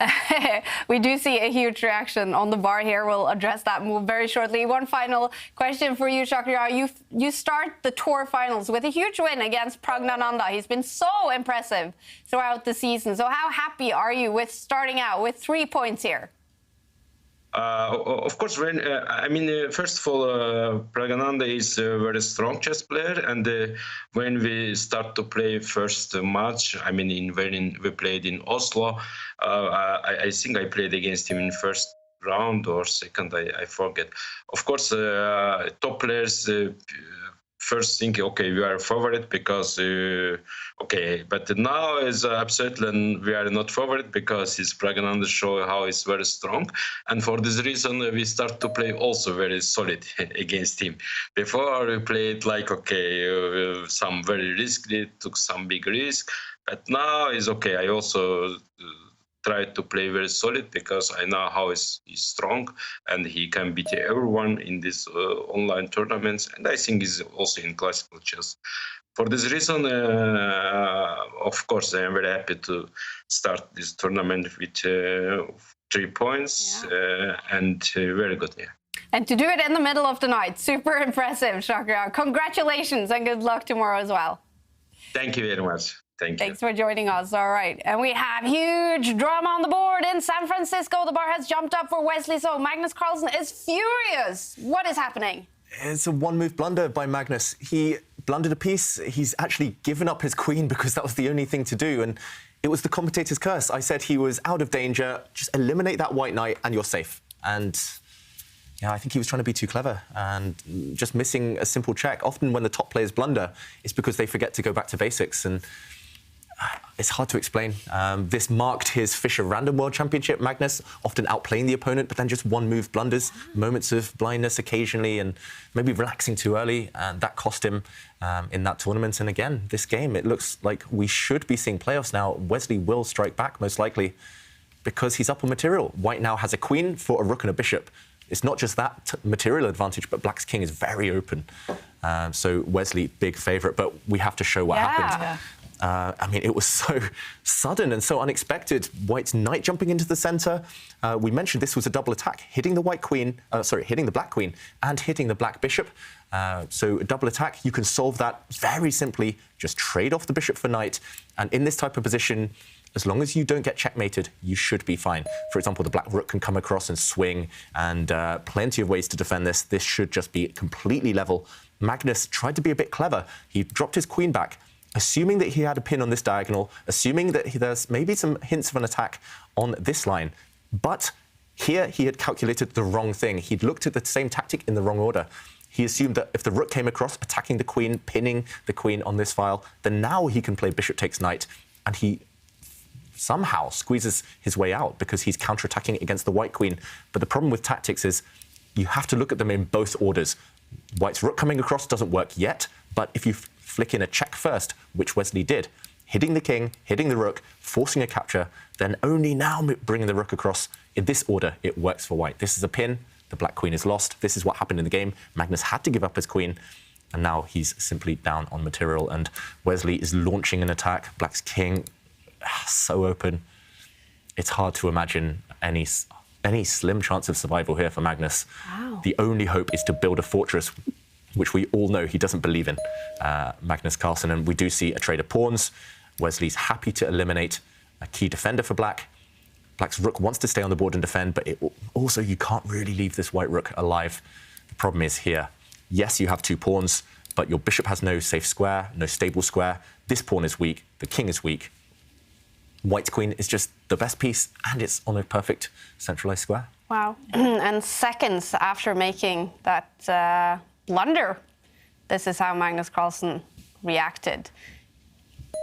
We do see a huge reaction on the bar here. We'll address that move very shortly. One final question for you, Shakira. You start the tour finals with a huge win against Pragnananda. He's been so impressive throughout the season. So how happy are you with starting out with 3 points here? Of course, first of all, Pragnananda is a very strong chess player, and when we start to play first match, when we played in Oslo, I think I played against him in first round or second, I forget. Of course, top players first think, okay, we are favorite because, but now is absolutely we are not favorite because his Pragnananda show how he's very strong, and for this reason we start to play also very solid against him. Before we played like some very risky, took some big risk, but now is okay. I also try to play very solid because I know how he's strong and he can beat everyone in these online tournaments, and I think he's also in classical chess. For this reason, of course, I am very happy to start this tournament with 3 points and very good. Yeah. And to do it in the middle of the night, super impressive, Shakira. Congratulations and good luck tomorrow as well. Thank you very much. Thanks for joining us. All right. And we have huge drama on the board in San Francisco. The bar has jumped up for Wesley, so Magnus Carlsen is furious. What is happening? It's a one-move blunder by Magnus. He blundered a piece. He's actually given up his queen because that was the only thing to do. And it was the commentator's curse. I said he was out of danger. Just eliminate that white knight and you're safe. And yeah, I think he was trying to be too clever and just missing a simple check. Often when the top players blunder, it's because they forget to go back to basics. And it's hard to explain. This marked his Fischer Random World Championship. Magnus often outplaying the opponent, but then just one-move blunders, moments of blindness occasionally, and maybe relaxing too early, and that cost him in that tournament. And again, this game, it looks like we should be seeing playoffs now. Wesley will strike back, most likely, because he's up on material. White now has a queen for a rook and a bishop. It's not just that material advantage, but Black's king is very open. So Wesley, big favourite, but we have to show what happened. It was so sudden and so unexpected. White's knight jumping into the centre. We mentioned this was a double attack, hitting the hitting the black queen and hitting the black bishop. So a double attack, you can solve that very simply. Just trade off the bishop for knight. And in this type of position, as long as you don't get checkmated, you should be fine. For example, the black rook can come across and swing, and plenty of ways to defend this. This should just be completely level. Magnus tried to be a bit clever. He dropped his queen back, assuming that he had a pin on this diagonal, assuming that there's maybe some hints of an attack on this line. But here he had calculated the wrong thing. He'd looked at the same tactic in the wrong order. He assumed that if the rook came across, attacking the queen, pinning the queen on this file, then now he can play bishop takes knight, and he somehow squeezes his way out because he's counterattacking against the white queen. But the problem with tactics is you have to look at them in both orders. White's rook coming across doesn't work yet, but if you flick in a check first, which Wesley did, hitting the king, hitting the rook, forcing a capture, then only now bringing the rook across in this order, it works for white. This is a pin, the black queen is lost. This is what happened in the game. Magnus had to give up his queen, and now he's simply down on material, and Wesley is launching an attack. Black's king, so open. It's hard to imagine any slim chance of survival here for Magnus. Wow. The only hope is to build a fortress, which we all know he doesn't believe in, Magnus Carlsen. And we do see a trade of pawns. Wesley's happy to eliminate a key defender for Black. Black's rook wants to stay on the board and defend, but also you can't really leave this white rook alive. The problem is here. Yes, you have 2 pawns, but your bishop has no safe square, no stable square. This pawn is weak, the king is weak. White's queen is just the best piece, and it's on a perfect centralized square. Wow. And seconds after making that blunder, this is how Magnus Carlsen reacted.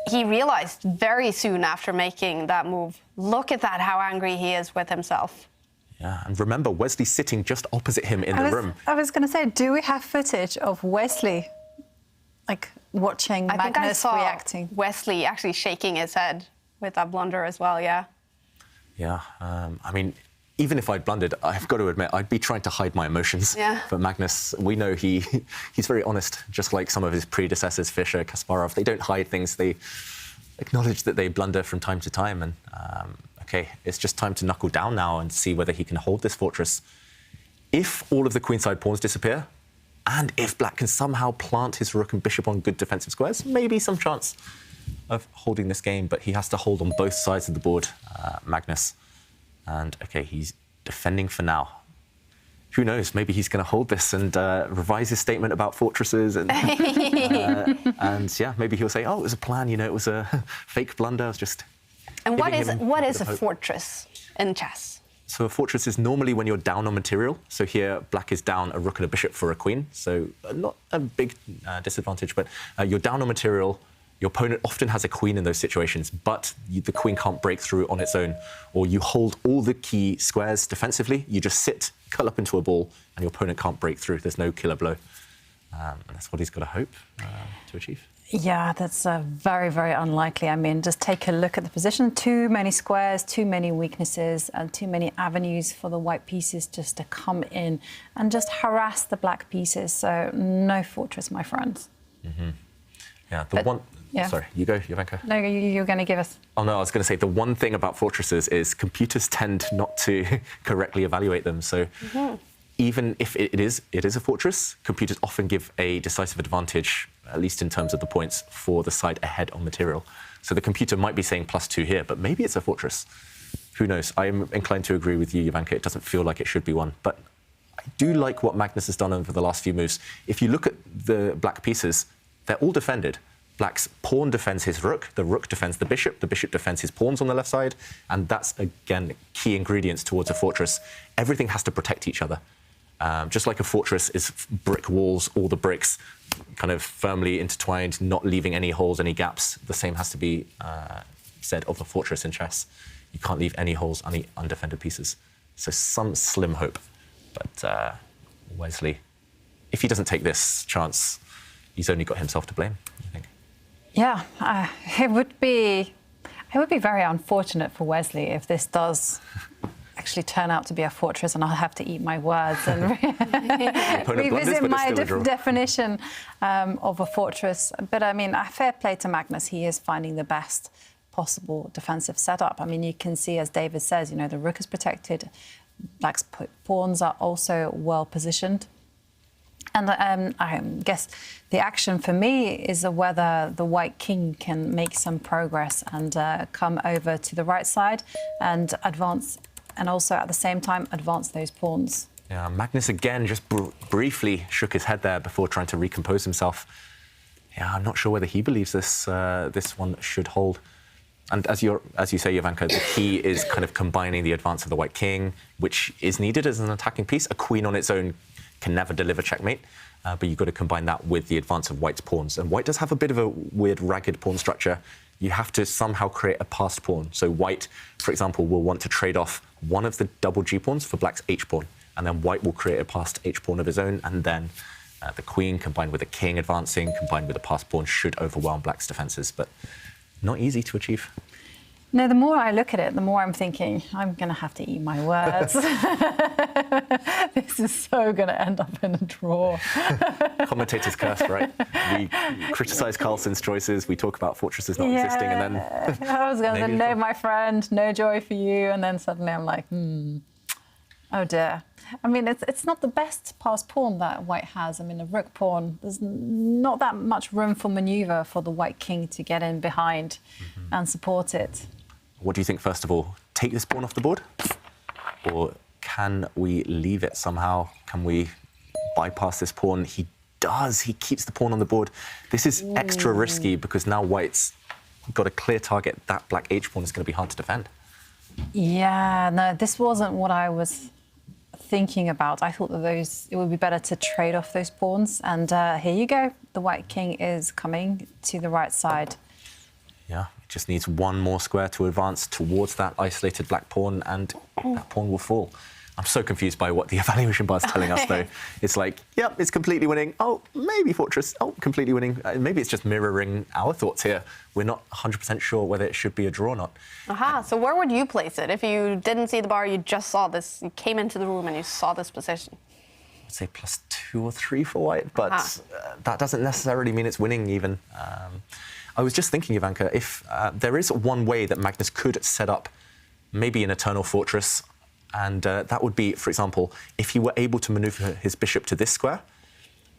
He realized very soon after making that move, look at that, how angry he is with himself. Yeah, and remember, Wesley's sitting just opposite him in the room. I was going to say, do we have footage of Wesley, watching Magnus I think I saw reacting? Wesley actually shaking his head with that blunder as well, yeah. Yeah, even if I'd blundered, I've got to admit, I'd be trying to hide my emotions. Yeah. But Magnus, we know he's very honest, just like some of his predecessors, Fischer, Kasparov. They don't hide things. They acknowledge that they blunder from time to time. And OK, it's just time to knuckle down now and see whether he can hold this fortress. If all of the queenside pawns disappear, and if black can somehow plant his rook and bishop on good defensive squares, maybe some chance of holding this game, but he has to hold on both sides of the board, Magnus. And, OK, he's defending for now. Who knows, maybe he's going to hold this and revise his statement about fortresses. And, yeah, maybe he'll say, oh, it was a plan, it was a fake blunder. I was just... And what is a fortress in chess? So a fortress is normally when you're down on material. So here, black is down a rook and a bishop for a queen. So not a big disadvantage, but you're down on material. Your opponent often has a queen in those situations, but the queen can't break through on its own. Or you hold all the key squares defensively. You just sit, curl up into a ball, and your opponent can't break through. There's no killer blow. And that's what he's got to hope to achieve. Yeah, that's very, very unlikely. I mean, just take a look at the position. Too many squares, too many weaknesses, and too many avenues for the white pieces just to come in and just harass the black pieces. So no fortress, my friends. Mm-hmm. Yeah, Yeah. Sorry, you go, Jovanka. No, you're going to give us... Oh, no, I was going to say the one thing about fortresses is computers tend not to correctly evaluate them. So even if it is a fortress, computers often give a decisive advantage, at least in terms of the points, for the side ahead on material. So the computer might be saying +2 here, but maybe it's a fortress. Who knows? I'm inclined to agree with you, Jovanka. It doesn't feel like it should be one. But I do like what Magnus has done over the last few moves. If you look at the black pieces, they're all defended. Black's pawn defends his rook, the rook defends the bishop defends his pawns on the left side, and that's, again, key ingredients towards a fortress. Everything has to protect each other. Just like a fortress is brick walls, all the bricks kind of firmly intertwined, not leaving any holes, any gaps. The same has to be said of a fortress in chess. You can't leave any holes, any undefended pieces. So some slim hope. But Wesley, if he doesn't take this chance, he's only got himself to blame, I think. Yeah, it would be very unfortunate for Wesley if this does actually turn out to be a fortress, and I'll have to eat my words and revisit my definition of a fortress. But I mean, fair play to Magnus. He is finding the best possible defensive setup. I mean, you can see, as David says, the rook is protected. Black's pawns are also well positioned. And I guess the action for me is whether the white king can make some progress and come over to the right side and advance, and also at the same time advance those pawns. Yeah, Magnus again just briefly shook his head there before trying to recompose himself. Yeah, I'm not sure whether he believes this one should hold. And as you say, Jovanka, the key is kind of combining the advance of the white king, which is needed as an attacking piece. A queen on its own can never deliver checkmate, but you've got to combine that with the advance of white's pawns. And white does have a bit of a weird, ragged pawn structure. You have to somehow create a passed pawn. So white, for example, will want to trade off one of the double G pawns for black's H pawn, and then white will create a passed H pawn of his own, and then the queen combined with the king advancing, combined with a passed pawn, should overwhelm black's defences, but not easy to achieve. No, the more I look at it, the more I'm thinking, I'm going to have to eat my words. This is so going to end up in a draw. Commentator's curse, right? We criticise Carlsen's choices, we talk about fortresses not existing, and then... I was going to say, no, my friend, no joy for you, and then suddenly I'm like, oh dear. I mean, it's not the best passed pawn that white has. I mean, a rook pawn, there's not that much room for manoeuvre for the white king to get in behind and support it. What do you think, first of all? Take this pawn off the board? Or can we leave it somehow? Can we bypass this pawn? He does. He keeps the pawn on the board. This is extra risky because now white's got a clear target. That black H pawn is going to be hard to defend. Yeah, no, this wasn't what I was thinking about. I thought that it would be better to trade off those pawns. And here you go. The white king is coming to the right side. Yeah, it just needs one more square to advance towards that isolated black pawn, and that pawn will fall. I'm so confused by what the evaluation bar is telling us, though. It's like, yep, it's completely winning. Oh, maybe fortress. Oh, completely winning. Maybe it's just mirroring our thoughts here. We're not 100% sure whether it should be a draw or not. Aha, so where would you place it? If you didn't see the bar, you just saw this, you came into the room and you saw this position. I'd say +2 or 3 for white, but that doesn't necessarily mean it's winning even. I was just thinking, Jovanka, if there is one way that Magnus could set up maybe an Eternal Fortress. And that would be, for example, if he were able to maneuver his bishop to this square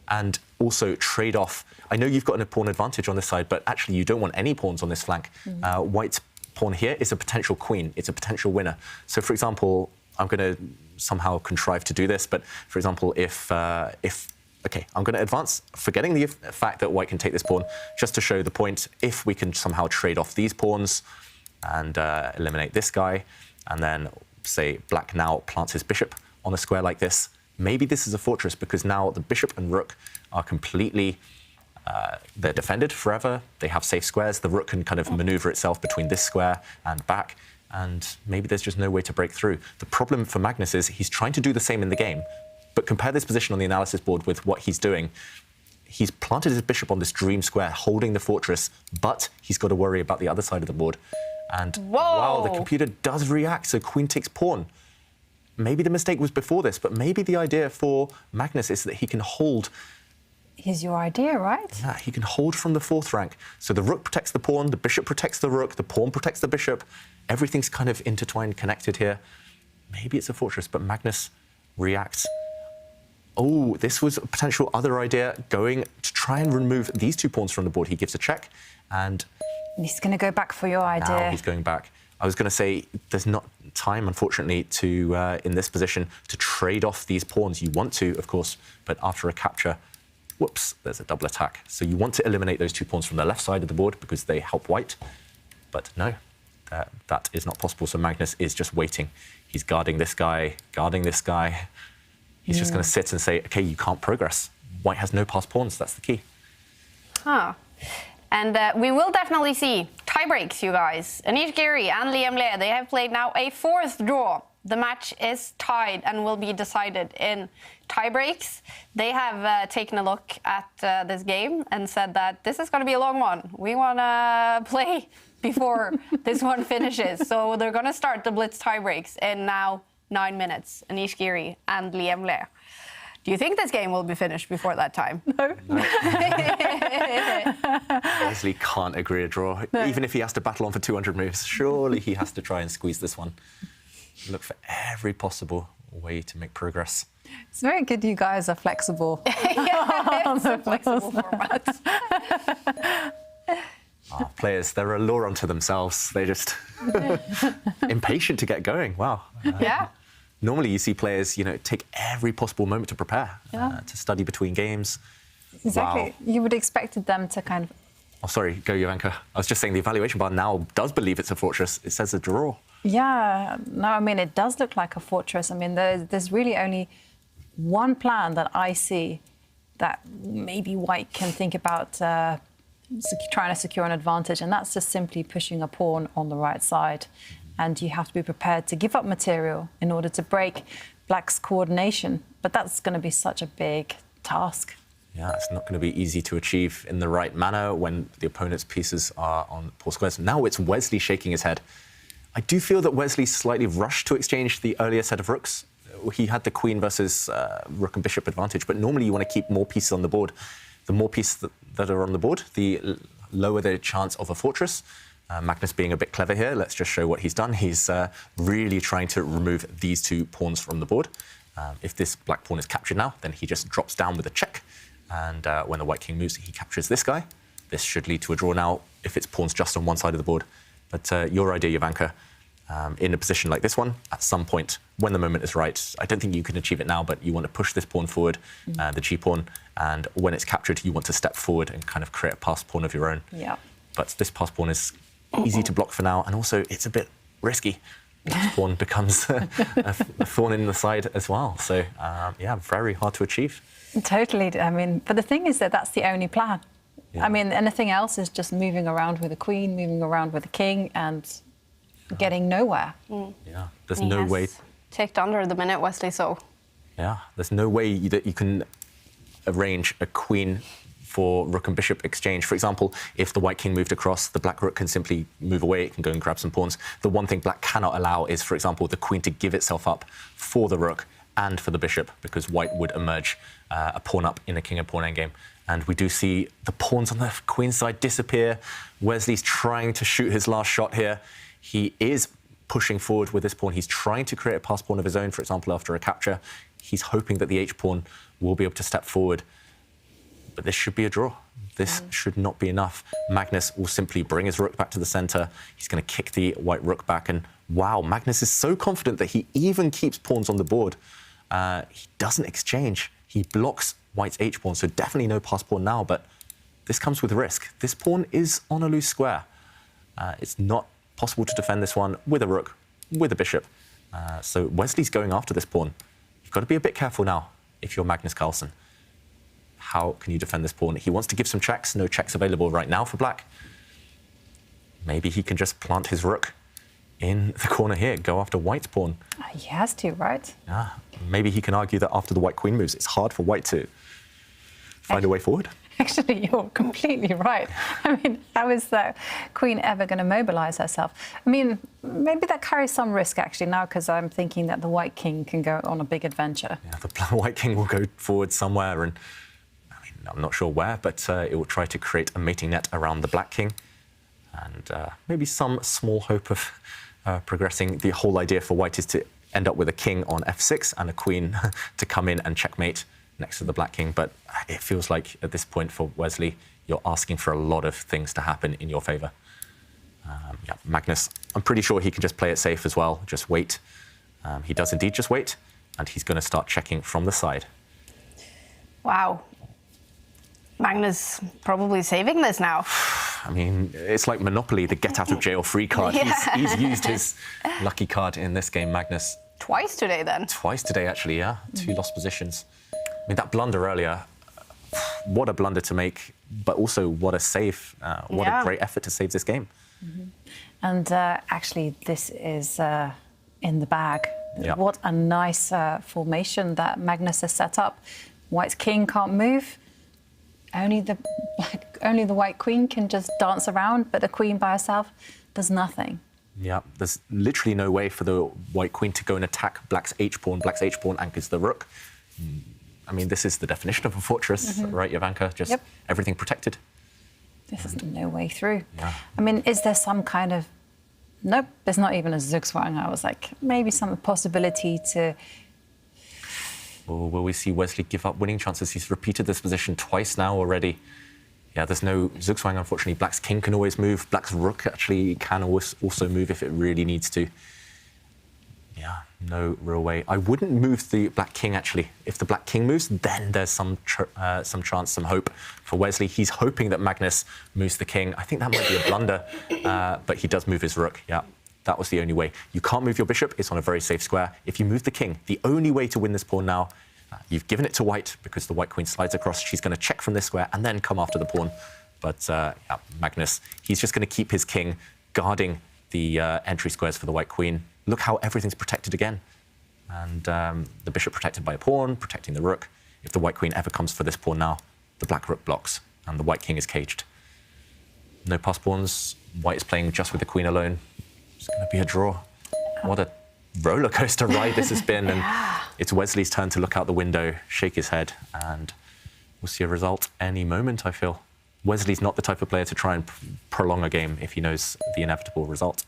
and also trade off. I know you've got a pawn advantage on this side, but actually you don't want any pawns on this flank. White's pawn here is a potential queen. It's a potential winner. So, for example, I'm going to somehow contrive to do this, but, for example, OK, I'm going to advance, forgetting the fact that white can take this pawn, just to show the point, if we can somehow trade off these pawns and eliminate this guy, and then, say, black now plants his bishop on a square like this, maybe this is a fortress, because now the bishop and rook are completely, they're defended forever. They have safe squares. The rook can kind of maneuver itself between this square and back, and maybe there's just no way to break through. The problem for Magnus is he's trying to do the same in the game, but compare this position on the analysis board with what he's doing. He's planted his bishop on this dream square, holding the fortress, but he's got to worry about the other side of the board. And wow, the computer does react, so queen takes pawn. Maybe the mistake was before this, but maybe the idea for Magnus is that he can hold. Here's your idea, right? Yeah, he can hold from the 4th rank. So the rook protects the pawn, the bishop protects the rook, the pawn protects the bishop. Everything's kind of intertwined, connected here. Maybe it's a fortress, but Magnus reacts. Oh, this was a potential other idea, going to try and remove these 2 pawns from the board. He gives a check, and he's going to go back for your idea. Now he's going back. I was going to say, there's not time, unfortunately, to in this position, to trade off these pawns. You want to, of course, but after a capture, whoops, there's a double attack. So you want to eliminate those 2 pawns from the left side of the board because they help white. But no, that is not possible. So Magnus is just waiting. He's guarding this guy, guarding this guy. He's just going to sit and say, OK, you can't progress. White has no passed pawns. That's the key. Huh. And we will definitely see tie breaks, you guys. Anish Giri and Liam Le, they have played now a 4th draw. The match is tied and will be decided in tie breaks. They have taken a look at this game and said that this is going to be a long one. We want to play before this one finishes. So they're going to start the Blitz tie breaks in now 9 minutes. Anish Giri and Liam Le. Do you think this game will be finished before that time? No. Wesley can't agree a draw. No. Even if he has to battle on for 200 moves, surely he has to try and squeeze this one. Look for every possible way to make progress. It's very good you guys are flexible. Yeah, it's a flexible format. Players, they're a law unto themselves. They're just impatient to get going. Wow. Yeah. Normally you see players, take every possible moment to prepare, to study between games. Exactly. Wow. You would have expected them to kind of... Oh, sorry, go Jovanka. I was just saying the evaluation bar now does believe it's a fortress. It says a draw. Yeah, no, I mean, it does look like a fortress. I mean, there's really only one plan that I see that maybe White can think about trying to secure an advantage, and that's just simply pushing a pawn on the right side. And you have to be prepared to give up material in order to break Black's coordination. But that's going to be such a big task. Yeah, it's not going to be easy to achieve in the right manner when the opponent's pieces are on poor squares. Now it's Wesley shaking his head. I do feel that Wesley slightly rushed to exchange the earlier set of rooks. He had the queen versus rook and bishop advantage, but normally you want to keep more pieces on the board. The more pieces that are on the board, the lower the chance of a fortress. Magnus being a bit clever here, let's just show what he's done. He's really trying to remove these 2 pawns from the board. If this black pawn is captured now, then he just drops down with a check. And when the white king moves, he captures this guy. This should lead to a draw now if it's pawns just on one side of the board. But your idea, Jovanka, in a position like this one, at some point, when the moment is right, I don't think you can achieve it now, but you want to push this pawn forward, the g-pawn, and when it's captured, you want to step forward and kind of create a passed pawn of your own. Yeah. But this passed pawn is easy to block for now, and also it's a bit risky. This pawn becomes a thorn in the side as well. So, yeah, very hard to achieve. Totally. I mean, but the thing is that that's the only plan. Yeah. I mean, anything else is just moving around with a queen, moving around with a king, and getting nowhere. Yeah, there's no way. Ticked under the minute, Wesley, so. Yeah, there's no way that you can arrange a queen for rook and bishop exchange. For example, if the white king moved across, the black rook can simply move away. It can go and grab some pawns. The one thing black cannot allow is, for example, the queen to give itself up for the rook and for the bishop, because white would emerge a pawn up in a king and pawn endgame. And we do see the pawns on the queen side disappear. Wesley's trying to shoot his last shot here. He is pushing forward with this pawn. He's trying to create a pass pawn of his own, for example, after a capture. He's hoping that the h-pawn will be able to step forward. But this should be a draw. This should not be enough. Magnus will simply bring his rook back to the center. He's going to kick the white rook back. And wow, Magnus is so confident that he even keeps pawns on the board. He doesn't exchange. He blocks white's h-pawn, so definitely no pass pawn now. But this comes with risk. This pawn is on a loose square. It's not possible to defend this one with a rook, with a bishop. So Wesley's going after this pawn. You've got to be a bit careful now if you're Magnus Carlsen. How can you defend this pawn? He wants to give some checks. No checks available right now for black. Maybe he can just plant his rook in the corner here, go after white's pawn. He has to, right? Yeah. Maybe he can argue that after the white queen moves, it's hard for white to find a way forward. Actually, you're completely right. I mean, how is the queen ever going to mobilize herself? I mean, maybe that carries some risk, actually, now, because I'm thinking that the white king can go on a big adventure. Yeah, the white king will go forward somewhere, and I mean, I'm not sure where, but it will try to create a mating net around the black king, and maybe some small hope of progressing. The whole idea for white is to end up with a king on f6 and a queen to come in and checkmate next to the black king. But it feels like at this point for Wesley, you're asking for a lot of things to happen in your favor. Yeah, Magnus, I'm pretty sure he can just play it safe as well, just wait. He does indeed just wait, and he's going to start checking from the side. Wow. Magnus probably saving this now. I mean, it's like Monopoly, the get out of jail free card. Yeah. He's used his lucky card in this game, Magnus. Twice today, then. Twice today, actually, yeah. 2 lost positions. I mean, that blunder earlier, what a blunder to make, but also what a save, what a great effort to save this game. And actually, this is in the bag. Yeah. What a nice formation that Magnus has set up. White's king can't move. Only the white queen can just dance around, but the queen by herself does nothing. Yeah, there's literally no way for the white queen to go and attack black's h-pawn. Black's h-pawn anchors the rook. I mean, this is the definition of a fortress, right, Jovanka? Just everything protected. This is no way through. Yeah. I mean, is there some kind of... Nope, there's not even a Zugzwang. I was like, maybe some possibility to... Or will we see Wesley give up winning chances? He's repeated this position twice now already. Yeah, there's no Zugzwang, unfortunately. Black's king can always move. Black's rook actually can also move if it really needs to. Yeah, no real way. I wouldn't move the black king, actually. If the black king moves, then there's some chance, some hope for Wesley. He's hoping that Magnus moves the king. I think that might be a blunder, but he does move his rook, yeah. That was the only way. You can't move your bishop. It's on a very safe square. If you move the king, the only way to win this pawn now, you've given it to white because the white queen slides across. She's going to check from this square and then come after the pawn. But yeah, Magnus, he's just going to keep his king guarding the entry squares for the white queen. Look how everything's protected again. And the bishop protected by a pawn, protecting the rook. If the white queen ever comes for this pawn now, the black rook blocks and the white king is caged. No pass pawns. White is playing just with the queen alone. It's going to be a draw. What a roller coaster ride this has been. And it's Wesley's turn to look out the window, shake his head, and we'll see a result any moment, I feel. Wesley's not the type of player to try and prolong a game if he knows the inevitable result.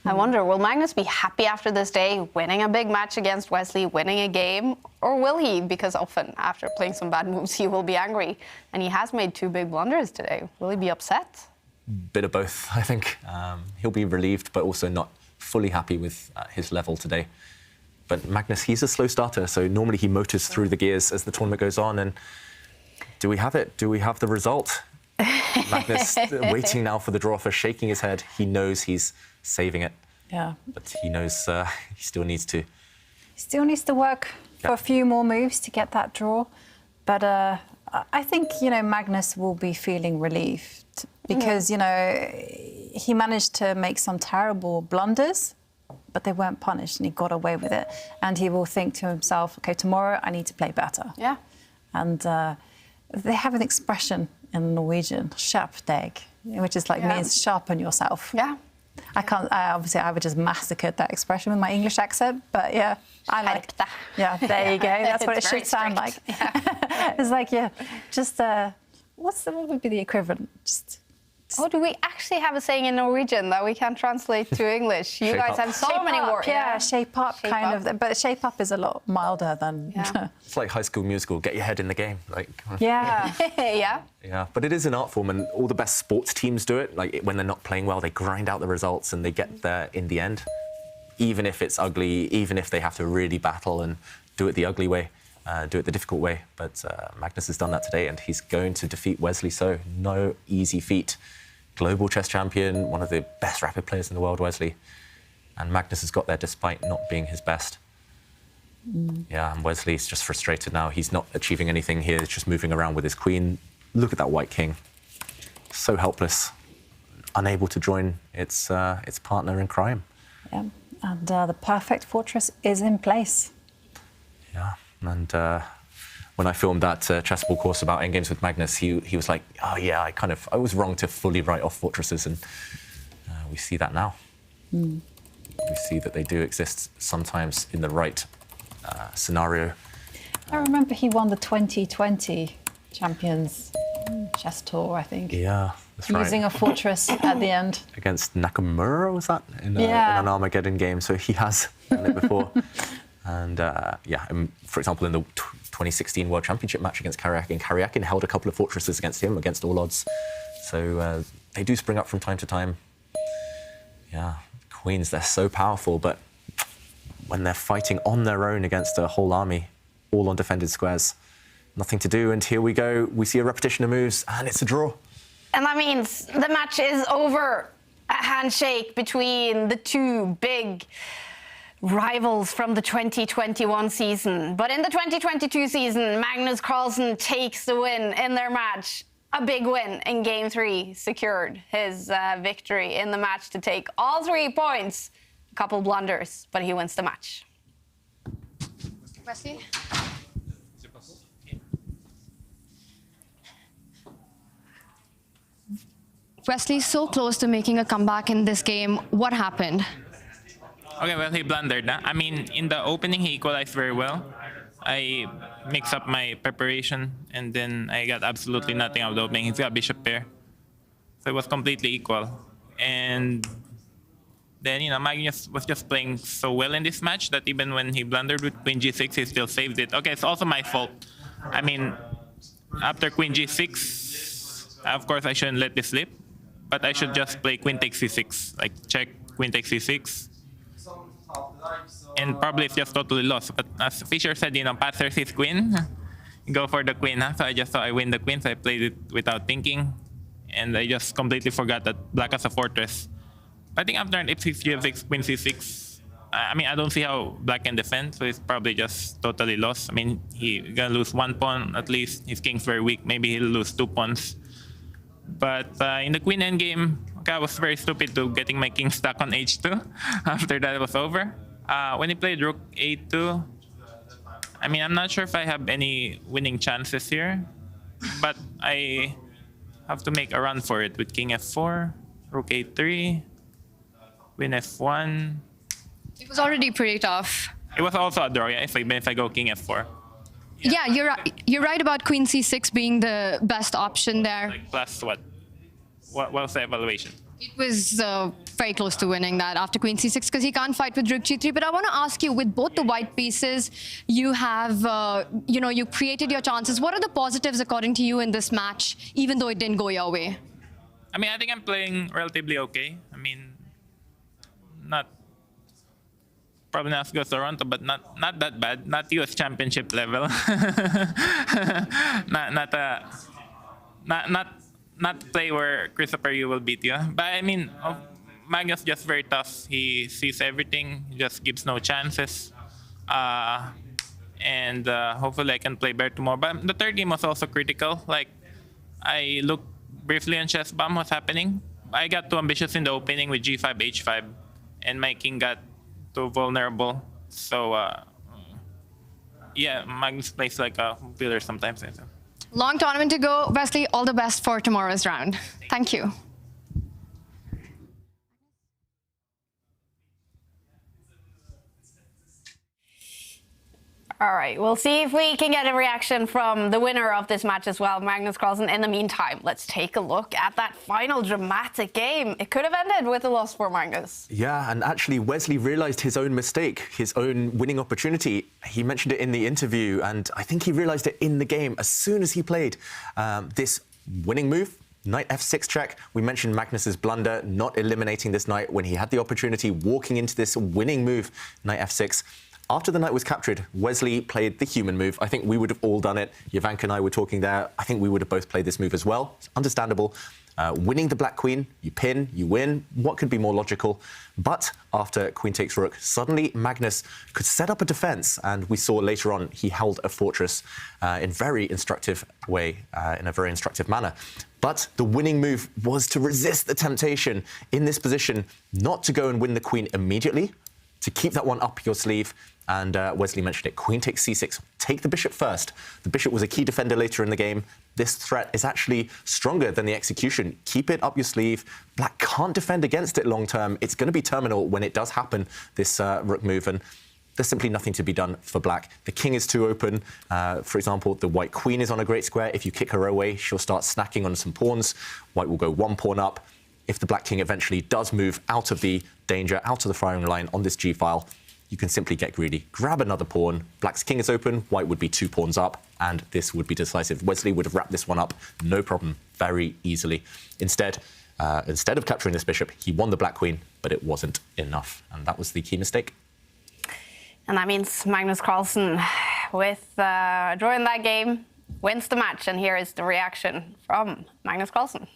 I wonder, will Magnus be happy after this day, winning a big match against Wesley, winning a game? Or will he, because often after playing some bad moves, he will be angry. And he has made 2 big blunders today. Will he be upset? Bit of both, I think. He'll be relieved, but also not fully happy with his level today. But Magnus, he's a slow starter, so normally he motors through the gears as the tournament goes on. And do we have it? Do we have the result? Magnus waiting now for the draw, for shaking his head. He knows he's saving it. Yeah. But he knows he still needs to. He still needs to work for a few more moves to get that draw. But I think, you know, Magnus will be feeling relieved because, you know, he managed to make some terrible blunders, but they weren't punished and he got away with it. And he will think to himself, OK, tomorrow I need to play better. Yeah. And they have an expression in Norwegian, sharp dag, which is like means sharpen yourself. Yeah. I can't, obviously I would just massacre that expression with my English accent, but yeah, I like that. Yeah, there you go. That's what it should sound like. Yeah. It's like, yeah, just, what would be the equivalent? Just Oh, do we actually have a saying in Norwegian that we can't translate to English? You Shape guys up. have so Shape many up, words. yeah, shape up Shape kind up. of, but shape up is a lot milder than. Yeah. It's like High School Musical. Get your head in the game. Like. Yeah. Yeah. Yeah, but it is an art form, and all the best sports teams do it. Like when they're not playing well, they grind out the results, and they get there in the end. Even if it's ugly, even if they have to really battle and do it the ugly way, do it the difficult way. But Magnus has done that today, and he's going to defeat Wesley So. No easy feat. Global chess champion, one of the best rapid players in the world, Wesley. And Magnus has got there despite not being his best. Yeah, and Wesley's just frustrated now. He's not achieving anything here. He's just moving around with his queen. Look at that white king. So helpless, unable to join its partner in crime. Yeah. And the perfect fortress is in place. Yeah, and when I filmed that chessball course about endgames with Magnus, he was like, oh yeah, I was wrong to fully write off fortresses, and we see that now. We see that they do exist sometimes in the right scenario. I remember he won the 2020 Champions Chess Tour, I think. Yeah, that's right. Using a fortress at the end. Against Nakamura, was that? In an Armageddon game, so he has done it before. And yeah, for example, in the 2016 World Championship match against Karyakin, Karyakin held a couple of fortresses against him, against all odds. So they do spring up from time to time. Yeah, queens, they're so powerful, but when they're fighting on their own against a whole army, all on defended squares, nothing to do. And here we go. We see a repetition of moves, and it's a draw. And that means the match is over. A handshake between the two big rivals from the 2021 season. But in the 2022 season, Magnus Carlsen takes the win in their match. A big win in Game 3, secured his victory in the match to take all 3 points. A couple blunders, but he wins the match. Wesley? Wesley, so close to making a comeback in this game. What happened? Okay, well, he blundered. I mean, in the opening, he equalized very well. I mixed up my preparation, and then I got absolutely nothing out of the opening. He's got bishop pair. So it was completely equal. And then, Magnus was just playing so well in this match that even when he blundered with queen g6, he still saved it. Okay, it's also my fault. I mean, after queen g6, of course, I shouldn't let this slip. But I should just play queen takes c6, like check, queen takes c6. And probably it's just totally lost. But as Fischer said, pass his queen, go for the queen. So I just thought I win the queen, so I played it without thinking. And I just completely forgot that black has a fortress. I think after an f6, g6, queen c6, I mean, I don't see how black can defend, so it's probably just totally lost. I mean, he's gonna lose 1 pawn at least. His king's very weak. Maybe he'll lose 2 pawns. But in the queen endgame, okay, I was very stupid to getting my king stuck on h2 after that was over. When he played rook a2, I mean, I'm not sure if I have any winning chances here, but I have to make a run for it with king f4, rook a3, queen f1. It was already pretty tough. It was also a draw, yeah, if I go king f4. Yeah, you're right about queen c6 being the best option there. Like plus what? What was the evaluation? It was very close to winning that after queen c6 because he can't fight with rook g3. But I want to ask you, with both the white pieces, you have, you created your chances. What are the positives according to you in this match, even though it didn't go your way? I mean, I think I'm playing relatively okay. I mean, probably not as good as Toronto, but not that bad. Not US championship level. not play where Christopher Yu will beat you. But I mean, Magnus just very tough. He sees everything. He just gives no chances. And hopefully I can play better tomorrow. But the third game was also critical. Like, I looked briefly on chess bomb what's happening. I got too ambitious in the opening with g5, h5, and my king got too vulnerable. So yeah, Magnus plays like a pillar sometimes. Long tournament to go. Wesley, all the best for tomorrow's round. Thank you. All right, we'll see if we can get a reaction from the winner of this match as well, Magnus Carlsen. In the meantime, let's take a look at that final dramatic game. It could have ended with a loss for Magnus. Yeah, and actually Wesley realised his own mistake, his own winning opportunity. He mentioned it in the interview, and I think he realised it in the game as soon as he played this winning move. Knight f6 check. We mentioned Magnus's blunder, not eliminating this knight when he had the opportunity, walking into this winning move, knight f6. After the knight was captured, Wesley played the human move. I think we would have all done it. Jovanka and I were talking there. I think we would have both played this move as well. It's understandable. Winning the black queen, you pin, you win. What could be more logical? But after queen takes rook, suddenly Magnus could set up a defense, and we saw later on he held a fortress in very instructive way, in a very instructive manner. But the winning move was to resist the temptation in this position, not to go and win the queen immediately, to keep that one up your sleeve. And Wesley mentioned it, queen takes c6. Take the bishop first. The bishop was a key defender later in the game. This threat is actually stronger than the execution. Keep it up your sleeve. Black can't defend against it long term. It's going to be terminal when it does happen, this rook move. And there's simply nothing to be done for black. The king is too open. For example, the white queen is on a great square. If you kick her away, she'll start snacking on some pawns. White will go one pawn up. If the black king eventually does move out of the danger, out of the firing line on this g-file, you can simply get greedy, grab another pawn. Black's king is open, white would be 2 pawns up, and this would be decisive. Wesley would have wrapped this one up, no problem, very easily. Instead of capturing this bishop, he won the black queen, but it wasn't enough, and that was the key mistake. And that means Magnus Carlsen, with drawing that game, wins the match. And here is the reaction from Magnus Carlsen.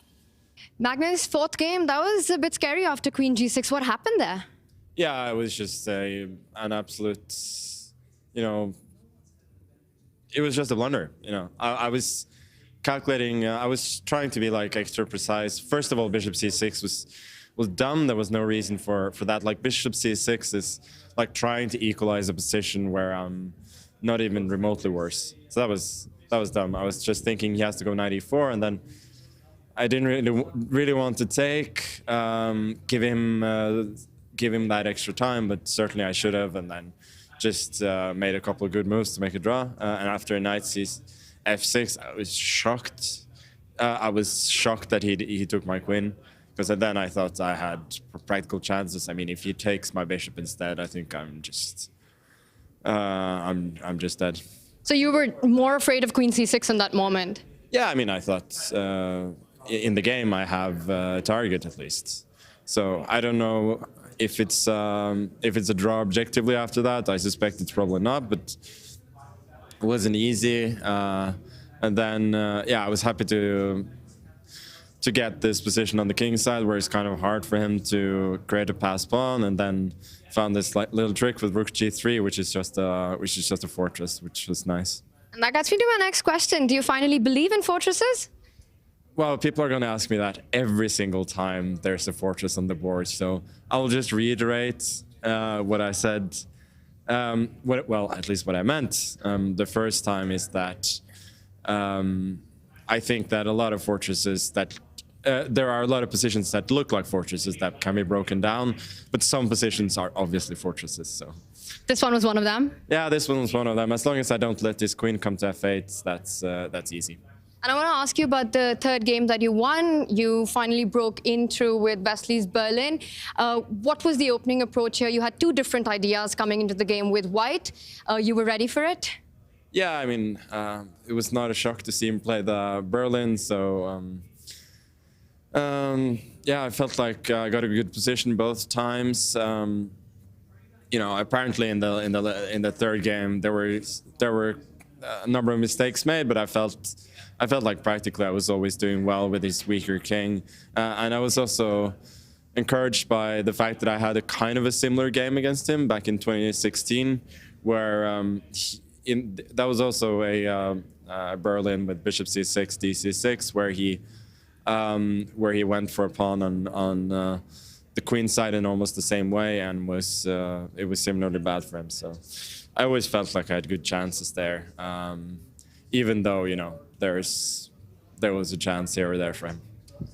Magnus, fourth game, that was a bit scary after queen g6. What happened there? Yeah, it was just an absolute, it was just a blunder, I was calculating, I was trying to be like extra precise. First of all, bishop c6 was dumb. There was no reason for that. Like bishop c6 is like trying to equalize a position where I'm not even remotely worse. So that was dumb. I was just thinking he has to go knight e4, and then I didn't really want to take, give him that extra time, but certainly I should have, and then just made a couple of good moves to make a draw. And after knight f6, I was shocked. I was shocked that he took my queen, because then I thought I had practical chances. I mean, if he takes my bishop instead, I think I'm just dead. So you were more afraid of queen c6 in that moment? Yeah, I mean, I thought in the game I have a target at least. So I don't know if it's a draw objectively after that. I suspect it's probably not, but it wasn't easy. And then I was happy to get this position on the king's side, where it's kind of hard for him to create a pass pawn, and then found this little trick with rook g3, which is just a fortress, which was nice. And that gets me to my next question. Do you finally believe in fortresses? Well, people are going to ask me that every single time there's a fortress on the board, so I'll just reiterate what I said. Well, at least what I meant the first time is that I think that a lot of fortresses that there are a lot of positions that look like fortresses that can be broken down, but some positions are obviously fortresses. So this one was one of them? Yeah, this one was one of them. As long as I don't let this queen come to f8, that's easy. And I want to ask you about the third game that you won. You finally broke in through with Wesley's Berlin. What was the opening approach here? You had two different ideas coming into the game with white. You were ready for it? Yeah, I mean, it was not a shock to see him play the Berlin, so yeah, I felt like I got a good position both times. Apparently in the third game there were a number of mistakes made, but I felt like practically I was always doing well with his weaker king, and I was also encouraged by the fact that I had a kind of a similar game against him back in 2016, where that was also a Berlin with bishop c6, dc6, where he went for a pawn on the queen side in almost the same way, and it was similarly bad for him. So I always felt like I had good chances there, even though there was a chance here or there for him.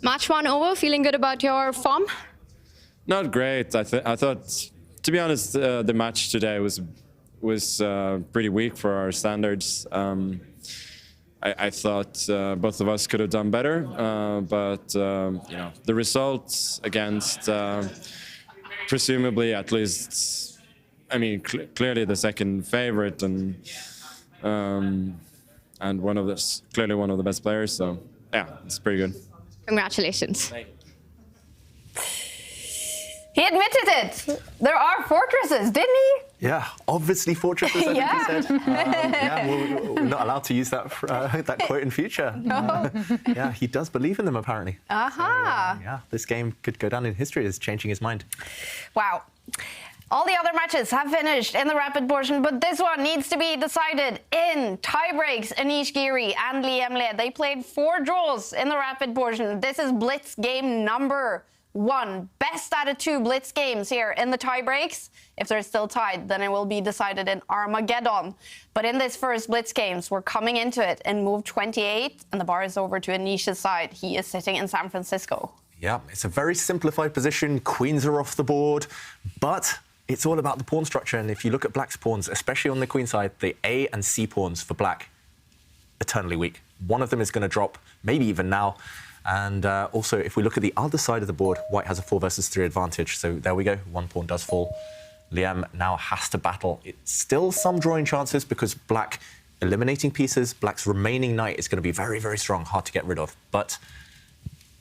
Match one over. Feeling good about your form? Not great. I thought, to be honest, the match today was was pretty weak for our standards. I thought both of us could have done better, but you know, the results against presumably at least, I mean, clearly the second favorite and clearly one of the best players. So yeah, it's pretty good. Congratulations. He admitted it. There are fortresses, didn't he? Yeah, obviously fortresses, I Yeah. think he said. Yeah, we're not allowed to use that that quote in future. No. Yeah, he does believe in them, apparently. Aha. Yeah, this game could go down in history as changing his mind. Wow. All the other matches have finished in the rapid portion, but this one needs to be decided in tie-breaks. Anish Giri and Liam Le, they played 4 draws in the rapid portion. This is Blitz game number 1. Best out of 2 Blitz games here in the tie-breaks. If they're still tied, then it will be decided in Armageddon. But in this first Blitz games, we're coming into it in move 28, and the bar is over to Anish's side. He is sitting in San Francisco. Yeah, it's a very simplified position. Queens are off the board, but it's all about the pawn structure. And if you look at Black's pawns, especially on the queen side, the A and C pawns for Black, eternally weak. One of them is going to drop, maybe even now. And also, if we look at the other side of the board, White has a 4 versus 3 advantage. So there we go. 1 pawn does fall. Liam now has to battle. It's still some drawing chances because Black eliminating pieces. Black's remaining knight is going to be very, very strong, hard to get rid of. But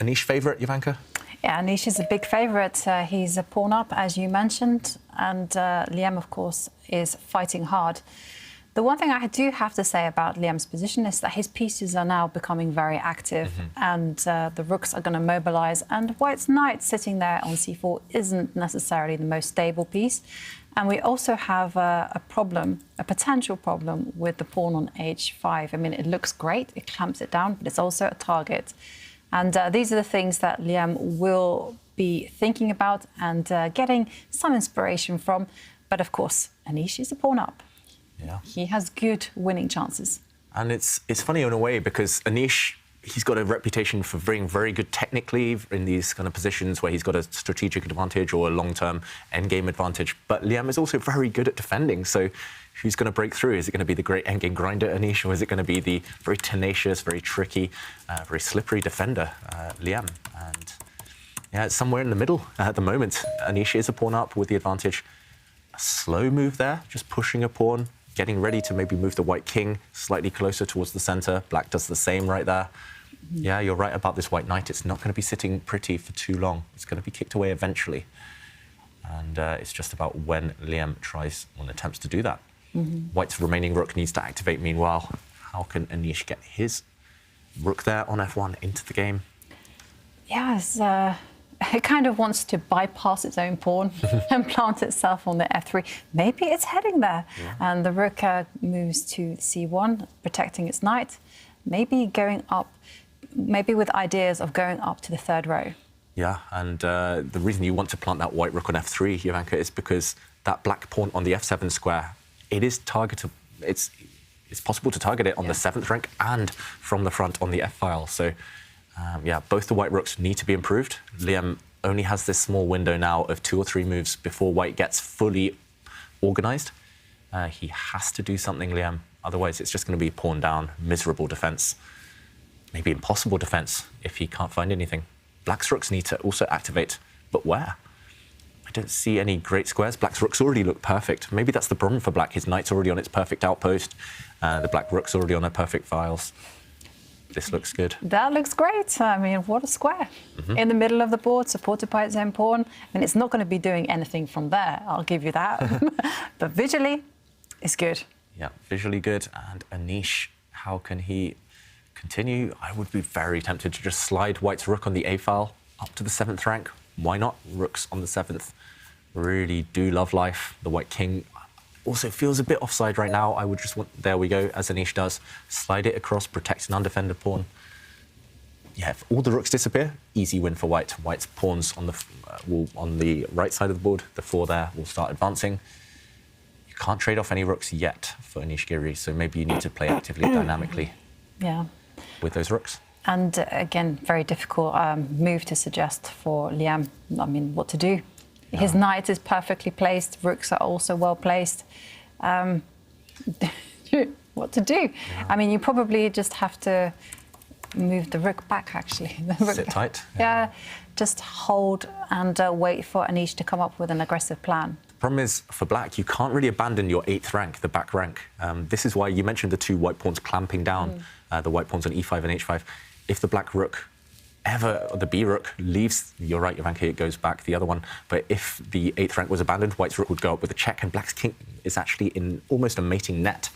Anish favourite, Jovanka? Yeah, Anish is a big favourite. He's a pawn up, as you mentioned, and Liam, of course, is fighting hard. The one thing I do have to say about Liam's position is that his pieces are now becoming very active, and the rooks are going to mobilise, and White's knight sitting there on c4 isn't necessarily the most stable piece. And we also have a potential problem with the pawn on h5. I mean, it looks great, it clamps it down, but it's also a target. And these are the things that Liam will be thinking about and getting some inspiration from. But of course, Anish is a pawn up. Yeah. He has good winning chances. And it's funny in a way because Anish, he's got a reputation for being very good technically in these kind of positions where he's got a strategic advantage or a long-term endgame advantage. But Liam is also very good at defending. So who's going to break through? Is it going to be the great endgame grinder, Anish, or is it going to be the very tenacious, very tricky, very slippery defender, Liam? And yeah, it's somewhere in the middle at the moment. Anish is a pawn up with the advantage. A slow move there, just pushing a pawn, getting ready to maybe move the white king slightly closer towards the centre. Black does the same right there. Yeah, you're right about this white knight. It's not going to be sitting pretty for too long. It's going to be kicked away eventually. And it's just about when Liam tries or attempts to do that. White's remaining rook needs to activate meanwhile. How can Anish get his rook there on f1 into the game? Yes, it kind of wants to bypass its own pawn and plant itself on the f3. Maybe it's heading there. Yeah. And the rook moves to c1, protecting its knight. Maybe going up, maybe with ideas of going up to the 3rd row. Yeah, and the reason you want to plant that white rook on f3, Jovanka, is because that black pawn on the f7 square, it is targetable. It's possible to target it on the 7th rank and from the front on the f-file. So, yeah, both the white rooks need to be improved. Liam only has this small window now of 2 or 3 moves before white gets fully organised. He has to do something, Liam. Otherwise, it's just going to be pawn down, miserable defence. Maybe impossible defence if he can't find anything. Black's rooks need to also activate, but where? I don't see any great squares. Black's rooks already look perfect. Maybe that's the problem for Black. His knight's already on its perfect outpost. The black rook's already on their perfect files. This looks good. That looks great. I mean, what a square. In the middle of the board, supported by its own pawn. And it's not going to be doing anything from there, I'll give you that. But visually, it's good. Yeah, visually good. And Anish, how can he continue? I would be very tempted to just slide White's rook on the A file up to the 7th rank. Why not? Rooks on the 7th really do love life. The white king also feels a bit offside right now. I would just want, there we go, as Anish does, slide it across, protect an undefended pawn. Yeah, if all the rooks disappear, easy win for White. White's pawns on the right side of the board, the 4 there, will start advancing. You can't trade off any rooks yet for Anish Giri, so maybe you need to play actively, dynamically with those rooks. And again, very difficult move to suggest for Liam. I mean, what to do? His knight is perfectly placed. Rooks are also well placed. what to do. I mean, you probably just have to move the rook back, actually. Sit tight. Yeah, just hold and wait for Anish to come up with an aggressive plan. Problem is, for black, you can't really abandon your 8th rank, the back rank. This is why you mentioned the 2 white pawns clamping down, the white pawns on e5 and h5. If the black rook or the b rook leaves, you're right, Jovanka, it goes back the other one. But if the 8th rank was abandoned, white's rook would go up with a check, and black's king is actually in almost a mating net.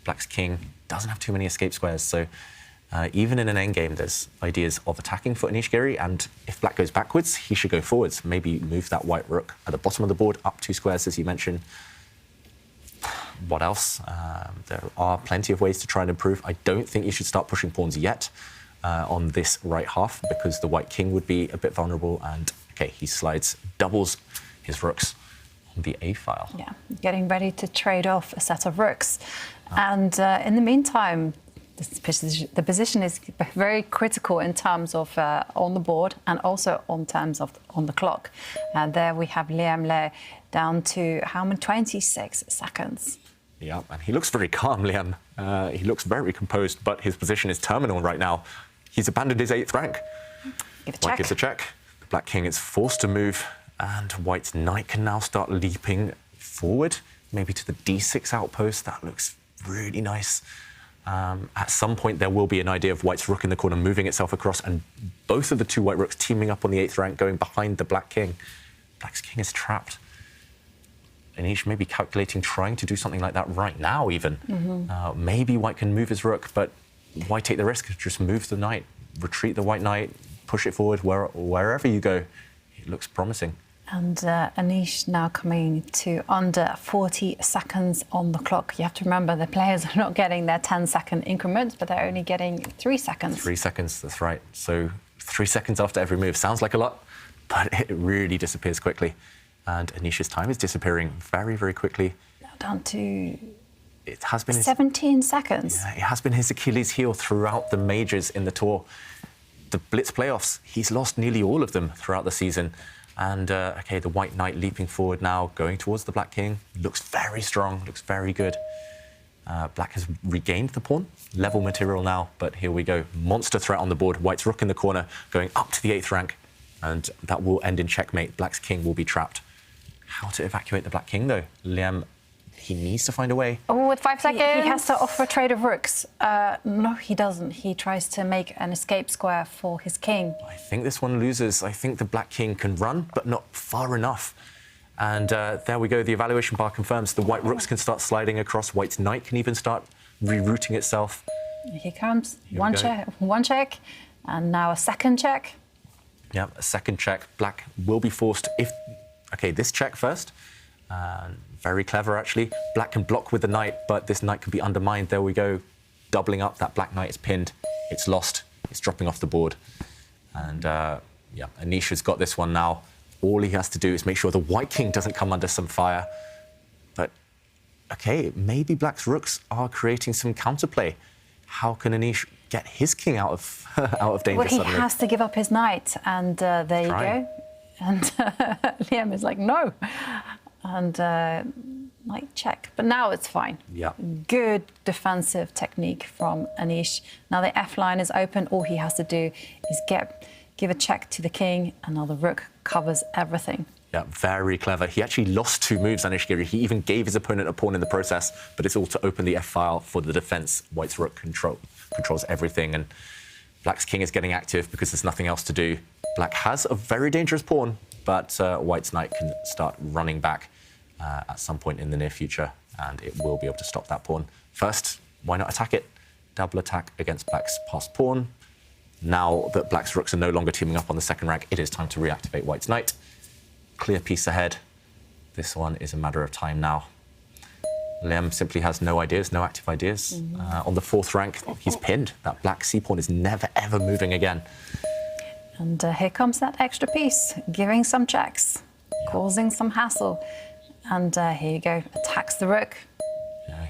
Black's king doesn't have too many escape squares, so even in an endgame, there's ideas of attacking for Anish Giri, and if black goes backwards, he should go forwards. Maybe move that white rook at the bottom of the board up 2 squares, as you mentioned. What else? There are plenty of ways to try and improve. I don't think you should start pushing pawns yet on this right half, because the white king would be a bit vulnerable, and okay, he doubles his rooks on the a file. Yeah, getting ready to trade off a set of rooks. And in the meantime, the position is very critical in terms of on the board and also on terms of on the clock. And there we have Liam Le down to how many? 26 seconds. Yeah, and he looks very calm, Liam. He looks very composed, but his position is terminal right now. He's abandoned his 8th rank. White gives a check. The black king is forced to move, and white's knight can now start leaping forward, maybe to the d6 outpost. That looks really nice. At some point, there will be an idea of white's rook in the corner moving itself across, and both of the 2 white rooks teaming up on the 8th rank, going behind the black king. Black's king is trapped. Anish may be calculating trying to do something like that right now, even. Maybe white can move his rook, but why take the risk? Just move the knight, retreat the white knight, push it forward wherever you go. It looks promising. And Anish now coming to under 40 seconds on the clock. You have to remember the players are not getting their 10-second increments, but they're only getting 3 seconds. 3 seconds, that's right. So 3 seconds after every move sounds like a lot, but it really disappears quickly. And Anish's time is disappearing very, very quickly. Now down to it has been 17 seconds. Yeah, it has been his Achilles heel throughout the majors in the tour. The Blitz playoffs, he's lost nearly all of them throughout the season. And, OK, the white knight leaping forward now, going towards the black king. Looks very strong, looks very good. Black has regained the pawn, level material now, but here we go. Monster threat on the board. White's rook in the corner, going up to the 8th rank, and that will end in checkmate. Black's king will be trapped. How to evacuate the black king, though? Liam, he needs to find a way. Oh, with 5 seconds. He has to offer a trade of rooks. No, he doesn't. He tries to make an escape square for his king. I think this one loses. I think the black king can run, but not far enough. And there we go. The evaluation bar confirms the white rooks can start sliding across. White's knight can even start rerouting itself. Here comes one check, and now a second check. Yeah, a second check. Black will be forced if... OK, this check first. Very clever, actually. Black can block with the knight, but this knight can be undermined. There we go. Doubling up. That black knight is pinned. It's lost. It's dropping off the board. And, yeah, Anish has got this one now. All he has to do is make sure the white king doesn't come under some fire. But, OK, maybe black's rooks are creating some counterplay. How can Anish get his king out of danger Well, he suddenly? has to give up his knight, and there you go. And Liam is like, no. And like, check. But now it's fine. Yeah. Good defensive technique from Anish. Now the F line is open. All he has to do is give a check to the king, and now the rook covers everything. Yeah, very clever. He actually lost 2 moves, Anish Giri. He even gave his opponent a pawn in the process, but it's all to open the F-file for the defense. White's rook controls everything, and black's king is getting active because there's nothing else to do. Black has a very dangerous pawn, but white's knight can start running back at some point in the near future, and it will be able to stop that pawn. First, why not attack it? Double attack against black's passed pawn. Now that black's rooks are no longer teaming up on the second rank, it is time to reactivate white's knight. Clear piece ahead. This one is a matter of time now. Liam simply has no ideas, no active ideas. On the 4th rank, he's pinned. That black c-pawn is never, ever moving again. And here comes that extra piece, giving some checks, causing some hassle. And here you go, attacks the rook.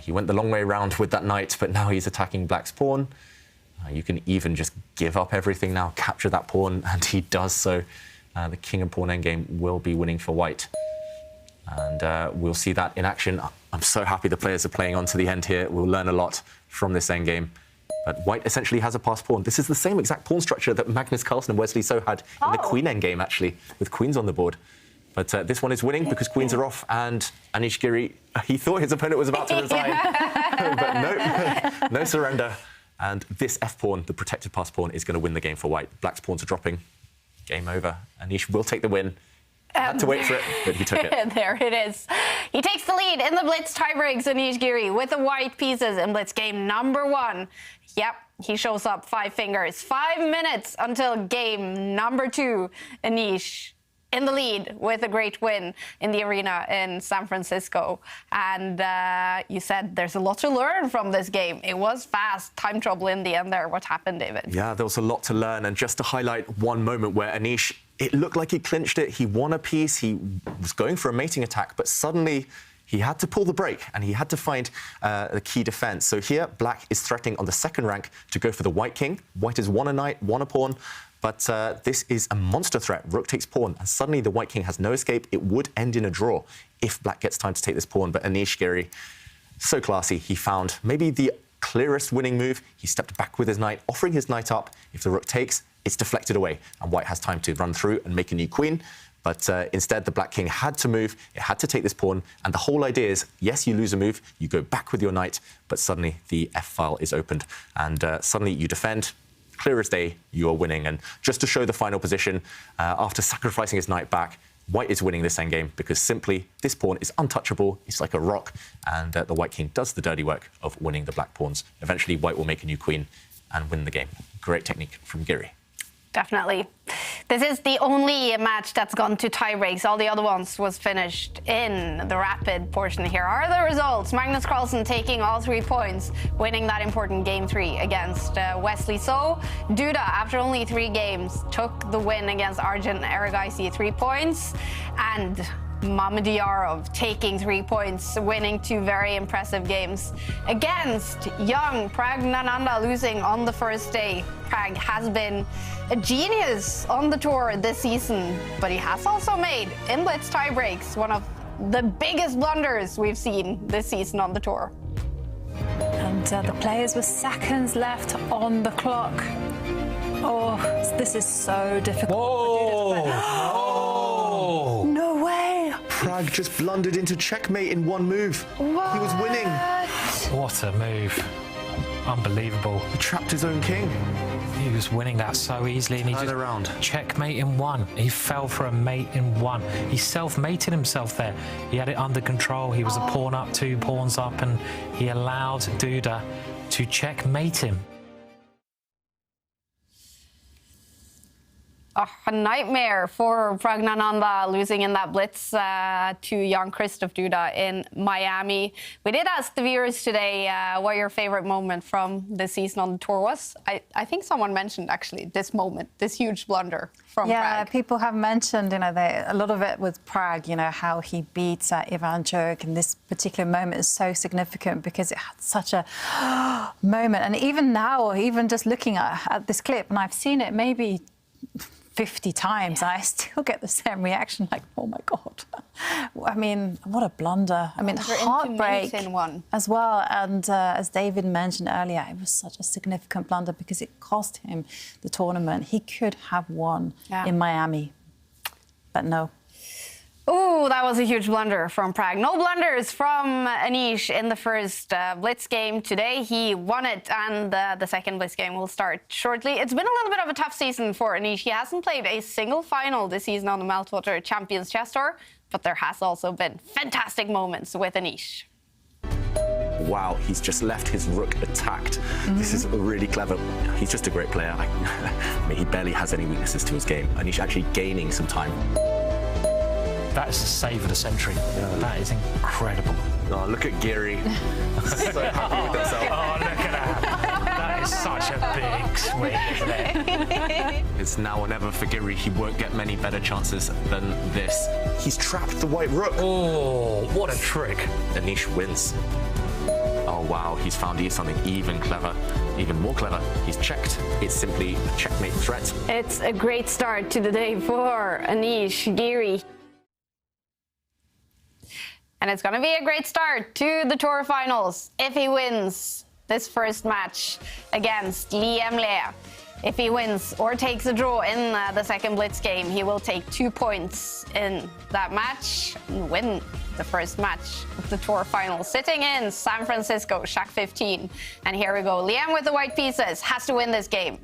He went the long way around with that knight, but now he's attacking black's pawn. You can even just give up everything now, capture that pawn, and he does so. The king and pawn endgame will be winning for white. And we'll see that in action I'm so happy the players are playing on to the end here. We'll learn a lot from this endgame. But white essentially has a passed pawn. This is the same exact pawn structure that Magnus Carlsen and Wesley So had in the queen endgame, actually, with queens on the board. But this one is winning because queens are off, and Anish Giri, he thought his opponent was about to resign. But nope, no surrender. And this f-pawn, the protected passed pawn, is going to win the game for white. Black's pawns are dropping. Game over. Anish will take the win. Had to wait for it, but he took it. There it is. He takes the lead in the Blitz tiebreaks, Anish Giri, with the white pieces in Blitz game number 1. Yep, he shows up 5 fingers. 5 minutes until game number 2. Anish in the lead with a great win in the arena in San Francisco. And you said there's a lot to learn from this game. It was fast, time trouble in the end there. What happened, David? Yeah, there was a lot to learn. And just to highlight one moment where Anish, it looked like he clinched it. He won a piece. He was going for a mating attack, but suddenly he had to pull the brake and he had to find a key defense. So here, Black is threatening on the second rank to go for the white king. White has won a knight, won a pawn, but this is a monster threat. Rook takes pawn, and suddenly the white king has no escape. It would end in a draw if Black gets time to take this pawn, but Anish Giri, so classy. He found maybe the clearest winning move. He stepped back with his knight, offering his knight up. If the rook takes, it's deflected away, and white has time to run through and make a new queen. But instead, the black king had to move. It had to take this pawn. And the whole idea is, yes, you lose a move, you go back with your knight, but suddenly the f-file is opened. And suddenly you defend. Clear as day, you are winning. And just to show the final position, after sacrificing his knight back, white is winning this endgame because simply this pawn is untouchable. It's like a rock. And the white king does the dirty work of winning the black pawns. Eventually, white will make a new queen and win the game. Great technique from Giri. Definitely. This is the only match that's gone to tie breaks. All the other ones was finished in the rapid portion. Here are the results. Magnus Carlsen taking all 3 points, winning that important game 3 against Wesley So. Duda, after only 3 games, took the win against Arjun Erigaisi, 3 points. And Mamedyarov taking 3 points, winning 2 very impressive games against young Pragnananda, losing on the first day. Prag has been a genius on the tour this season, but he has also made in Blitz tiebreaks one of the biggest blunders we've seen this season on the tour. And the players with seconds left on the clock. Oh, this is so difficult. Whoa! No way! Prag just blundered into checkmate in 1 move. What? He was winning. What a move. Unbelievable. He trapped his own king. He was winning that so easily, and he just around. Checkmate in 1. He fell for a mate in 1. He self-mated himself there. He had it under control. He was a pawn up, 2 pawns up, and he allowed Duda to checkmate him. Oh, a nightmare for Pragnananda, losing in that blitz to Jan-Krzysztof Duda in Miami. We did ask the viewers today what your favorite moment from this season on the tour was. I think someone mentioned, actually, this moment, this huge blunder from Prag. Yeah, people have mentioned, you know, a lot of it with Prag, you know, how he beats Ivanchuk, and this particular moment is so significant because it had such a moment. And even now, even just looking at this clip, and I've seen it maybe 50 times, I still get the same reaction, like, oh my God. I mean, what a blunder. I mean, heartbreak in 1 as well. And as David mentioned earlier, it was such a significant blunder because it cost him the tournament. He could have won in Miami, but no. Ooh, that was a huge blunder from Prag. No blunders from Anish in the first Blitz game today. He won it, and the second Blitz game will start shortly. It's been a little bit of a tough season for Anish. He hasn't played a single final this season on the Meltwater Champions Chess Tour, but there has also been fantastic moments with Anish. Wow, he's just left his rook attacked. This is really clever. He's just a great player. I mean, he barely has any weaknesses to his game, and he's actually gaining some time. That's the save of the century. Yeah. That is incredible. Oh, look at Giri. So happy with himself. Oh, look at that. That is such a big swing, isn't it? It's now or never for Giri. He won't get many better chances than this. He's trapped the white rook. Oh, what a trick. Anish wins. Oh, wow, he's found something even clever, even more clever. He's checked. It's simply a checkmate threat. It's a great start to the day for Anish Giri. And it's going to be a great start to the tour finals if he wins this first match against Liam Le. If he wins or takes a draw in the second Blitz game, he will take 2 points in that match and win the first match of the tour final, sitting in San Francisco, Shack 15. And here we go. Liam with the white pieces has to win this game.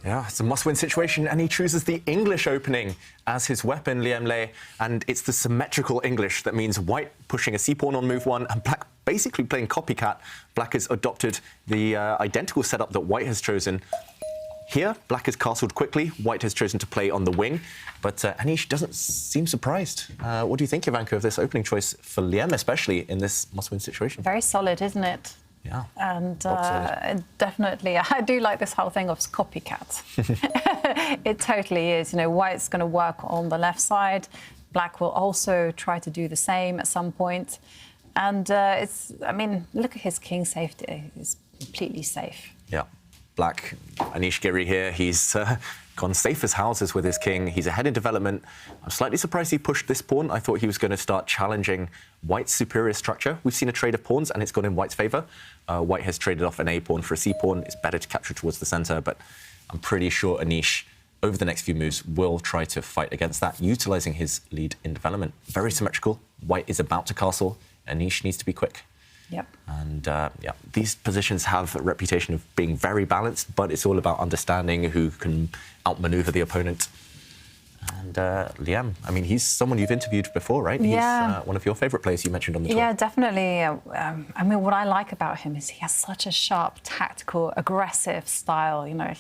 Yeah, it's a must-win situation, and he chooses the English opening as his weapon, Liam Le, and it's the symmetrical English that means white pushing a c-pawn on move 1 and black basically playing copycat. Black has adopted the identical setup that white has chosen. Here, black has castled quickly. White has chosen to play on the wing, but Anish doesn't seem surprised. What do you think, Jovanka, of this opening choice for Liam, especially in this must-win situation? Very solid, isn't it? Yeah. And definitely, I do like this whole thing of copycat. It totally is. You know, white's going to work on the left side. Black will also try to do the same at some point. And I mean, look at his king safety. He's completely safe. Yeah. Black, Anish Giri here, he's gone safe as houses with his king. He's ahead in development. I'm slightly surprised he pushed this pawn. I thought he was going to start challenging white's superior structure. We've seen a trade of pawns, and it's gone in white's favour. White has traded off an A-pawn for a C-pawn. It's better to capture towards the centre, but I'm pretty sure Anish, over the next few moves, will try to fight against that, utilising his lead in development. Very symmetrical. White is about to castle. Anish needs to be quick. Yep. And yeah, these positions have a reputation of being very balanced, but it's all about understanding who can outmaneuver the opponent. And Liam, I mean, he's someone you've interviewed before, right? Yeah. He's one of your favourite players you mentioned on the tour. Yeah, definitely. I mean, what I like about him is he has such a sharp, tactical, aggressive style. You know,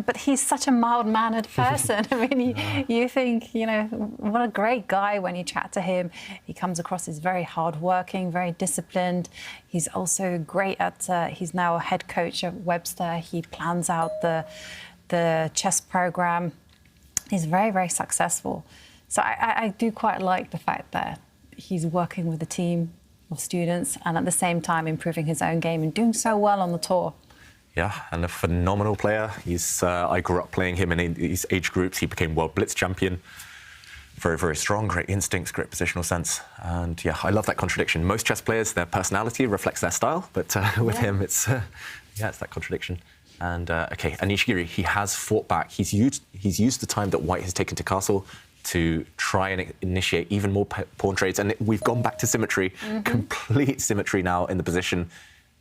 but he's such a mild-mannered person. I mean, you think, you know, what a great guy when you chat to him. He comes across as very hardworking, very disciplined. He's also great at. He's now a head coach at Webster. He plans out the chess program. He's very, very successful. So I do quite like the fact that he's working with a team of students and at the same time improving his own game and doing so well on the tour. Yeah, and a phenomenal player. I grew up playing him in these age groups. He became World Blitz champion. Very, very strong, great instincts, great positional sense. And yeah, I love that contradiction. Most chess players, their personality reflects their style, but with him, it's that contradiction. And OK, Anish Giri, he has fought back. He's used the time that white has taken to castle to try and initiate even more pawn trades. And we've gone back to symmetry, complete symmetry now in the position.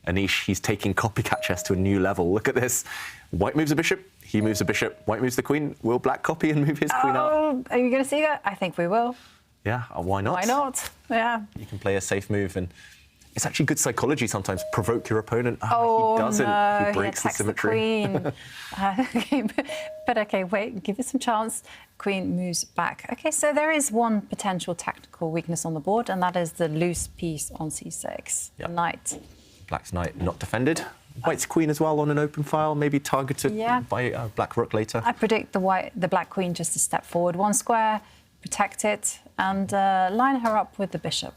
Anish, he's taking copycat chess to a new level. Look at this. White moves a bishop, he moves a bishop. White moves the queen. Will black copy and move his queen out? Are you going to see that? I think we will. Yeah, why not? Why not? Yeah. You can play a safe move, and it's actually good psychology sometimes. Provoke your opponent. He doesn't. No, he breaks the symmetry. The queen. But OK, wait, give it some chance. Queen moves back. OK, so there is one potential tactical weakness on the board, and that is the loose piece on c6, the knight. Black's knight not defended. White's queen as well on an open file, maybe targeted by black rook later. I predict the black queen just to step forward one square, protect it, and line her up with the bishop.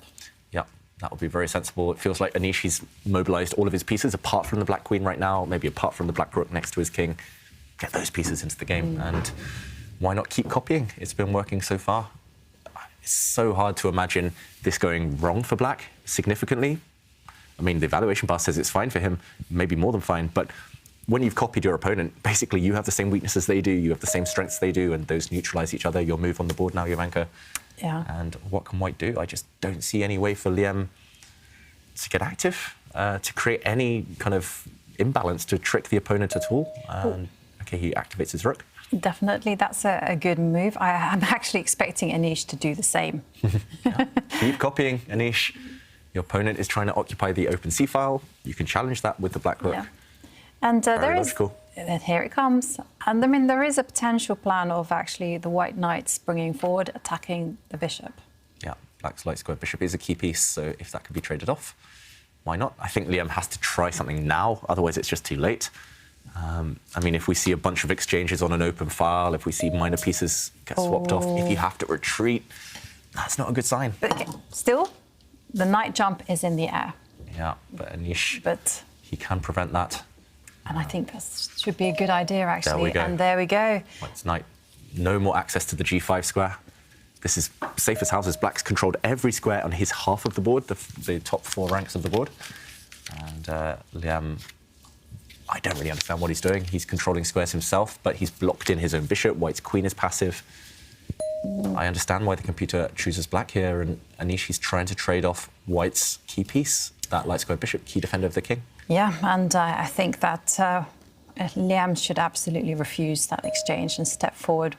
Yeah, that would be very sensible. It feels like Anish, he's mobilised all of his pieces apart from the black queen right now, maybe apart from the black rook next to his king. Get those pieces into the game, and why not keep copying? It's been working so far. It's so hard to imagine this going wrong for black significantly. I mean, the evaluation bar says it's fine for him, maybe more than fine, but when you've copied your opponent, basically you have the same weaknesses they do, you have the same strengths they do, and those neutralise each other. Your move on the board now, Jovanka. Yeah. And what can white do? I just don't see any way for Liam to get active, to create any kind of imbalance, to trick the opponent at all. And, OK, he activates his rook. Definitely, that's a good move. I'm actually expecting Anish to do the same. Keep copying, Anish. Your opponent is trying to occupy the open c-file. You can challenge that with the black rook. Yeah. And there is... And here it comes. And, I mean, there is a potential plan of actually the white knight springing forward, attacking the bishop. Yeah, black's light square bishop is a key piece, so if that could be traded off, why not? I think Liam has to try something now, otherwise it's just too late. I mean, if we see a bunch of exchanges on an open file, if we see minor pieces get swapped off, if you have to retreat, that's not a good sign. But still, the knight jump is in the air. Yeah, but Anish, he can prevent that. And I think that should be a good idea, actually. There we go. And there we go. White's knight, no more access to the g5 square. this is safe as houses. Black's controlled every square on his half of the board, the top 4 ranks of the board. And Liam, I don't really understand what he's doing. He's controlling squares himself, but he's blocked in his own bishop. White's queen is passive. I understand why the computer chooses black here, and Anish, he's trying to trade off White's key piece, that light square bishop, key defender of the king. Yeah, and I think that Liam should absolutely refuse that exchange and step forward.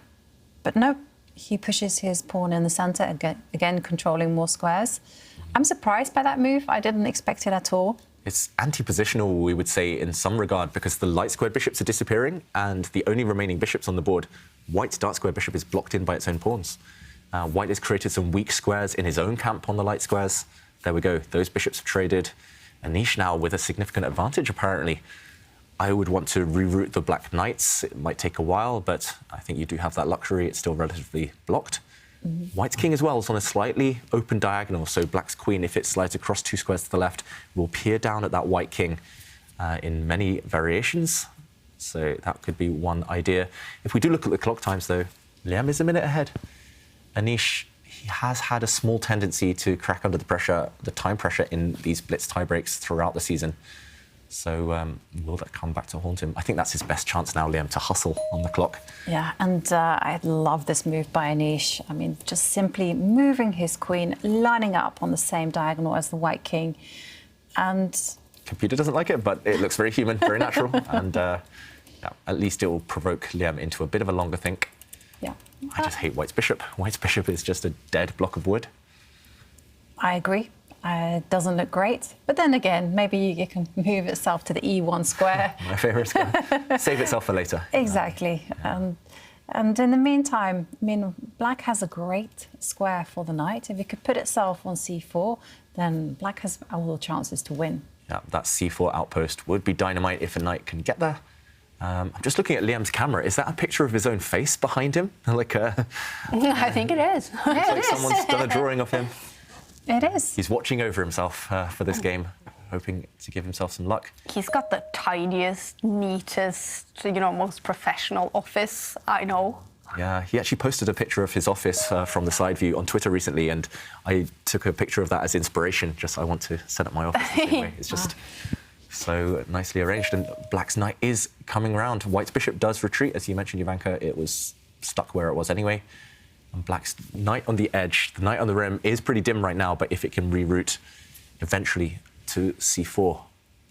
But no, he pushes his pawn in the centre, again controlling more squares. I'm surprised by that move. I didn't expect it at all. It's anti-positional, we would say, in some regard, because the light squared bishops are disappearing, and the only remaining bishops on the board, White's dark square bishop, is blocked in by its own pawns. White has created some weak squares in his own camp on the light squares. There we go. Those bishops have traded. Anish now with a significant advantage, apparently. I would want to reroute the black knights. It might take a while, but I think you do have that luxury. It's still relatively blocked. White's king as well is on a slightly open diagonal, so black's queen, if it slides across 2 squares to the left, will peer down at that white king in many variations. So that could be one idea. If we do look at the clock times, though, Liam is a minute ahead. Anish, he has had a small tendency to crack under the pressure, the time pressure in these blitz tiebreaks throughout the season. So will that come back to haunt him? I think that's his best chance now, Liam, to hustle on the clock. Yeah, and I love this move by Anish. I mean, just simply moving his queen, lining up on the same diagonal as the white king. And computer doesn't like it, but it looks very human, very natural. And yeah, at least it will provoke Liam into a bit of a longer think. Yeah. I just hate White's bishop. White's bishop is just a dead block of wood. I agree. It doesn't look great. But then again, maybe it can move itself to the E1 square. My favourite square. Save itself for later. Exactly. And in the meantime, I mean, black has a great square for the knight. If it could put itself on C4, then black has all the chances to win. Yeah, that C4 outpost would be dynamite if a knight can get there. I'm just looking at Liam's camera. Is that a picture of his own face behind him? Like I think it is. It's like someone's done a drawing of him. It is. He's watching over himself for this game, hoping to give himself some luck. He's got the tidiest, neatest, most professional office I know. Yeah, he actually posted a picture of his office from the side view on Twitter recently, and I took a picture of that as inspiration. Just I want to set up my office the same way. It's just so nicely arranged, and black's knight is coming around. White's bishop does retreat, as you mentioned, Jovanka. It was stuck where it was anyway. And black's knight on the edge, the knight on the rim, is pretty dim right now, but if it can reroute eventually to C4,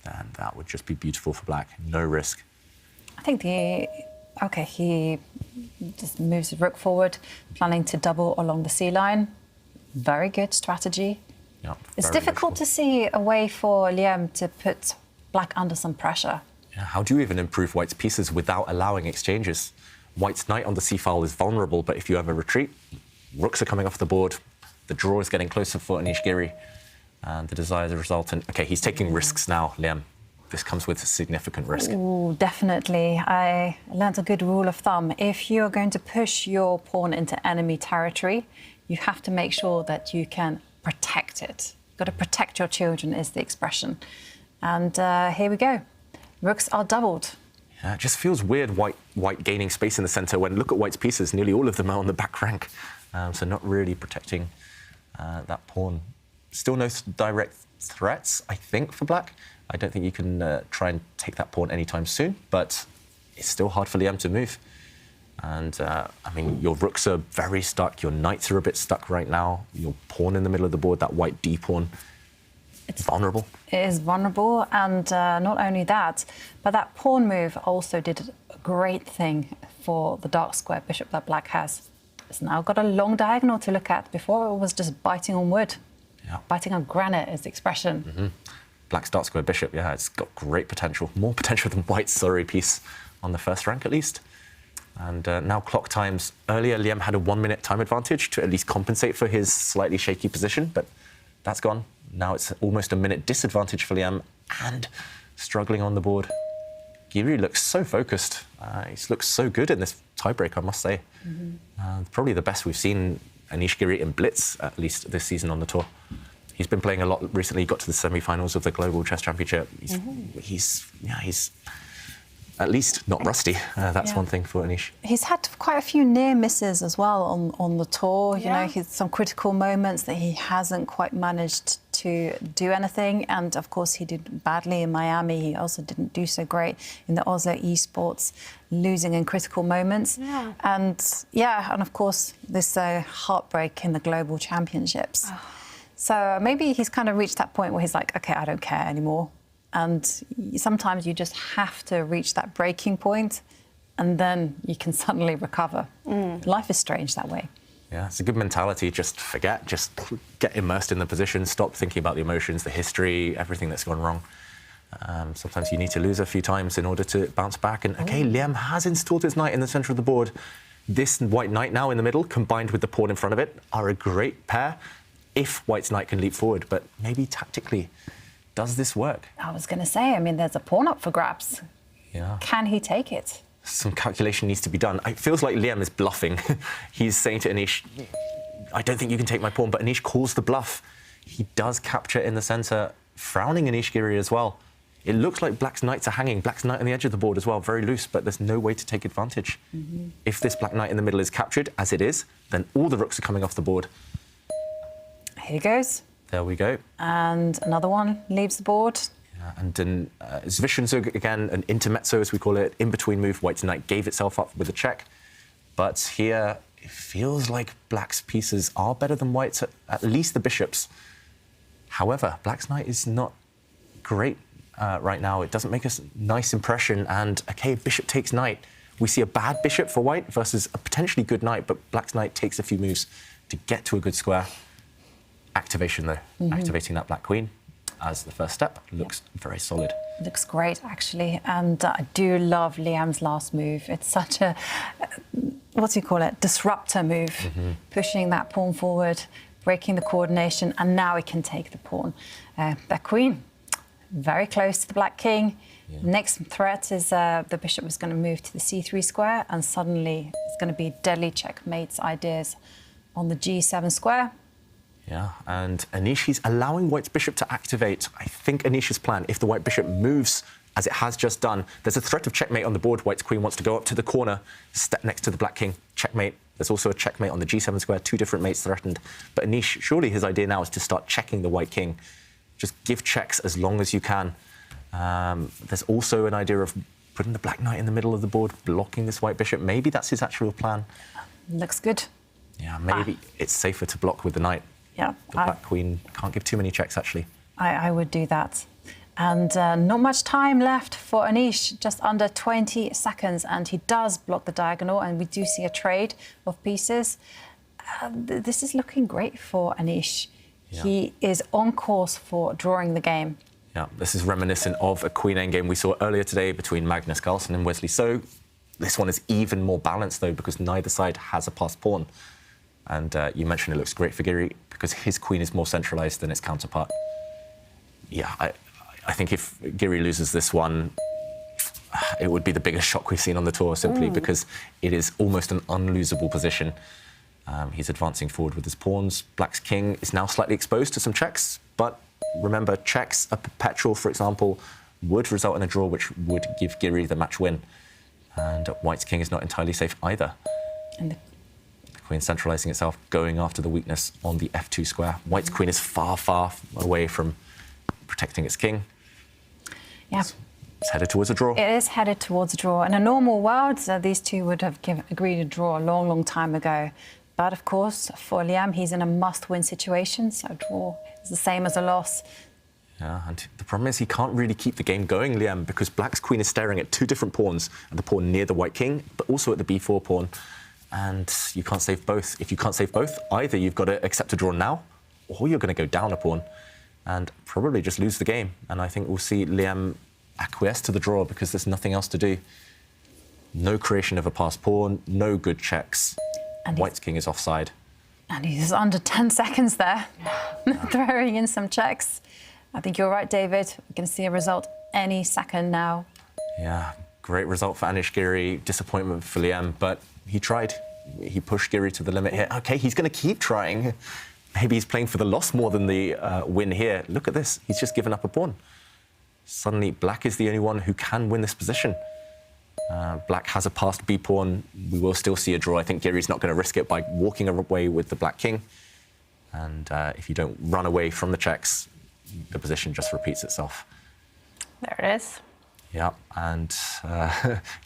then that would just be beautiful for black. No risk. I think he just moves the rook forward, planning to double along the C line. Very good strategy. Yeah, it's difficult to see a way for Liam to put black under some pressure. Yeah, how do you even improve White's pieces without allowing exchanges? White's knight on the c-file is vulnerable, but if you have a retreat, rooks are coming off the board, the draw is getting closer for Anish Giri, and the desired result. And OK, he's taking risks now, Liam. This comes with a significant risk. Ooh, definitely. I learned a good rule of thumb. If you're going to push your pawn into enemy territory, you have to make sure that you can protect it. You've got to protect your children, is the expression. And here we go. Rooks are doubled. Yeah, it just feels weird, White gaining space in the centre when look at White's pieces, nearly all of them are on the back rank. So not really protecting that pawn. Still no direct threats, I think, for black. I don't think you can try and take that pawn anytime soon, but it's still hard for Liam to move. And, I mean, your rooks are very stuck, your knights are a bit stuck right now, your pawn in the middle of the board, that white d-pawn, it's vulnerable. It is vulnerable, and not only that, but that pawn move also did a great thing for the dark square bishop that black has. It's now got a long diagonal to look at. Before, it was just biting on wood. Yeah. Biting on granite is the expression. Mm-hmm. Black's dark square bishop, yeah, it's got great potential. More potential than White's sorry piece on the first rank, at least. And now clock times. Earlier, Liam had a 1 minute time advantage to at least compensate for his slightly shaky position, but that's gone. Now it's almost a minute disadvantage for Liam and struggling on the board. Giri looks so focused. He looks so good in this tiebreak, I must say. Mm-hmm. Probably the best we've seen Anish Giri in blitz, at least this season on the tour. He's been playing a lot recently. He got to the semi-finals of the Global Chess Championship. He's at least not rusty. That's one thing for Anish. He's had quite a few near misses as well on the tour. You know, he's some critical moments that he hasn't quite managed to do anything. And of course, he did badly in Miami. He also didn't do so great in the Oslo Esports, losing in critical moments. Yeah. And of course, this heartbreak in the Global Championships. Oh. So maybe he's kind of reached that point where he's like, OK, I don't care anymore. And sometimes you just have to reach that breaking point and then you can suddenly recover. Life is strange that way. Yeah, it's a good mentality. Just forget, just get immersed in the position, stop thinking about the emotions, the history, everything that's gone wrong. Sometimes you need to lose a few times in order to bounce back. And OK, Liam has installed his knight in the centre of the board. This white knight now in the middle, combined with the pawn in front of it, are a great pair if white's knight can leap forward. But maybe tactically, does this work? I was going to say, I mean, there's a pawn up for grabs. Yeah. Can he take it? Some calculation needs to be done. It feels like Liam is bluffing. He's saying to Anish, I don't think you can take my pawn, but Anish calls the bluff. He does capture in the centre, frowning Anish Giri as well. It looks like black's knights are hanging. Black's knight on the edge of the board as well, very loose, but there's no way to take advantage. If this black knight in the middle is captured, as it is, then all the rooks are coming off the board. Here he goes. There we go. And another one leaves the board. Yeah, and then Zwischenzug, again, an intermezzo, as we call it, in-between move. White's knight gave itself up with a check. But here, it feels like black's pieces are better than white's, at least the bishops. However, black's knight is not great right now. It doesn't make a nice impression. And, OK, bishop takes knight. We see a bad bishop for white versus a potentially good knight, but black's knight takes a few moves to get to a good square. Activation, though. Activating that black queen as the first step looks very solid. Looks great, actually. And I do love Liam's last move. It's such a, what do you call it, disruptor move. Pushing that pawn forward, breaking the coordination, and now he can take the pawn. That queen, very close to the black king. Next threat is the bishop is going to move to the c3 square, and suddenly it's going to be deadly checkmates ideas on the g7 square. Yeah, and Anish, he's allowing white's bishop to activate. I think Anish's plan, if the white bishop moves, as it has just done, there's a threat of checkmate on the board. White's queen wants to go up to the corner, step next to the black king, checkmate. There's also a checkmate on the g7 square, two different mates threatened. But Anish, surely his idea now is to start checking the white king. Just give checks as long as you can. There's also an idea of putting the black knight in the middle of the board, blocking this white bishop. Maybe that's his actual plan. Looks good. Yeah, maybe it's safer to block with the knight. Yeah, the black queen can't give too many checks, actually. I would do that. And not much time left for Anish, just under 20 seconds. And he does block the diagonal, and we do see a trade of pieces. This is looking great for Anish. Yeah. He is on course for drawing the game. Yeah, this is reminiscent of a queen endgame we saw earlier today between Magnus Carlsen and Wesley So. This one is even more balanced, though, because neither side has a passed pawn. And you mentioned it looks great for Giri because his queen is more centralised than its counterpart. Yeah, I think if Giri loses this one, it would be the biggest shock we've seen on the tour, simply because it is almost an unlosable position. He's advancing forward with his pawns. Black's king is now slightly exposed to some checks, but remember, checks, a perpetual, for example, would result in a draw, which would give Giri the match win. And White's king is not entirely safe either. And the queen centralising itself, going after the weakness on the f2 square. White's queen is far, far away from protecting its king. Yeah. It's headed towards a draw. It is headed towards a draw. In a normal world, these two would have agreed to draw a long, long time ago. But, of course, for Liam, he's in a must-win situation, so a draw is the same as a loss. Yeah, and the problem is he can't really keep the game going, Liam, because Black's queen is staring at two different pawns, at the pawn near the white king, but also at the b4 pawn. And you can't save both. If you can't save both, either you've got to accept a draw now, or you're going to go down a pawn and probably just lose the game. And I think we'll see Liam acquiesce to the draw because there's nothing else to do. No creation of a passed pawn, no good checks. And White's king is offside. And he's under 10 seconds there, throwing in some checks. I think you're right, David. We're going to see a result any second now. Yeah, great result for Anish Giri. Disappointment for Liam, but he tried. He pushed Giri to the limit here. OK, he's going to keep trying. Maybe he's playing for the loss more than the win here. Look at this. He's just given up a pawn. Suddenly, Black is the only one who can win this position. Black has a passed b-pawn. We will still see a draw. I think Giri's not going to risk it by walking away with the black king. And if you don't run away from the checks, the position just repeats itself. There it is. Yeah, and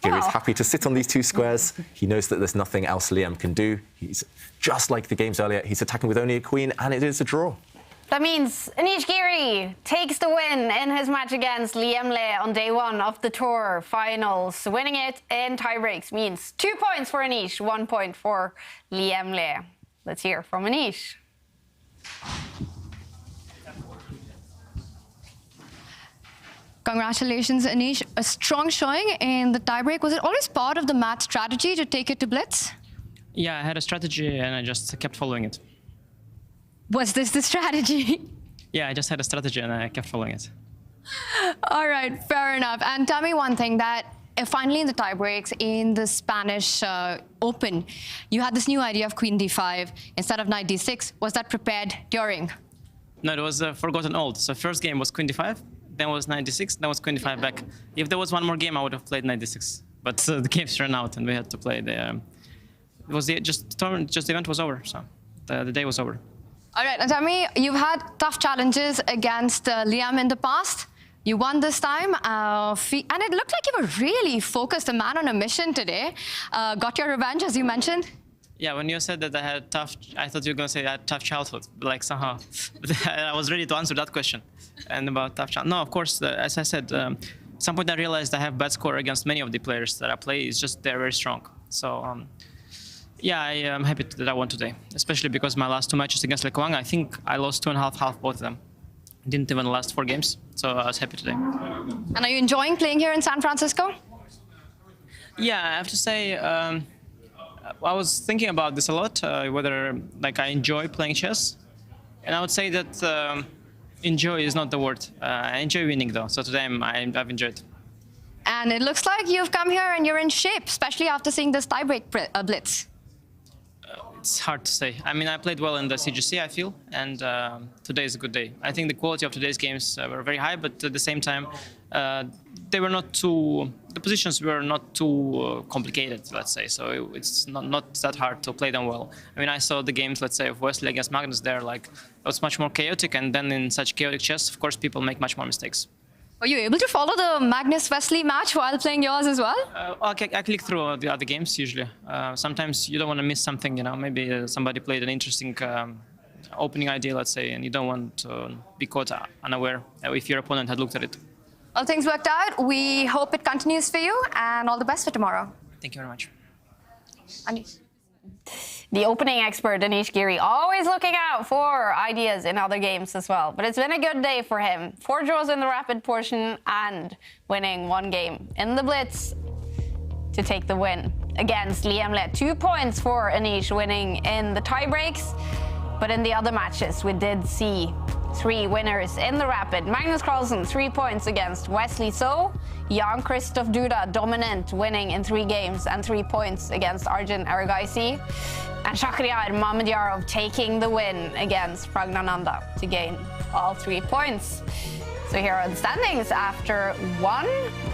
Giri's happy to sit on these two squares. He knows that there's nothing else Liam can do. He's just like the games earlier. He's attacking with only a queen, and it is a draw. That means Anish Giri takes the win in his match against Liam Le on day one of the tour finals. Winning it in tiebreaks means 2 points for Anish, 1 point for Liam Le. Let's hear from Anish. Congratulations, Anish. A strong showing in the tiebreak. Was it always part of the match strategy to take it to blitz? Yeah, I had a strategy and I just kept following it. Was this the strategy? Yeah, I just had a strategy and I kept following it. All right, fair enough. And tell me one thing, that finally in the tiebreaks in the Spanish Open, you had this new idea of queen d5 instead of knight d6. Was that prepared during? No, it was forgotten old. So first game was queen d5, then was knight d6, then was queen d5 back. If there was one more game, I would have played knight d6. But the games ran out and we had to play the... it was just the event was over, so the day was over. All right, and tell me, you've had tough challenges against Liam in the past. You won this time, and it looked like you were really focused, a man on a mission today. Got your revenge, as you mentioned. Yeah, when you said that I had tough, I thought you were going to say I had tough childhood, like somehow. I was ready to answer that question. And about tough childhood. No, of course, as I said, at some point I realized I have bad score against many of the players that I play. It's just they're very strong. So, yeah, I am happy that I won today, especially because my last two matches against Lekwang, I think I lost 2.5 both of them. Didn't even last 4 games, so I was happy today. And are you enjoying playing here in San Francisco? Yeah, I have to say, I was thinking about this a lot, whether like I enjoy playing chess, and I would say that enjoy is not the word. I enjoy winning though, so today I've enjoyed. And it looks like you've come here and you're in shape, especially after seeing this tiebreak blitz. It's hard to say. I mean, I played well in the CGC, I feel, and today is a good day. I think the quality of today's games were very high, but at the same time, they were not too. The positions were not too complicated, let's say. So it's not that hard to play them well. I mean, I saw the games, let's say, of Wesley against Magnus. There, like it was much more chaotic, and then in such chaotic chess, of course, people make much more mistakes. Were you able to follow the Magnus-Wesley match while playing yours as well? I click through the other games usually. Sometimes you don't want to miss something, you know. Maybe somebody played an interesting opening idea, let's say, and you don't want to be caught unaware if your opponent had looked at it. Well, things worked out. We hope it continues for you, and all the best for tomorrow. Thank you very much. Anish. The opening expert, Anish Giri, always looking out for ideas in other games as well. But it's been a good day for him. 4 draws in the rapid portion and winning 1 game in the blitz to take the win against Liam Le. 2 points for Anish, winning in the tiebreaks. But in the other matches, we did see 3 winners in the rapid. Magnus Carlsen, 3 points against Wesley So. Jan-Krzysztof Duda, dominant, winning in 3 games and 3 points against Arjun Aragaisi. And Shakhriyar Mamedyarov taking the win against Pragnananda to gain all 3 points. So here are the standings after 1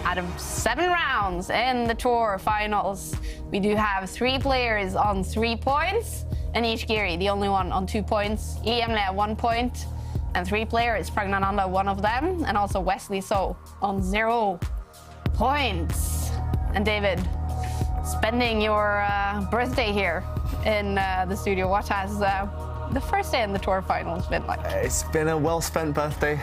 out of 7 rounds in the tour finals. We do have 3 players on 3 points. Anish Giri, the only one on 2 points. Liam Le, 1 point. And 3 players, Pragnananda, one of them. And also Wesley So on 0 points. And David, spending your birthday here in the studio, what has the first day in the tour finals been like? It's been a well-spent birthday.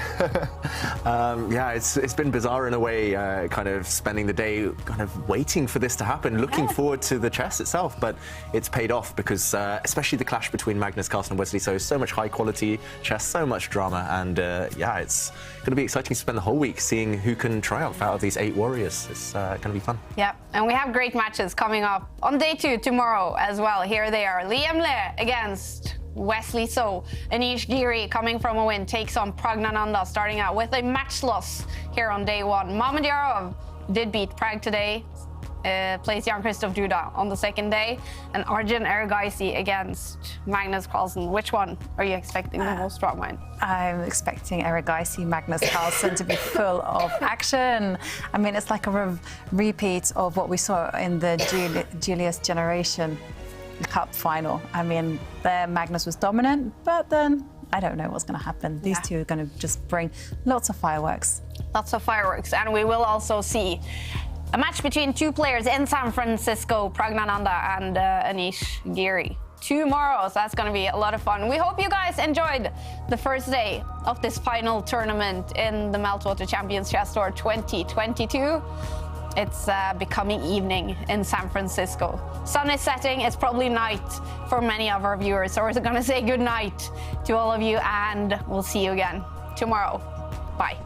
Yeah, it's been bizarre in a way, kind of spending the day kind of waiting for this to happen, looking forward to the chess itself, but it's paid off because especially the clash between Magnus Carlsen and Wesley So much high-quality chess, so much drama, and yeah, it's going to be exciting to spend the whole week seeing who can triumph out of these 8 warriors. It's going to be fun. Yeah, and we have great matches coming up on day 2 tomorrow as well. Here they are, Liam Le against Wesley So. Anish Giri, coming from a win, takes on Pragnananda, starting out with a match loss here on day 1. Mamedyarov did beat Prag today plays Jan-Krzysztof Duda on the second day, and Arjun Erigaisi against Magnus Carlsen. Which one are you expecting the most drama in? I'm expecting Erigaisi, Magnus Carlsen to be full of action. I mean, it's like a repeat of what we saw in the Julius Generation Cup final. I mean, there Magnus was dominant, but then I don't know what's going to happen. These two are going to just bring lots of fireworks. Lots of fireworks, and we will also see a match between two players in San Francisco, Pragnananda and Anish Giri. Tomorrow, so that's going to be a lot of fun. We hope you guys enjoyed the first day of this final tournament in the Meltwater Champions Chess Tour 2022. It's becoming evening in San Francisco. Sun is setting, it's probably night for many of our viewers. So we're going to say good night to all of you, and we'll see you again tomorrow. Bye.